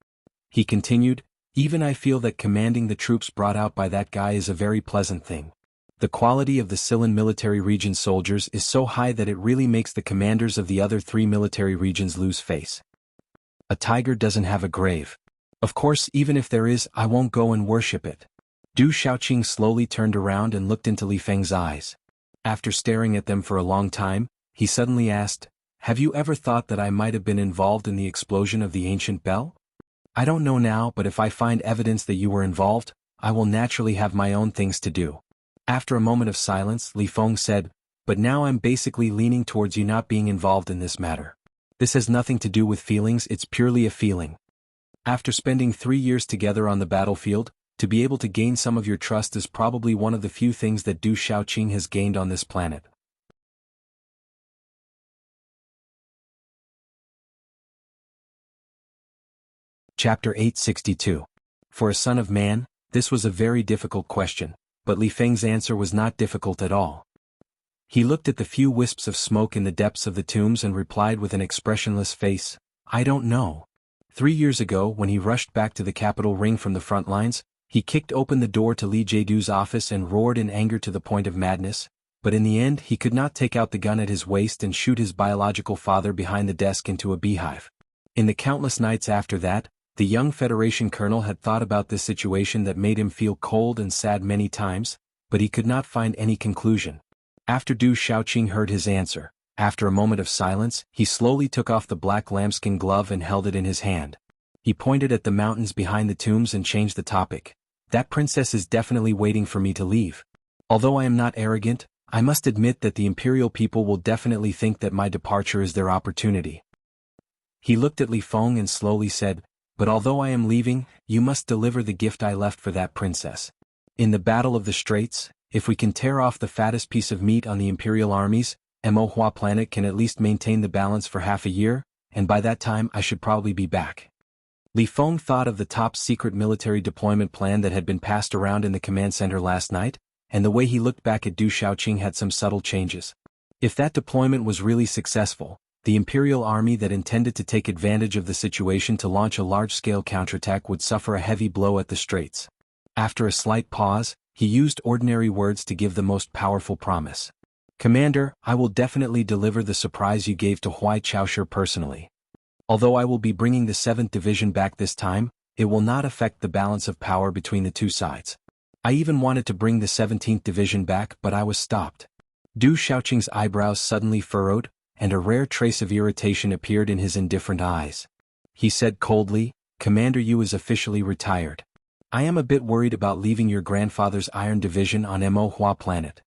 He continued, "Even I feel that commanding the troops brought out by that guy is a very pleasant thing. The quality of the Silan military region soldiers is so high that it really makes the commanders of the other 3 military regions lose face. A tiger doesn't have a grave. Of course, even if there is, I won't go and worship it." Du Xiaoqing slowly turned around and looked into Li Feng's eyes. After staring at them for a long time, he suddenly asked, "Have you ever thought that I might have been involved in the explosion of the ancient bell? I don't know now, but if I find evidence that you were involved, I will naturally have my own things to do." After a moment of silence, Li Feng said, "But now I'm basically leaning towards you not being involved in this matter. This has nothing to do with feelings, it's purely a feeling. After spending 3 years together on the battlefield, to be able to gain some of your trust is probably one of the few things that Du Xiaoqing has gained on this planet." Chapter 862. For a son of man, this was a very difficult question, but Li Feng's answer was not difficult at all. He looked at the few wisps of smoke in the depths of the tombs and replied with an expressionless face, "I don't know." 3 years ago, when he rushed back to the capital ring from the front lines, he kicked open the door to Li Jiedu's office and roared in anger to the point of madness, but in the end he could not take out the gun at his waist and shoot his biological father behind the desk into a beehive. In the countless nights after that, the young Federation colonel had thought about this situation that made him feel cold and sad many times, but he could not find any conclusion. After Du Xiaoqing heard his answer, after a moment of silence, he slowly took off the black lambskin glove and held it in his hand. He pointed at the mountains behind the tombs and changed the topic. "That princess is definitely waiting for me to leave. Although I am not arrogant, I must admit that the imperial people will definitely think that my departure is their opportunity." He looked at Li Feng and slowly said, "But although I am leaving, you must deliver the gift I left for that princess. In the Battle of the Straits, if we can tear off the fattest piece of meat on the imperial armies, Mohua planet can at least maintain the balance for half a year, and by that time I should probably be back." Li Feng thought of the top-secret military deployment plan that had been passed around in the command center last night, and the way he looked back at Du Xiaoqing had some subtle changes. If that deployment was really successful, the Imperial Army that intended to take advantage of the situation to launch a large-scale counterattack would suffer a heavy blow at the Straits. After a slight pause, he used ordinary words to give the most powerful promise. "Commander, I will definitely deliver the surprise you gave to Huai Chaoshi personally. Although I will be bringing the 7th Division back this time, it will not affect the balance of power between the two sides. I even wanted to bring the 17th Division back, but I was stopped." Du Xiaoqing's eyebrows suddenly furrowed, and a rare trace of irritation appeared in his indifferent eyes. He said coldly, "Commander Yu is officially retired. I am a bit worried about leaving your grandfather's Iron Division on Mohua planet.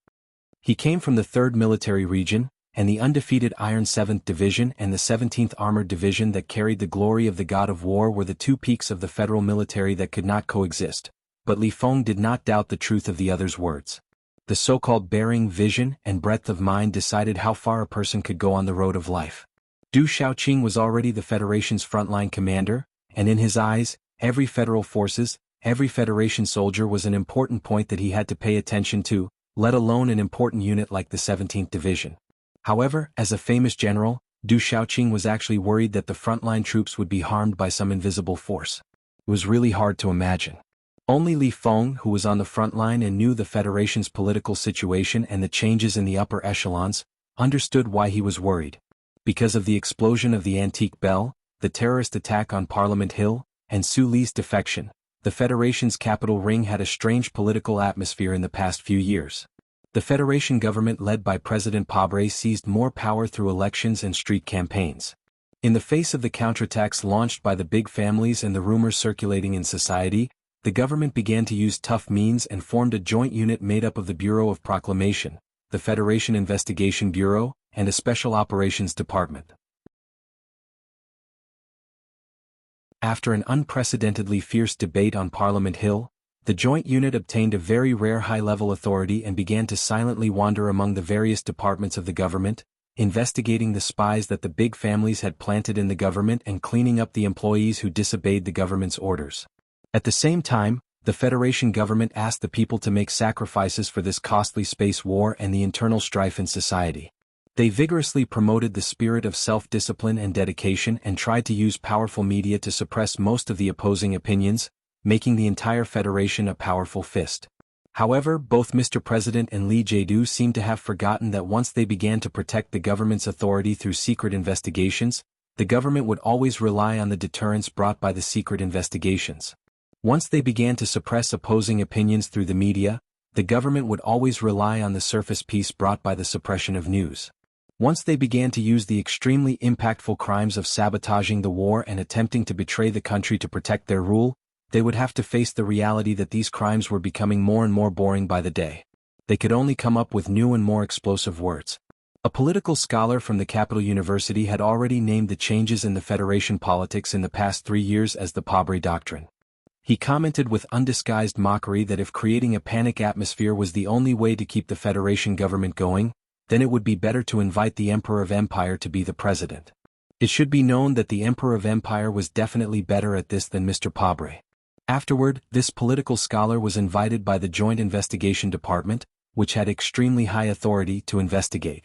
He came from the 3rd Military Region, and the undefeated Iron 7th Division and the 17th Armored Division that carried the glory of the God of War were the two peaks of the federal military that could not coexist." But Li Feng did not doubt the truth of the other's words. The so-called bearing, vision, and breadth of mind decided how far a person could go on the road of life. Du Xiaoqing was already the Federation's frontline commander, and in his eyes, every federal forces, every Federation soldier was an important point that he had to pay attention to, let alone an important unit like the 17th Division. However, as a famous general, Du Xiaoqing was actually worried that the frontline troops would be harmed by some invisible force. It was really hard to imagine. Only Li Feng, who was on the front line and knew the Federation's political situation and the changes in the upper echelons, understood why he was worried. Because of the explosion of the antique bell, the terrorist attack on Parliament Hill, and Su Li's defection, the Federation's capital ring had a strange political atmosphere in the past few years. The Federation government led by President Pabre seized more power through elections and street campaigns. In the face of the counterattacks launched by the big families and the rumors circulating in society, the government began to use tough means and formed a joint unit made up of the Bureau of Proclamation, the Federation Investigation Bureau, and a Special Operations Department. After an unprecedentedly fierce debate on Parliament Hill, the joint unit obtained a very rare high-level authority and began to silently wander among the various departments of the government, investigating the spies that the big families had planted in the government and cleaning up the employees who disobeyed the government's orders. At the same time, the Federation government asked the people to make sacrifices for this costly space war and the internal strife in society. They vigorously promoted the spirit of self-discipline and dedication and tried to use powerful media to suppress most of the opposing opinions, making the entire Federation a powerful fist. However, both Mr. President and Lee Jae-do seemed to have forgotten that once they began to protect the government's authority through secret investigations, the government would always rely on the deterrence brought by the secret investigations. Once they began to suppress opposing opinions through the media, the government would always rely on the surface peace brought by the suppression of news. Once they began to use the extremely impactful crimes of sabotaging the war and attempting to betray the country to protect their rule, they would have to face the reality that these crimes were becoming more and more boring by the day. They could only come up with new and more explosive words. A political scholar from the Capital University had already named the changes in the Federation politics in the past 3 years as the Pabre Doctrine. He commented with undisguised mockery that if creating a panic atmosphere was the only way to keep the Federation government going, then it would be better to invite the Emperor of Empire to be the president. It should be known that the Emperor of Empire was definitely better at this than Mr. Pabre. Afterward, this political scholar was invited by the Joint Investigation Department, which had extremely high authority to investigate.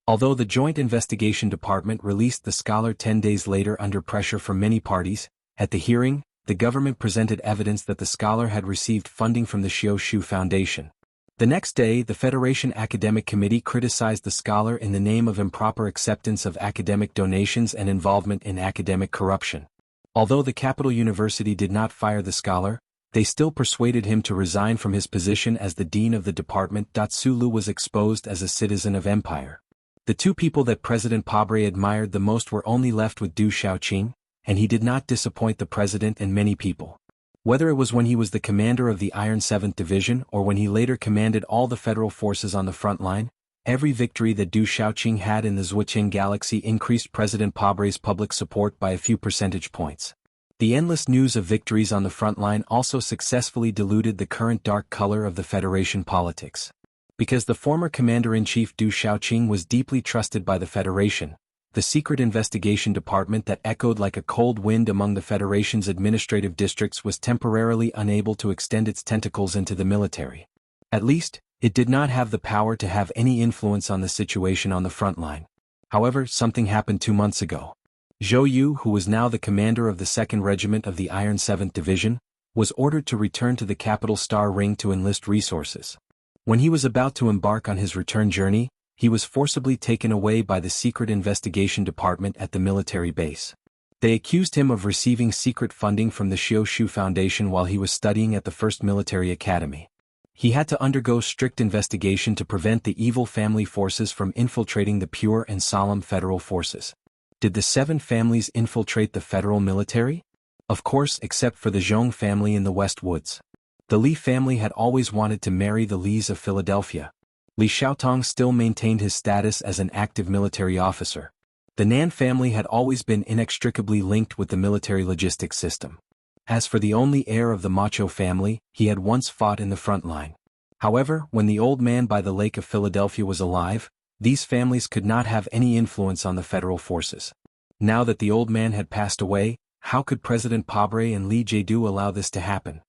Although the Joint Investigation Department released the scholar 10 days later under pressure from many parties, at the hearing, the government presented evidence that the scholar had received funding from the Xiao Shu Foundation. The next day, the Federation Academic Committee criticized the scholar in the name of improper acceptance of academic donations and involvement in academic corruption. Although the Capital University did not fire the scholar, they still persuaded him to resign from his position as the dean of the department. Sulu was exposed as a citizen of empire. The two people that President Pabre admired the most were only left with Du Xiaoqing, and he did not disappoint the president and many people. Whether it was when he was the commander of the Iron 7th Division or when he later commanded all the federal forces on the front line, every victory that Du Xiaoqing had in the Zhuoqing galaxy increased President Pabre's public support by a few percentage points. The endless news of victories on the front line also successfully diluted the current dark color of the Federation politics. Because the former commander-in-chief Du Xiaoqing was deeply trusted by the Federation, the secret investigation department that echoed like a cold wind among the Federation's administrative districts was temporarily unable to extend its tentacles into the military. At least, it did not have the power to have any influence on the situation on the front line. However, something happened 2 months ago. Zhou Yu, who was now the commander of the 2nd Regiment of the Iron 7th Division, was ordered to return to the capital Star Ring to enlist resources. When he was about to embark on his return journey, he was forcibly taken away by the secret investigation department at the military base. They accused him of receiving secret funding from the Xiao Shu Foundation while he was studying at the 1st Military Academy. He had to undergo strict investigation to prevent the evil family forces from infiltrating the pure and solemn federal forces. Did the 7 families infiltrate the federal military? Of course, except for the Zhong family in the West Woods. The Li family had always wanted to marry the Lis of Philadelphia. Li Xiaotong still maintained his status as an active military officer. The Nan family had always been inextricably linked with the military logistics system. As for the only heir of the Macho family, he had once fought in the front line. However, when the old man by the Lake of Philadelphia was alive, these families could not have any influence on the federal forces. Now that the old man had passed away, how could President Pabre and Lee Jae-do allow this to happen?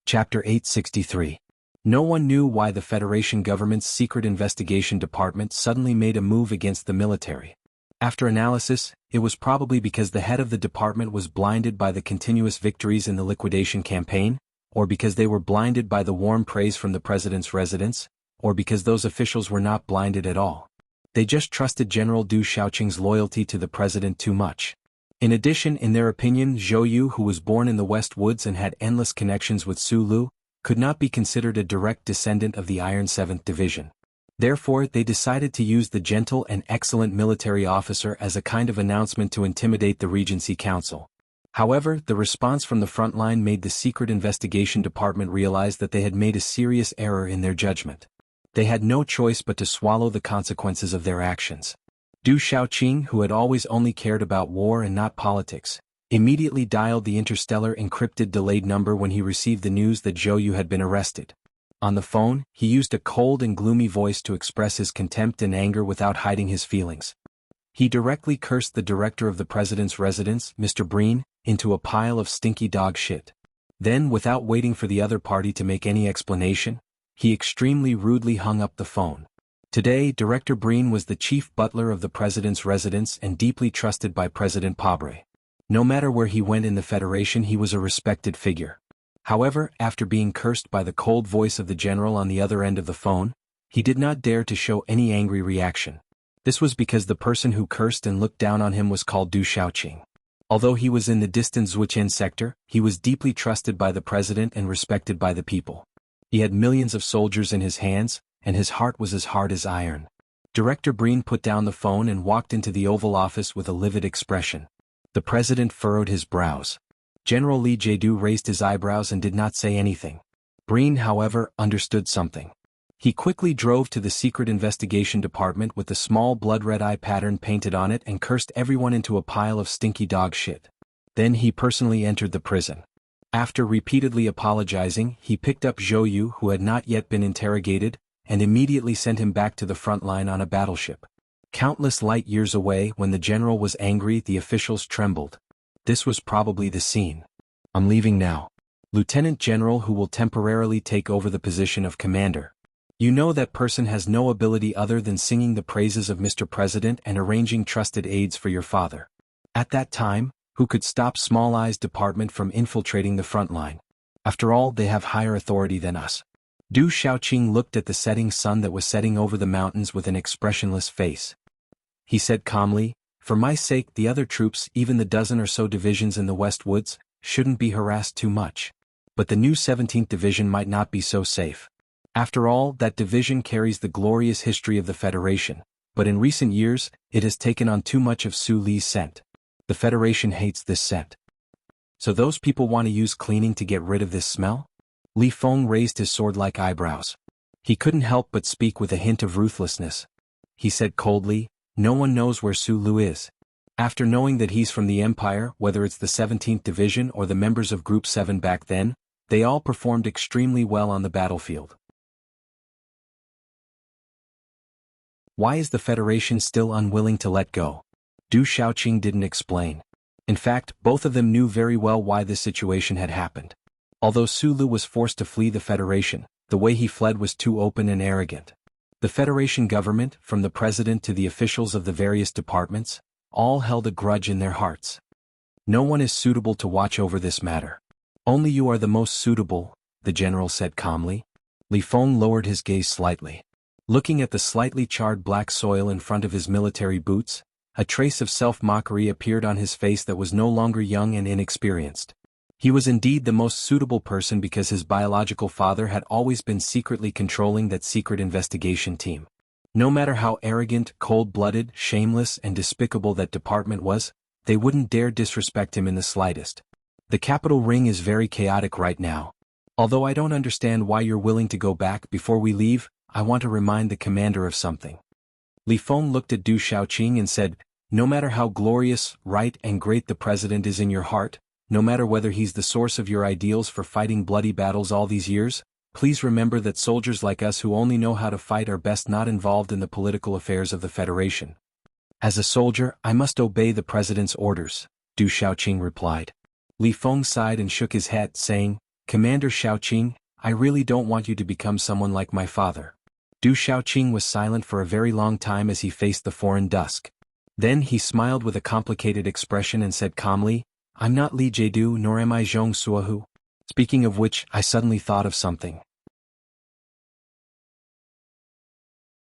Chapter 863. No one knew why the Federation government's secret investigation department suddenly made a move against the military. After analysis, it was probably because the head of the department was blinded by the continuous victories in the liquidation campaign, or because they were blinded by the warm praise from the president's residence, or because those officials were not blinded at all. They just trusted General Du Xiaoqing's loyalty to the president too much. In addition, in their opinion, Zhou Yu, who was born in the West Woods and had endless connections with Su Lu, could not be considered a direct descendant of the Iron 7th Division. Therefore, they decided to use the gentle and excellent military officer as a kind of announcement to intimidate the Regency Council. However, the response from the front line made the Secret Investigation Department realize that they had made a serious error in their judgment. They had no choice but to swallow the consequences of their actions. Du Xiaoqing, who had always only cared about war and not politics, immediately dialed the interstellar encrypted delayed number when he received the news that Zhou Yu had been arrested. On the phone, he used a cold and gloomy voice to express his contempt and anger without hiding his feelings. He directly cursed the director of the president's residence, Mr. Breen, into a pile of stinky dog shit. Then, without waiting for the other party to make any explanation, he extremely rudely hung up the phone. Today, Director Breen was the chief butler of the president's residence and deeply trusted by President Pabre. No matter where he went in the Federation, he was a respected figure. However, after being cursed by the cold voice of the general on the other end of the phone, he did not dare to show any angry reaction. This was because the person who cursed and looked down on him was called Du Shaoqing. Although he was in the distant Zhuqian sector, he was deeply trusted by the president and respected by the people. He had millions of soldiers in his hands, and his heart was as hard as iron. Director Breen put down the phone and walked into the Oval Office with a livid expression. The president furrowed his brows. General Li Jiedu raised his eyebrows and did not say anything. Breen, however, understood something. He quickly drove to the Secret Investigation Department with the small blood-red eye pattern painted on it and cursed everyone into a pile of stinky dog shit. Then he personally entered the prison. After repeatedly apologizing, he picked up Zhou Yu, who had not yet been interrogated, and immediately sent him back to the front line on a battleship. Countless light years away, when the general was angry, the officials trembled. This was probably the scene. I'm leaving now. Lieutenant General who will temporarily take over the position of commander. You know that person has no ability other than singing the praises of Mr. President and arranging trusted aids for your father. At that time, who could stop Small Eye's department from infiltrating the front line? After all, they have higher authority than us. Du Shaoqing looked at the setting sun that was setting over the mountains with an expressionless face. He said calmly, "For my sake, the other troops, even the dozen or so divisions in the West Woods, shouldn't be harassed too much. But the new 17th Division might not be so safe. After all, that division carries the glorious history of the Federation, but in recent years, it has taken on too much of Su Li's scent. The Federation hates this scent. So those people want to use cleaning to get rid of this smell?" Li Feng raised his sword-like eyebrows. He couldn't help but speak with a hint of ruthlessness. He said coldly, "No one knows where Su Lu is. After knowing that he's from the Empire, whether it's the 17th Division or the members of Group 7 back then, they all performed extremely well on the battlefield. Why is the Federation still unwilling to let go?" Du Shaoqing didn't explain. In fact, both of them knew very well why this situation had happened. Although Su Lu was forced to flee the Federation, the way he fled was too open and arrogant. The Federation government, from the president to the officials of the various departments, all held a grudge in their hearts. No one is suitable to watch over this matter. Only you are the most suitable, the general said calmly. Li Feng lowered his gaze slightly. Looking at the slightly charred black soil in front of his military boots, a trace of self-mockery appeared on his face that was no longer young and inexperienced. He was indeed the most suitable person because his biological father had always been secretly controlling that secret investigation team. No matter how arrogant, cold-blooded, shameless, and despicable that department was, they wouldn't dare disrespect him in the slightest. The capital ring is very chaotic right now. Although I don't understand why you're willing to go back before we leave, I want to remind the commander of something. Li Feng looked at Du Shaoqing and said, "No matter how glorious, right, and great the president is in your heart, no matter whether he's the source of your ideals for fighting bloody battles all these years, please remember that soldiers like us who only know how to fight are best not involved in the political affairs of the Federation." "As a soldier, I must obey the president's orders," Du Shaoqing replied. Li Feng sighed and shook his head, saying, "Commander Shaoqing, I really don't want you to become someone like my father." Du Shaoqing was silent for a very long time as he faced the foreign dusk. Then he smiled with a complicated expression and said calmly, "I'm not Li Jiedu nor am I Zhong Suohu. Speaking of which, I suddenly thought of something.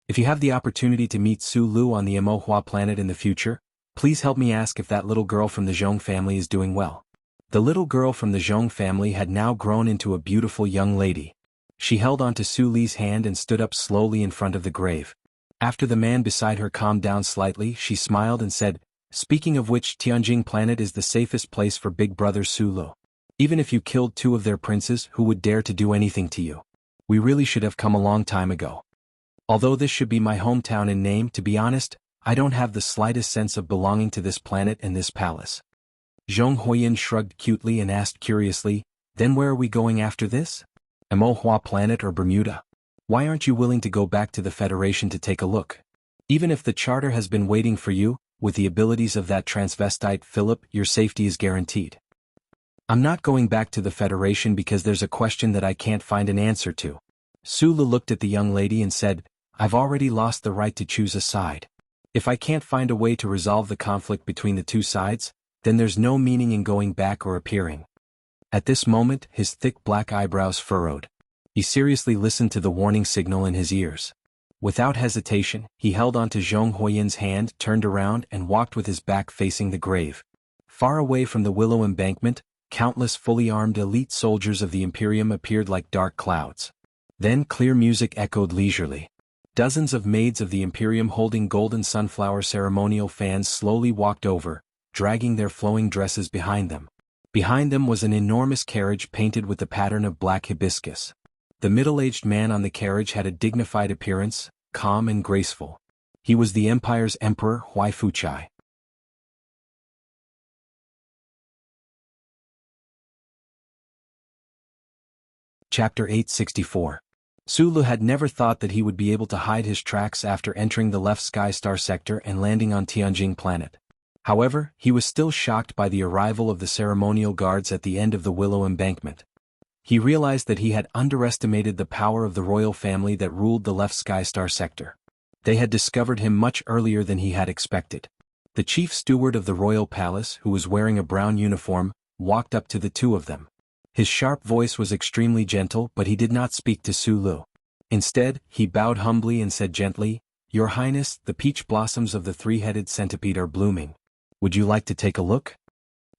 If you have the opportunity to meet Su Lu on the Emohua planet in the future, please help me ask if that little girl from the Zhong family is doing well." The little girl from the Zhong family had now grown into a beautiful young lady. She held onto Su Li's hand and stood up slowly in front of the grave. After the man beside her calmed down slightly, she smiled and said, "Speaking of which, Tianjing planet is the safest place for Big Brother Su Lu. Even if you killed 2 of their princes, who would dare to do anything to you? We really should have come a long time ago. Although this should be my hometown in name, to be honest, I don't have the slightest sense of belonging to this planet and this palace." Zhong Huiyin shrugged cutely and asked curiously, then where are we going after this? Amohua Planet or Bermuda? Why aren't you willing to go back to the Federation to take a look? Even if the charter has been waiting for you, with the abilities of that transvestite Philip, your safety is guaranteed. I'm not going back to the Federation because there's a question that I can't find an answer to. Sulu looked at the young lady and said, I've already lost the right to choose a side. If I can't find a way to resolve the conflict between the two sides, then there's no meaning in going back or appearing. At this moment, his thick black eyebrows furrowed. He seriously listened to the warning signal in his ears. Without hesitation, he held onto Zhong Huiyin's hand, turned around, and walked with his back facing the grave. Far away from the willow embankment, countless fully armed elite soldiers of the Imperium appeared like dark clouds. Then clear music echoed leisurely. Dozens of maids of the Imperium holding golden sunflower ceremonial fans slowly walked over, dragging their flowing dresses behind them. Behind them was an enormous carriage painted with the pattern of black hibiscus. The middle-aged man on the carriage had a dignified appearance, calm and graceful. He was the Empire's Emperor Huai Fuchai. Chapter 864. Sulu had never thought that he would be able to hide his tracks after entering the left Skystar sector and landing on Tianjing Planet. However, he was still shocked by the arrival of the ceremonial guards at the end of the willow embankment. He realized that he had underestimated the power of the royal family that ruled the left Skystar sector. They had discovered him much earlier than he had expected. The chief steward of the royal palace, who was wearing a brown uniform, walked up to the two of them. His sharp voice was extremely gentle, but he did not speak to Sulu. Instead, he bowed humbly and said gently, Your Highness, the peach blossoms of the three-headed centipede are blooming. Would you like to take a look?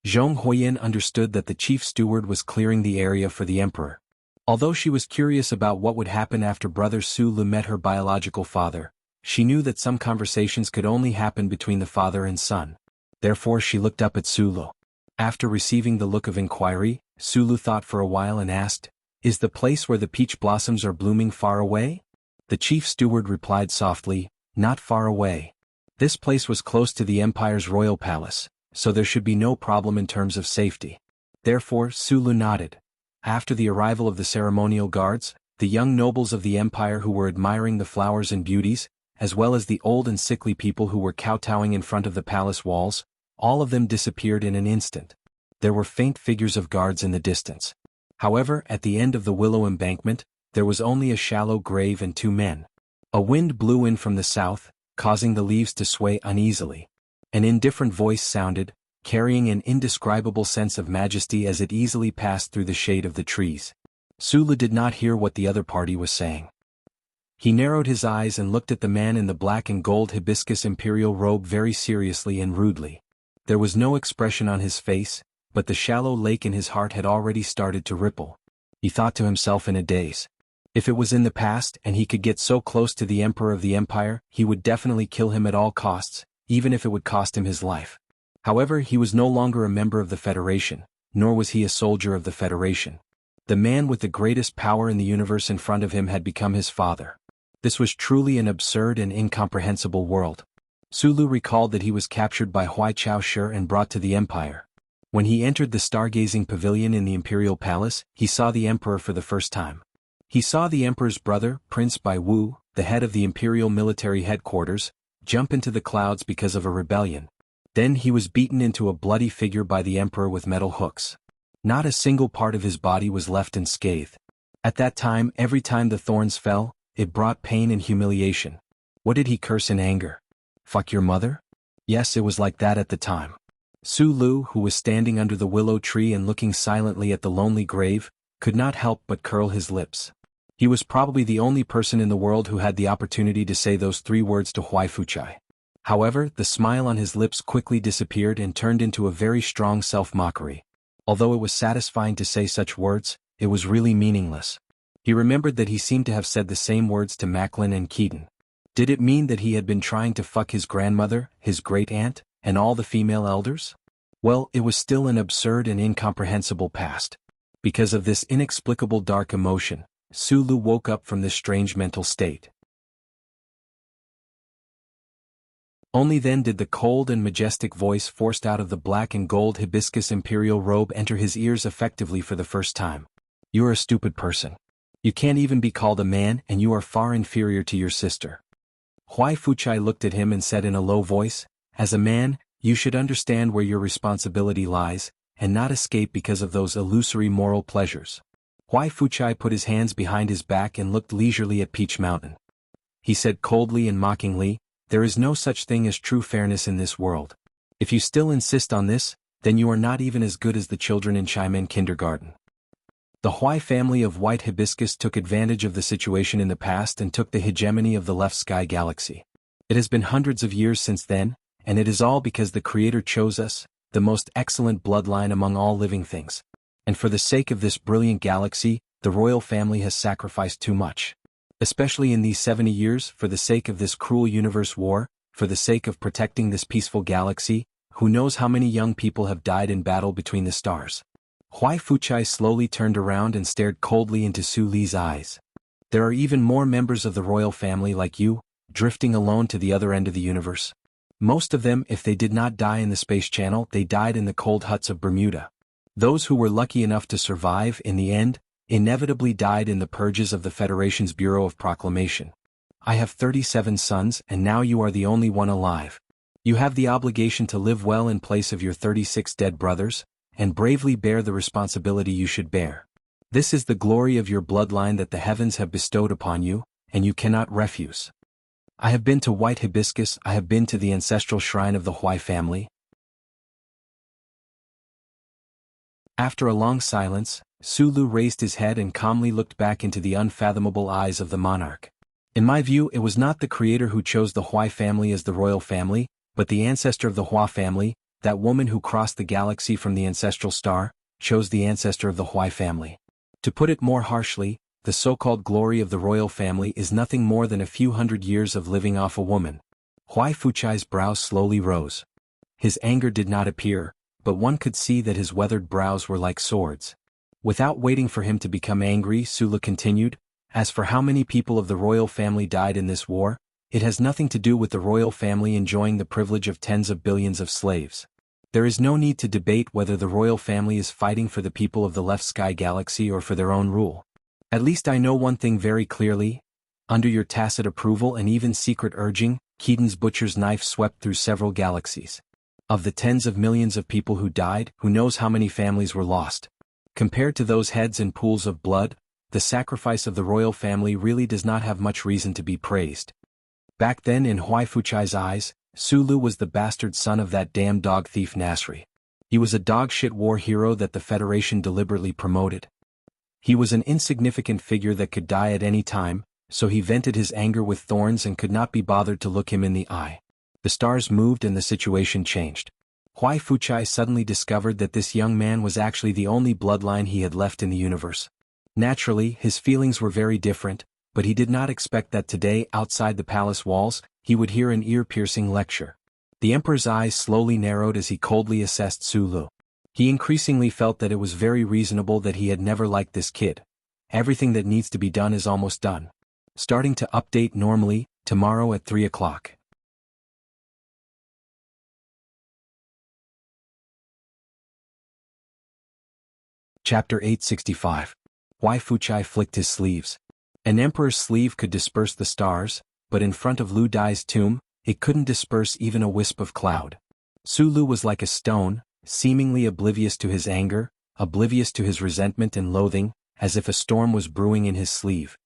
Zhong Huiyin understood that the chief steward was clearing the area for the emperor. Although she was curious about what would happen after brother Sulu met her biological father, she knew that some conversations could only happen between the father and son. Therefore she looked up at Sulu. After receiving the look of inquiry, Sulu thought for a while and asked, Is the place where the peach blossoms are blooming far away? The chief steward replied softly, Not far away. This place was close to the Empire's royal palace, so there should be no problem in terms of safety. Therefore, Sulu nodded. After the arrival of the ceremonial guards, the young nobles of the Empire who were admiring the flowers and beauties, as well as the old and sickly people who were kowtowing in front of the palace walls, all of them disappeared in an instant. There were faint figures of guards in the distance. However, at the end of the willow embankment, there was only a shallow grave and two men. A wind blew in from the south, causing the leaves to sway uneasily. An indifferent voice sounded, carrying an indescribable sense of majesty as it easily passed through the shade of the trees. Sulu did not hear what the other party was saying. He narrowed his eyes and looked at the man in the black and gold hibiscus imperial robe very seriously and rudely. There was no expression on his face, but the shallow lake in his heart had already started to ripple. He thought to himself in a daze. If it was in the past and he could get so close to the Emperor of the Empire, he would definitely kill him at all costs, even if it would cost him his life. However, he was no longer a member of the Federation, nor was he a soldier of the Federation. The man with the greatest power in the universe in front of him had become his father. This was truly an absurd and incomprehensible world. Sulu recalled that he was captured by Huai Chaoshi and brought to the Empire. When he entered the stargazing pavilion in the Imperial Palace, he saw the Emperor for the first time. He saw the Emperor's brother, Prince Bai Wu, the head of the Imperial Military Headquarters, jump into the clouds because of a rebellion. Then he was beaten into a bloody figure by the Emperor with metal hooks. Not a single part of his body was left unscathed. At that time, every time the thorns fell, it brought pain and humiliation. What did he curse in anger? Fuck your mother? Yes, it was like that at the time. Sulu, who was standing under the willow tree and looking silently at the lonely grave, could not help but curl his lips. He was probably the only person in the world who had the opportunity to say those three words to Huai Fuchai. However, the smile on his lips quickly disappeared and turned into a very strong self-mockery. Although it was satisfying to say such words, it was really meaningless. He remembered that he seemed to have said the same words to Macklin and Keaton. Did it mean that he had been trying to fuck his grandmother, his great-aunt, and all the female elders? Well, it was still an absurd and incomprehensible past. Because of this inexplicable dark emotion, Sulu woke up from this strange mental state. Only then did the cold and majestic voice forced out of the black and gold hibiscus imperial robe enter his ears effectively for the first time. "You're a stupid person. You can't even be called a man, and you are far inferior to your sister." Huai Fuchai looked at him and said in a low voice, "As a man, you should understand where your responsibility lies, and not escape because of those illusory moral pleasures." Huai Fuchai put his hands behind his back and looked leisurely at Peach Mountain. He said coldly and mockingly, "There is no such thing as true fairness in this world. If you still insist on this, then you are not even as good as the children in Chaimen kindergarten." The Huai family of White Hibiscus took advantage of the situation in the past and took the hegemony of the left sky galaxy. It has been hundreds of years since then, and it is all because the Creator chose us, the most excellent bloodline among all living things. And for the sake of this brilliant galaxy, the royal family has sacrificed too much. Especially in these 70 years, for the sake of this cruel universe war, for the sake of protecting this peaceful galaxy, who knows how many young people have died in battle between the stars. Huai Fuchai slowly turned around and stared coldly into Su Li's eyes. "There are even more members of the royal family like you, drifting alone to the other end of the universe. Most of them, if they did not die in the space channel, they died in the cold huts of Bermuda. Those who were lucky enough to survive in the end, inevitably died in the purges of the Federation's Bureau of Proclamation. I have 37 sons, and now you are the only one alive. You have the obligation to live well in place of your 36 dead brothers, and bravely bear the responsibility you should bear. This is the glory of your bloodline that the heavens have bestowed upon you, and you cannot refuse. I have been to White Hibiscus, I have been to the ancestral shrine of the Huai family." After a long silence, Su Lu raised his head and calmly looked back into the unfathomable eyes of the monarch. "In my view, it was not the Creator who chose the Huai family as the royal family, but the ancestor of the Hua family, that woman who crossed the galaxy from the ancestral star, chose the ancestor of the Huai family. To put it more harshly, the so-called glory of the royal family is nothing more than a few hundred years of living off a woman." Huai Fuchai's brows slowly rose. His anger did not appear, but one could see that his weathered brows were like swords. Without waiting for him to become angry, Su Lu continued, "As for how many people of the royal family died in this war, it has nothing to do with the royal family enjoying the privilege of tens of billions of slaves. There is no need to debate whether the royal family is fighting for the people of the left sky galaxy or for their own rule. At least I know one thing very clearly. Under your tacit approval and even secret urging, Keaton's butcher's knife swept through several galaxies. Of the tens of millions of people who died, who knows how many families were lost? Compared to those heads and pools of blood, the sacrifice of the royal family really does not have much reason to be praised." Back then in Huai Fuchai's eyes, Su Lu was the bastard son of that damn dog thief Nasri. He was a dog-shit war hero that the Federation deliberately promoted. He was an insignificant figure that could die at any time, so he vented his anger with thorns and could not be bothered to look him in the eye. The stars moved and the situation changed. Huai Fuchai suddenly discovered that this young man was actually the only bloodline he had left in the universe. Naturally, his feelings were very different, but he did not expect that today, outside the palace walls, he would hear an ear-piercing lecture. The emperor's eyes slowly narrowed as he coldly assessed Su Lu. He increasingly felt that it was very reasonable that he had never liked this kid. Everything that needs to be done is almost done. Starting to update normally, tomorrow at 3 o'clock. Chapter 865. Huai Fuchai flicked his sleeves. An emperor's sleeve could disperse the stars, but in front of Lu Dai's tomb, it couldn't disperse even a wisp of cloud. Su Lu was like a stone, seemingly oblivious to his anger, oblivious to his resentment and loathing, as if a storm was brewing in his sleeve.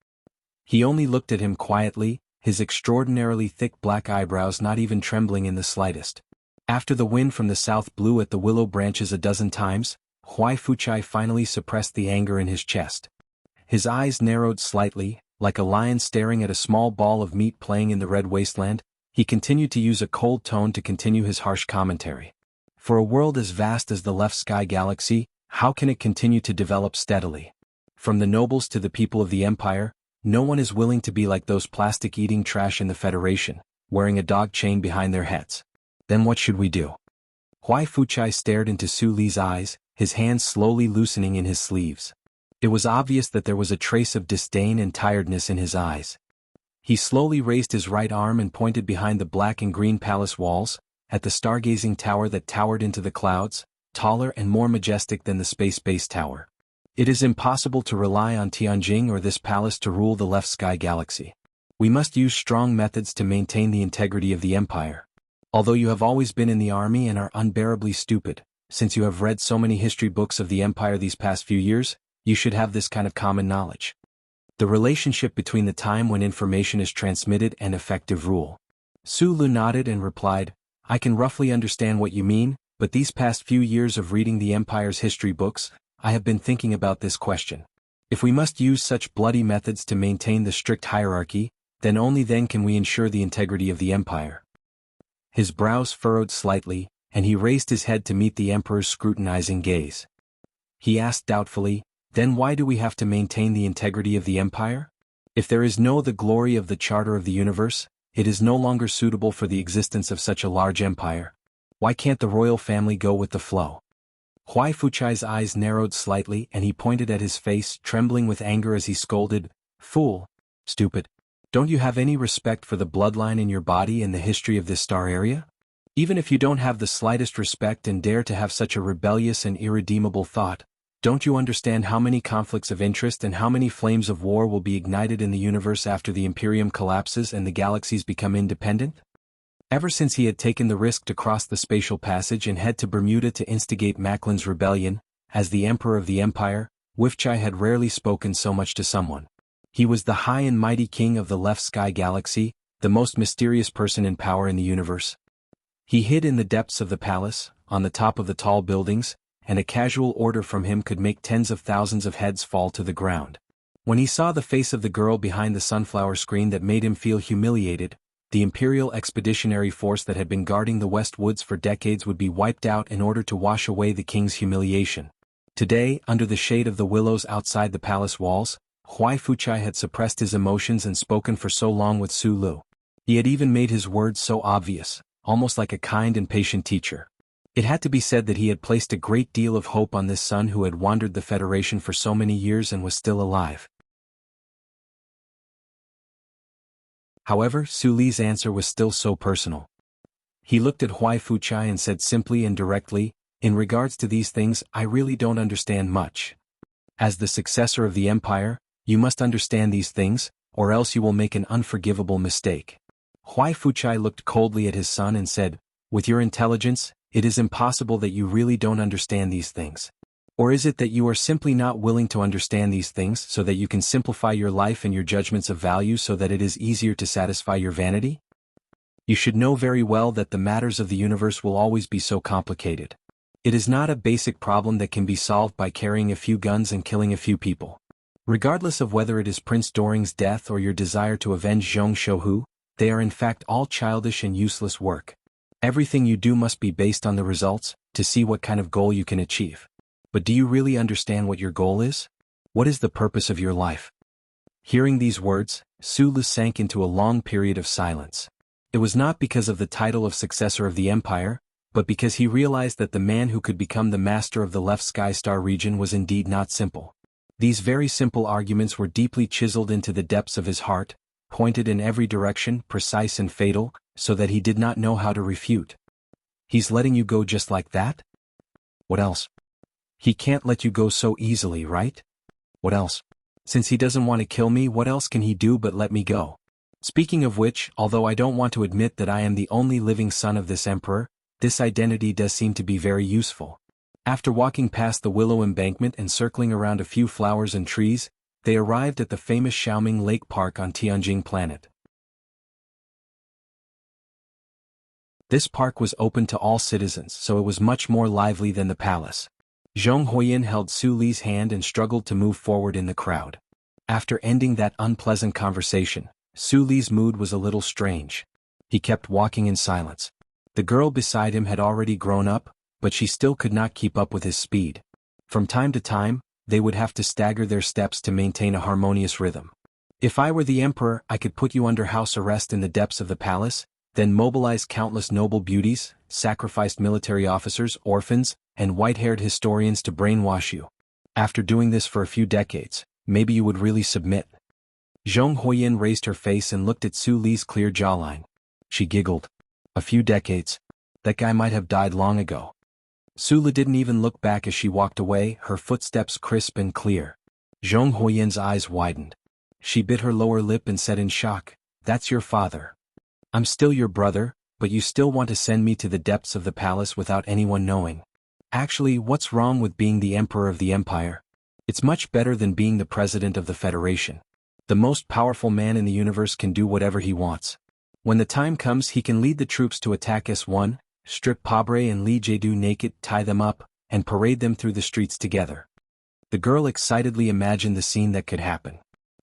He only looked at him quietly, his extraordinarily thick black eyebrows not even trembling in the slightest. After the wind from the south blew at the willow branches a dozen times, Huai Fuchai finally suppressed the anger in his chest. His eyes narrowed slightly, like a lion staring at a small ball of meat playing in the red wasteland. He continued to use a cold tone to continue his harsh commentary. For a world as vast as the left sky galaxy, how can it continue to develop steadily? From the nobles to the people of the empire, no one is willing to be like those plastic-eating trash in the Federation, wearing a dog chain behind their heads. Then what should we do? Huai Fuchai stared into Su Li's eyes, his hands slowly loosening in his sleeves. It was obvious that there was a trace of disdain and tiredness in his eyes. He slowly raised his right arm and pointed behind the black and green palace walls, at the stargazing tower that towered into the clouds, taller and more majestic than the space-based tower. It is impossible to rely on Tianjing or this palace to rule the left sky galaxy. We must use strong methods to maintain the integrity of the empire. Although you have always been in the army and are unbearably stupid, since you have read so many history books of the empire these past few years, you should have this kind of common knowledge. The relationship between the time when information is transmitted and effective rule. Su Lu nodded and replied, I can roughly understand what you mean, but these past few years of reading the empire's history books, I have been thinking about this question. If we must use such bloody methods to maintain the strict hierarchy, then only then can we ensure the integrity of the empire. His brows furrowed slightly, and he raised his head to meet the emperor's scrutinizing gaze. He asked doubtfully, then why do we have to maintain the integrity of the empire? If there is no the glory of the charter of the universe, it is no longer suitable for the existence of such a large empire. Why can't the royal family go with the flow? Huai Fuchai's eyes narrowed slightly and he pointed at his face, trembling with anger as he scolded, Fool! Stupid! Don't you have any respect for the bloodline in your body and the history of this star area? Even if you don't have the slightest respect and dare to have such a rebellious and irredeemable thought, don't you understand how many conflicts of interest and how many flames of war will be ignited in the universe after the Imperium collapses and the galaxies become independent? Ever since he had taken the risk to cross the spatial passage and head to Bermuda to instigate Macklin's rebellion, as the Emperor of the Empire, Wuxia had rarely spoken so much to someone. He was the high and mighty king of the left sky galaxy, the most mysterious person in power in the universe. He hid in the depths of the palace, on the top of the tall buildings, and a casual order from him could make tens of thousands of heads fall to the ground. When he saw the face of the girl behind the sunflower screen that made him feel humiliated, the Imperial Expeditionary Force that had been guarding the West Woods for decades would be wiped out in order to wash away the king's humiliation. Today, under the shade of the willows outside the palace walls, Huai Fuchai had suppressed his emotions and spoken for so long with Su Lu. He had even made his words so obvious, almost like a kind and patient teacher. It had to be said that he had placed a great deal of hope on this son who had wandered the Federation for so many years and was still alive. However, Su Li's answer was still so personal. He looked at Huai Fuchai and said simply and directly, in regards to these things, I really don't understand much. As the successor of the empire, you must understand these things, or else you will make an unforgivable mistake. Huai Fuchai looked coldly at his son and said, with your intelligence, it is impossible that you really don't understand these things. Or is it that you are simply not willing to understand these things so that you can simplify your life and your judgments of value so that it is easier to satisfy your vanity? You should know very well that the matters of the universe will always be so complicated. It is not a basic problem that can be solved by carrying a few guns and killing a few people. Regardless of whether it is Prince Doring's death or your desire to avenge Zhong Shouhu, they are in fact all childish and useless work. Everything you do must be based on the results, to see what kind of goal you can achieve. But do you really understand what your goal is? What is the purpose of your life? Hearing these words, Su Lu sank into a long period of silence. It was not because of the title of successor of the empire, but because he realized that the man who could become the master of the left sky star region was indeed not simple. These very simple arguments were deeply chiseled into the depths of his heart, pointed in every direction, precise and fatal, so that he did not know how to refute. He's letting you go just like that? What else? He can't let you go so easily, right? What else? Since he doesn't want to kill me, what else can he do but let me go? Speaking of which, although I don't want to admit that I am the only living son of this emperor, this identity does seem to be very useful. After walking past the willow embankment and circling around a few flowers and trees, they arrived at the famous Xiaoming Lake Park on Tianjing Planet. This park was open to all citizens, so it was much more lively than the palace. Zhong Huiyin held Su Li's hand and struggled to move forward in the crowd. After ending that unpleasant conversation, Su Li's mood was a little strange. He kept walking in silence. The girl beside him had already grown up, but she still could not keep up with his speed. From time to time, they would have to stagger their steps to maintain a harmonious rhythm. If I were the emperor, I could put you under house arrest in the depths of the palace, then mobilize countless noble beauties, sacrificed military officers, orphans, and white-haired historians to brainwash you. After doing this for a few decades, maybe you would really submit. Zhong Huiyin raised her face and looked at Su Li's clear jawline. She giggled. A few decades. That guy might have died long ago. Su Li didn't even look back as she walked away, her footsteps crisp and clear. Zhong Huiyin's eyes widened. She bit her lower lip and said in shock, "That's your father. I'm still your brother, but you still want to send me to the depths of the palace without anyone knowing. Actually, what's wrong with being the emperor of the empire? It's much better than being the president of the Federation. The most powerful man in the universe can do whatever he wants. When the time comes, he can lead the troops to attack S1, strip Pabre and Li Jedu naked, tie them up, and parade them through the streets together." The girl excitedly imagined the scene that could happen.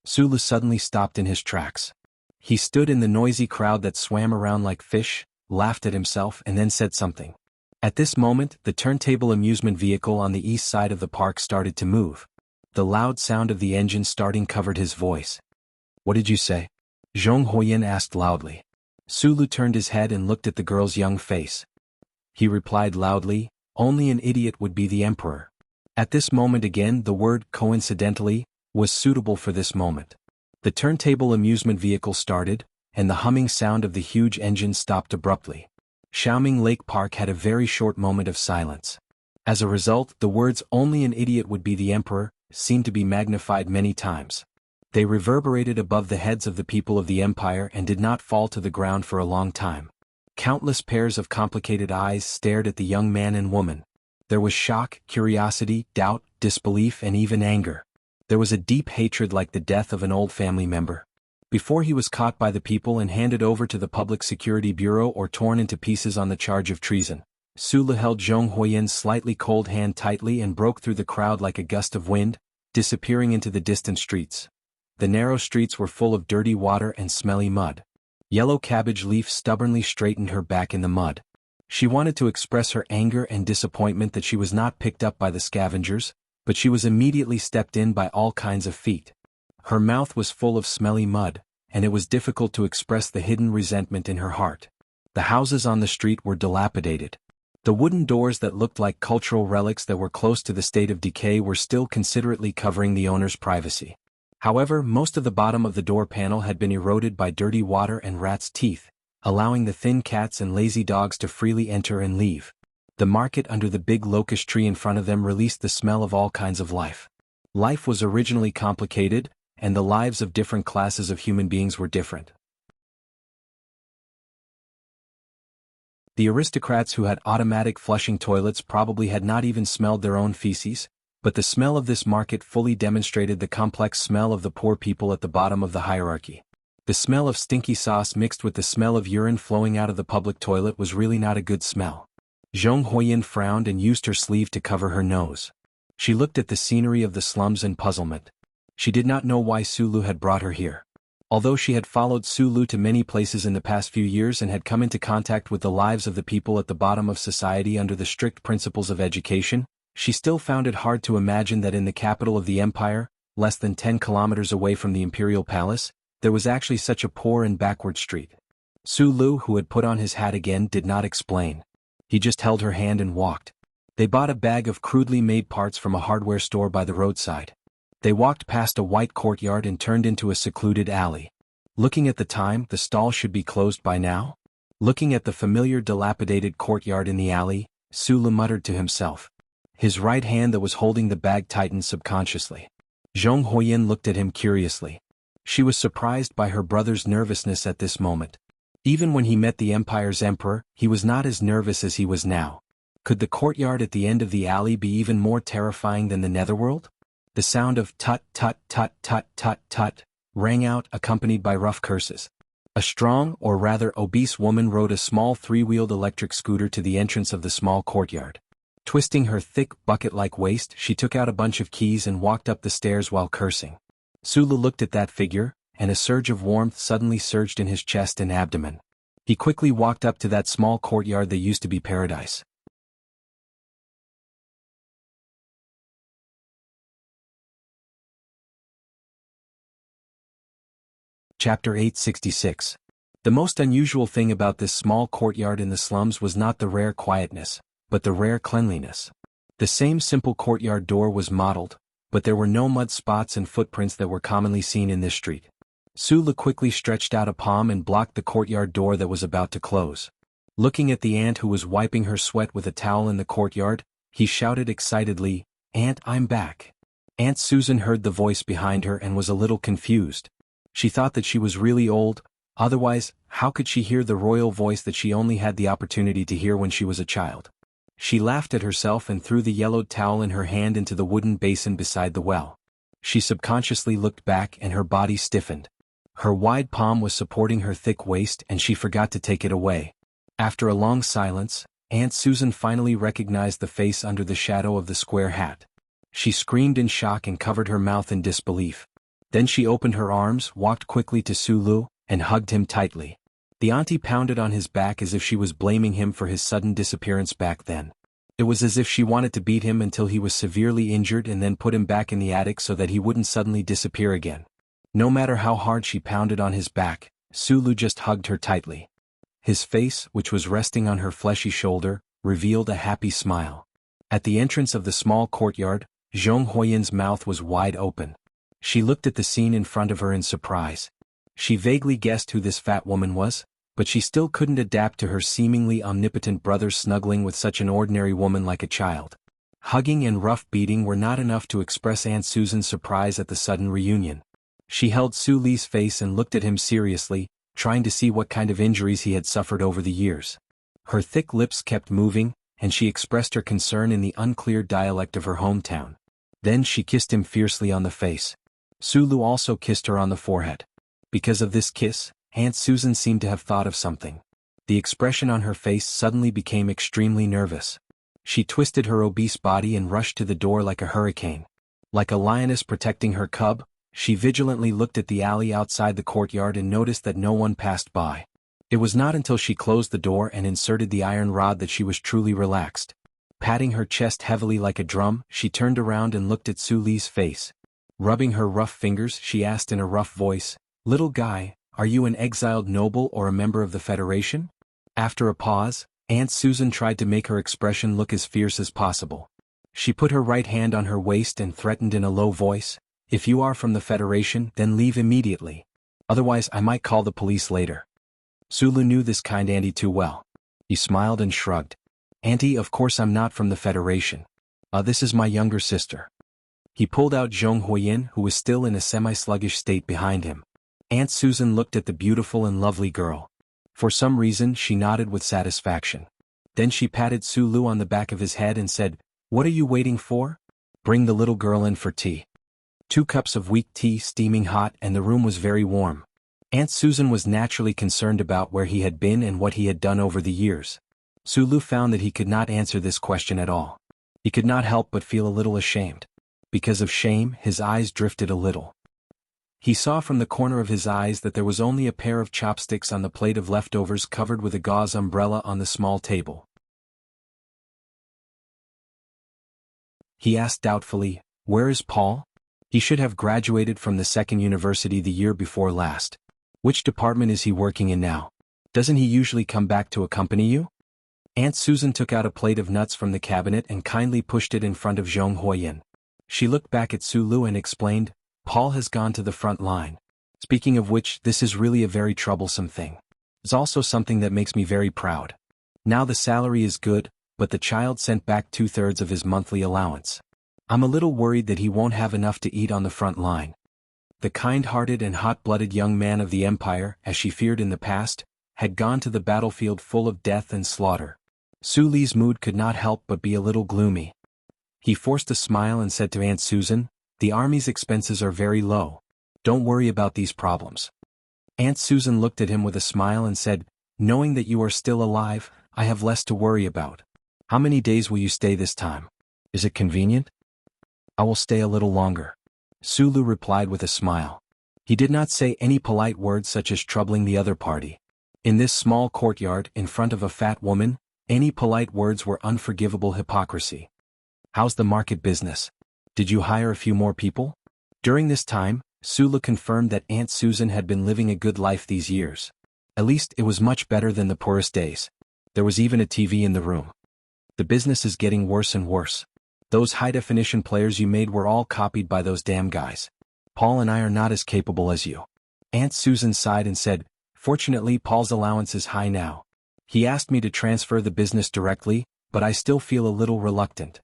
Su Li suddenly stopped in his tracks. He stood in the noisy crowd that swam around like fish, laughed at himself, and then said something. At this moment, the turntable amusement vehicle on the east side of the park started to move. The loud sound of the engine starting covered his voice. "What did you say?" Zhong Huiyin asked loudly. Su Li turned his head and looked at the girl's young face. He replied loudly, "Only an idiot would be the emperor." At this moment again, the word "coincidentally" was suitable for this moment. The turntable amusement vehicle started, and the humming sound of the huge engine stopped abruptly. Xiaoming Lake Park had a very short moment of silence. As a result, the words "only an idiot would be the emperor" seemed to be magnified many times. They reverberated above the heads of the people of the empire and did not fall to the ground for a long time. Countless pairs of complicated eyes stared at the young man and woman. There was shock, curiosity, doubt, disbelief, and even anger. There was a deep hatred like the death of an old family member. Before he was caught by the people and handed over to the Public Security Bureau or torn into pieces on the charge of treason, Su Li held Zhong Huiyin's slightly cold hand tightly and broke through the crowd like a gust of wind, disappearing into the distant streets. The narrow streets were full of dirty water and smelly mud. Yellow Cabbage Leaf stubbornly straightened her back in the mud. She wanted to express her anger and disappointment that she was not picked up by the scavengers, but she was immediately stepped in by all kinds of feet. Her mouth was full of smelly mud, and it was difficult to express the hidden resentment in her heart. The houses on the street were dilapidated. The wooden doors that looked like cultural relics that were close to the state of decay were still considerately covering the owner's privacy. However, most of the bottom of the door panel had been eroded by dirty water and rats' teeth, allowing the thin cats and lazy dogs to freely enter and leave. The market under the big locust tree in front of them released the smell of all kinds of life. Life was originally complicated, and the lives of different classes of human beings were different. The aristocrats who had automatic flushing toilets probably had not even smelled their own feces, but the smell of this market fully demonstrated the complex smell of the poor people at the bottom of the hierarchy. The smell of stinky sauce mixed with the smell of urine flowing out of the public toilet was really not a good smell. Zhong Huiyin frowned and used her sleeve to cover her nose. She looked at the scenery of the slums in puzzlement. She did not know why Su Lu had brought her here. Although she had followed Su Lu to many places in the past few years and had come into contact with the lives of the people at the bottom of society under the strict principles of education, she still found it hard to imagine that in the capital of the empire, less than 10 kilometers away from the imperial palace, there was actually such a poor and backward street. Su Lu, who had put on his hat again, did not explain. He just held her hand and walked. They bought a bag of crudely made parts from a hardware store by the roadside. They walked past a white courtyard and turned into a secluded alley. Looking at the time, the stall should be closed by now. Looking at the familiar dilapidated courtyard in the alley, Su Lu muttered to himself. His right hand that was holding the bag tightened subconsciously. Zhong Huiyin looked at him curiously. She was surprised by her brother's nervousness at this moment. Even when he met the empire's emperor, he was not as nervous as he was now. Could the courtyard at the end of the alley be even more terrifying than the netherworld? The sound of tut tut tut tut tut tut rang out, accompanied by rough curses. A strong, or rather obese woman rode a small three-wheeled electric scooter to the entrance of the small courtyard. Twisting her thick, bucket-like waist, she took out a bunch of keys and walked up the stairs while cursing. Su Lu looked at that figure, and a surge of warmth suddenly surged in his chest and abdomen. He quickly walked up to that small courtyard that used to be paradise. Chapter 866. The most unusual thing about this small courtyard in the slums was not the rare quietness, but the rare cleanliness. The same simple courtyard door was mottled, but there were no mud spots and footprints that were commonly seen in this street. Sula quickly stretched out a palm and blocked the courtyard door that was about to close. Looking at the aunt who was wiping her sweat with a towel in the courtyard, he shouted excitedly, "Aunt, I'm back." Aunt Susan heard the voice behind her and was a little confused. She thought that she was really old, otherwise, how could she hear the royal voice that she only had the opportunity to hear when she was a child? She laughed at herself and threw the yellowed towel in her hand into the wooden basin beside the well. She subconsciously looked back and her body stiffened. Her wide palm was supporting her thick waist and she forgot to take it away. After a long silence, Aunt Susan finally recognized the face under the shadow of the square hat. She screamed in shock and covered her mouth in disbelief. Then she opened her arms, walked quickly to Sulu, and hugged him tightly. The auntie pounded on his back as if she was blaming him for his sudden disappearance back then. It was as if she wanted to beat him until he was severely injured and then put him back in the attic so that he wouldn't suddenly disappear again. No matter how hard she pounded on his back, Sulu just hugged her tightly. His face, which was resting on her fleshy shoulder, revealed a happy smile. At the entrance of the small courtyard, Zhong Huoyan's mouth was wide open. She looked at the scene in front of her in surprise. She vaguely guessed who this fat woman was, but she still couldn't adapt to her seemingly omnipotent brother snuggling with such an ordinary woman like a child. Hugging and rough beating were not enough to express Aunt Susan's surprise at the sudden reunion. She held Su Li's face and looked at him seriously, trying to see what kind of injuries he had suffered over the years. Her thick lips kept moving, and she expressed her concern in the unclear dialect of her hometown. Then she kissed him fiercely on the face. Sulu also kissed her on the forehead. Because of this kiss, Aunt Susan seemed to have thought of something. The expression on her face suddenly became extremely nervous. She twisted her obese body and rushed to the door like a hurricane. Like a lioness protecting her cub, she vigilantly looked at the alley outside the courtyard and noticed that no one passed by. It was not until she closed the door and inserted the iron rod that she was truly relaxed. Patting her chest heavily like a drum, she turned around and looked at Su Li's face. Rubbing her rough fingers, she asked in a rough voice, "Little guy, are you an exiled noble or a member of the Federation?" After a pause, Aunt Susan tried to make her expression look as fierce as possible. She put her right hand on her waist and threatened in a low voice, "If you are from the Federation, then leave immediately. Otherwise I might call the police later." Sulu knew this kind auntie too well. He smiled and shrugged. "Auntie, of course I'm not from the Federation. This is my younger sister." He pulled out Zhong Huoyan, who was still in a semi-sluggish state behind him. Aunt Susan looked at the beautiful and lovely girl. For some reason she nodded with satisfaction. Then she patted Sulu on the back of his head and said, "What are you waiting for? Bring the little girl in for tea." 2 cups of weak tea steaming hot and the room was very warm. Aunt Susan was naturally concerned about where he had been and what he had done over the years. Sulu found that he could not answer this question at all. He could not help but feel a little ashamed. Because of shame, his eyes drifted a little. He saw from the corner of his eyes that there was only a pair of chopsticks on the plate of leftovers covered with a gauze umbrella on the small table. He asked doubtfully, "Where is Paul? He should have graduated from the second university the year before last. Which department is he working in now? Doesn't he usually come back to accompany you?" Aunt Susan took out a plate of nuts from the cabinet and kindly pushed it in front of Zhong Huoyan. She looked back at Sulu and explained, "Paul has gone to the front line. Speaking of which, this is really a very troublesome thing. It's also something that makes me very proud. Now the salary is good, but the child sent back 2/3 of his monthly allowance. I'm a little worried that he won't have enough to eat on the front line." The kind-hearted and hot-blooded young man of the Empire, as she feared in the past, had gone to the battlefield full of death and slaughter. Su Li's mood could not help but be a little gloomy. He forced a smile and said to Aunt Susan, "The army's expenses are very low. Don't worry about these problems." Aunt Susan looked at him with a smile and said, "Knowing that you are still alive, I have less to worry about. How many days will you stay this time? Is it convenient?" "I will stay a little longer," Sulu replied with a smile. He did not say any polite words such as troubling the other party. In this small courtyard, in front of a fat woman, any polite words were unforgivable hypocrisy. "How's the market business? Did you hire a few more people?" During this time, Sula confirmed that Aunt Susan had been living a good life these years. At least it was much better than the poorest days. There was even a TV in the room. "The business is getting worse and worse. Those high-definition players you made were all copied by those damn guys. Paul and I are not as capable as you." Aunt Susan sighed and said, "Fortunately, Paul's allowance is high now. He asked me to transfer the business directly, but I still feel a little reluctant."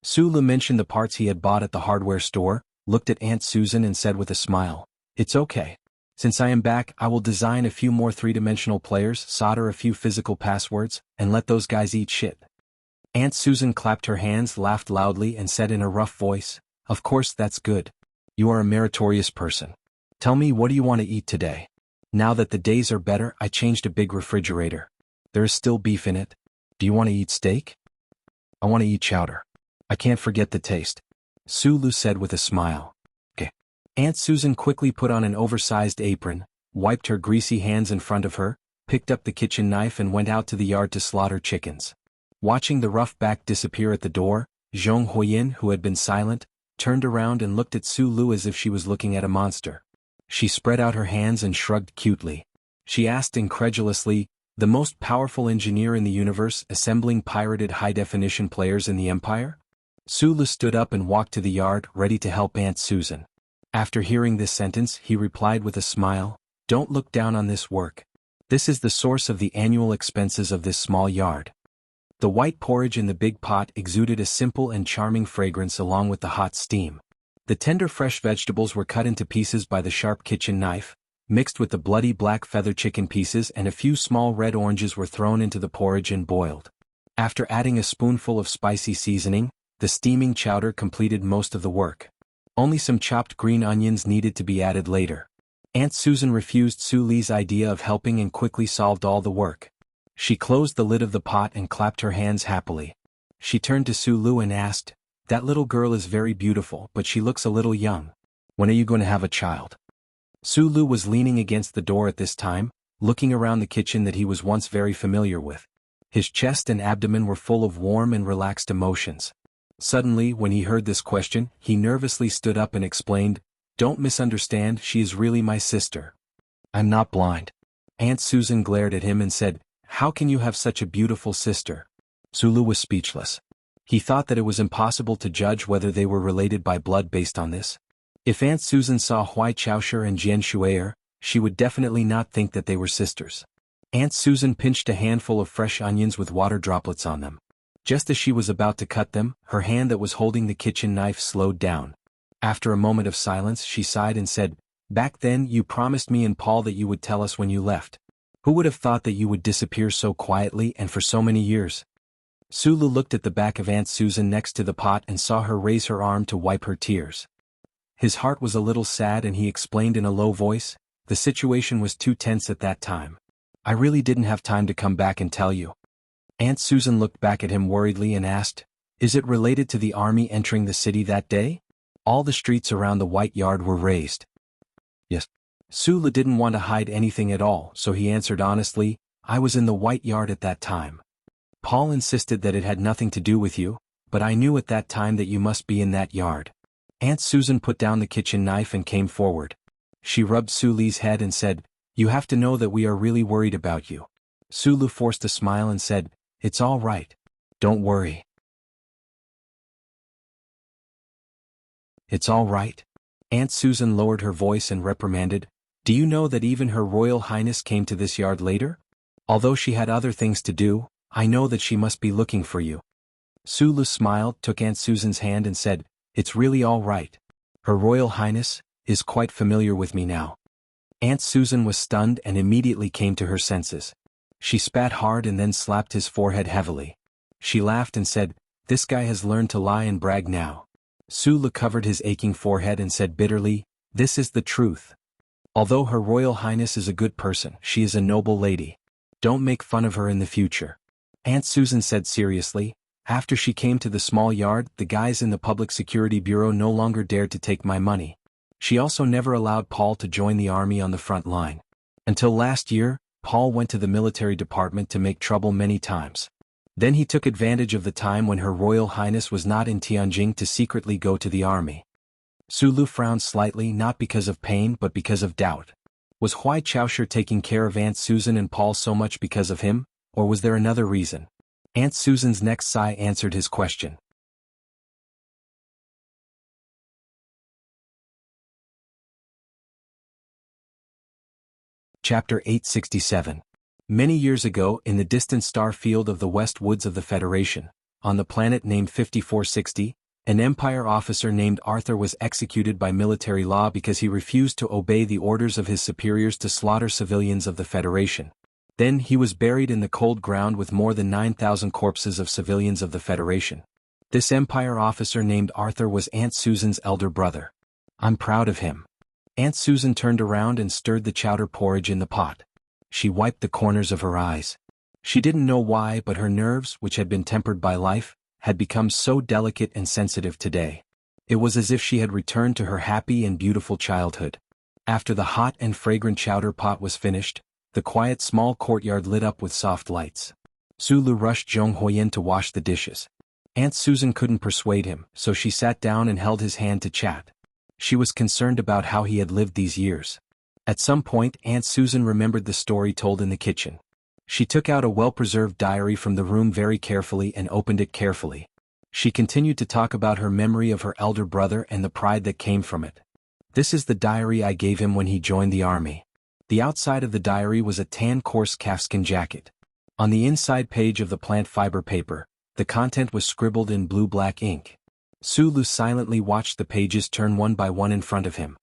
Sulu mentioned the parts he had bought at the hardware store, looked at Aunt Susan and said with a smile, "It's okay. Since I am back, I will design a few more three-dimensional players, solder a few physical passwords, and let those guys eat shit." Aunt Susan clapped her hands, laughed loudly and said in a rough voice, "Of course that's good. You are a meritorious person. Tell me, what do you want to eat today? Now that the days are better, I changed a big refrigerator. There is still beef in it. Do you want to eat steak? I want to eat chowder. I can't forget the taste," Sulu said with a smile. "Okay." Aunt Susan quickly put on an oversized apron, wiped her greasy hands in front of her, picked up the kitchen knife and went out to the yard to slaughter chickens. Watching the rough back disappear at the door, Zhong Huiyin, who had been silent, turned around and looked at Sulu as if she was looking at a monster. She spread out her hands and shrugged cutely. She asked incredulously, "The most powerful engineer in the universe assembling pirated high-definition players in the Empire?" Sulu stood up and walked to the yard, ready to help Aunt Susan. After hearing this sentence, he replied with a smile, "Don't look down on this work. This is the source of the annual expenses of this small yard." The white porridge in the big pot exuded a simple and charming fragrance along with the hot steam. The tender fresh vegetables were cut into pieces by the sharp kitchen knife, mixed with the bloody black feather chicken pieces, and a few small red oranges were thrown into the porridge and boiled. After adding a spoonful of spicy seasoning, the steaming chowder completed most of the work. Only some chopped green onions needed to be added later. Aunt Susan refused Suli's idea of helping and quickly solved all the work. She closed the lid of the pot and clapped her hands happily. She turned to Sulu and asked, "That little girl is very beautiful, but she looks a little young. When are you going to have a child?" Sulu was leaning against the door at this time, looking around the kitchen that he was once very familiar with. His chest and abdomen were full of warm and relaxed emotions. Suddenly, when he heard this question, he nervously stood up and explained, "Don't misunderstand, she is really my sister. I'm not blind." Aunt Susan glared at him and said, "How can you have such a beautiful sister?" Sulu was speechless. He thought that it was impossible to judge whether they were related by blood based on this. If Aunt Susan saw Hui Chaosher and Jian Shuier, she would definitely not think that they were sisters. Aunt Susan pinched a handful of fresh onions with water droplets on them. Just as she was about to cut them, her hand that was holding the kitchen knife slowed down. After a moment of silence, she sighed and said, "Back then you promised me and Paul that you would tell us when you left. Who would have thought that you would disappear so quietly and for so many years?" Sulu looked at the back of Aunt Susan next to the pot and saw her raise her arm to wipe her tears. His heart was a little sad and he explained in a low voice, "The situation was too tense at that time. I really didn't have time to come back and tell you." Aunt Susan looked back at him worriedly and asked, "Is it related to the army entering the city that day?" All the streets around the White Yard were razed. Yes. Sulu didn't want to hide anything at all, so he answered honestly, "I was in the White Yard at that time. Paul insisted that it had nothing to do with you, but I knew at that time that you must be in that yard." Aunt Susan put down the kitchen knife and came forward. She rubbed Suli's head and said, "You have to know that we are really worried about you." Sulu forced a smile and said, "It's all right. Don't worry." "It's all right?" Aunt Susan lowered her voice and reprimanded, "Do you know that even Her Royal Highness came to this yard later? Although she had other things to do, I know that she must be looking for you." Sulu smiled, took Aunt Susan's hand and said, "It's really all right. Her Royal Highness is quite familiar with me now." Aunt Susan was stunned and immediately came to her senses. She spat hard and then slapped his forehead heavily. She laughed and said, "This guy has learned to lie and brag now." Sulu covered his aching forehead and said bitterly, "This is the truth. Although Her Royal Highness is a good person, she is a noble lady. Don't make fun of her in the future." Aunt Susan said seriously, "After she came to the small yard, the guys in the Public Security Bureau no longer dared to take my money. She also never allowed Paul to join the army on the front line. Until last year, Paul went to the military department to make trouble many times. Then he took advantage of the time when Her Royal Highness was not in Tianjin to secretly go to the army." Sulu frowned slightly, not because of pain but because of doubt. Was Hui Chaosher taking care of Aunt Susan and Paul so much because of him, or was there another reason? Aunt Susan's next sigh answered his question. Chapter 867. Many years ago, in the distant star field of the West Woods of the Federation, on the planet named 5460, an Empire officer named Arthur was executed by military law because he refused to obey the orders of his superiors to slaughter civilians of the Federation. Then he was buried in the cold ground with more than 9,000 corpses of civilians of the Federation. This Empire officer named Arthur was Aunt Susan's elder brother. I'm proud of him. Aunt Susan turned around and stirred the chowder porridge in the pot. She wiped the corners of her eyes. She didn't know why, but her nerves, which had been tempered by life, had become so delicate and sensitive today. It was as if she had returned to her happy and beautiful childhood. After the hot and fragrant chowder pot was finished, the quiet small courtyard lit up with soft lights. Sulu rushed Zhong Huiyin to wash the dishes. Aunt Susan couldn't persuade him, so she sat down and held his hand to chat. She was concerned about how he had lived these years. At some point, Aunt Susan remembered the story told in the kitchen. She took out a well-preserved diary from the room very carefully and opened it carefully. She continued to talk about her memory of her elder brother and the pride that came from it. This is the diary I gave him when he joined the army. The outside of the diary was a tan coarse calfskin jacket. On the inside page of the plant fiber paper, the content was scribbled in blue-black ink. Sulu silently watched the pages turn one by one in front of him.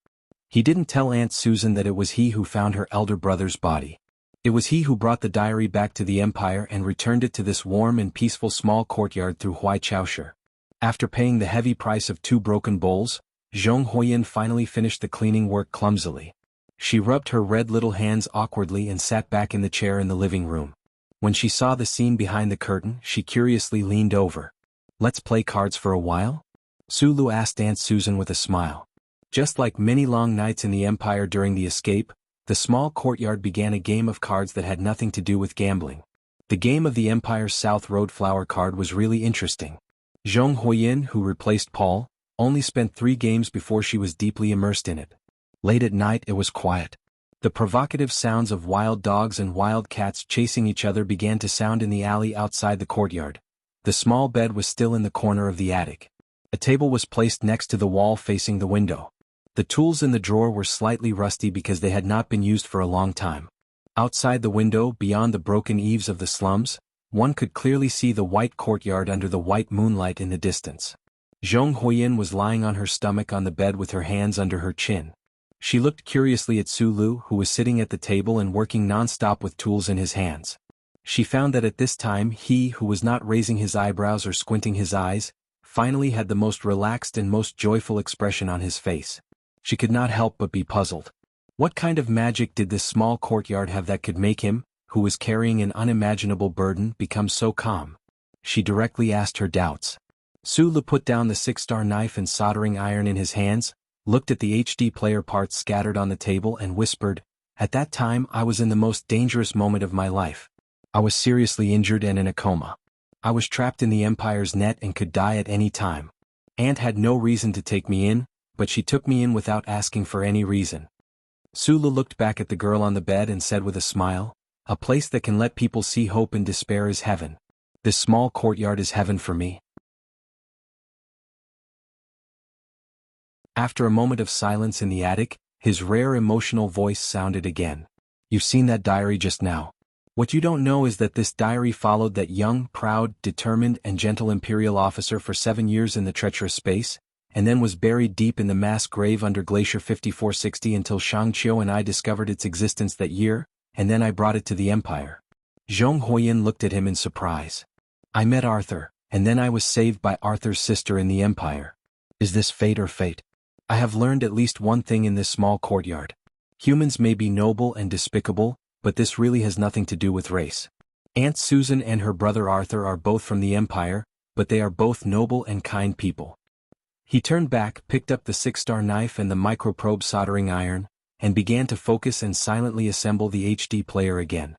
He didn't tell Aunt Susan that it was he who found her elder brother's body. It was he who brought the diary back to the Empire and returned it to this warm and peaceful small courtyard through Huaichaoshe. After paying the heavy price of 2 broken bowls, Zhong Huiyin finally finished the cleaning work clumsily. She rubbed her red little hands awkwardly and sat back in the chair in the living room. When she saw the scene behind the curtain, she curiously leaned over. "Let's play cards for a while?" Sulu asked Aunt Susan with a smile. Just like many long nights in the Empire during the escape, the small courtyard began a game of cards that had nothing to do with gambling. The game of the Empire's South Road flower card was really interesting. Zhong Huiyin, who replaced Paul, only spent 3 games before she was deeply immersed in it. Late at night it was quiet. The provocative sounds of wild dogs and wild cats chasing each other began to sound in the alley outside the courtyard. The small bed was still in the corner of the attic. A table was placed next to the wall facing the window. The tools in the drawer were slightly rusty because they had not been used for a long time. Outside the window, beyond the broken eaves of the slums, one could clearly see the white courtyard under the white moonlight in the distance. Zhong Huiyin was lying on her stomach on the bed with her hands under her chin. She looked curiously at Sulu, who was sitting at the table and working non-stop with tools in his hands. She found that at this time he, who was not raising his eyebrows or squinting his eyes, finally had the most relaxed and most joyful expression on his face. She could not help but be puzzled. What kind of magic did this small courtyard have that could make him, who was carrying an unimaginable burden, become so calm? She directly asked her doubts. Sulu put down the 6-star knife and soldering iron in his hands, looked at the HD player parts scattered on the table and whispered, "At that time I was in the most dangerous moment of my life. I was seriously injured and in a coma. I was trapped in the Empire's net and could die at any time. Aunt had no reason to take me in, but she took me in without asking for any reason." Sulu looked back at the girl on the bed and said with a smile, "A place that can let people see hope in despair is heaven. This small courtyard is heaven for me." After a moment of silence in the attic, his rare emotional voice sounded again. "You've seen that diary just now. What you don't know is that this diary followed that young, proud, determined and gentle Imperial officer for 7 years in the treacherous space, and then was buried deep in the mass grave under Glacier 5460 until Shangqiu and I discovered its existence that year, and then I brought it to the Empire." Zhong Huiyin looked at him in surprise. "I met Arthur, and then I was saved by Arthur's sister in the Empire. Is this fate or fate? I have learned at least one thing in this small courtyard. Humans may be noble and despicable, but this really has nothing to do with race. Aunt Susan and her brother Arthur are both from the Empire, but they are both noble and kind people." He turned back, picked up the 6-star knife and the microprobe soldering iron, and began to focus and silently assemble the HD player again.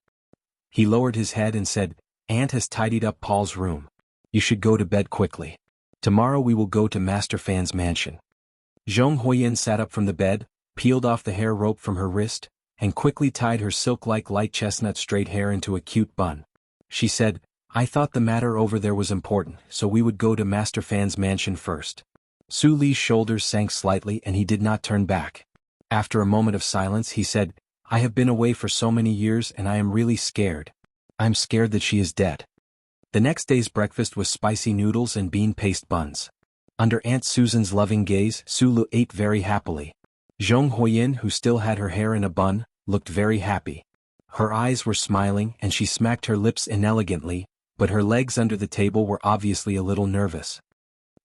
He lowered his head and said, "Aunt has tidied up Paul's room. You should go to bed quickly. Tomorrow we will go to Master Fan's mansion." Zhong Huiyin sat up from the bed, peeled off the hair rope from her wrist, and quickly tied her silk-like light chestnut straight hair into a cute bun. She said, "I thought the matter over there was important, so we would go to Master Fan's mansion first." Su Li's shoulders sank slightly and he did not turn back. After a moment of silence he said, I have been away for so many years and I am really scared. I'm scared that she is dead. The next day's breakfast was spicy noodles and bean paste buns. Under Aunt Susan's loving gaze, Sulu ate very happily. Zhong Huiyin, who still had her hair in a bun, looked very happy. Her eyes were smiling and she smacked her lips inelegantly, but her legs under the table were obviously a little nervous.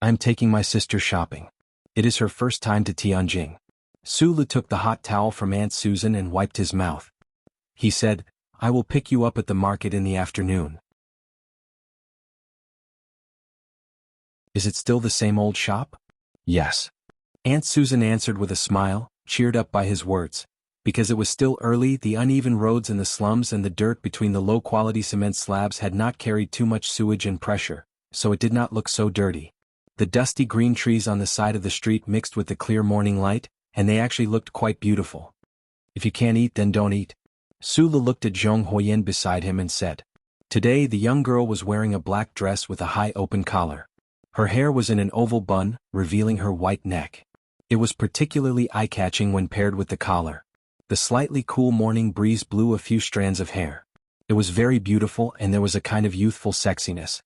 I'm taking my sister shopping. It is her first time to Tianjin. Sulu took the hot towel from Aunt Susan and wiped his mouth. He said, I will pick you up at the market in the afternoon. Is it still the same old shop? Yes. Aunt Susan answered with a smile, cheered up by his words. Because it was still early, the uneven roads in the slums and the dirt between the low-quality cement slabs had not carried too much sewage and pressure, so it did not look so dirty. The dusty green trees on the side of the street mixed with the clear morning light, and they actually looked quite beautiful. If you can't eat, then don't eat. Sulu looked at Zhong Huiyin beside him and said. Today the young girl was wearing a black dress with a high open collar. Her hair was in an oval bun, revealing her white neck. It was particularly eye-catching when paired with the collar. The slightly cool morning breeze blew a few strands of hair. It was very beautiful and there was a kind of youthful sexiness.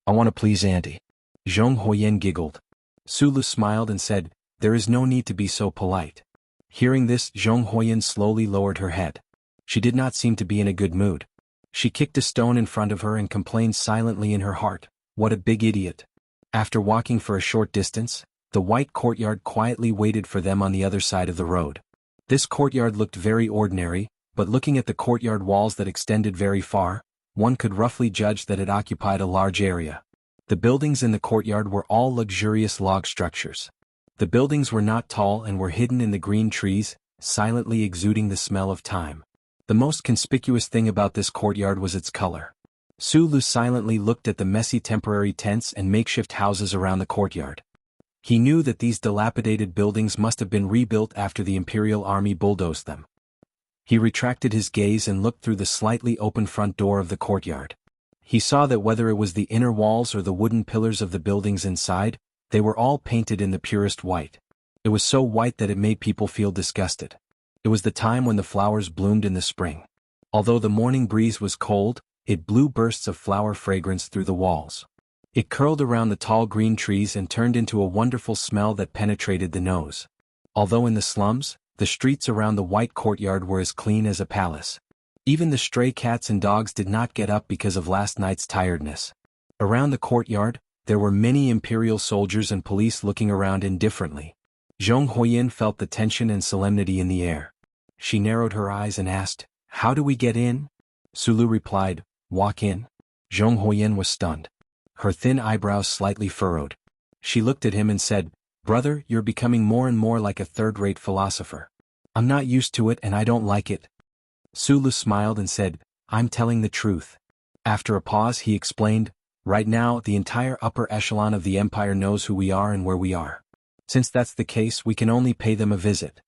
I want to please Auntie. Zhong Huiyin giggled. Sulu smiled and said, there is no need to be so polite. Hearing this, Zhong Huiyin slowly lowered her head. She did not seem to be in a good mood. She kicked a stone in front of her and complained silently in her heart, what a big idiot. After walking for a short distance, the white courtyard quietly waited for them on the other side of the road. This courtyard looked very ordinary, but looking at the courtyard walls that extended very far, one could roughly judge that it occupied a large area. The buildings in the courtyard were all luxurious log structures. The buildings were not tall and were hidden in the green trees, silently exuding the smell of time. The most conspicuous thing about this courtyard was its color. Sulu silently looked at the messy temporary tents and makeshift houses around the courtyard. He knew that these dilapidated buildings must have been rebuilt after the Imperial Army bulldozed them. He retracted his gaze and looked through the slightly open front door of the courtyard. He saw that whether it was the inner walls or the wooden pillars of the buildings inside, they were all painted in the purest white. It was so white that it made people feel disgusted. It was the time when the flowers bloomed in the spring. Although the morning breeze was cold, it blew bursts of flower fragrance through the walls. It curled around the tall green trees and turned into a wonderful smell that penetrated the nose. Although in the slums, the streets around the white courtyard were as clean as a palace. Even the stray cats and dogs did not get up because of last night's tiredness. Around the courtyard, there were many imperial soldiers and police looking around indifferently. Zhong Huiyin felt the tension and solemnity in the air. She narrowed her eyes and asked, "How do we get in?" Sulu replied, "Walk in." Zhong Huiyin was stunned. Her thin eyebrows slightly furrowed. She looked at him and said, "Brother, you're becoming more and more like a third-rate philosopher. I'm not used to it and I don't like it." Sulu smiled and said, "I'm telling the truth." After a pause he explained, "Right now the entire upper echelon of the empire knows who we are and where we are. Since that's the case, we can only pay them a visit."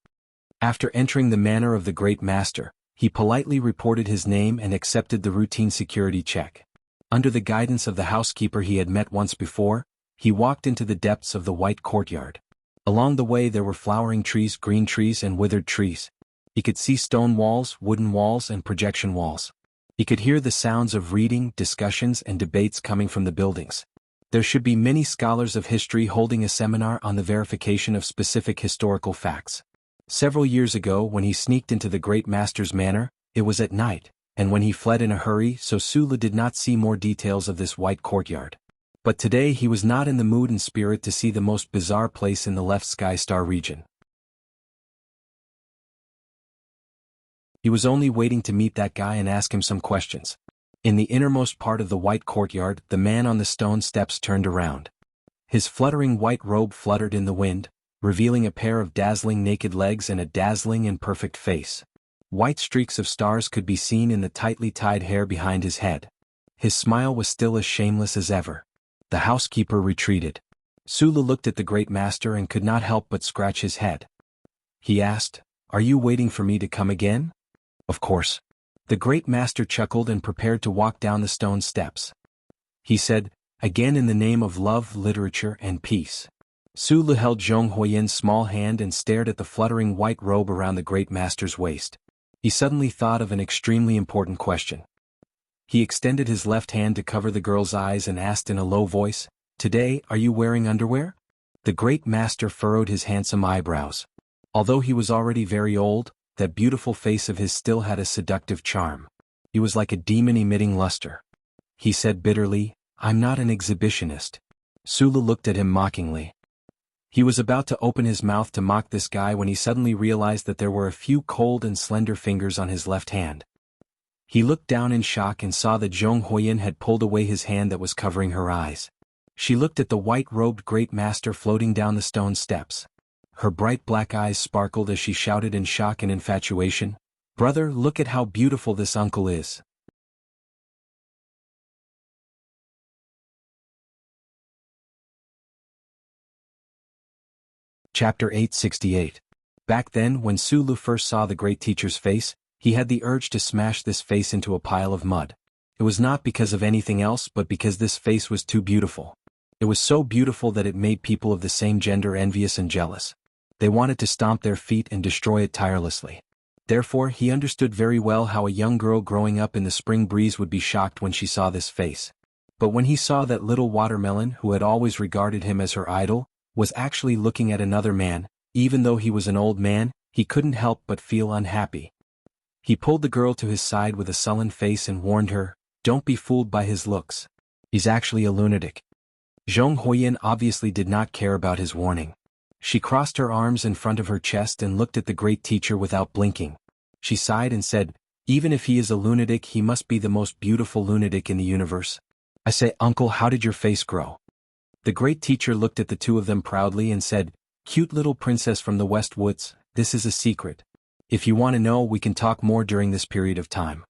After entering the manor of the Great Master, he politely reported his name and accepted the routine security check. Under the guidance of the housekeeper he had met once before, he walked into the depths of the white courtyard. Along the way there were flowering trees, green trees and withered trees. He could see stone walls, wooden walls and projection walls. He could hear the sounds of reading, discussions and debates coming from the buildings. There should be many scholars of history holding a seminar on the verification of specific historical facts. Several years ago when he sneaked into the Great Master's manor, it was at night, and when he fled in a hurry, so Sulu did not see more details of this white courtyard. But today he was not in the mood and spirit to see the most bizarre place in the left Sky Star region. He was only waiting to meet that guy and ask him some questions. In the innermost part of the white courtyard, the man on the stone steps turned around. His fluttering white robe fluttered in the wind, revealing a pair of dazzling naked legs and a dazzling and perfect face. White streaks of stars could be seen in the tightly tied hair behind his head. His smile was still as shameless as ever. The housekeeper retreated. Sulu looked at the Great Master and could not help but scratch his head. He asked, "Are you waiting for me to come again?" "Of course." The Great Master chuckled and prepared to walk down the stone steps. He said, "Again in the name of love, literature and peace." Sulu held Zhong Huiyin's small hand and stared at the fluttering white robe around the Great Master's waist. He suddenly thought of an extremely important question. He extended his left hand to cover the girl's eyes and asked in a low voice, "Today, are you wearing underwear?" The great master furrowed his handsome eyebrows. Although he was already very old, that beautiful face of his still had a seductive charm. He was like a demon emitting luster. He said bitterly, "I'm not an exhibitionist." Sulu looked at him mockingly. He was about to open his mouth to mock this guy when he suddenly realized that there were a few cold and slender fingers on his left hand. He looked down in shock and saw that Zhong Huiyin had pulled away his hand that was covering her eyes. She looked at the white-robed great master floating down the stone steps. Her bright black eyes sparkled as she shouted in shock and infatuation, "Brother, look at how beautiful this uncle is." Chapter 868. Back then, when Sulu first saw the great teacher's face, he had the urge to smash this face into a pile of mud. It was not because of anything else but because this face was too beautiful. It was so beautiful that it made people of the same gender envious and jealous. They wanted to stomp their feet and destroy it tirelessly. Therefore, he understood very well how a young girl growing up in the spring breeze would be shocked when she saw this face. But when he saw that little watermelon who had always regarded him as her idol, was actually looking at another man, even though he was an old man, he couldn't help but feel unhappy. He pulled the girl to his side with a sullen face and warned her, "Don't be fooled by his looks. He's actually a lunatic." Zhong Huiyin obviously did not care about his warning. She crossed her arms in front of her chest and looked at the great teacher without blinking. She sighed and said, "Even if he is a lunatic, he must be the most beautiful lunatic in the universe. I say, uncle, how did your face grow?" The great teacher looked at the two of them proudly and said, "Cute little princess from the West Woods, this is a secret. If you want to know, we can talk more during this period of time."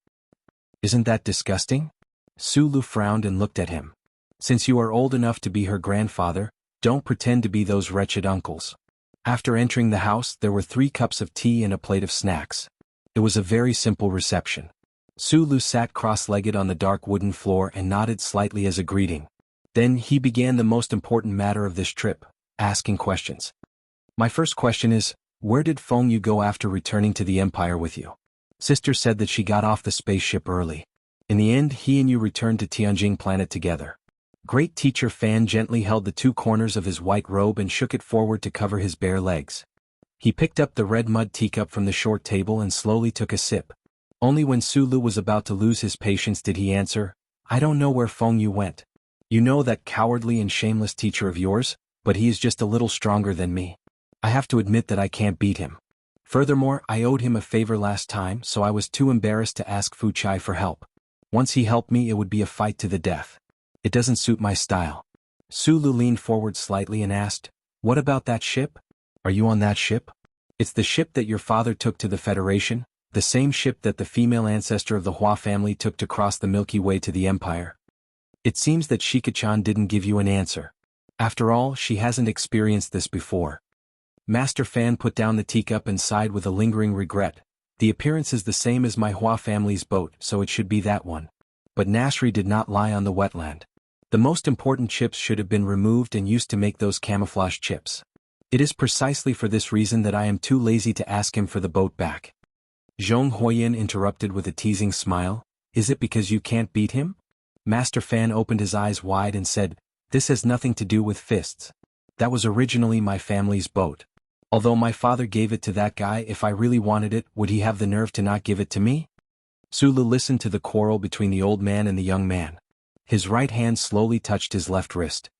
"Isn't that disgusting?" Sulu frowned and looked at him. "Since you are old enough to be her grandfather, don't pretend to be those wretched uncles." After entering the house, there were 3 cups of tea and a plate of snacks. It was a very simple reception. Sulu sat cross-legged on the dark wooden floor and nodded slightly as a greeting. Then he began the most important matter of this trip, asking questions. "My first question is, where did Feng Yu go after returning to the Empire with you? Sister said that she got off the spaceship early. In the end, he and you returned to Tianjing planet together." Great teacher Fan gently held the 2 corners of his white robe and shook it forward to cover his bare legs. He picked up the red mud teacup from the short table and slowly took a sip. Only when Sulu was about to lose his patience did he answer, "I don't know where Feng Yu went. You know that cowardly and shameless teacher of yours, but he is just a little stronger than me. I have to admit that I can't beat him. Furthermore, I owed him a favor last time, so I was too embarrassed to ask Fu Chai for help. Once he helped me, it would be a fight to the death. It doesn't suit my style." Sulu leaned forward slightly and asked, "What about that ship? Are you on that ship?" "It's the ship that your father took to the Federation, the same ship that the female ancestor of the Hua family took to cross the Milky Way to the Empire." It seems that Shika-chan didn't give you an answer. After all, she hasn't experienced this before. Master Fan put down the teacup and sighed with a lingering regret. "The appearance is the same as my Hua family's boat, so it should be that one." But Nasri did not lie on the wetland. The most important chips should have been removed and used to make those camouflage chips. It is precisely for this reason that I am too lazy to ask him for the boat back. Zhong Huiyin interrupted with a teasing smile, "Is it because you can't beat him?" Master Fan opened his eyes wide and said, "This has nothing to do with fists. That was originally my family's boat. Although my father gave it to that guy, if I really wanted it, would he have the nerve to not give it to me?" Sulu listened to the quarrel between the old man and the young man. His right hand slowly touched his left wrist.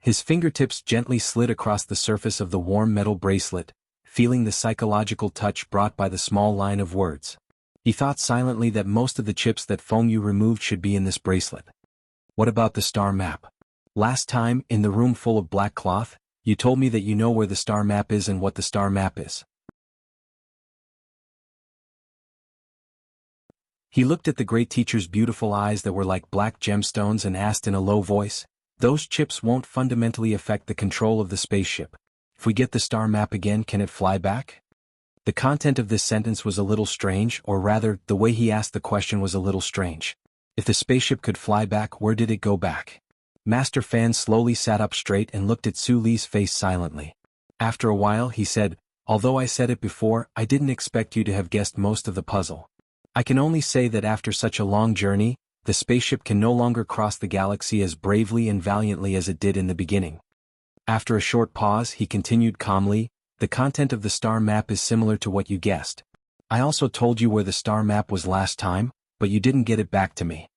His fingertips gently slid across the surface of the warm metal bracelet, feeling the psychological touch brought by the small line of words. He thought silently that most of the chips that Feng Yu removed should be in this bracelet. "What about the star map? Last time, in the room full of black cloth, you told me that you know where the star map is and what the star map is." He looked at the great teacher's beautiful eyes that were like black gemstones and asked in a low voice, "Those chips won't fundamentally affect the control of the spaceship. If we get the star map again, can it fly back?" The content of this sentence was a little strange, or rather, the way he asked the question was a little strange. If the spaceship could fly back, where did it go back? Master Fan slowly sat up straight and looked at Su Li's face silently. After a while he said, Although I said it before, I didn't expect you to have guessed most of the puzzle. I can only say that after such a long journey, the spaceship can no longer cross the galaxy as bravely and valiantly as it did in the beginning. After a short pause, he continued calmly, the content of the star map is similar to what you guessed. I also told you where the star map was last time, but you didn't get it back to me.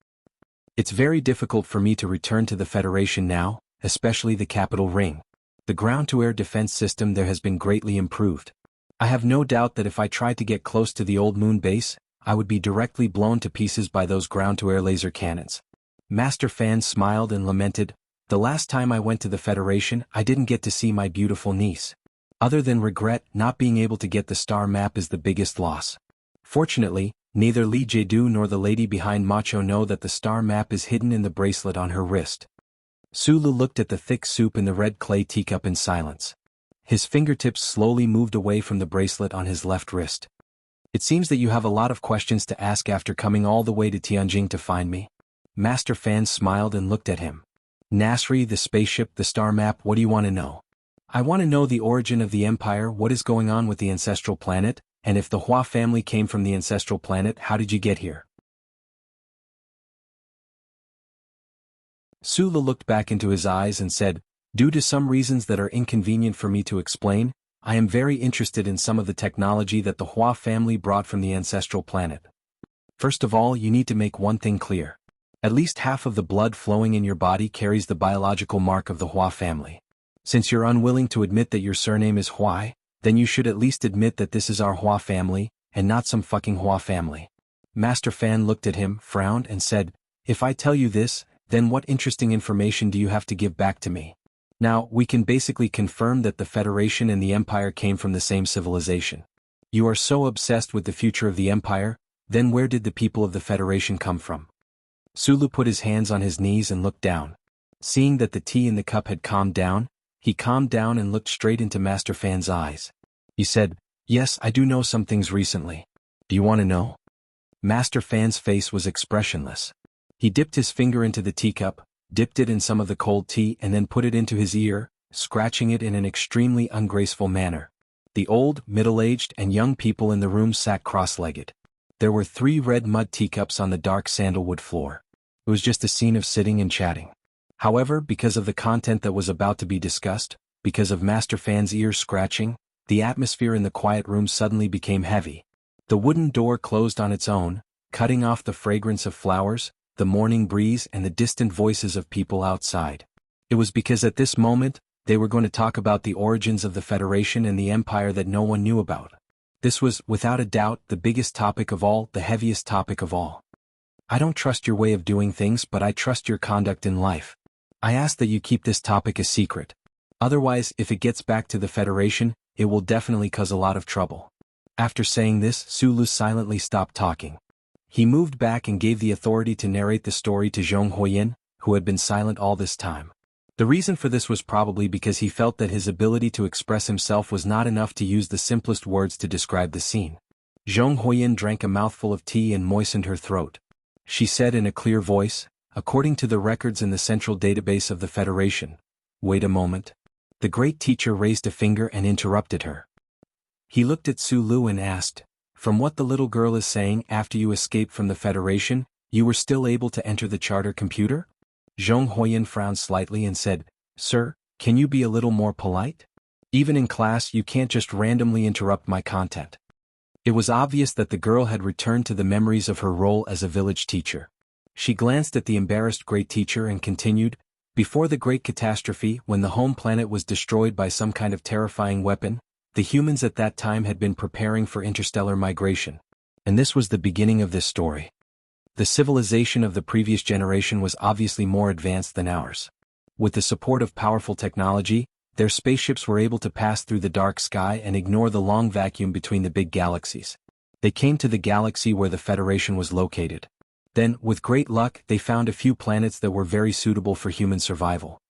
It's very difficult for me to return to the Federation now, especially the capital ring. The ground-to-air defense system there has been greatly improved. I have no doubt that if I tried to get close to the old moon base, I would be directly blown to pieces by those ground-to-air laser cannons. Master Fan smiled and lamented, the last time I went to the Federation I didn't get to see my beautiful niece. Other than regret, not being able to get the star map is the biggest loss. Fortunately, neither Li Jedu nor the lady behind Macho know that the star map is hidden in the bracelet on her wrist. Sulu looked at the thick soup in the red clay teacup in silence. His fingertips slowly moved away from the bracelet on his left wrist. It seems that you have a lot of questions to ask after coming all the way to Tianjin to find me. Master Fan smiled and looked at him. Nasri, the spaceship, the star map, what do you want to know? I want to know the origin of the Empire, what is going on with the ancestral planet, and if the Hua family came from the ancestral planet, how did you get here? Sulu looked back into his eyes and said, due to some reasons that are inconvenient for me to explain, I am very interested in some of the technology that the Hua family brought from the ancestral planet. First of all, you need to make one thing clear. At least half of the blood flowing in your body carries the biological mark of the Hua family. Since you're unwilling to admit that your surname is Huai, then you should at least admit that this is our Hua family, and not some fucking Hua family. Master Fan looked at him, frowned, and said, if I tell you this, then what interesting information do you have to give back to me? Now, we can basically confirm that the Federation and the Empire came from the same civilization. You are so obsessed with the future of the Empire, then where did the people of the Federation come from? Sulu put his hands on his knees and looked down. Seeing that the tea in the cup had calmed down, he calmed down and looked straight into Master Fan's eyes. He said, yes, I do know some things recently. Do you want to know? Master Fan's face was expressionless. He dipped his finger into the teacup, dipped it in some of the cold tea and then put it into his ear, scratching it in an extremely ungraceful manner. The old, middle-aged, and young people in the room sat cross-legged. There were 3 red mud teacups on the dark sandalwood floor. It was just a scene of sitting and chatting. However, because of the content that was about to be discussed, because of Master Fan's ears scratching, the atmosphere in the quiet room suddenly became heavy. The wooden door closed on its own, cutting off the fragrance of flowers, the morning breeze and the distant voices of people outside. It was because at this moment, they were going to talk about the origins of the Federation and the Empire that no one knew about. This was, without a doubt, the biggest topic of all, the heaviest topic of all. I don't trust your way of doing things, but I trust your conduct in life. I ask that you keep this topic a secret. Otherwise, if it gets back to the Federation, it will definitely cause a lot of trouble. After saying this, Sulu silently stopped talking. He moved back and gave the authority to narrate the story to Zhong Huoyin, who had been silent all this time. The reason for this was probably because he felt that his ability to express himself was not enough to use the simplest words to describe the scene. Zhong Huoyin drank a mouthful of tea and moistened her throat. She said in a clear voice, according to the records in the central database of the Federation. Wait a moment. The great teacher raised a finger and interrupted her. He looked at Sulu and asked, from what the little girl is saying, after you escaped from the Federation, you were still able to enter the charter computer? Zhong Huoyin frowned slightly and said, sir, can you be a little more polite? Even in class you can't just randomly interrupt my content. It was obvious that the girl had returned to the memories of her role as a village teacher. She glanced at the embarrassed great teacher and continued, before the great catastrophe, when the home planet was destroyed by some kind of terrifying weapon, the humans at that time had been preparing for interstellar migration. And this was the beginning of this story. The civilization of the previous generation was obviously more advanced than ours. With the support of powerful technology, their spaceships were able to pass through the dark sky and ignore the long vacuum between the big galaxies. They came to the galaxy where the Federation was located. Then, with great luck, they found a few planets that were very suitable for human survival.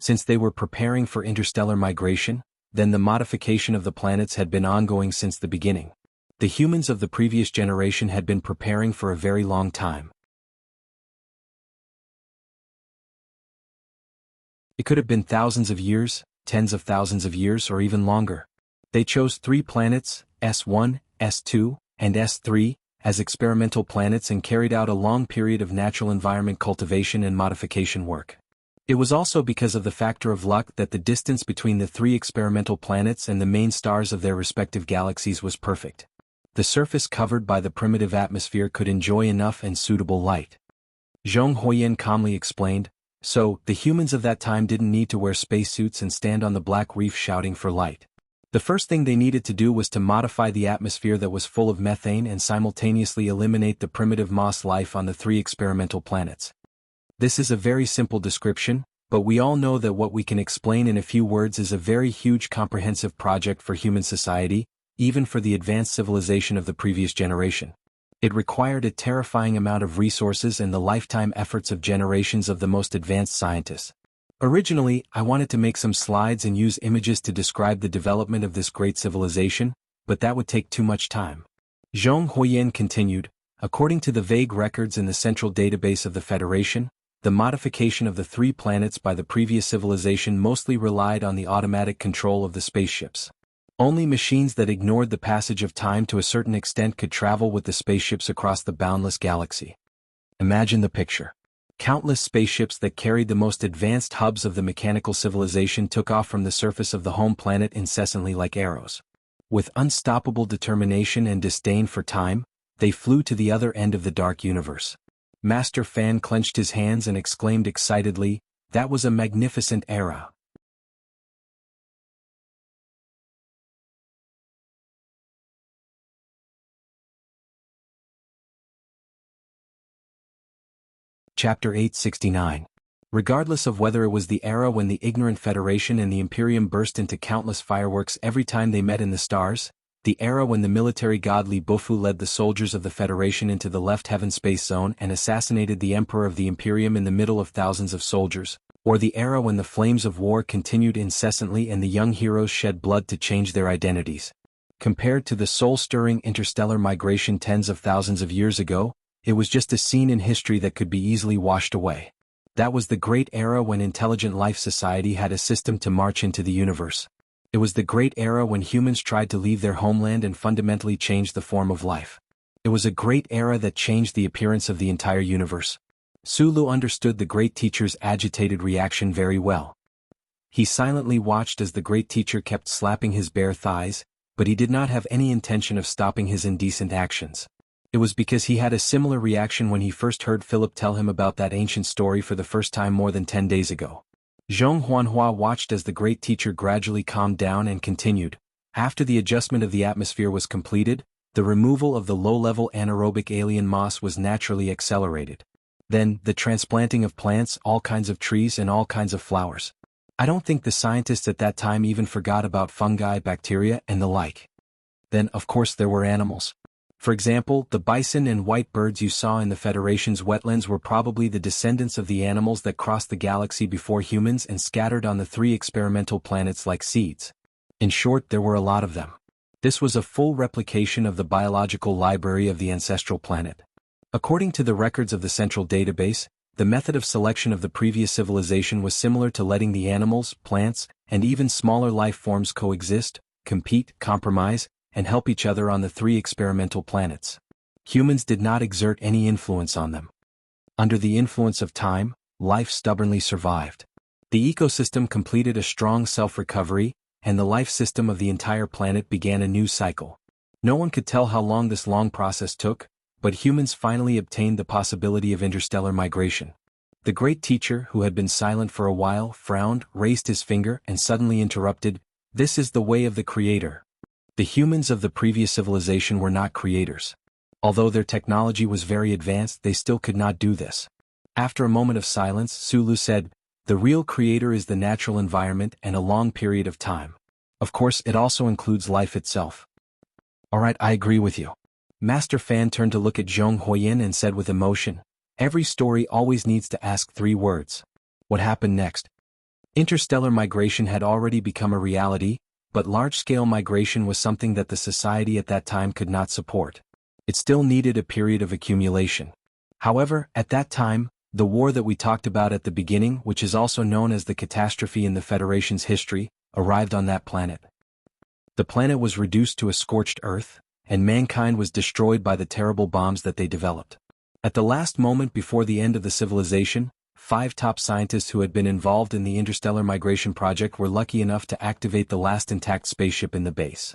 Since they were preparing for interstellar migration, then the modification of the planets had been ongoing since the beginning. The humans of the previous generation had been preparing for a very long time. It could have been thousands of years, tens of thousands of years, or even longer. They chose 3 planets, S1, S2, and S3, as experimental planets and carried out a long period of natural environment cultivation and modification work. It was also because of the factor of luck that the distance between the 3 experimental planets and the main stars of their respective galaxies was perfect. The surface covered by the primitive atmosphere could enjoy enough and suitable light. Zhong Huiyan calmly explained, so, the humans of that time didn't need to wear spacesuits and stand on the black reef shouting for light. The first thing they needed to do was to modify the atmosphere that was full of methane and simultaneously eliminate the primitive moss life on the 3 experimental planets. This is a very simple description, but we all know that what we can explain in a few words is a very huge comprehensive project for human society, even for the advanced civilization of the previous generation. It required a terrifying amount of resources and the lifetime efforts of generations of the most advanced scientists. Originally, I wanted to make some slides and use images to describe the development of this great civilization, but that would take too much time. Zhong Huiyan continued, according to the vague records in the central database of the Federation, the modification of the 3 planets by the previous civilization mostly relied on the automatic control of the spaceships. Only machines that ignored the passage of time to a certain extent could travel with the spaceships across the boundless galaxy. Imagine the picture. Countless spaceships that carried the most advanced hubs of the mechanical civilization took off from the surface of the home planet incessantly like arrows. With unstoppable determination and disdain for time, they flew to the other end of the dark universe. Master Fan clenched his hands and exclaimed excitedly, "That was a magnificent era." Chapter 869. Regardless of whether it was the era when the ignorant Federation and the Imperium burst into countless fireworks every time they met in the stars, the era when the military god Li Bufu led the soldiers of the Federation into the left heaven space zone and assassinated the Emperor of the Imperium in the middle of thousands of soldiers, or the era when the flames of war continued incessantly and the young heroes shed blood to change their identities. Compared to the soul-stirring interstellar migration tens of thousands of years ago, it was just a scene in history that could be easily washed away. That was the great era when intelligent life society had a system to march into the universe. It was the great era when humans tried to leave their homeland and fundamentally change the form of life. It was a great era that changed the appearance of the entire universe. Sulu understood the great teacher's agitated reaction very well. He silently watched as the great teacher kept slapping his bare thighs, but he did not have any intention of stopping his indecent actions. It was because he had a similar reaction when he first heard Philip tell him about that ancient story for the first time more than 10 days ago. Zhong Huanhua watched as the great teacher gradually calmed down and continued. After the adjustment of the atmosphere was completed, the removal of the low-level anaerobic alien moss was naturally accelerated. Then, the transplanting of plants, all kinds of trees and all kinds of flowers. I don't think the scientists at that time even forgot about fungi, bacteria, and the like. Then, of course, there were animals. For example, the bison and white birds you saw in the Federation's wetlands were probably the descendants of the animals that crossed the galaxy before humans and scattered on the 3 experimental planets like seeds. In short, there were a lot of them. This was a full replication of the biological library of the ancestral planet. According to the records of the central database, the method of selection of the previous civilization was similar to letting the animals, plants, and even smaller life forms coexist, compete, compromise, and help each other on the 3 experimental planets. Humans did not exert any influence on them. Under the influence of time, life stubbornly survived. The ecosystem completed a strong self-recovery, and the life system of the entire planet began a new cycle. No one could tell how long this long process took, but humans finally obtained the possibility of interstellar migration. The great teacher, who had been silent for a while, frowned, raised his finger, and suddenly interrupted, "This is the way of the Creator." The humans of the previous civilization were not creators. Although their technology was very advanced, they still could not do this. After a moment of silence, Sulu said, "The real creator is the natural environment and a long period of time. Of course, it also includes life itself." "Alright, I agree with you." Master Fan turned to look at Zhong Huiyan and said with emotion, "Every story always needs to ask 3 words. What happened next?" Interstellar migration had already become a reality, but large-scale migration was something that the society at that time could not support. It still needed a period of accumulation. However, at that time, the war that we talked about at the beginning, which is also known as the catastrophe in the Federation's history, arrived on that planet. The planet was reduced to a scorched earth, and mankind was destroyed by the terrible bombs that they developed. At the last moment before the end of the civilization, 5 top scientists who had been involved in the interstellar migration project were lucky enough to activate the last intact spaceship in the base.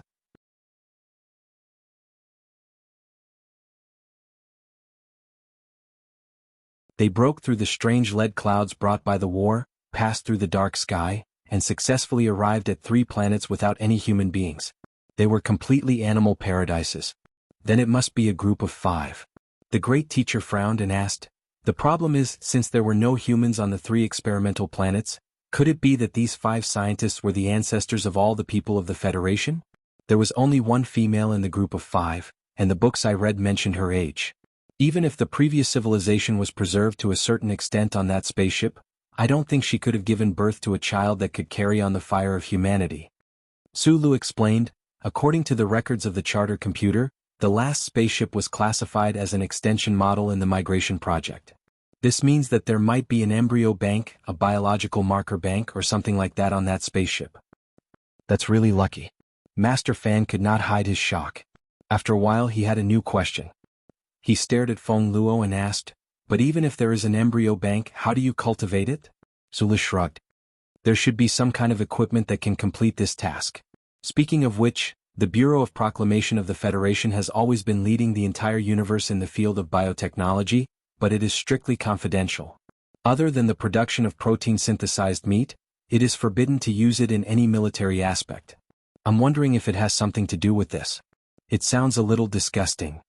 They broke through the strange lead clouds brought by the war, passed through the dark sky, and successfully arrived at 3 planets without any human beings. They were completely animal paradises. Then it must be a group of 5. The great teacher frowned and asked, "The problem is, since there were no humans on the 3 experimental planets, could it be that these 5 scientists were the ancestors of all the people of the Federation? There was only one female in the group of 5, and the books I read mentioned her age. Even if the previous civilization was preserved to a certain extent on that spaceship, I don't think she could have given birth to a child that could carry on the fire of humanity." Sulu explained, according to the records of the charter computer, the last spaceship was classified as an extension model in the migration project. This means that there might be an embryo bank, a biological marker bank, or something like that on that spaceship. That's really lucky. Master Fan could not hide his shock. After a while he had a new question. He stared at Feng Luo and asked, "But even if there is an embryo bank, how do you cultivate it?" Sulu shrugged. "There should be some kind of equipment that can complete this task. Speaking of which, the Bureau of Proclamation of the Federation has always been leading the entire universe in the field of biotechnology, but it is strictly confidential. Other than the production of protein-synthesized meat, it is forbidden to use it in any military aspect. I'm wondering if it has something to do with this. It sounds a little disgusting."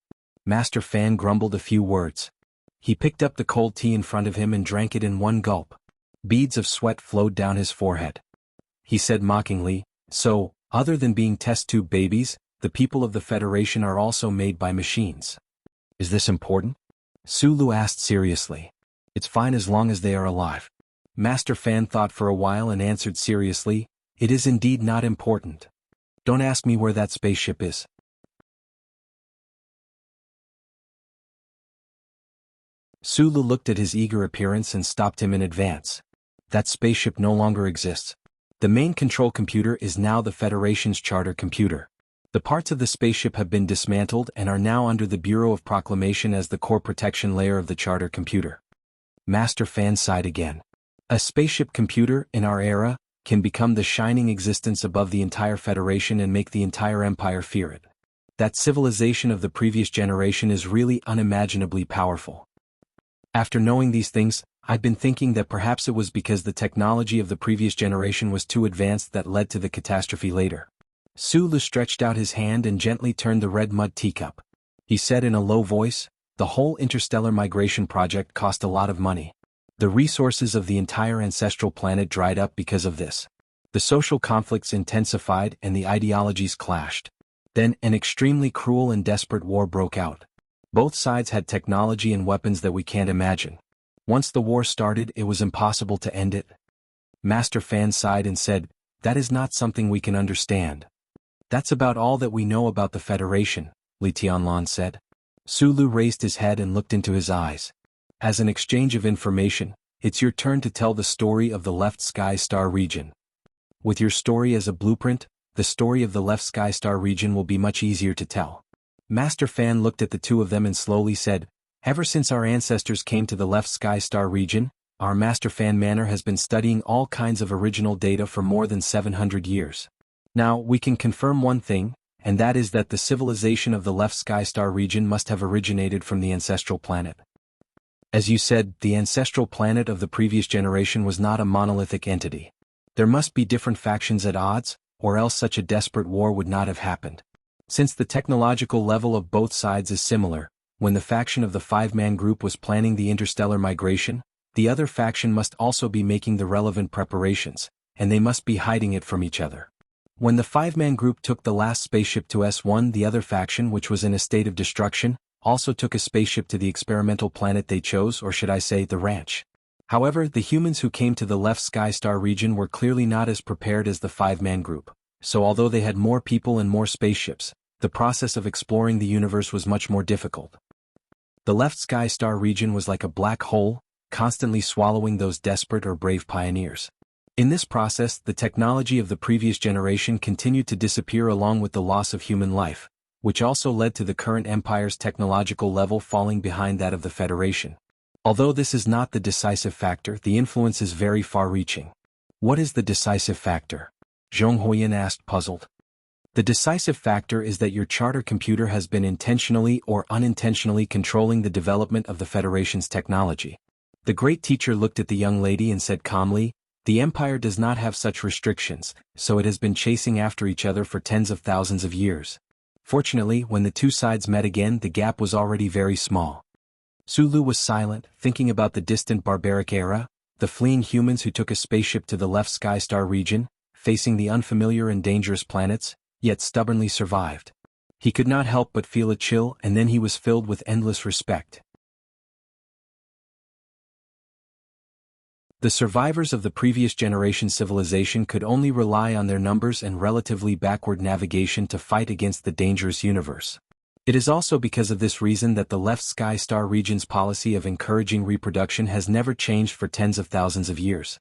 Master Fan grumbled a few words. He picked up the cold tea in front of him and drank it in one gulp. Beads of sweat flowed down his forehead. He said mockingly, "So, other than being test tube babies, the people of the Federation are also made by machines. Is this important?" Sulu asked seriously. "It's fine as long as they are alive." Master Fan thought for a while and answered seriously, "It is indeed not important. Don't ask me where that spaceship is." Sulu looked at his eager appearance and stopped him in advance. "That spaceship no longer exists. The main control computer is now the Federation's charter computer. The parts of the spaceship have been dismantled and are now under the Bureau of Proclamation as the core protection layer of the charter computer." Master Fan sighed again. "A spaceship computer, in our era, can become the shining existence above the entire Federation and make the entire Empire fear it. That civilization of the previous generation is really unimaginably powerful. After knowing these things, I've been thinking that perhaps it was because the technology of the previous generation was too advanced that led to the catastrophe later." Sulu stretched out his hand and gently turned the red mud teacup. He said in a low voice, "The whole interstellar migration project cost a lot of money. The resources of the entire ancestral planet dried up because of this. The social conflicts intensified and the ideologies clashed. Then an extremely cruel and desperate war broke out. Both sides had technology and weapons that we can't imagine. Once the war started, it was impossible to end it." Master Fan sighed and said, "That is not something we can understand." "That's about all that we know about the Federation," Li Tianlan said. Sulu raised his head and looked into his eyes. "As an exchange of information, it's your turn to tell the story of the Left Sky Star region. With your story as a blueprint, the story of the Left Sky Star region will be much easier to tell." Master Fan looked at the two of them and slowly said, "Ever since our ancestors came to the Left Sky Star region, our Master Fan Manor has been studying all kinds of original data for more than 700 years. Now, we can confirm one thing, and that is that the civilization of the Left Sky Star region must have originated from the ancestral planet. As you said, the ancestral planet of the previous generation was not a monolithic entity. There must be different factions at odds, or else such a desperate war would not have happened. Since the technological level of both sides is similar, when the faction of the 5-man group was planning the interstellar migration, the other faction must also be making the relevant preparations, and they must be hiding it from each other. When the 5-man group took the last spaceship to S1, the other faction, which was in a state of destruction, also took a spaceship to the experimental planet they chose, or should I say, the ranch. However, the humans who came to the Left Sky Star region were clearly not as prepared as the 5-man group, so although they had more people and more spaceships, the process of exploring the universe was much more difficult. The Left Sky Star region was like a black hole, constantly swallowing those desperate or brave pioneers. In this process, the technology of the previous generation continued to disappear along with the loss of human life, which also led to the current empire's technological level falling behind that of the Federation. Although this is not the decisive factor, the influence is very far-reaching. What is the decisive factor? Zhong Huiyan asked, puzzled. The decisive factor is that your charter computer has been intentionally or unintentionally controlling the development of the Federation's technology. The great teacher looked at the young lady and said calmly, the Empire does not have such restrictions, so it has been chasing after each other for tens of thousands of years. Fortunately, when the two sides met again, the gap was already very small. Sulu was silent, thinking about the distant barbaric era, the fleeing humans who took a spaceship to the left sky star region, facing the unfamiliar and dangerous planets, yet stubbornly survived. He could not help but feel a chill, and then he was filled with endless respect. The survivors of the previous generation civilization could only rely on their numbers and relatively backward navigation to fight against the dangerous universe. It is also because of this reason that the left sky star region's policy of encouraging reproduction has never changed for tens of thousands of years.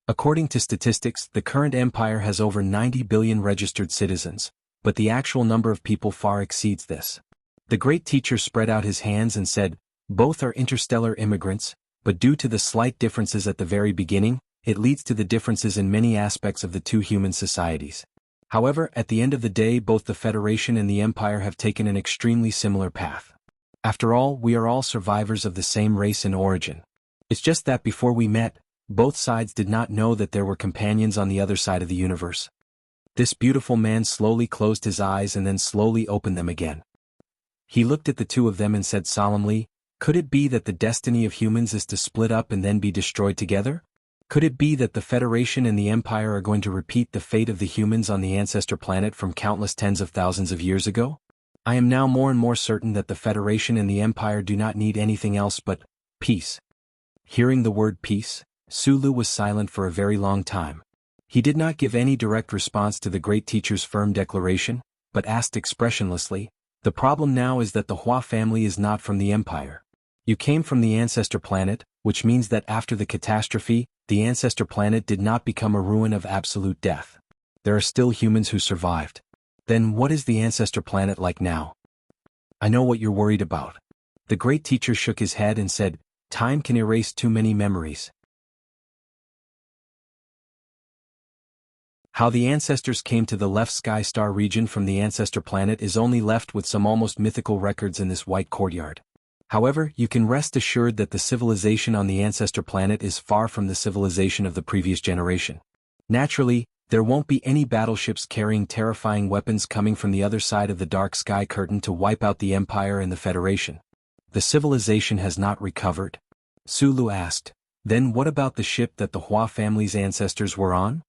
According to statistics, the current empire has over 90 billion registered citizens, but the actual number of people far exceeds this. The great teacher spread out his hands and said, both are interstellar immigrants, but due to the slight differences at the very beginning, it leads to the differences in many aspects of the two human societies. However, at the end of the day, both the Federation and the Empire have taken an extremely similar path. After all, we are all survivors of the same race and origin. It's just that before we met, both sides did not know that there were companions on the other side of the universe. This beautiful man slowly closed his eyes and then slowly opened them again. He looked at the two of them and said solemnly, could it be that the destiny of humans is to split up and then be destroyed together? Could it be that the Federation and the Empire are going to repeat the fate of the humans on the ancestor planet from countless tens of thousands of years ago? I am now more and more certain that the Federation and the Empire do not need anything else but peace. Hearing the word peace, Sulu was silent for a very long time. He did not give any direct response to the great teacher's firm declaration, but asked expressionlessly, the problem now is that the Hua family is not from the Empire. You came from the ancestor planet, which means that after the catastrophe, the ancestor planet did not become a ruin of absolute death. There are still humans who survived. Then what is the ancestor planet like now? I know what you're worried about. The great teacher shook his head and said, time can erase too many memories. How the ancestors came to the left sky star region from the ancestor planet is only left with some almost mythical records in this white courtyard. However, you can rest assured that the civilization on the ancestor planet is far from the civilization of the previous generation. Naturally, there won't be any battleships carrying terrifying weapons coming from the other side of the dark sky curtain to wipe out the Empire and the Federation. The civilization has not recovered? Sulu asked. Then what about the ship that the Hua family's ancestors were on?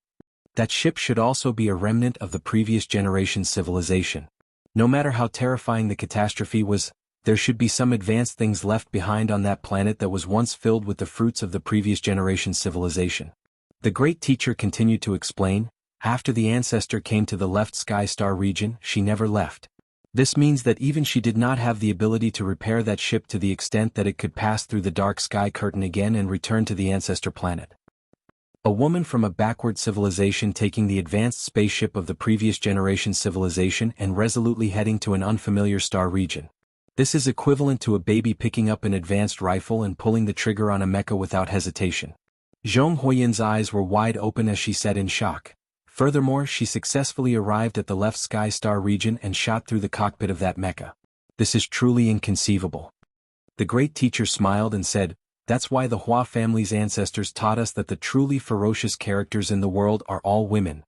That ship should also be a remnant of the previous generation's civilization. No matter how terrifying the catastrophe was, there should be some advanced things left behind on that planet that was once filled with the fruits of the previous generation's civilization. The great teacher continued to explain, after the ancestor came to the left sky star region, she never left. This means that even she did not have the ability to repair that ship to the extent that it could pass through the dark sky curtain again and return to the ancestor planet. A woman from a backward civilization taking the advanced spaceship of the previous generation's civilization and resolutely heading to an unfamiliar star region. This is equivalent to a baby picking up an advanced rifle and pulling the trigger on a mecha without hesitation. Zhong Huiyan's eyes were wide open as she said in shock. Furthermore, she successfully arrived at the left sky star region and shot through the cockpit of that mecha. This is truly inconceivable. The great teacher smiled and said, that's why the Hua family's ancestors taught us that the truly ferocious characters in the world are all women.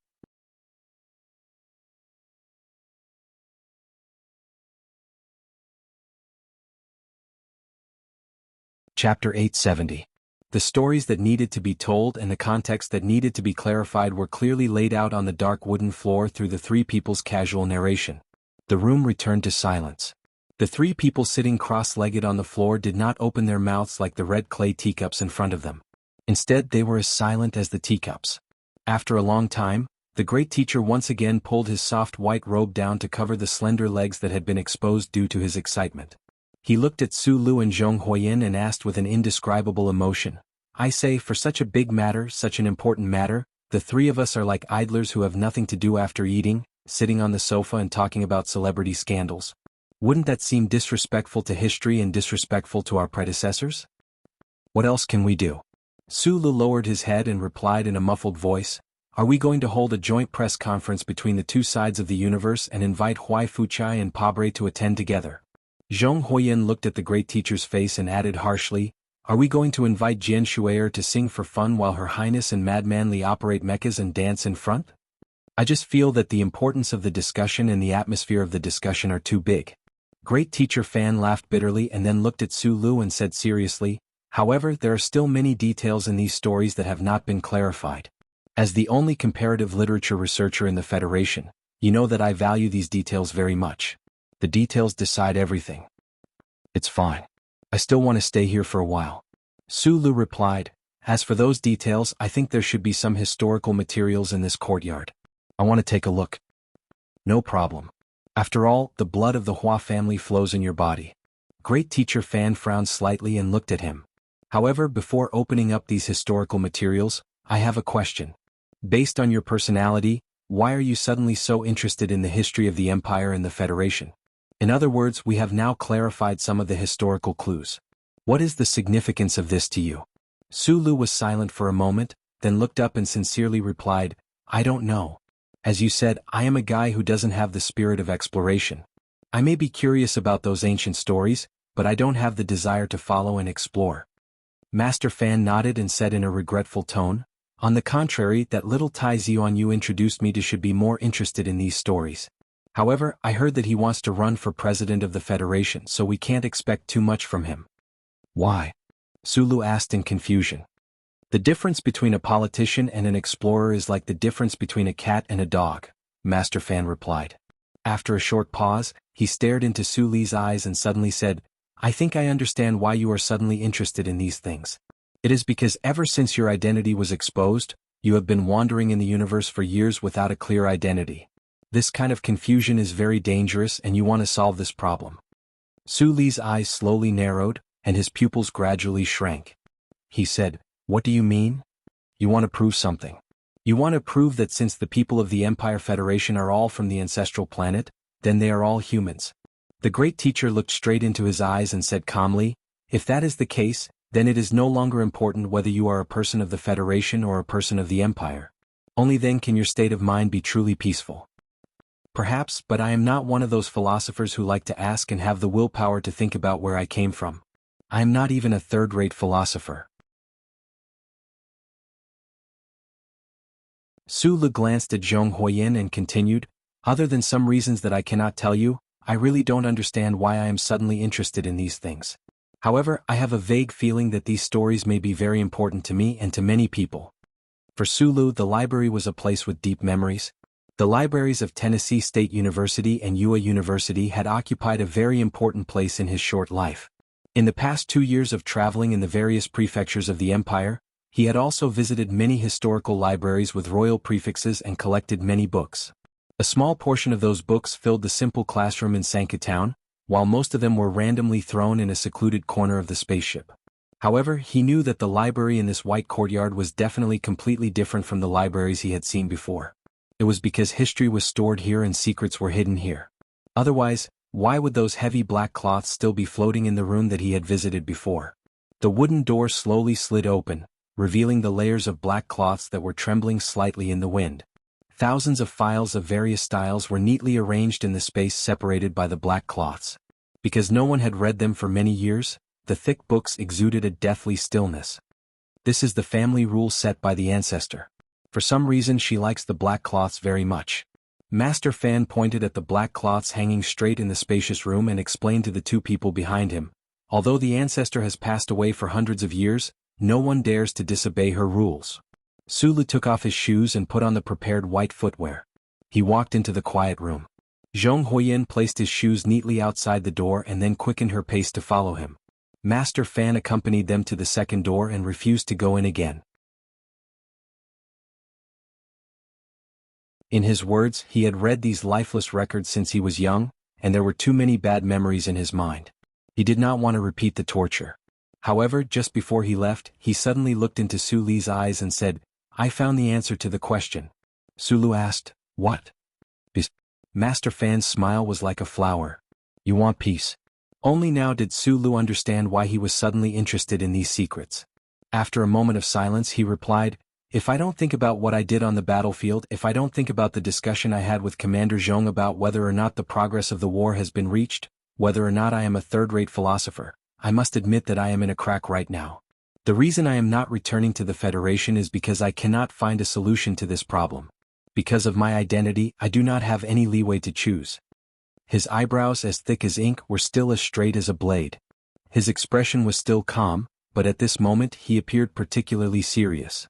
Chapter 870. The stories that needed to be told and the context that needed to be clarified were clearly laid out on the dark wooden floor through the three people's casual narration. The room returned to silence. The three people sitting cross-legged on the floor did not open their mouths like the red clay teacups in front of them. Instead, they were as silent as the teacups. After a long time, the great teacher once again pulled his soft white robe down to cover the slender legs that had been exposed due to his excitement. He looked at Sulu and Zhong Huiyan and asked with an indescribable emotion, I say, for such a big matter, such an important matter, the three of us are like idlers who have nothing to do after eating, sitting on the sofa and talking about celebrity scandals. Wouldn't that seem disrespectful to history and disrespectful to our predecessors? What else can we do? Sulu lowered his head and replied in a muffled voice, are we going to hold a joint press conference between the two sides of the universe and invite Wuxia and Pabre to attend together? Zhong Huiyin looked at the great teacher's face and added harshly, are we going to invite Jian Shuier to sing for fun while Her Highness and Madman Li operate mechas and dance in front? I just feel that the importance of the discussion and the atmosphere of the discussion are too big. Great teacher Fan laughed bitterly and then looked at Sulu and said seriously, however, there are still many details in these stories that have not been clarified. As the only comparative literature researcher in the Federation, you know that I value these details very much. The details decide everything. It's fine. I still want to stay here for a while. Sulu replied, as for those details, I think there should be some historical materials in this courtyard. I want to take a look. No problem. After all, the blood of the Hua family flows in your body. Great teacher Fan frowned slightly and looked at him. However, before opening up these historical materials, I have a question. Based on your personality, why are you suddenly so interested in the history of the Empire and the Federation? In other words, we have now clarified some of the historical clues. What is the significance of this to you? Sulu was silent for a moment, then looked up and sincerely replied, I don't know. As you said, I am a guy who doesn't have the spirit of exploration. I may be curious about those ancient stories, but I don't have the desire to follow and explore. Master Fan nodded and said in a regretful tone, on the contrary, that little Tai Ziuan you introduced me to should be more interested in these stories. However, I heard that he wants to run for president of the Federation, so we can't expect too much from him. Why? Sulu asked in confusion. The difference between a politician and an explorer is like the difference between a cat and a dog, Master Fan replied. After a short pause, he stared into Sulu's eyes and suddenly said, I think I understand why you are suddenly interested in these things. It is because ever since your identity was exposed, you have been wandering in the universe for years without a clear identity. This kind of confusion is very dangerous and you want to solve this problem. Sulu's eyes slowly narrowed, and his pupils gradually shrank. He said, what do you mean? You want to prove something. You want to prove that since the people of the Empire Federation are all from the ancestral planet, then they are all humans. The great teacher looked straight into his eyes and said calmly, if that is the case, then it is no longer important whether you are a person of the Federation or a person of the Empire. Only then can your state of mind be truly peaceful. Perhaps, but I am not one of those philosophers who like to ask and have the willpower to think about where I came from. I am not even a third-rate philosopher. Sulu glanced at Zhong Huiyin and continued, other than some reasons that I cannot tell you, I really don't understand why I am suddenly interested in these things. However, I have a vague feeling that these stories may be very important to me and to many people. For Sulu, the library was a place with deep memories. The libraries of Tennessee State University and Ua University had occupied a very important place in his short life. In the past 2 years of traveling in the various prefectures of the empire, he had also visited many historical libraries with royal prefixes and collected many books. A small portion of those books filled the simple classroom in Sanka Town, while most of them were randomly thrown in a secluded corner of the spaceship. However, he knew that the library in this white courtyard was definitely completely different from the libraries he had seen before. It was because history was stored here and secrets were hidden here. Otherwise, why would those heavy black cloths still be floating in the room that he had visited before? The wooden door slowly slid open, revealing the layers of black cloths that were trembling slightly in the wind. Thousands of files of various styles were neatly arranged in the space separated by the black cloths. Because no one had read them for many years, the thick books exuded a deathly stillness. This is the family rule set by the ancestor. For some reason she likes the black cloths very much. Master Fan pointed at the black cloths hanging straight in the spacious room and explained to the two people behind him, although the ancestor has passed away for hundreds of years, no one dares to disobey her rules. Sulu took off his shoes and put on the prepared white footwear. He walked into the quiet room. Zhong Huiyin placed his shoes neatly outside the door and then quickened her pace to follow him. Master Fan accompanied them to the second door and refused to go in again. In his words, he had read these lifeless records since he was young, and there were too many bad memories in his mind. He did not want to repeat the torture. However, just before he left, he suddenly looked into Su Li's eyes and said, I found the answer to the question. Su Lu asked, what? Peace. Master Fan's smile was like a flower. You want peace? Only now did Su Lu understand why he was suddenly interested in these secrets. After a moment of silence he replied, if I don't think about what I did on the battlefield, if I don't think about the discussion I had with Commander Zhong about whether or not the progress of the war has been reached, whether or not I am a third-rate philosopher, I must admit that I am in a crack right now. The reason I am not returning to the Federation is because I cannot find a solution to this problem. Because of my identity, I do not have any leeway to choose. His eyebrows, as thick as ink, were still as straight as a blade. His expression was still calm, but at this moment he appeared particularly serious.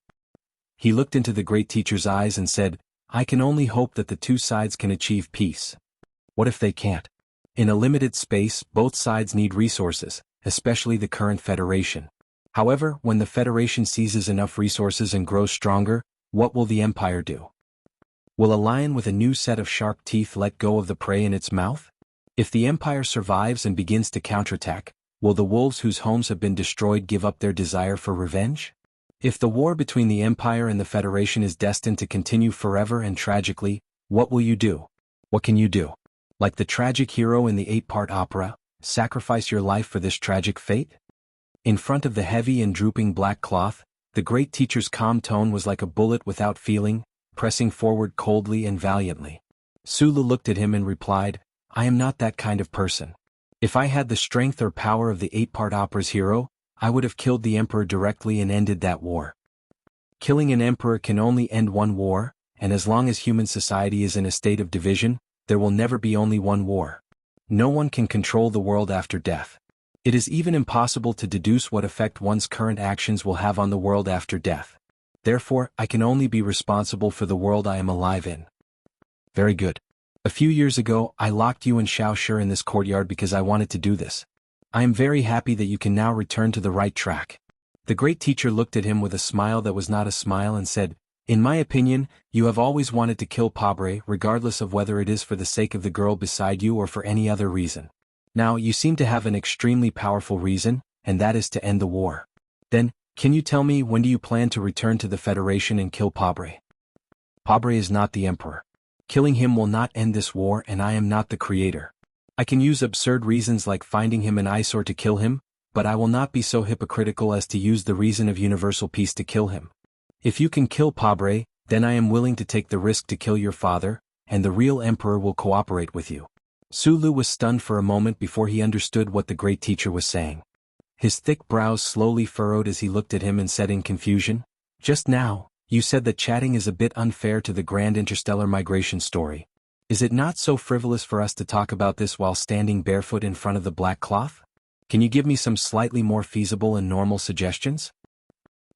He looked into the great teacher's eyes and said, I can only hope that the two sides can achieve peace. What if they can't? In a limited space, both sides need resources, especially the current Federation. However, when the Federation seizes enough resources and grows stronger, what will the Empire do? Will a lion with a new set of sharp teeth let go of the prey in its mouth? If the Empire survives and begins to counterattack, will the wolves whose homes have been destroyed give up their desire for revenge? If the war between the Empire and the Federation is destined to continue forever and tragically, what will you do? What can you do? Like the tragic hero in the 8-part opera, sacrifice your life for this tragic fate? In front of the heavy and drooping black cloth, the great teacher's calm tone was like a bullet without feeling, pressing forward coldly and valiantly. Su Lu looked at him and replied, I am not that kind of person. If I had the strength or power of the 8-part opera's hero, I would have killed the emperor directly and ended that war. Killing an emperor can only end one war, and as long as human society is in a state of division, there will never be only one war. No one can control the world after death. It is even impossible to deduce what effect one's current actions will have on the world after death. Therefore, I can only be responsible for the world I am alive in. Very good. A few years ago, I locked you and Xiao Shi in this courtyard because I wanted to do this. I am very happy that you can now return to the right track. The great teacher looked at him with a smile that was not a smile and said, in my opinion, you have always wanted to kill Pabre regardless of whether it is for the sake of the girl beside you or for any other reason. Now, you seem to have an extremely powerful reason, and that is to end the war. Then, can you tell me when do you plan to return to the Federation and kill Pabre? Pabre is not the emperor. Killing him will not end this war and I am not the creator. I can use absurd reasons like finding him an eyesore to kill him, but I will not be so hypocritical as to use the reason of universal peace to kill him. If you can kill Pabre, then I am willing to take the risk to kill your father, and the real emperor will cooperate with you. Su Lu was stunned for a moment before he understood what the great teacher was saying. His thick brows slowly furrowed as he looked at him and said in confusion, just now, you said that chatting is a bit unfair to the grand interstellar migration story. Is it not so frivolous for us to talk about this while standing barefoot in front of the black cloth? Can you give me some slightly more feasible and normal suggestions?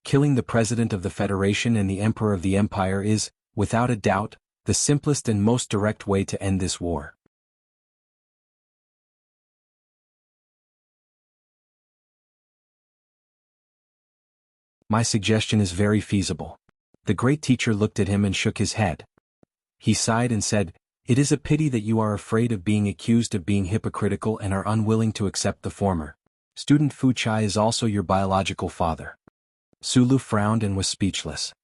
Killing the President of the Federation and the Emperor of the Empire is, without a doubt, the simplest and most direct way to end this war. My suggestion is very feasible. The great teacher looked at him and shook his head. He sighed and said, it is a pity that you are afraid of being accused of being hypocritical and are unwilling to accept the former. Student Fu Chai is also your biological father. Su Lu frowned and was speechless.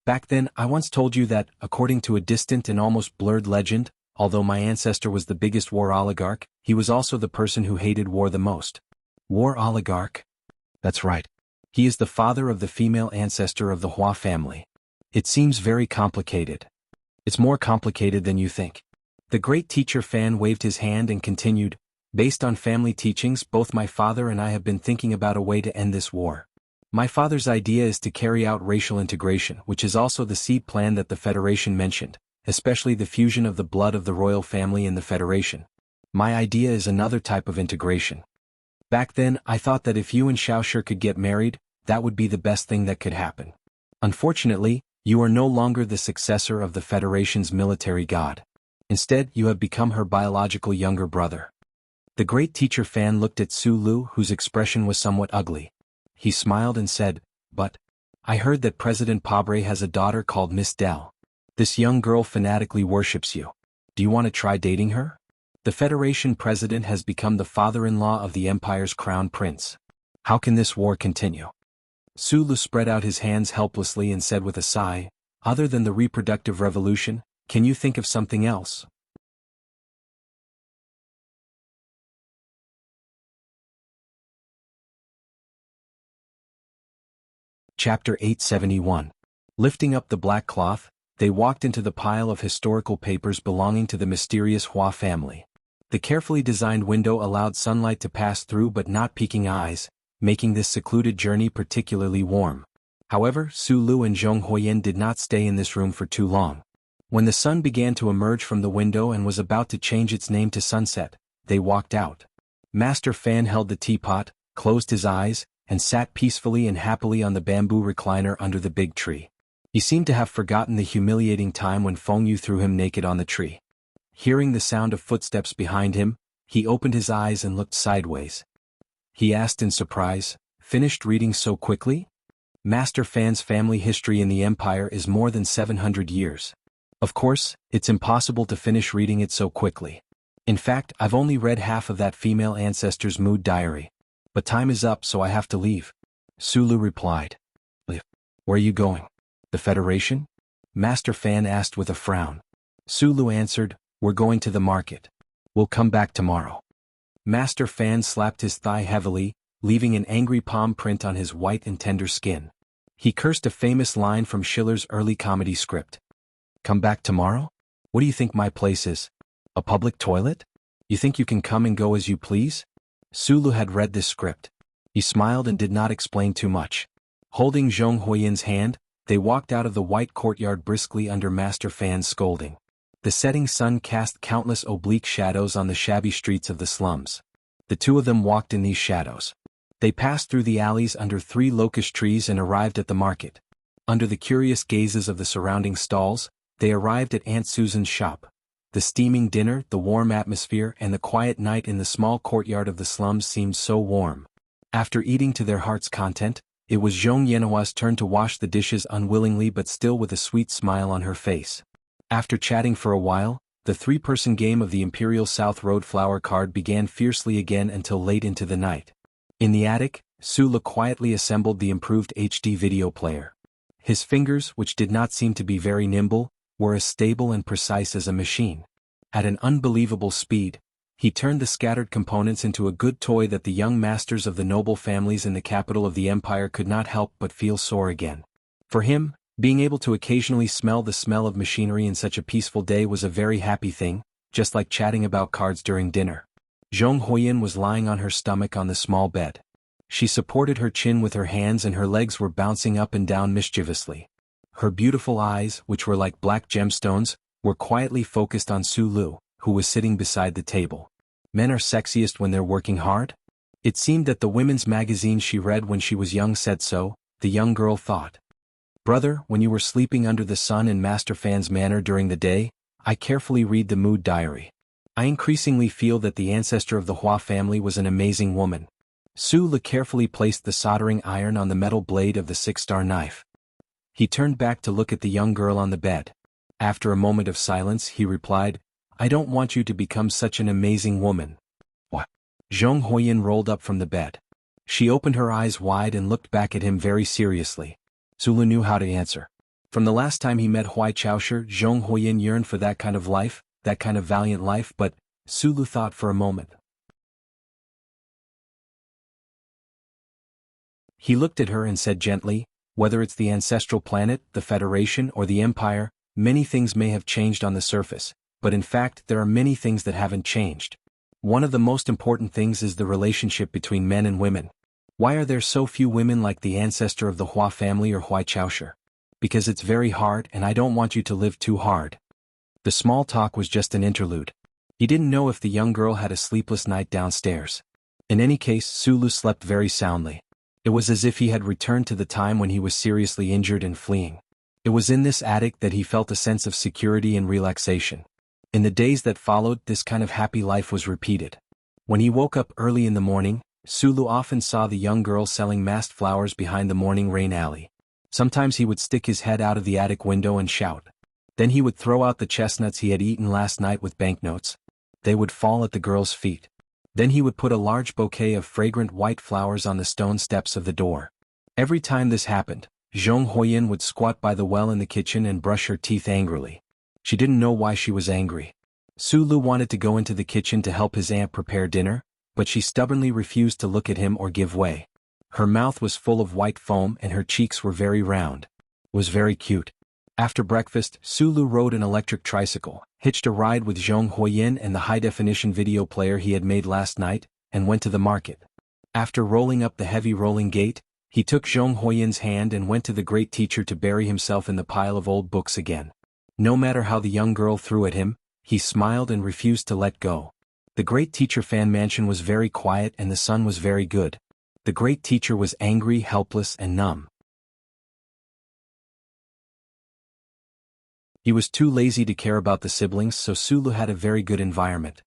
Back then, I once told you that, according to a distant and almost blurred legend, although my ancestor was the biggest war oligarch, he was also the person who hated war the most. War oligarch? That's right. He is the father of the female ancestor of the Hua family. It seems very complicated. It's more complicated than you think. The great teacher Fan waved his hand and continued, based on family teachings, both my father and I have been thinking about a way to end this war. My father's idea is to carry out racial integration, which is also the seed plan that the Federation mentioned, especially the fusion of the blood of the royal family in the Federation. My idea is another type of integration. Back then, I thought that if you and Xiao Shi could get married, that would be the best thing that could happen. Unfortunately, you are no longer the successor of the Federation's military god. Instead, you have become her biological younger brother. The great teacher Fan looked at Su Lu, whose expression was somewhat ugly. He smiled and said, but, I heard that President Pabre has a daughter called Miss Dell. This young girl fanatically worships you. Do you want to try dating her? The Federation president has become the father-in-law of the Empire's crown prince. How can this war continue? Sulu spread out his hands helplessly and said with a sigh, other than the reproductive revolution, can you think of something else? Chapter 871. Lifting up the black cloth, they walked into the pile of historical papers belonging to the mysterious Hua family. The carefully designed window allowed sunlight to pass through but not piquing eyes, making this secluded journey particularly warm. However, Su Lu and Zhong Huoyan did not stay in this room for too long. When the sun began to emerge from the window and was about to change its name to sunset, they walked out. Master Fan held the teapot, closed his eyes, and sat peacefully and happily on the bamboo recliner under the big tree. He seemed to have forgotten the humiliating time when Feng Yu threw him naked on the tree. Hearing the sound of footsteps behind him, he opened his eyes and looked sideways. He asked in surprise, "Finished reading so quickly?" Master Fan's family history in the Empire is more than 700 years. Of course, it's impossible to finish reading it so quickly. In fact, I've only read half of that female ancestor's mood diary. But time is up, so I have to leave. Sulu replied. Leave? Where are you going? The Federation? Master Fan asked with a frown. Sulu answered, we're going to the market. We'll come back tomorrow. Master Fan slapped his thigh heavily, leaving an angry palm print on his white and tender skin. He cursed a famous line from Schiller's early comedy script. Come back tomorrow? What do you think my place is? A public toilet? You think you can come and go as you please? Sulu had read this script. He smiled and did not explain too much. Holding Zhong Huoyan's hand, they walked out of the white courtyard briskly under Master Fan's scolding. The setting sun cast countless oblique shadows on the shabby streets of the slums. The two of them walked in these shadows. They passed through the alleys under 3 locust trees and arrived at the market. Under the curious gazes of the surrounding stalls, they arrived at Aunt Susan's shop. The steaming dinner, the warm atmosphere, and the quiet night in the small courtyard of the slums seemed so warm. After eating to their heart's content, it was Zhong Yenhua's turn to wash the dishes unwillingly but still with a sweet smile on her face. After chatting for a while, the 3-person game of the Imperial South Road flower card began fiercely again until late into the night. In the attic, Sula quietly assembled the improved HD video player. His fingers, which did not seem to be very nimble, were as stable and precise as a machine. At an unbelievable speed, he turned the scattered components into a good toy that the young masters of the noble families in the capital of the empire could not help but feel sore again. For him, being able to occasionally smell the smell of machinery in such a peaceful day was a very happy thing, just like chatting about cards during dinner. Zhong Huoyan was lying on her stomach on the small bed. She supported her chin with her hands and her legs were bouncing up and down mischievously. Her beautiful eyes, which were like black gemstones, were quietly focused on Su Lu, who was sitting beside the table. Men are sexiest when they're working hard? It seemed that the women's magazine she read when she was young said so, the young girl thought. Brother, when you were sleeping under the sun in Master Fan's manor during the day, I carefully read the mood diary. I increasingly feel that the ancestor of the Hua family was an amazing woman. Su Lu carefully placed the soldering iron on the metal blade of the 6-star knife. He turned back to look at the young girl on the bed. After a moment of silence, he replied, I don't want you to become such an amazing woman. What? Zhong Huoyan rolled up from the bed. She opened her eyes wide and looked back at him very seriously. Sulu knew how to answer. From the last time he met Huai Chaosher, Zhong Huoyan yearned for that kind of life, that kind of valiant life, but Sulu thought for a moment. He looked at her and said gently, whether it's the ancestral planet, the Federation, or the Empire, many things may have changed on the surface, but in fact there are many things that haven't changed. One of the most important things is the relationship between men and women. Why are there so few women like the ancestor of the Hua family or Huai Chaosher? Because it's very hard and I don't want you to live too hard. The small talk was just an interlude. He didn't know if the young girl had a sleepless night downstairs. In any case, Sulu slept very soundly. It was as if he had returned to the time when he was seriously injured and fleeing. It was in this attic that he felt a sense of security and relaxation. In the days that followed, this kind of happy life was repeated. When he woke up early in the morning, Sulu often saw the young girl selling massed flowers behind the morning rain alley. Sometimes he would stick his head out of the attic window and shout. Then he would throw out the chestnuts he had eaten last night with banknotes. They would fall at the girl's feet. Then he would put a large bouquet of fragrant white flowers on the stone steps of the door. Every time this happened, Zhong Huoyin would squat by the well in the kitchen and brush her teeth angrily. She didn't know why she was angry. Su Lu wanted to go into the kitchen to help his aunt prepare dinner, but she stubbornly refused to look at him or give way. Her mouth was full of white foam and her cheeks were very round. It was very cute. After breakfast, Su Lu rode an electric tricycle, hitched a ride with Zhong Huoyin and the high-definition video player he had made last night, and went to the market. After rolling up the heavy rolling gate, he took Zhong Huoyin's hand and went to the great teacher to bury himself in the pile of old books again. No matter how the young girl threw at him, he smiled and refused to let go. The great teacher fan mansion was very quiet and the sun was very good. The great teacher was angry, helpless, and numb. He was too lazy to care about the siblings, so Sulu had a very good environment.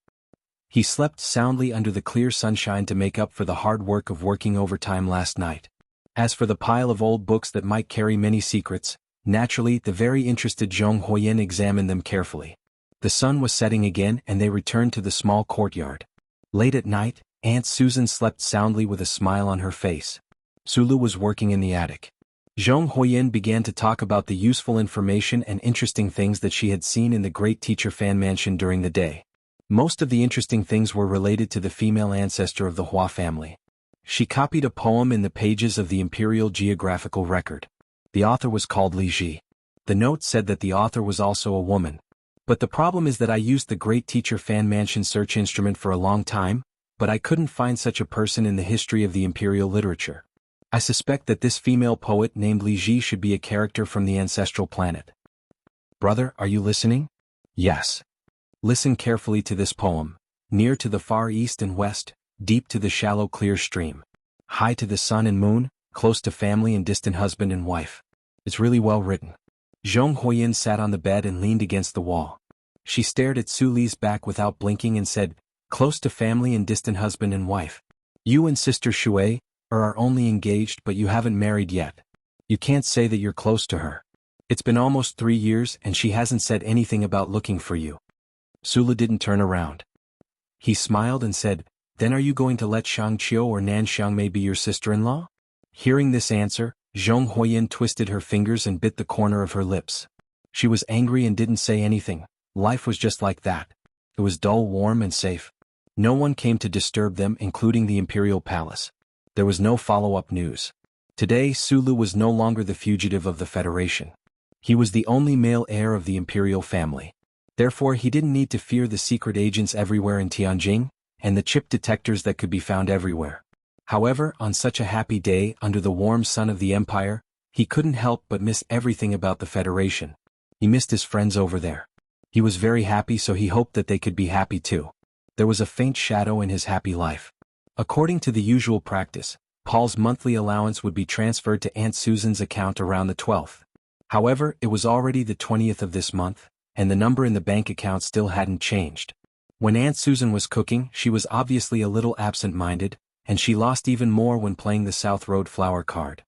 He slept soundly under the clear sunshine to make up for the hard work of working overtime last night. As for the pile of old books that might carry many secrets, naturally the very interested Zhong Huoyin examined them carefully. The sun was setting again and they returned to the small courtyard. Late at night, Aunt Susan slept soundly with a smile on her face. Sulu was working in the attic. Zhong Huoyin began to talk about the useful information and interesting things that she had seen in the great teacher fan mansion during the day. Most of the interesting things were related to the female ancestor of the Hua family. She copied a poem in the pages of the Imperial Geographical Record. The author was called Li Ji. The note said that the author was also a woman. But the problem is that I used the great teacher fan mansion search instrument for a long time, but I couldn't find such a person in the history of the imperial literature. I suspect that this female poet named Li Ji should be a character from the ancestral planet. Brother, are you listening? Yes. Listen carefully to this poem. Near to the far east and west, deep to the shallow clear stream. High to the sun and moon, close to family and distant husband and wife. It's really well written. Zhong Huoyin sat on the bed and leaned against the wall. She stared at Su Li's back without blinking and said, close to family and distant husband and wife. You and Sister Shui are only engaged but you haven't married yet. You can't say that you're close to her. It's been almost 3 years and she hasn't said anything about looking for you. Sula didn't turn around. He smiled and said, then are you going to let Shang Qiu or Nan Xiangmei be your sister-in-law? Hearing this answer, Zhong Huoyin twisted her fingers and bit the corner of her lips. She was angry and didn't say anything. Life was just like that. It was dull, warm, and safe. No one came to disturb them, including the imperial palace. There was no follow-up news. Today, Sulu was no longer the fugitive of the Federation. He was the only male heir of the imperial family. Therefore, he didn't need to fear the secret agents everywhere in Tianjin, and the chip detectors that could be found everywhere. However, on such a happy day, under the warm sun of the Empire, he couldn't help but miss everything about the Federation. He missed his friends over there. He was very happy, so he hoped that they could be happy too. There was a faint shadow in his happy life. According to the usual practice, Paul's monthly allowance would be transferred to Aunt Susan's account around the 12th. However, it was already the 20th of this month, and the number in the bank account still hadn't changed. When Aunt Susan was cooking, she was obviously a little absent-minded, and she lost even more when playing the South Road flower card.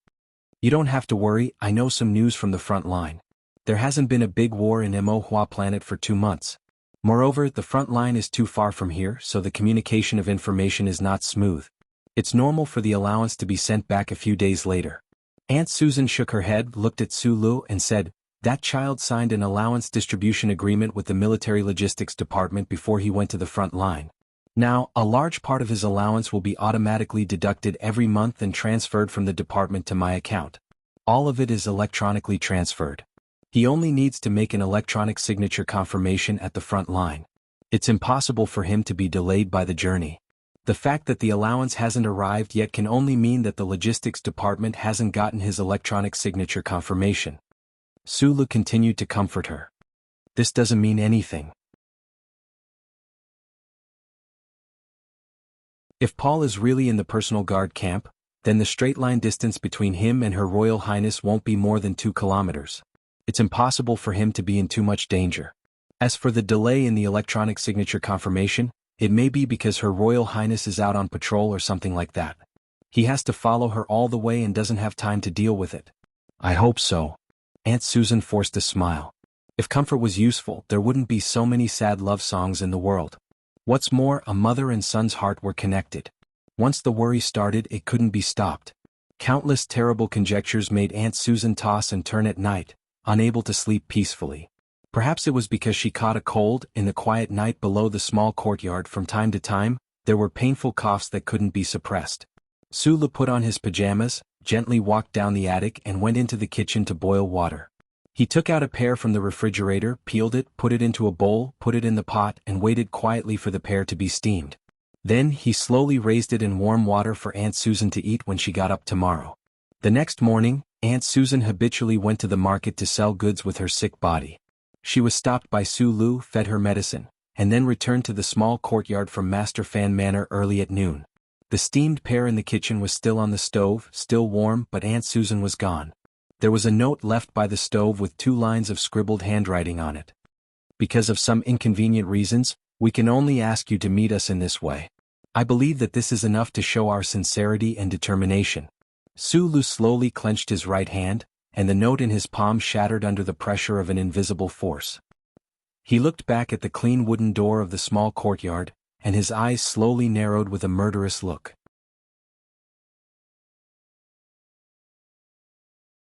You don't have to worry, I know some news from the front line. There hasn't been a big war in Mo Hua planet for 2 months. Moreover, the front line is too far from here, so the communication of information is not smooth. It's normal for the allowance to be sent back a few days later. Aunt Susan shook her head, looked at Su Lu, and said, that child signed an allowance distribution agreement with the military logistics department before he went to the front line. Now, a large part of his allowance will be automatically deducted every month and transferred from the department to my account. All of it is electronically transferred. He only needs to make an electronic signature confirmation at the front line. It's impossible for him to be delayed by the journey. The fact that the allowance hasn't arrived yet can only mean that the logistics department hasn't gotten his electronic signature confirmation. Sulu continued to comfort her. This doesn't mean anything. If Paul is really in the personal guard camp, then the straight line distance between him and Her Royal Highness won't be more than 2 kilometers. It's impossible for him to be in too much danger. As for the delay in the electronic signature confirmation, it may be because Her Royal Highness is out on patrol or something like that. He has to follow her all the way and doesn't have time to deal with it. I hope so. Aunt Susan forced a smile. If comfort was useful, there wouldn't be so many sad love songs in the world. What's more, a mother and son's heart were connected. Once the worry started, it couldn't be stopped. Countless terrible conjectures made Aunt Susan toss and turn at night, unable to sleep peacefully. Perhaps it was because she caught a cold. In the quiet night below the small courtyard, from time to time, there were painful coughs that couldn't be suppressed. Sulu put on his pajamas, gently walked down the attic and went into the kitchen to boil water. He took out a pear from the refrigerator, peeled it, put it into a bowl, put it in the pot and waited quietly for the pear to be steamed. Then he slowly raised it in warm water for Aunt Susan to eat when she got up tomorrow. The next morning, Aunt Susan habitually went to the market to sell goods with her sick body. She was stopped by Sulu, fed her medicine, and then returned to the small courtyard from Master Fan Manor early at noon. The steamed pear in the kitchen was still on the stove, still warm, but Aunt Susan was gone. There was a note left by the stove with 2 lines of scribbled handwriting on it. Because of some inconvenient reasons, we can only ask you to meet us in this way. I believe that this is enough to show our sincerity and determination. Sulu slowly clenched his right hand, and the note in his palm shattered under the pressure of an invisible force. He looked back at the clean wooden door of the small courtyard, and his eyes slowly narrowed with a murderous look.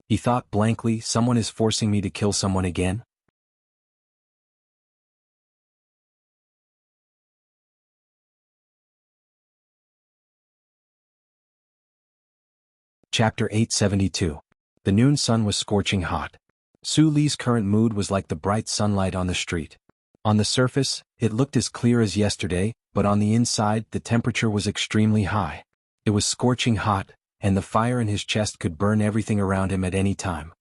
He thought blankly, someone is forcing me to kill someone again? Chapter 872. The noon sun was scorching hot. Su Li's current mood was like the bright sunlight on the street. On the surface, it looked as clear as yesterday, but on the inside, the temperature was extremely high. It was scorching hot, and the fire in his chest could burn everything around him at any time.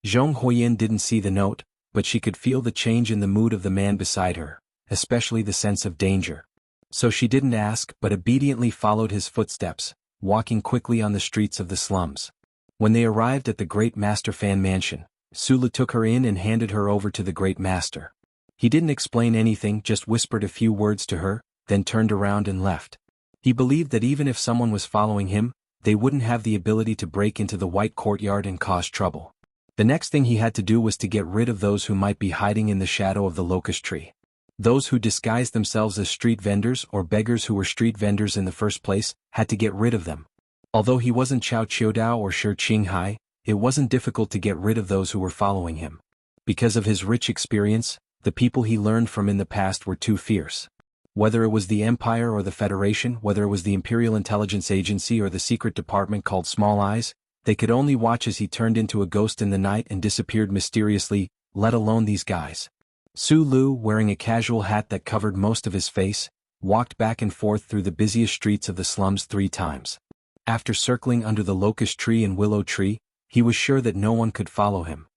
Zhong Huiyin didn't see the note, but she could feel the change in the mood of the man beside her, especially the sense of danger. So she didn't ask, but obediently followed his footsteps, walking quickly on the streets of the slums. When they arrived at the Great Master Fan Mansion, Sulu took her in and handed her over to the Great Master. He didn't explain anything, just whispered a few words to her, then turned around and left. He believed that even if someone was following him, they wouldn't have the ability to break into the White Courtyard and cause trouble. The next thing he had to do was to get rid of those who might be hiding in the shadow of the locust tree. Those who disguised themselves as street vendors or beggars who were street vendors in the first place, had to get rid of them. Although he wasn't Chao Qiudao or Shi Qinghai, it wasn't difficult to get rid of those who were following him. Because of his rich experience, the people he learned from in the past were too fierce. Whether it was the Empire or the Federation, whether it was the Imperial Intelligence Agency or the secret department called Small Eyes, they could only watch as he turned into a ghost in the night and disappeared mysteriously, let alone these guys. Su Lu, wearing a casual hat that covered most of his face, walked back and forth through the busiest streets of the slums 3 times. After circling under the locust tree and willow tree, he was sure that no one could follow him.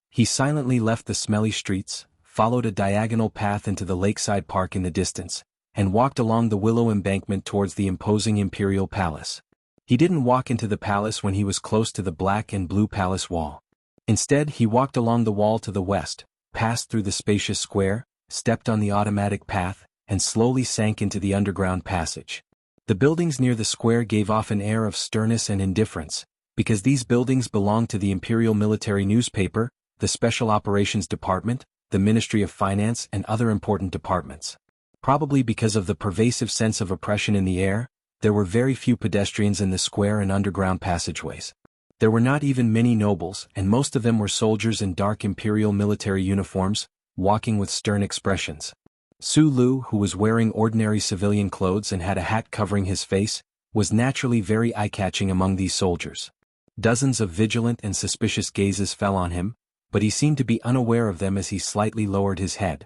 He silently left the smelly streets, followed a diagonal path into the lakeside park in the distance, and walked along the willow embankment towards the imposing imperial palace. He didn't walk into the palace when he was close to the black and blue palace wall. Instead, he walked along the wall to the west, passed through the spacious square, stepped on the automatic path, and slowly sank into the underground passage. The buildings near the square gave off an air of sternness and indifference, because these buildings belonged to the Imperial Military Newspaper, the Special Operations Department, the Ministry of Finance and other important departments. Probably because of the pervasive sense of oppression in the air, there were very few pedestrians in the square and underground passageways. There were not even many nobles, and most of them were soldiers in dark imperial military uniforms, walking with stern expressions. Su Lu, who was wearing ordinary civilian clothes and had a hat covering his face, was naturally very eye-catching among these soldiers. Dozens of vigilant and suspicious gazes fell on him, but he seemed to be unaware of them as he slightly lowered his head.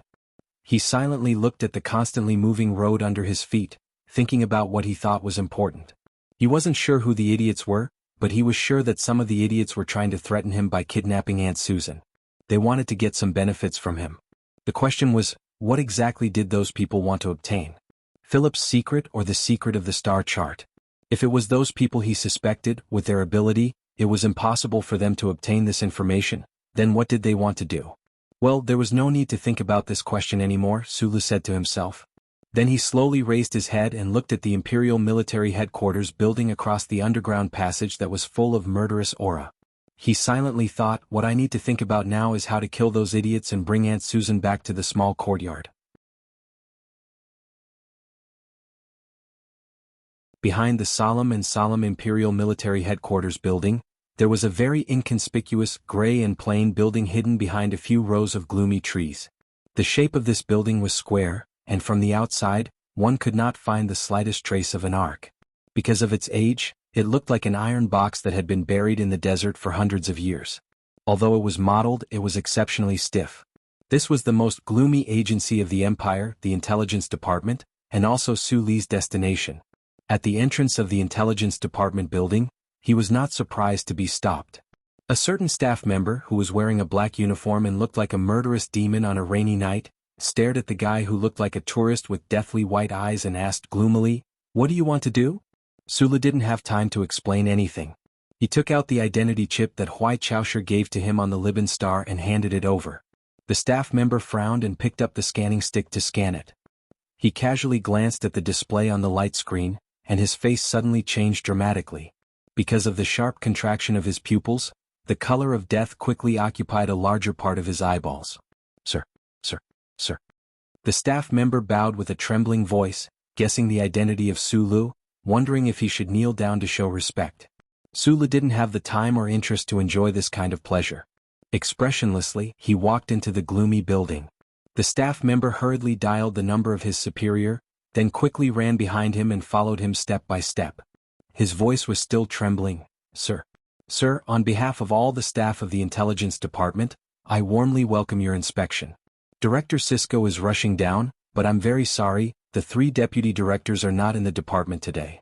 He silently looked at the constantly moving road under his feet, thinking about what he thought was important. He wasn't sure who the idiots were, but he was sure that some of the idiots were trying to threaten him by kidnapping Aunt Susan. They wanted to get some benefits from him. The question was, what exactly did those people want to obtain? Philip's secret or the secret of the star chart? If it was those people he suspected, with their ability, it was impossible for them to obtain this information. Then what did they want to do? Well, there was no need to think about this question anymore, Sulu said to himself. Then he slowly raised his head and looked at the Imperial Military Headquarters building across the underground passage that was full of murderous aura. He silently thought, what I need to think about now is how to kill those idiots and bring Aunt Susan back to the small courtyard. behind the solemn Imperial Military Headquarters building, there was a very inconspicuous, gray and plain building hidden behind a few rows of gloomy trees. The shape of this building was square, and from the outside, one could not find the slightest trace of an arc. Because of its age, it looked like an iron box that had been buried in the desert for hundreds of years. Although it was modeled, it was exceptionally stiff. This was the most gloomy agency of the Empire, the Intelligence Department, and also Su Li's destination. At the entrance of the Intelligence Department building, he was not surprised to be stopped. A certain staff member, who was wearing a black uniform and looked like a murderous demon on a rainy night, stared at the guy who looked like a tourist with deathly white eyes and asked gloomily, "What do you want to do?" Su Li didn't have time to explain anything. He took out the identity chip that Hui Chaosher gave to him on the Liban Star and handed it over. The staff member frowned and picked up the scanning stick to scan it. He casually glanced at the display on the light screen, and his face suddenly changed dramatically. Because of the sharp contraction of his pupils, the color of death quickly occupied a larger part of his eyeballs. Sir. The staff member bowed with a trembling voice, guessing the identity of Su Lu, wondering if he should kneel down to show respect. Su Lu didn't have the time or interest to enjoy this kind of pleasure. Expressionlessly, he walked into the gloomy building. The staff member hurriedly dialed the number of his superior, then quickly ran behind him and followed him step by step. His voice was still trembling. Sir, on behalf of all the staff of the Intelligence Department, I warmly welcome your inspection. Director Cisco is rushing down, but I'm very sorry, the 3 deputy directors are not in the department today.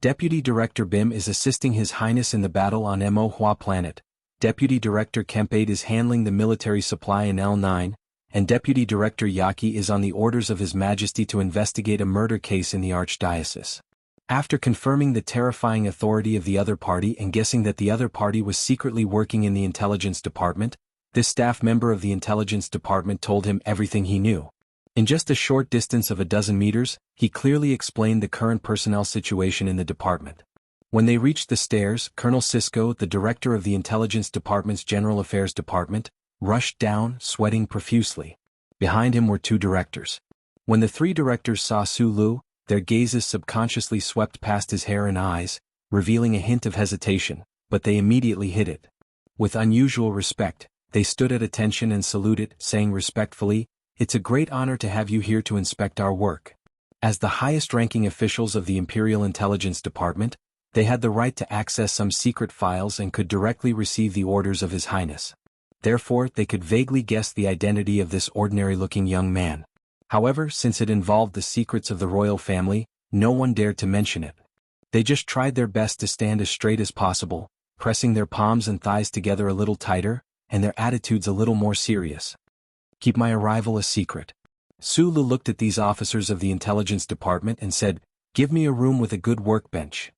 Deputy Director Bim is assisting His Highness in the battle on Mo Hua planet. Deputy Director Kempade is handling the military supply in L9, and Deputy Director Yaki is on the orders of His Majesty to investigate a murder case in the Archdiocese. After confirming the terrifying authority of the other party and guessing that the other party was secretly working in the Intelligence Department, this staff member of the Intelligence Department told him everything he knew. In just a short distance of a dozen meters, he clearly explained the current personnel situation in the department. When they reached the stairs, Colonel Cisco, the director of the Intelligence Department's General Affairs Department, rushed down, sweating profusely. Behind him were 2 directors. When the 3 directors saw Su Lu, their gazes subconsciously swept past his hair and eyes, revealing a hint of hesitation, but they immediately hid it. With unusual respect, they stood at attention and saluted, saying respectfully, "It's a great honor to have you here to inspect our work." As the highest-ranking officials of the Imperial Intelligence Department, they had the right to access some secret files and could directly receive the orders of His Highness. Therefore, they could vaguely guess the identity of this ordinary-looking young man. However, since it involved the secrets of the royal family, no one dared to mention it. They just tried their best to stand as straight as possible, pressing their palms and thighs together a little tighter, and their attitudes a little more serious. "Keep my arrival a secret." Su Lu looked at these officers of the Intelligence Department and said, "Give me a room with a good workbench."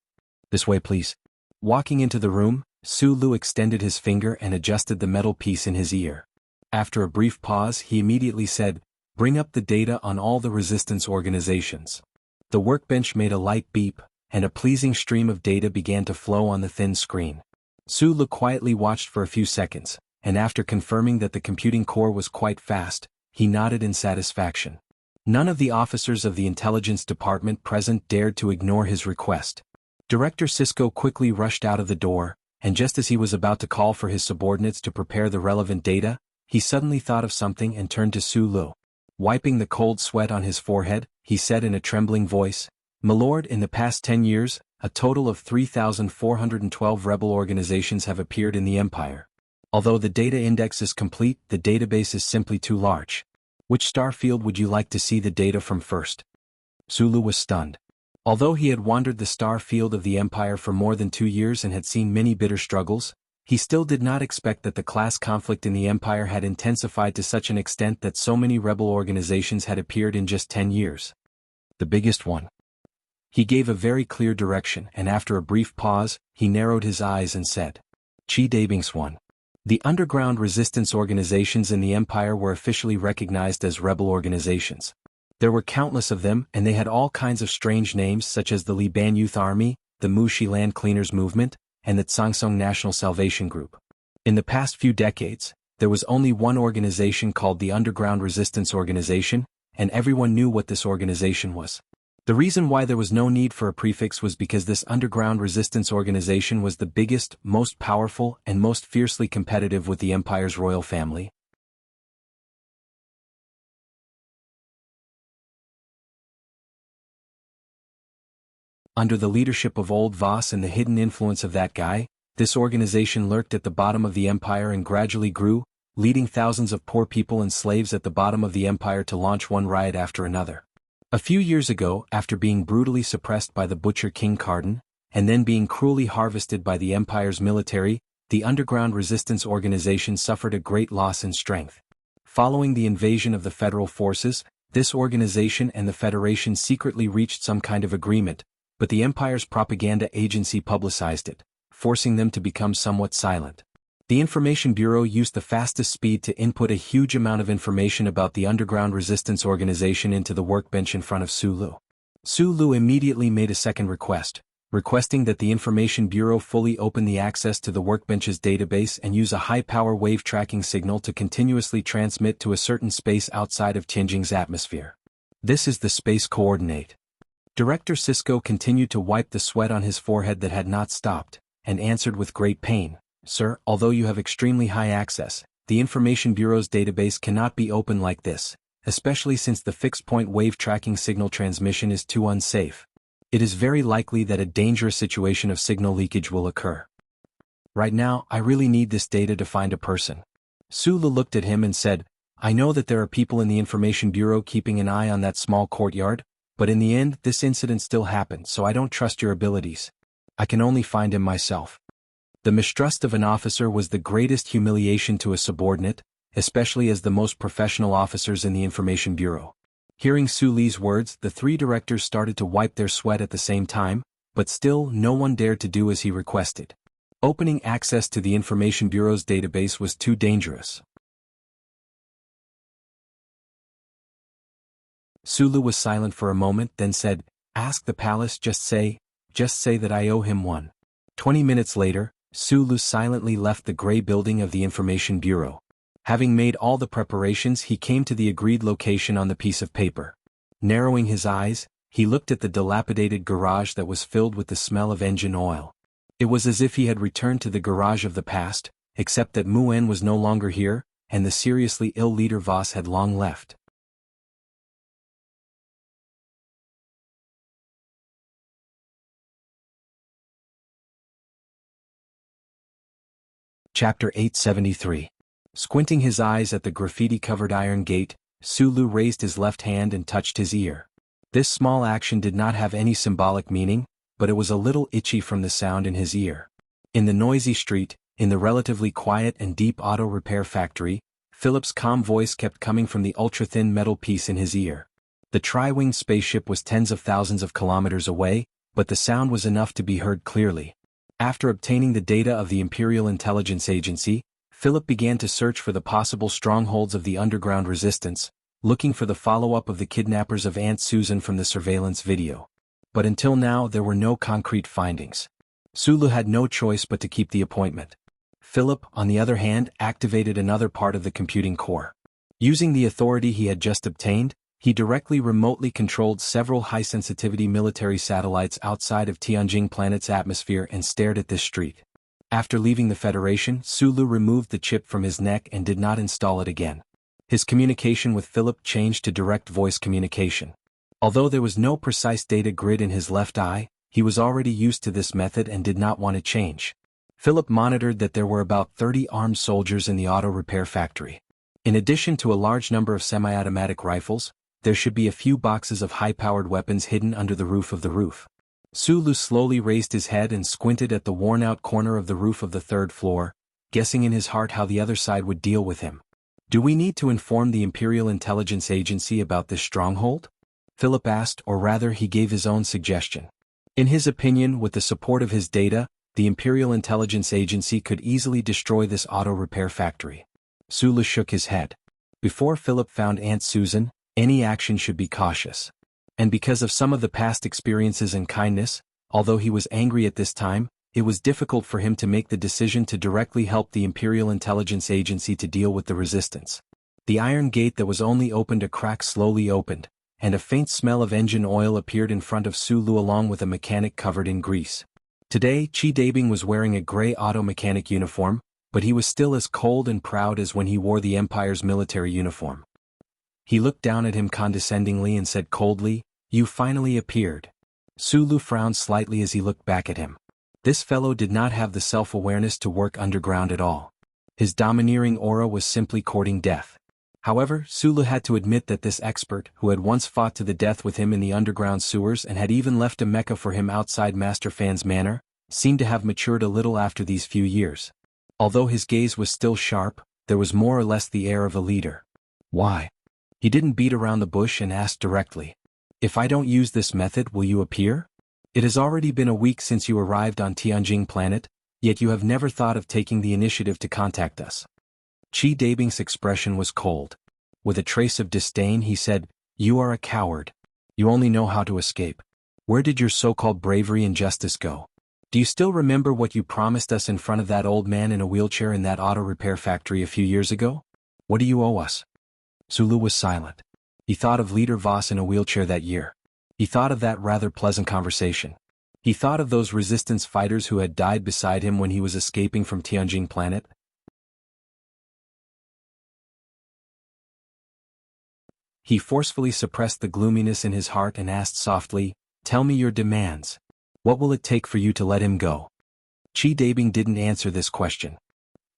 "This way, please." Walking into the room, Su Lu extended his finger and adjusted the metal piece in his ear. After a brief pause, he immediately said, "Bring up the data on all the resistance organizations." The workbench made a light beep, and a pleasing stream of data began to flow on the thin screen. Su Lu quietly watched for a few seconds, and after confirming that the computing core was quite fast, he nodded in satisfaction. None of the officers of the Intelligence Department present dared to ignore his request. Director Cisco quickly rushed out of the door, and just as he was about to call for his subordinates to prepare the relevant data, he suddenly thought of something and turned to Su Lu. Wiping the cold sweat on his forehead, he said in a trembling voice, "Milord, in the past 10 years, a total of 3,412 rebel organizations have appeared in the Empire. Although the data index is complete, the database is simply too large. Which star field would you like to see the data from first?" Su Lu was stunned. Although he had wandered the star field of the Empire for more than 2 years and had seen many bitter struggles, he still did not expect that the class conflict in the Empire had intensified to such an extent that so many rebel organizations had appeared in just 10 years. "The biggest one." He gave a very clear direction, and after a brief pause, he narrowed his eyes and said, "Chi Dabing's one." The underground resistance organizations in the Empire were officially recognized as rebel organizations. There were countless of them, and they had all kinds of strange names such as the Liban Youth Army, the Mushi Land Cleaners Movement, and the Tsangsong National Salvation Group. In the past few decades, there was only one organization called the Underground Resistance Organization, and everyone knew what this organization was. The reason why there was no need for a prefix was because this underground resistance organization was the biggest, most powerful, and most fiercely competitive with the Empire's royal family. Under the leadership of Old Voss and the hidden influence of that guy, this organization lurked at the bottom of the Empire and gradually grew, leading thousands of poor people and slaves at the bottom of the Empire to launch one riot after another. A few years ago, after being brutally suppressed by the butcher King Carden, and then being cruelly harvested by the Empire's military, the underground resistance organization suffered a great loss in strength. Following the invasion of the federal forces, this organization and the Federation secretly reached some kind of agreement, but the Empire's propaganda agency publicized it, forcing them to become somewhat silent. The Information Bureau used the fastest speed to input a huge amount of information about the underground resistance organization into the workbench in front of Su Lu. Su Lu immediately made a second request, requesting that the Information Bureau fully open the access to the workbench's database and use a high-power wave tracking signal to continuously transmit to a certain space outside of Tianjing's atmosphere. This is the space coordinate. Director Cisco continued to wipe the sweat on his forehead that had not stopped, and answered with great pain, "Sir, although you have extremely high access, the Information Bureau's database cannot be opened like this, especially since the fixed-point wave tracking signal transmission is too unsafe. It is very likely that a dangerous situation of signal leakage will occur. Right now, I really need this data to find a person." Sulu looked at him and said, "I know that there are people in the Information Bureau keeping an eye on that small courtyard, but in the end this incident still happened, so I don't trust your abilities. I can only find him myself." The mistrust of an officer was the greatest humiliation to a subordinate, especially as the most professional officers in the Information Bureau. Hearing Su Li's words, the three directors started to wipe their sweat at the same time, but still no one dared to do as he requested. Opening access to the Information Bureau's database was too dangerous. Sulu was silent for a moment, then said, "Ask the palace, just say that I owe him one." 20 minutes later, Sulu silently left the gray building of the Information Bureau. Having made all the preparations, he came to the agreed location on the piece of paper. Narrowing his eyes, he looked at the dilapidated garage that was filled with the smell of engine oil. It was as if he had returned to the garage of the past, except that Muen was no longer here, and the seriously ill leader Voss had long left. Chapter 873. Squinting his eyes at the graffiti-covered iron gate, Sulu raised his left hand and touched his ear. This small action did not have any symbolic meaning, but it was a little itchy from the sound in his ear. In the noisy street, in the relatively quiet and deep auto repair factory, Philip's calm voice kept coming from the ultra-thin metal piece in his ear. The tri-winged spaceship was tens of thousands of kilometers away, but the sound was enough to be heard clearly. After obtaining the data of the Imperial Intelligence Agency, Philip began to search for the possible strongholds of the underground resistance, looking for the follow-up of the kidnappers of Aunt Susan from the surveillance video. But until now there were no concrete findings. Sulu had no choice but to keep the appointment. Philip, on the other hand, activated another part of the computing core. Using the authority he had just obtained, he directly remotely controlled several high-sensitivity military satellites outside of Tianjing planet's atmosphere and stared at this street. After leaving the Federation, Sulu removed the chip from his neck and did not install it again. His communication with Philip changed to direct voice communication. Although there was no precise data grid in his left eye, he was already used to this method and did not want to change. Philip monitored that there were about 30 armed soldiers in the auto repair factory. In addition to a large number of semi-automatic rifles, there should be a few boxes of high-powered weapons hidden under the roof of the roof. Sulu slowly raised his head and squinted at the worn-out corner of the roof of the third floor, guessing in his heart how the other side would deal with him. "Do we need to inform the Imperial Intelligence Agency about this stronghold?" Philip asked, or rather he gave his own suggestion. In his opinion, with the support of his data, the Imperial Intelligence Agency could easily destroy this auto repair factory. Sulu shook his head. Before Philip found Aunt Susan, any action should be cautious. And because of some of the past experiences and kindness, although he was angry at this time, it was difficult for him to make the decision to directly help the Imperial Intelligence Agency to deal with the resistance. The iron gate that was only opened a crack slowly opened, and a faint smell of engine oil appeared in front of Sulu along with a mechanic covered in grease. Today, Chi Dabing was wearing a gray auto mechanic uniform, but he was still as cold and proud as when he wore the Empire's military uniform. He looked down at him condescendingly and said coldly, "You finally appeared." Sulu frowned slightly as he looked back at him. This fellow did not have the self-awareness to work underground at all. His domineering aura was simply courting death. However, Sulu had to admit that this expert, who had once fought to the death with him in the underground sewers and had even left a mecha for him outside Master Fan's manor, seemed to have matured a little after these few years. Although his gaze was still sharp, there was more or less the air of a leader. Why? He didn't beat around the bush and asked directly. "If I don't use this method, will you appear? It has already been a week since you arrived on Tianjing planet, yet you have never thought of taking the initiative to contact us." Chi Dabing's expression was cold. With a trace of disdain he said, "You are a coward. You only know how to escape. Where did your so-called bravery and justice go? Do you still remember what you promised us in front of that old man in a wheelchair in that auto repair factory a few years ago? What do you owe us?" Sulu was silent. He thought of Leader Voss in a wheelchair that year. He thought of that rather pleasant conversation. He thought of those resistance fighters who had died beside him when he was escaping from Tianjing planet. He forcefully suppressed the gloominess in his heart and asked softly, "Tell me your demands. What will it take for you to let him go?" Chi Dabing didn't answer this question.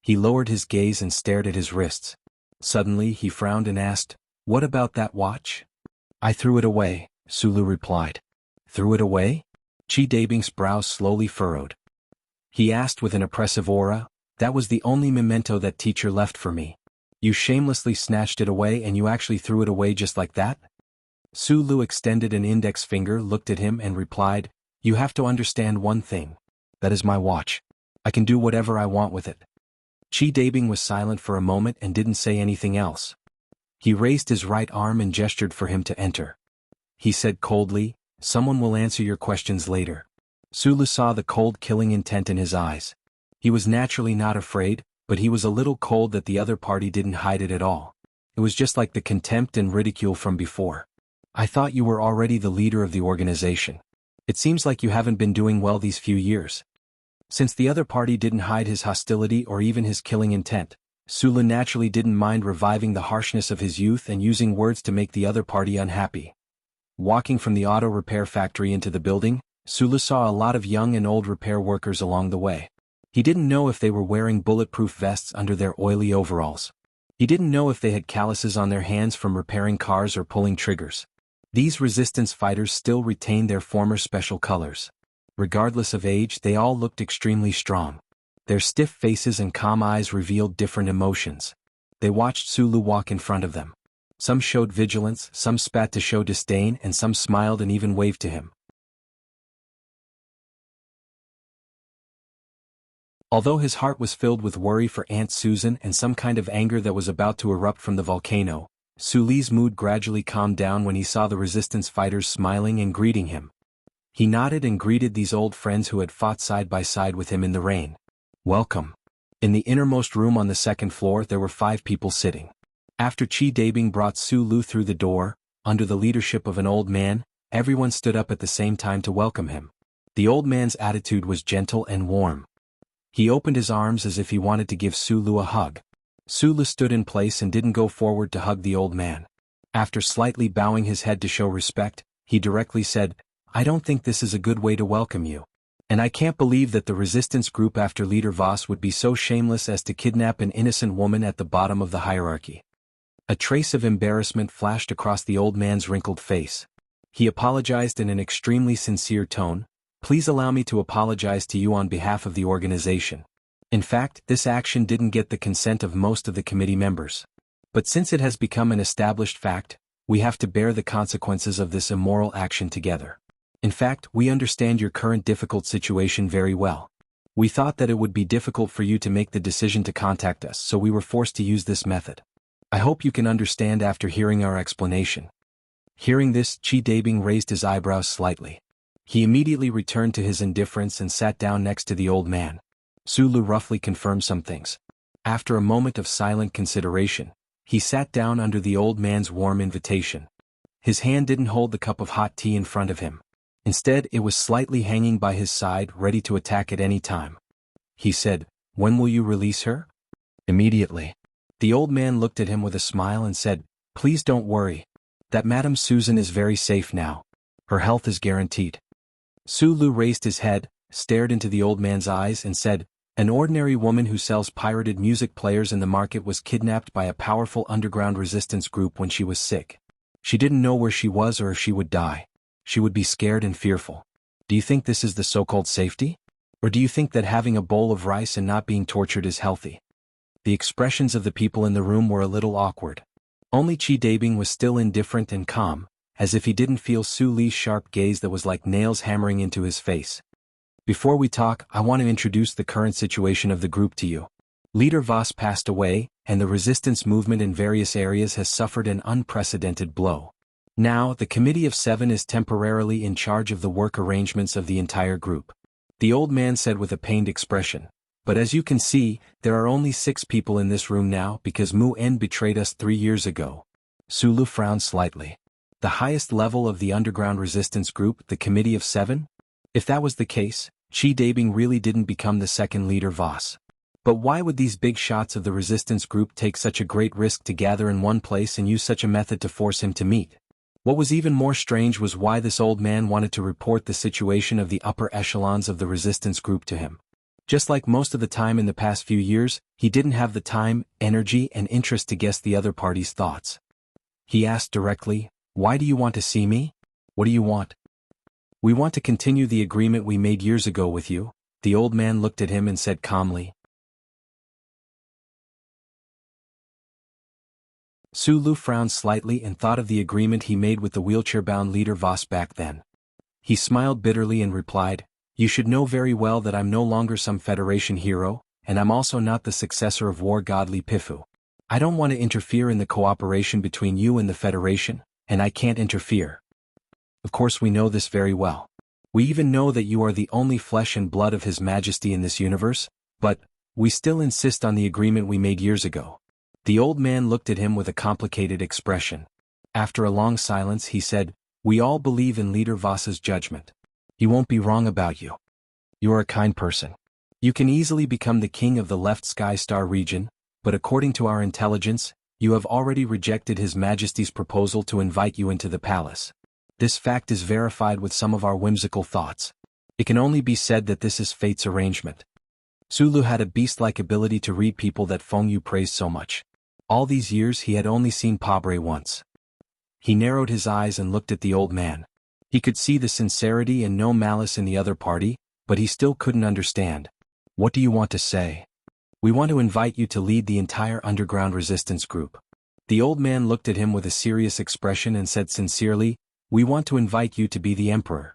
He lowered his gaze and stared at his wrists. Suddenly he frowned and asked, "What about that watch?" "I threw it away," Sulu replied. "Threw it away?" Chi Dabing's brows slowly furrowed. He asked with an oppressive aura, "That was the only memento that teacher left for me. You shamelessly snatched it away and you actually threw it away just like that?" Sulu extended an index finger, looked at him and replied, "You have to understand one thing. That is my watch. I can do whatever I want with it." Chi Dabing was silent for a moment and didn't say anything else. He raised his right arm and gestured for him to enter. He said coldly, "Someone will answer your questions later." Sulu saw the cold killing intent in his eyes. He was naturally not afraid, but he was a little cold that the other party didn't hide it at all. It was just like the contempt and ridicule from before. "I thought you were already the leader of the organization. It seems like you haven't been doing well these few years." Since the other party didn't hide his hostility or even his killing intent, Sulu naturally didn't mind reviving the harshness of his youth and using words to make the other party unhappy. Walking from the auto repair factory into the building, Sulu saw a lot of young and old repair workers along the way. He didn't know if they were wearing bulletproof vests under their oily overalls. He didn't know if they had calluses on their hands from repairing cars or pulling triggers. These resistance fighters still retained their former special colors. Regardless of age, they all looked extremely strong. Their stiff faces and calm eyes revealed different emotions. They watched Sulu walk in front of them. Some showed vigilance, some spat to show disdain, and some smiled and even waved to him. Although his heart was filled with worry for Aunt Susan and some kind of anger that was about to erupt from the volcano, Suli's mood gradually calmed down when he saw the resistance fighters smiling and greeting him. He nodded and greeted these old friends who had fought side by side with him in the rain. "Welcome." In the innermost room on the second floor there were 5 people sitting. After Chi Dabing brought Sulu through the door, under the leadership of an old man, everyone stood up at the same time to welcome him. The old man's attitude was gentle and warm. He opened his arms as if he wanted to give Sulu a hug. Sulu stood in place and didn't go forward to hug the old man. After slightly bowing his head to show respect, he directly said, "I don't think this is a good way to welcome you. And I can't believe that the resistance group after Leader Voss would be so shameless as to kidnap an innocent woman at the bottom of the hierarchy." A trace of embarrassment flashed across the old man's wrinkled face. He apologized in an extremely sincere tone, "Please allow me to apologize to you on behalf of the organization. In fact, this action didn't get the consent of most of the committee members. But since it has become an established fact, we have to bear the consequences of this immoral action together. In fact, we understand your current difficult situation very well. We thought that it would be difficult for you to make the decision to contact us, so we were forced to use this method. I hope you can understand after hearing our explanation." Hearing this, Chi Dabing raised his eyebrows slightly. He immediately returned to his indifference and sat down next to the old man. Sulu roughly confirmed some things. After a moment of silent consideration, he sat down under the old man's warm invitation. His hand didn't hold the cup of hot tea in front of him. Instead, it was slightly hanging by his side, ready to attack at any time. He said, "When will you release her?" "Immediately." The old man looked at him with a smile and said, "Please don't worry. That Madame Susan is very safe now. Her health is guaranteed." Su Lu raised his head, stared into the old man's eyes and said, "An ordinary woman who sells pirated music players in the market was kidnapped by a powerful underground resistance group when she was sick. She didn't know where she was or if she would die. She would be scared and fearful. Do you think this is the so-called safety? Or do you think that having a bowl of rice and not being tortured is healthy?" The expressions of the people in the room were a little awkward. Only Chi Dabing was still indifferent and calm, as if he didn't feel Su Li's sharp gaze that was like nails hammering into his face. "Before we talk, I want to introduce the current situation of the group to you. Leader Voss passed away, and the resistance movement in various areas has suffered an unprecedented blow. Now, the Committee of Seven is temporarily in charge of the work arrangements of the entire group," the old man said with a pained expression. "But as you can see, there are only 6 people in this room now because Mu En betrayed us 3 years ago." Su Lu frowned slightly. The highest level of the underground resistance group, the Committee of Seven? If that was the case, Chi Dabing really didn't become the second leader Voss. But why would these big shots of the resistance group take such a great risk to gather in one place and use such a method to force him to meet? What was even more strange was why this old man wanted to report the situation of the upper echelons of the resistance group to him. Just like most of the time in the past few years, he didn't have the time, energy, and interest to guess the other party's thoughts. He asked directly, "Why do you want to see me? What do you want?" "We want to continue the agreement we made years ago with you," the old man looked at him and said calmly. Su Lu frowned slightly and thought of the agreement he made with the wheelchair-bound leader Voss back then. He smiled bitterly and replied, "You should know very well that I'm no longer some Federation hero, and I'm also not the successor of war god Li Pifu. I don't want to interfere in the cooperation between you and the Federation, and I can't interfere. Of course we know this very well. We even know that you are the only flesh and blood of His Majesty in this universe, but we still insist on the agreement we made years ago." The old man looked at him with a complicated expression. After a long silence he said, "We all believe in Leader Voss's judgment. He won't be wrong about you. You are a kind person. You can easily become the king of the left Sky Star region, but according to our intelligence, you have already rejected His Majesty's proposal to invite you into the palace. This fact is verified with some of our whimsical thoughts. It can only be said that this is fate's arrangement." Su Lu had a beast-like ability to read people that Feng Yu praised so much. All these years he had only seen Pabre once. He narrowed his eyes and looked at the old man. He could see the sincerity and no malice in the other party, but he still couldn't understand. "What do you want to say?" "We want to invite you to lead the entire underground resistance group." The old man looked at him with a serious expression and said sincerely, "We want to invite you to be the emperor."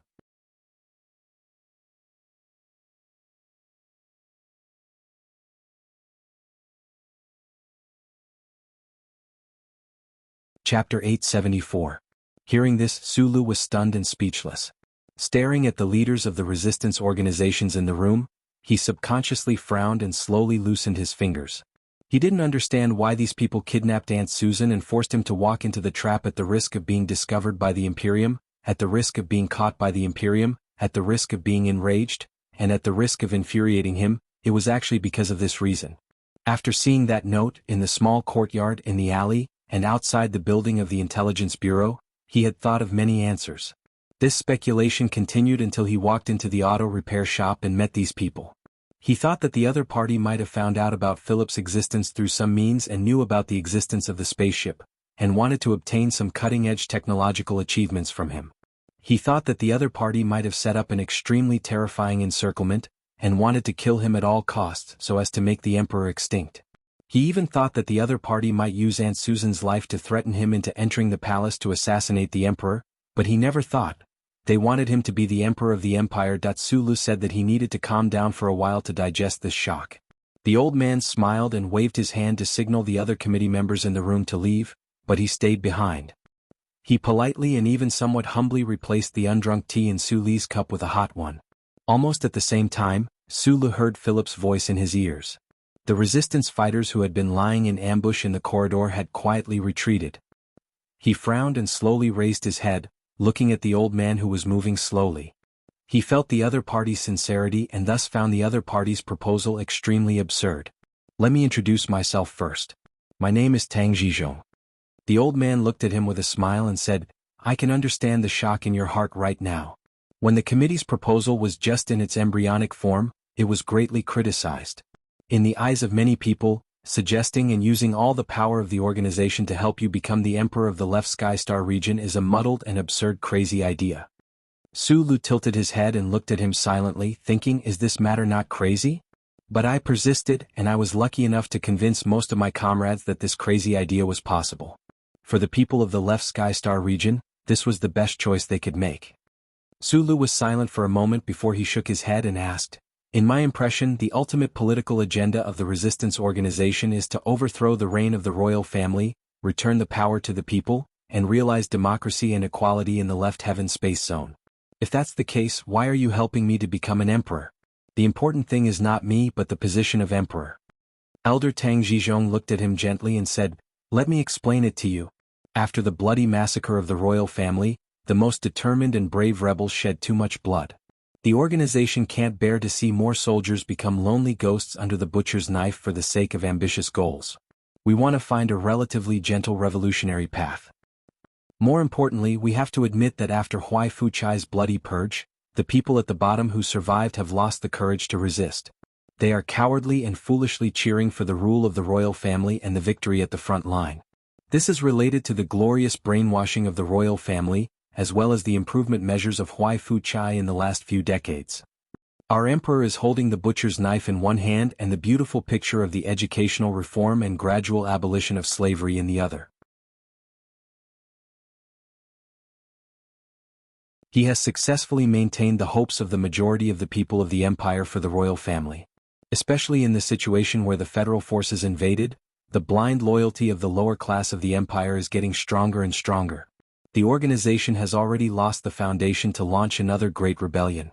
Chapter 874. Hearing this, Su Lu was stunned and speechless. Staring at the leaders of the resistance organizations in the room, he subconsciously frowned and slowly loosened his fingers. He didn't understand why these people kidnapped Aunt Susan and forced him to walk into the trap at the risk of being discovered by the Imperium, at the risk of being caught by the Imperium, at the risk of being enraged, and at the risk of infuriating him. It was actually because of this reason. After seeing that note in the small courtyard in the alley, and outside the building of the Intelligence Bureau, he had thought of many answers. This speculation continued until he walked into the auto repair shop and met these people. He thought that the other party might have found out about Philip's existence through some means and knew about the existence of the spaceship, and wanted to obtain some cutting-edge technological achievements from him. He thought that the other party might have set up an extremely terrifying encirclement, and wanted to kill him at all costs so as to make the Emperor extinct. He even thought that the other party might use Aunt Susan's life to threaten him into entering the palace to assassinate the Emperor, but he never thought they wanted him to be the Emperor of the Empire. Su Lu said that he needed to calm down for a while to digest this shock. The old man smiled and waved his hand to signal the other committee members in the room to leave, but he stayed behind. He politely and even somewhat humbly replaced the undrunk tea in Su Li's cup with a hot one. Almost at the same time, Su Lu heard Philip's voice in his ears. The resistance fighters who had been lying in ambush in the corridor had quietly retreated. He frowned and slowly raised his head, looking at the old man who was moving slowly. He felt the other party's sincerity and thus found the other party's proposal extremely absurd. Let me introduce myself first. My name is Tang Zhizhong. The old man looked at him with a smile and said, I can understand the shock in your heart right now. When the committee's proposal was just in its embryonic form, it was greatly criticized. In the eyes of many people, suggesting and using all the power of the organization to help you become the emperor of the left Skystar region is a muddled and absurd crazy idea. Su Lu tilted his head and looked at him silently, thinking, is this matter not crazy? But I persisted, and I was lucky enough to convince most of my comrades that this crazy idea was possible. For the people of the left Skystar region, this was the best choice they could make. Su Lu was silent for a moment before he shook his head and asked, in my impression, the ultimate political agenda of the resistance organization is to overthrow the reign of the royal family, return the power to the people, and realize democracy and equality in the left heaven space zone. If that's the case, why are you helping me to become an emperor? The important thing is not me but the position of emperor. Elder Tang Zhizhong looked at him gently and said, let me explain it to you. After the bloody massacre of the royal family, the most determined and brave rebels shed too much blood. The organization can't bear to see more soldiers become lonely ghosts under the butcher's knife for the sake of ambitious goals. We want to find a relatively gentle revolutionary path. More importantly, we have to admit that after Huai Fuchai's bloody purge, the people at the bottom who survived have lost the courage to resist. They are cowardly and foolishly cheering for the rule of the royal family and the victory at the front line. This is related to the glorious brainwashing of the royal family, as well as the improvement measures of Huai Fuchai in the last few decades. Our emperor is holding the butcher's knife in one hand and the beautiful picture of the educational reform and gradual abolition of slavery in the other. He has successfully maintained the hopes of the majority of the people of the empire for the royal family. Especially in the situation where the federal forces invaded, the blind loyalty of the lower class of the empire is getting stronger and stronger. The organization has already lost the foundation to launch another great rebellion.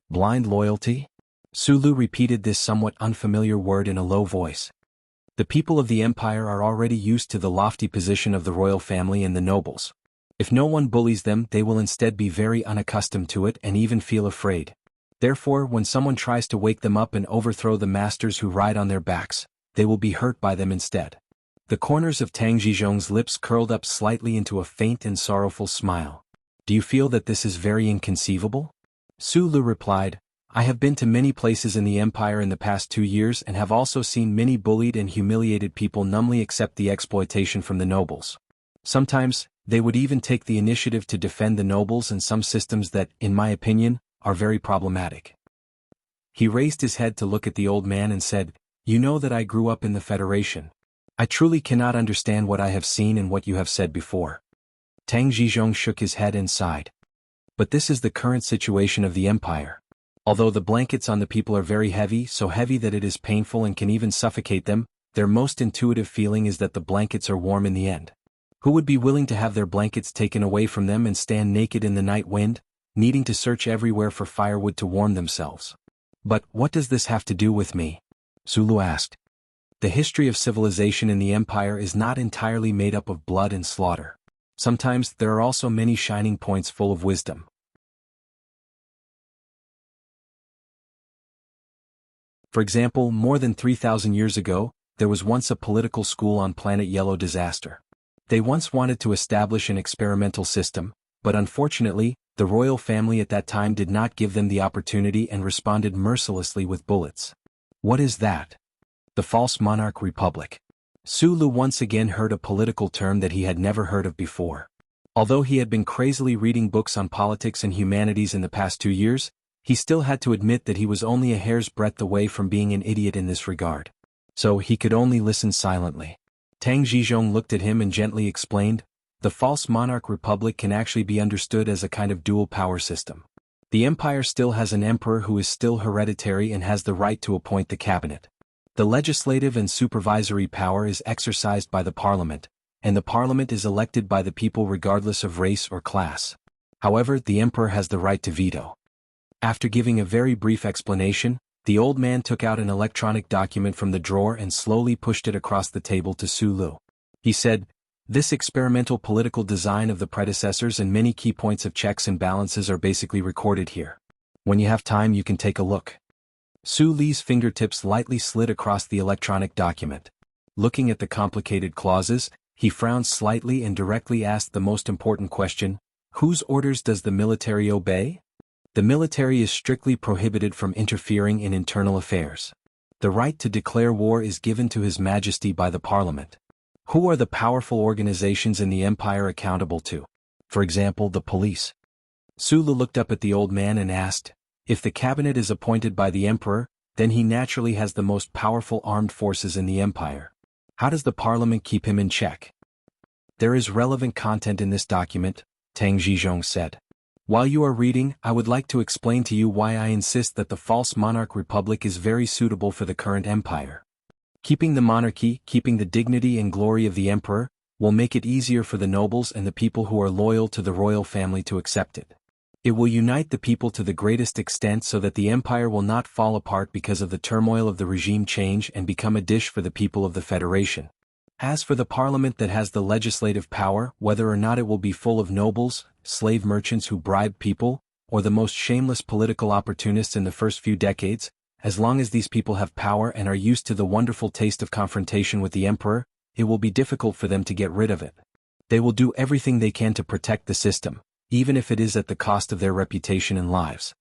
Blind loyalty? Su Lu repeated this somewhat unfamiliar word in a low voice. The people of the empire are already used to the lofty position of the royal family and the nobles. If no one bullies them, they will instead be very unaccustomed to it and even feel afraid. Therefore, when someone tries to wake them up and overthrow the masters who ride on their backs, they will be hurt by them instead. The corners of Tang Zhizhong's lips curled up slightly into a faint and sorrowful smile. Do you feel that this is very inconceivable? Su Lu replied, I have been to many places in the empire in the past 2 years and have also seen many bullied and humiliated people numbly accept the exploitation from the nobles. Sometimes, they would even take the initiative to defend the nobles and some systems that, in my opinion, are very problematic. He raised his head to look at the old man and said, you know that I grew up in the Federation. I truly cannot understand what I have seen and what you have said before. Tang Zhizhong shook his head and sighed. But this is the current situation of the empire. Although the blankets on the people are very heavy, so heavy that it is painful and can even suffocate them, their most intuitive feeling is that the blankets are warm in the end. Who would be willing to have their blankets taken away from them and stand naked in the night wind, needing to search everywhere for firewood to warm themselves? But what does this have to do with me? Su Lu asked. The history of civilization in the empire is not entirely made up of blood and slaughter. Sometimes there are also many shining points full of wisdom. For example, more than 3,000 years ago, there was once a political school on planet Yellow Disaster. They once wanted to establish an experimental system, but unfortunately, the royal family at that time did not give them the opportunity and responded mercilessly with bullets. What is that? The false monarch republic. Su Lu once again heard a political term that he had never heard of before. Although he had been crazily reading books on politics and humanities in the past 2 years, he still had to admit that he was only a hair's breadth away from being an idiot in this regard. So he could only listen silently. Tang Zhizhong looked at him and gently explained, the false monarch republic can actually be understood as a kind of dual power system. The empire still has an emperor who is still hereditary and has the right to appoint the cabinet. The legislative and supervisory power is exercised by the parliament, and the parliament is elected by the people regardless of race or class. However, the emperor has the right to veto. After giving a very brief explanation, The old man took out an electronic document from the drawer and slowly pushed it across the table to Su Lu. He said, "This experimental political design of the predecessors and many key points of checks and balances are basically recorded here. When you have time you can take a look." Su Li's fingertips lightly slid across the electronic document. Looking at the complicated clauses, he frowned slightly and directly asked the most important question: whose orders does the military obey? The military is strictly prohibited from interfering in internal affairs. The right to declare war is given to His Majesty by the Parliament. Who are the powerful organizations in the empire accountable to? For example, the police. Su Lu looked up at the old man and asked, "If the cabinet is appointed by the emperor, then he naturally has the most powerful armed forces in the empire. How does the parliament keep him in check?" "There is relevant content in this document," Tang Zhizhong said. "While you are reading, I would like to explain to you why I insist that the false monarch republic is very suitable for the current empire. Keeping the monarchy, keeping the dignity and glory of the emperor, will make it easier for the nobles and the people who are loyal to the royal family to accept it. It will unite the people to the greatest extent so that the empire will not fall apart because of the turmoil of the regime change and become a dish for the people of the Federation. As for the parliament that has the legislative power, whether or not it will be full of nobles, slave merchants who bribe people, or the most shameless political opportunists in the first few decades, as long as these people have power and are used to the wonderful taste of confrontation with the emperor, it will be difficult for them to get rid of it. They will do everything they can to protect the system, even if it is at the cost of their reputation and lives."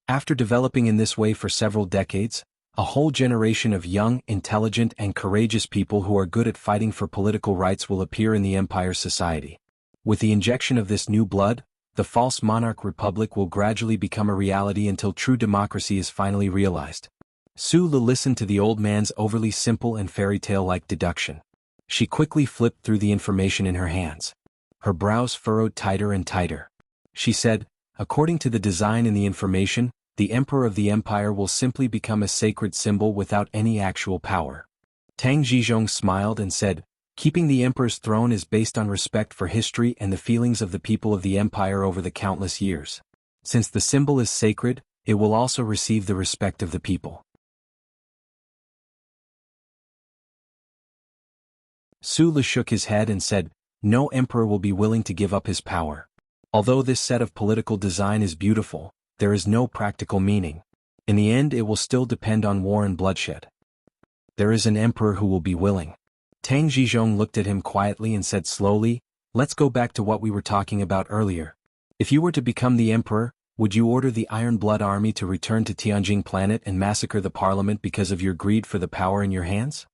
After developing in this way for several decades, a whole generation of young, intelligent and courageous people who are good at fighting for political rights will appear in the empire's society. With the injection of this new blood, the false monarch republic will gradually become a reality until true democracy is finally realized. Su Lu listened to the old man's overly simple and fairy tale-like deduction. She quickly flipped through the information in her hands. Her brows furrowed tighter and tighter. She said, "According to the design in the information, the emperor of the empire will simply become a sacred symbol without any actual power." Tang Zhizhong smiled and said, "Keeping the emperor's throne is based on respect for history and the feelings of the people of the empire over the countless years. Since the symbol is sacred, it will also receive the respect of the people." Su Lu shook his head and said, "No emperor will be willing to give up his power. Although this set of political design is beautiful, there is no practical meaning. In the end it will still depend on war and bloodshed. There is an emperor who will be willing." Tang Zhizhong looked at him quietly and said slowly, "Let's go back to what we were talking about earlier. If you were to become the emperor, would you order the Iron Blood Army to return to Tianjing planet and massacre the parliament because of your greed for the power in your hands?"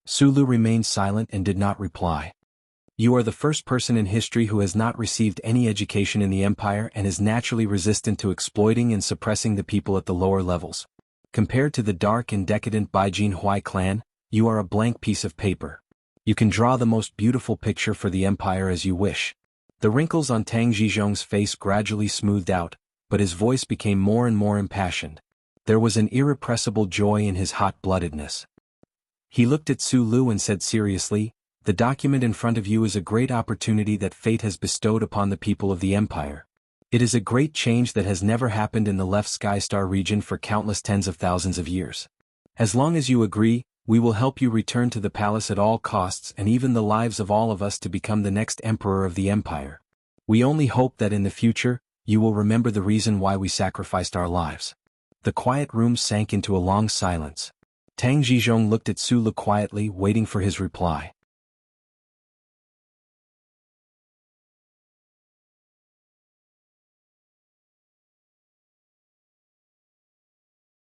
Su Lu remained silent and did not reply. "You are the first person in history who has not received any education in the empire and is naturally resistant to exploiting and suppressing the people at the lower levels. Compared to the dark and decadent Baijin Huai clan, you are a blank piece of paper. You can draw the most beautiful picture for the empire as you wish." The wrinkles on Tang Zhizhong's face gradually smoothed out, but his voice became more and more impassioned. There was an irrepressible joy in his hot-bloodedness. He looked at Su Lu and said seriously, "The document in front of you is a great opportunity that fate has bestowed upon the people of the empire. It is a great change that has never happened in the left Skystar region for countless tens of thousands of years. As long as you agree, we will help you return to the palace at all costs and even the lives of all of us to become the next emperor of the empire. We only hope that in the future, you will remember the reason why we sacrificed our lives." The quiet room sank into a long silence. Tang Zhizhong looked at Su Lu quietly, waiting for his reply.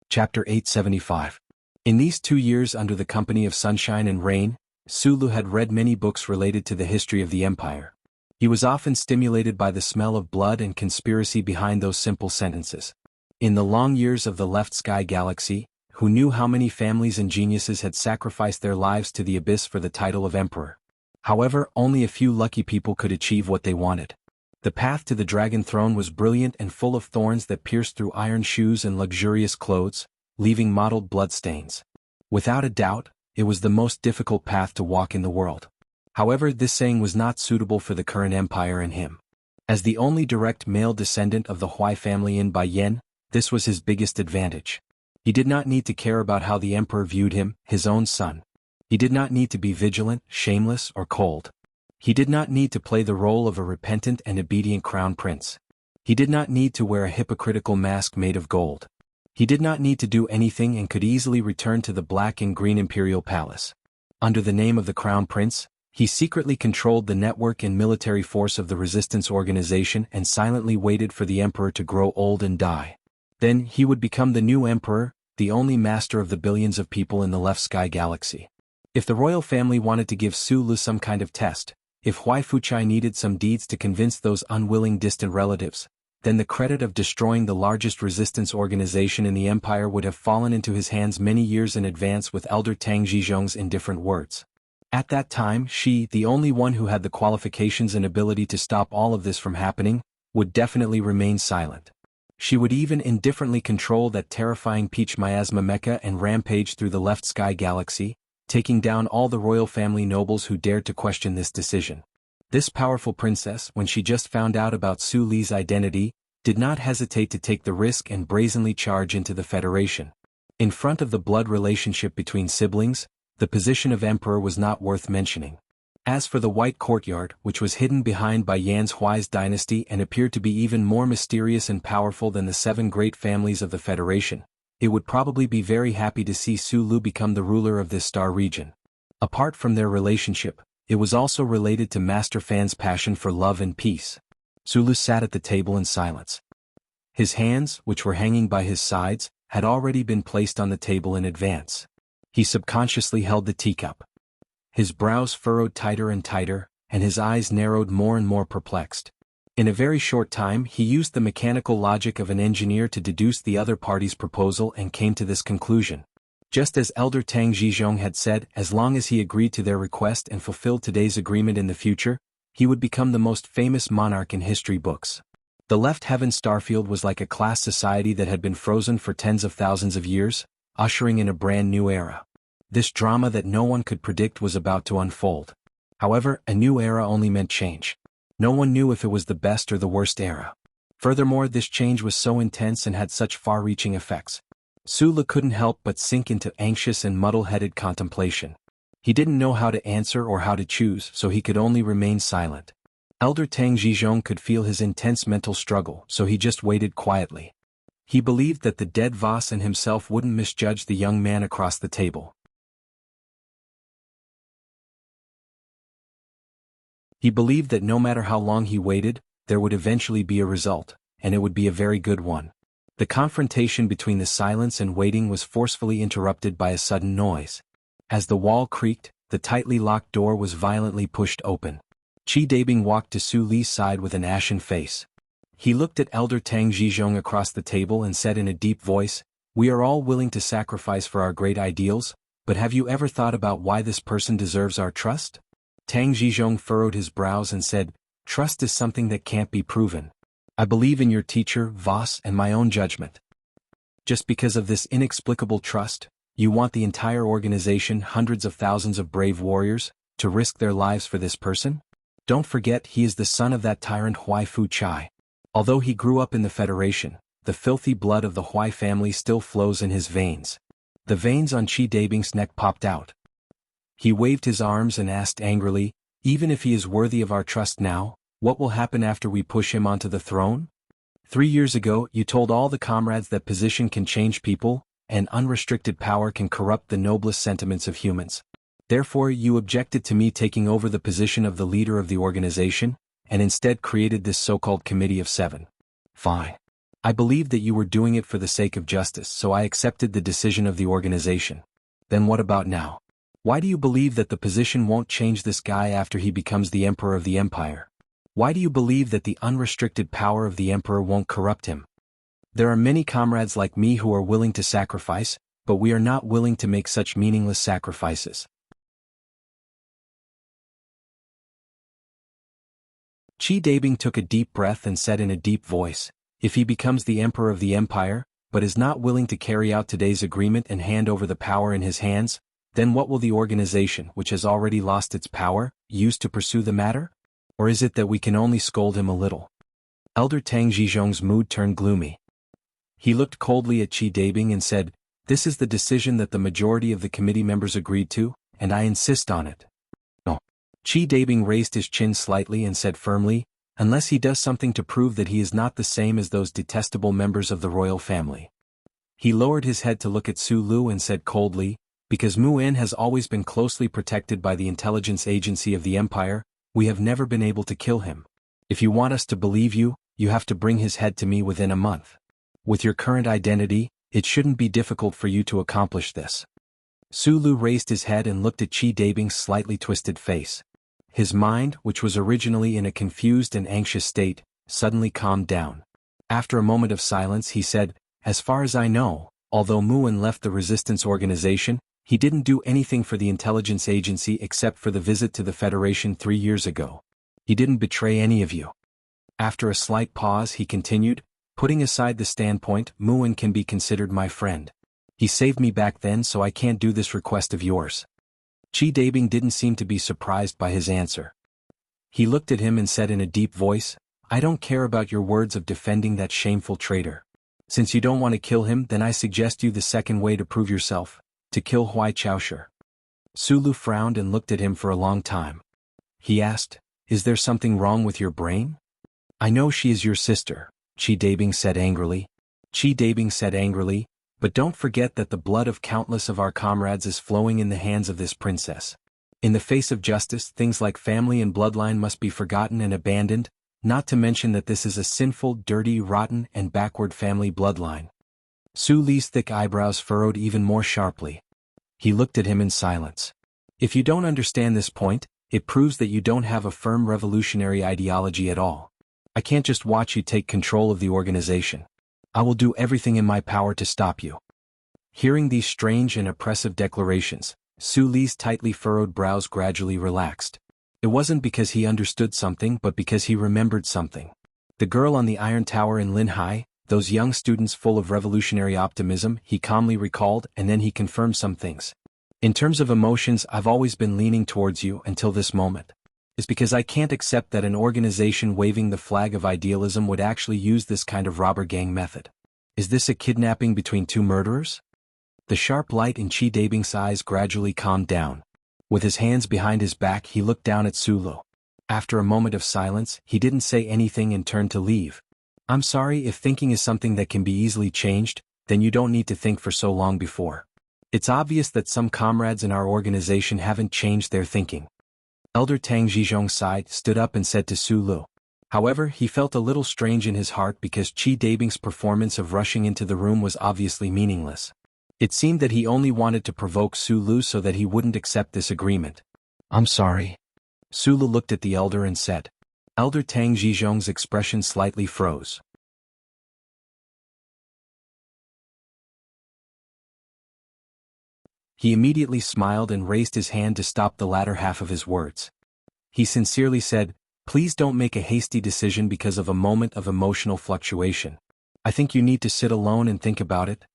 Chapter 875. In these 2 years under the company of sunshine and rain, Su Lu had read many books related to the history of the empire. He was often stimulated by the smell of blood and conspiracy behind those simple sentences. In the long years of the left sky galaxy, who knew how many families and geniuses had sacrificed their lives to the abyss for the title of emperor? However, only a few lucky people could achieve what they wanted. The path to the dragon throne was brilliant and full of thorns that pierced through iron shoes and luxurious clothes, leaving mottled bloodstains. Without a doubt, it was the most difficult path to walk in the world. However, this saying was not suitable for the current empire and him. As the only direct male descendant of the Huai family in Baiyan, this was his biggest advantage. He did not need to care about how the emperor viewed him, his own son. He did not need to be vigilant, shameless, or cold. He did not need to play the role of a repentant and obedient crown prince. He did not need to wear a hypocritical mask made of gold. He did not need to do anything and could easily return to the black and green imperial palace. Under the name of the crown prince, he secretly controlled the network and military force of the resistance organization and silently waited for the emperor to grow old and die. Then he would become the new emperor, the only master of the billions of people in the left sky galaxy. If the royal family wanted to give Su Lu some kind of test, if Wuxia needed some deeds to convince those unwilling distant relatives, then the credit of destroying the largest resistance organization in the empire would have fallen into his hands many years in advance with Elder Tang Zhizhong's indifferent words. At that time she, the only one who had the qualifications and ability to stop all of this from happening, would definitely remain silent. She would even indifferently control that terrifying peach miasma mecha and rampage through the left sky galaxy, taking down all the royal family nobles who dared to question this decision. This powerful princess, when she just found out about Su Li's identity, did not hesitate to take the risk and brazenly charge into the Federation. In front of the blood relationship between siblings, the position of emperor was not worth mentioning. As for the White Courtyard, which was hidden behind by Yan Huai's dynasty and appeared to be even more mysterious and powerful than the 7 great families of the Federation, it would probably be very happy to see Su Lu become the ruler of this star region. Apart from their relationship, it was also related to Master Fan's passion for love and peace. Su Lu sat at the table in silence. His hands, which were hanging by his sides, had already been placed on the table in advance. He subconsciously held the teacup. His brows furrowed tighter and tighter, and his eyes narrowed more and more perplexed. In a very short time he used the mechanical logic of an engineer to deduce the other party's proposal and came to this conclusion. Just as Elder Tang Zhizhong had said, as long as he agreed to their request and fulfilled today's agreement in the future, he would become the most famous monarch in history books. The Left Heaven Starfield was like a class society that had been frozen for tens of thousands of years, ushering in a brand new era. This drama that no one could predict was about to unfold. However, a new era only meant change. No one knew if it was the best or the worst era. Furthermore, this change was so intense and had such far-reaching effects. Su Lu couldn't help but sink into anxious and muddle-headed contemplation. He didn't know how to answer or how to choose, so he could only remain silent. Elder Tang Zhizhong could feel his intense mental struggle, so he just waited quietly. He believed that the dead Voss and himself wouldn't misjudge the young man across the table. He believed that no matter how long he waited, there would eventually be a result, and it would be a very good one. The confrontation between the silence and waiting was forcefully interrupted by a sudden noise. As the wall creaked, the tightly locked door was violently pushed open. Qi Dabing walked to Su Li's side with an ashen face. He looked at Elder Tang Zhizhong across the table and said in a deep voice, "We are all willing to sacrifice for our great ideals, but have you ever thought about why this person deserves our trust?" Tang Zhizhong furrowed his brows and said, "Trust is something that can't be proven. I believe in your teacher, Voss, and my own judgment. Just because of this inexplicable trust, you want the entire organization, hundreds of thousands of brave warriors, to risk their lives for this person? Don't forget he is the son of that tyrant Wuxia. Although he grew up in the Federation, the filthy blood of the Hui family still flows in his veins." The veins on Qi Dabing's neck popped out. He waved his arms and asked angrily, "Even if he is worthy of our trust now, what will happen after we push him onto the throne? 3 years ago you told all the comrades that position can change people, and unrestricted power can corrupt the noblest sentiments of humans. Therefore you objected to me taking over the position of the leader of the organization, and instead created this so-called Committee of 7. Fine. I believed that you were doing it for the sake of justice, so I accepted the decision of the organization. Then what about now? Why do you believe that the position won't change this guy after he becomes the emperor of the empire? Why do you believe that the unrestricted power of the emperor won't corrupt him? There are many comrades like me who are willing to sacrifice, but we are not willing to make such meaningless sacrifices." Qi Dabing took a deep breath and said in a deep voice, "If he becomes the emperor of the empire, but is not willing to carry out today's agreement and hand over the power in his hands, then what will the organization, which has already lost its power, use to pursue the matter? Or is it that we can only scold him a little?" Elder Tang Zhizhong's mood turned gloomy. He looked coldly at Qi Dabing and said, This is the decision that the majority of the committee members agreed to, and I insist on it. No. Chi Dabing raised his chin slightly and said firmly, unless he does something to prove that he is not the same as those detestable members of the royal family. He lowered his head to look at Su Lu and said coldly, because Mu En has always been closely protected by the intelligence agency of the Empire, we have never been able to kill him. If you want us to believe you, you have to bring his head to me within a month. With your current identity, it shouldn't be difficult for you to accomplish this. Su Lu raised his head and looked at Chi Dabing's slightly twisted face. His mind, which was originally in a confused and anxious state, suddenly calmed down. After a moment of silence he said, as far as I know, although Mu En left the resistance organization, he didn't do anything for the intelligence agency except for the visit to the Federation 3 years ago. He didn't betray any of you. After a slight pause he continued, putting aside the standpoint, Mu En can be considered my friend. He saved me back then, so I can't do this request of yours. Chi Dabing didn't seem to be surprised by his answer. He looked at him and said in a deep voice, I don't care about your words of defending that shameful traitor. Since you don't want to kill him, then I suggest you the second way to prove yourself, to kill Huai Chaoshi. Su Lu frowned and looked at him for a long time. He asked, is there something wrong with your brain? I know she is your sister, Chi Dabing said angrily. Chi Dabing said angrily, but don't forget that the blood of countless of our comrades is flowing in the hands of this princess. In the face of justice, things like family and bloodline must be forgotten and abandoned, not to mention that this is a sinful, dirty, rotten, and backward family bloodline. Su Li's thick eyebrows furrowed even more sharply. He looked at him in silence. If you don't understand this point, it proves that you don't have a firm revolutionary ideology at all. I can't just watch you take control of the organization. I will do everything in my power to stop you. Hearing these strange and oppressive declarations, Su Li's tightly furrowed brows gradually relaxed. It wasn't because he understood something but because he remembered something. The girl on the Iron Tower in Linhai, those young students full of revolutionary optimism, he calmly recalled, and then he confirmed some things. In terms of emotions, I've always been leaning towards you until this moment. It's because I can't accept that an organization waving the flag of idealism would actually use this kind of robber gang method. Is this a kidnapping between two murderers? The sharp light in Chi Dabing's eyes gradually calmed down. With his hands behind his back he looked down at Su Lu. After a moment of silence, he didn't say anything and turned to leave. I'm sorry, if thinking is something that can be easily changed, then you don't need to think for so long before. It's obvious that some comrades in our organization haven't changed their thinking. Elder Tang Zhizhong sighed, stood up and said to Su Lu. However, he felt a little strange in his heart because Chi Dabing's performance of rushing into the room was obviously meaningless. It seemed that he only wanted to provoke Su Lu so that he wouldn't accept this agreement. I'm sorry. Su Lu looked at the elder and said. Elder Tang Zhizhong's expression slightly froze. He immediately smiled and raised his hand to stop the latter half of his words. He sincerely said, please don't make a hasty decision because of a moment of emotional fluctuation. I think you need to sit alone and think about it.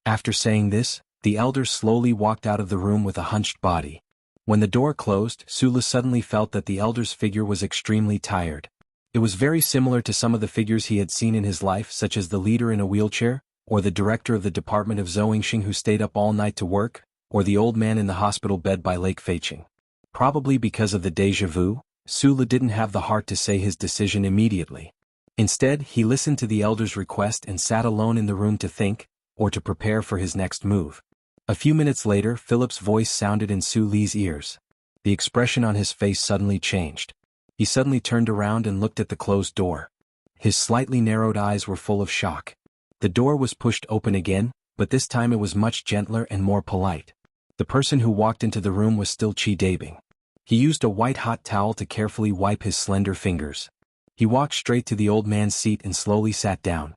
After saying this, the elder slowly walked out of the room with a hunched body. When the door closed, Su Lu suddenly felt that the elder's figure was extremely tired. It was very similar to some of the figures he had seen in his life, such as the leader in a wheelchair, or the director of the department of Zhouingxing who stayed up all night to work, or the old man in the hospital bed by Lake Feiqing. Probably because of the déjà vu, Su Lu didn't have the heart to say his decision immediately. Instead, he listened to the elder's request and sat alone in the room to think, or to prepare for his next move. A few minutes later, Philip's voice sounded in Su Li's ears. The expression on his face suddenly changed. He suddenly turned around and looked at the closed door. His slightly narrowed eyes were full of shock. The door was pushed open again, but this time it was much gentler and more polite. The person who walked into the room was still Chi Dabing. He used a white hot towel to carefully wipe his slender fingers. He walked straight to the old man's seat and slowly sat down.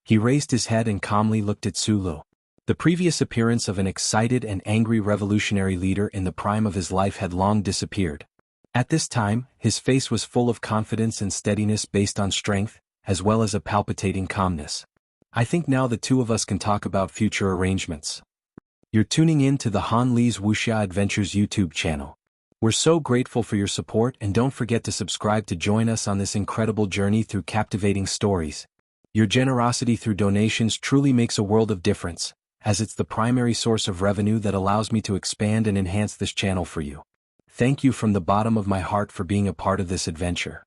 He raised his head and calmly looked at Su Lu. The previous appearance of an excited and angry revolutionary leader in the prime of his life had long disappeared. At this time, his face was full of confidence and steadiness based on strength, as well as a palpitating calmness. I think now the two of us can talk about future arrangements. You're tuning in to the Han Li's Wuxia Adventures YouTube channel. We're so grateful for your support, and don't forget to subscribe to join us on this incredible journey through captivating stories. Your generosity through donations truly makes a world of difference, as it's the primary source of revenue that allows me to expand and enhance this channel for you. Thank you from the bottom of my heart for being a part of this adventure.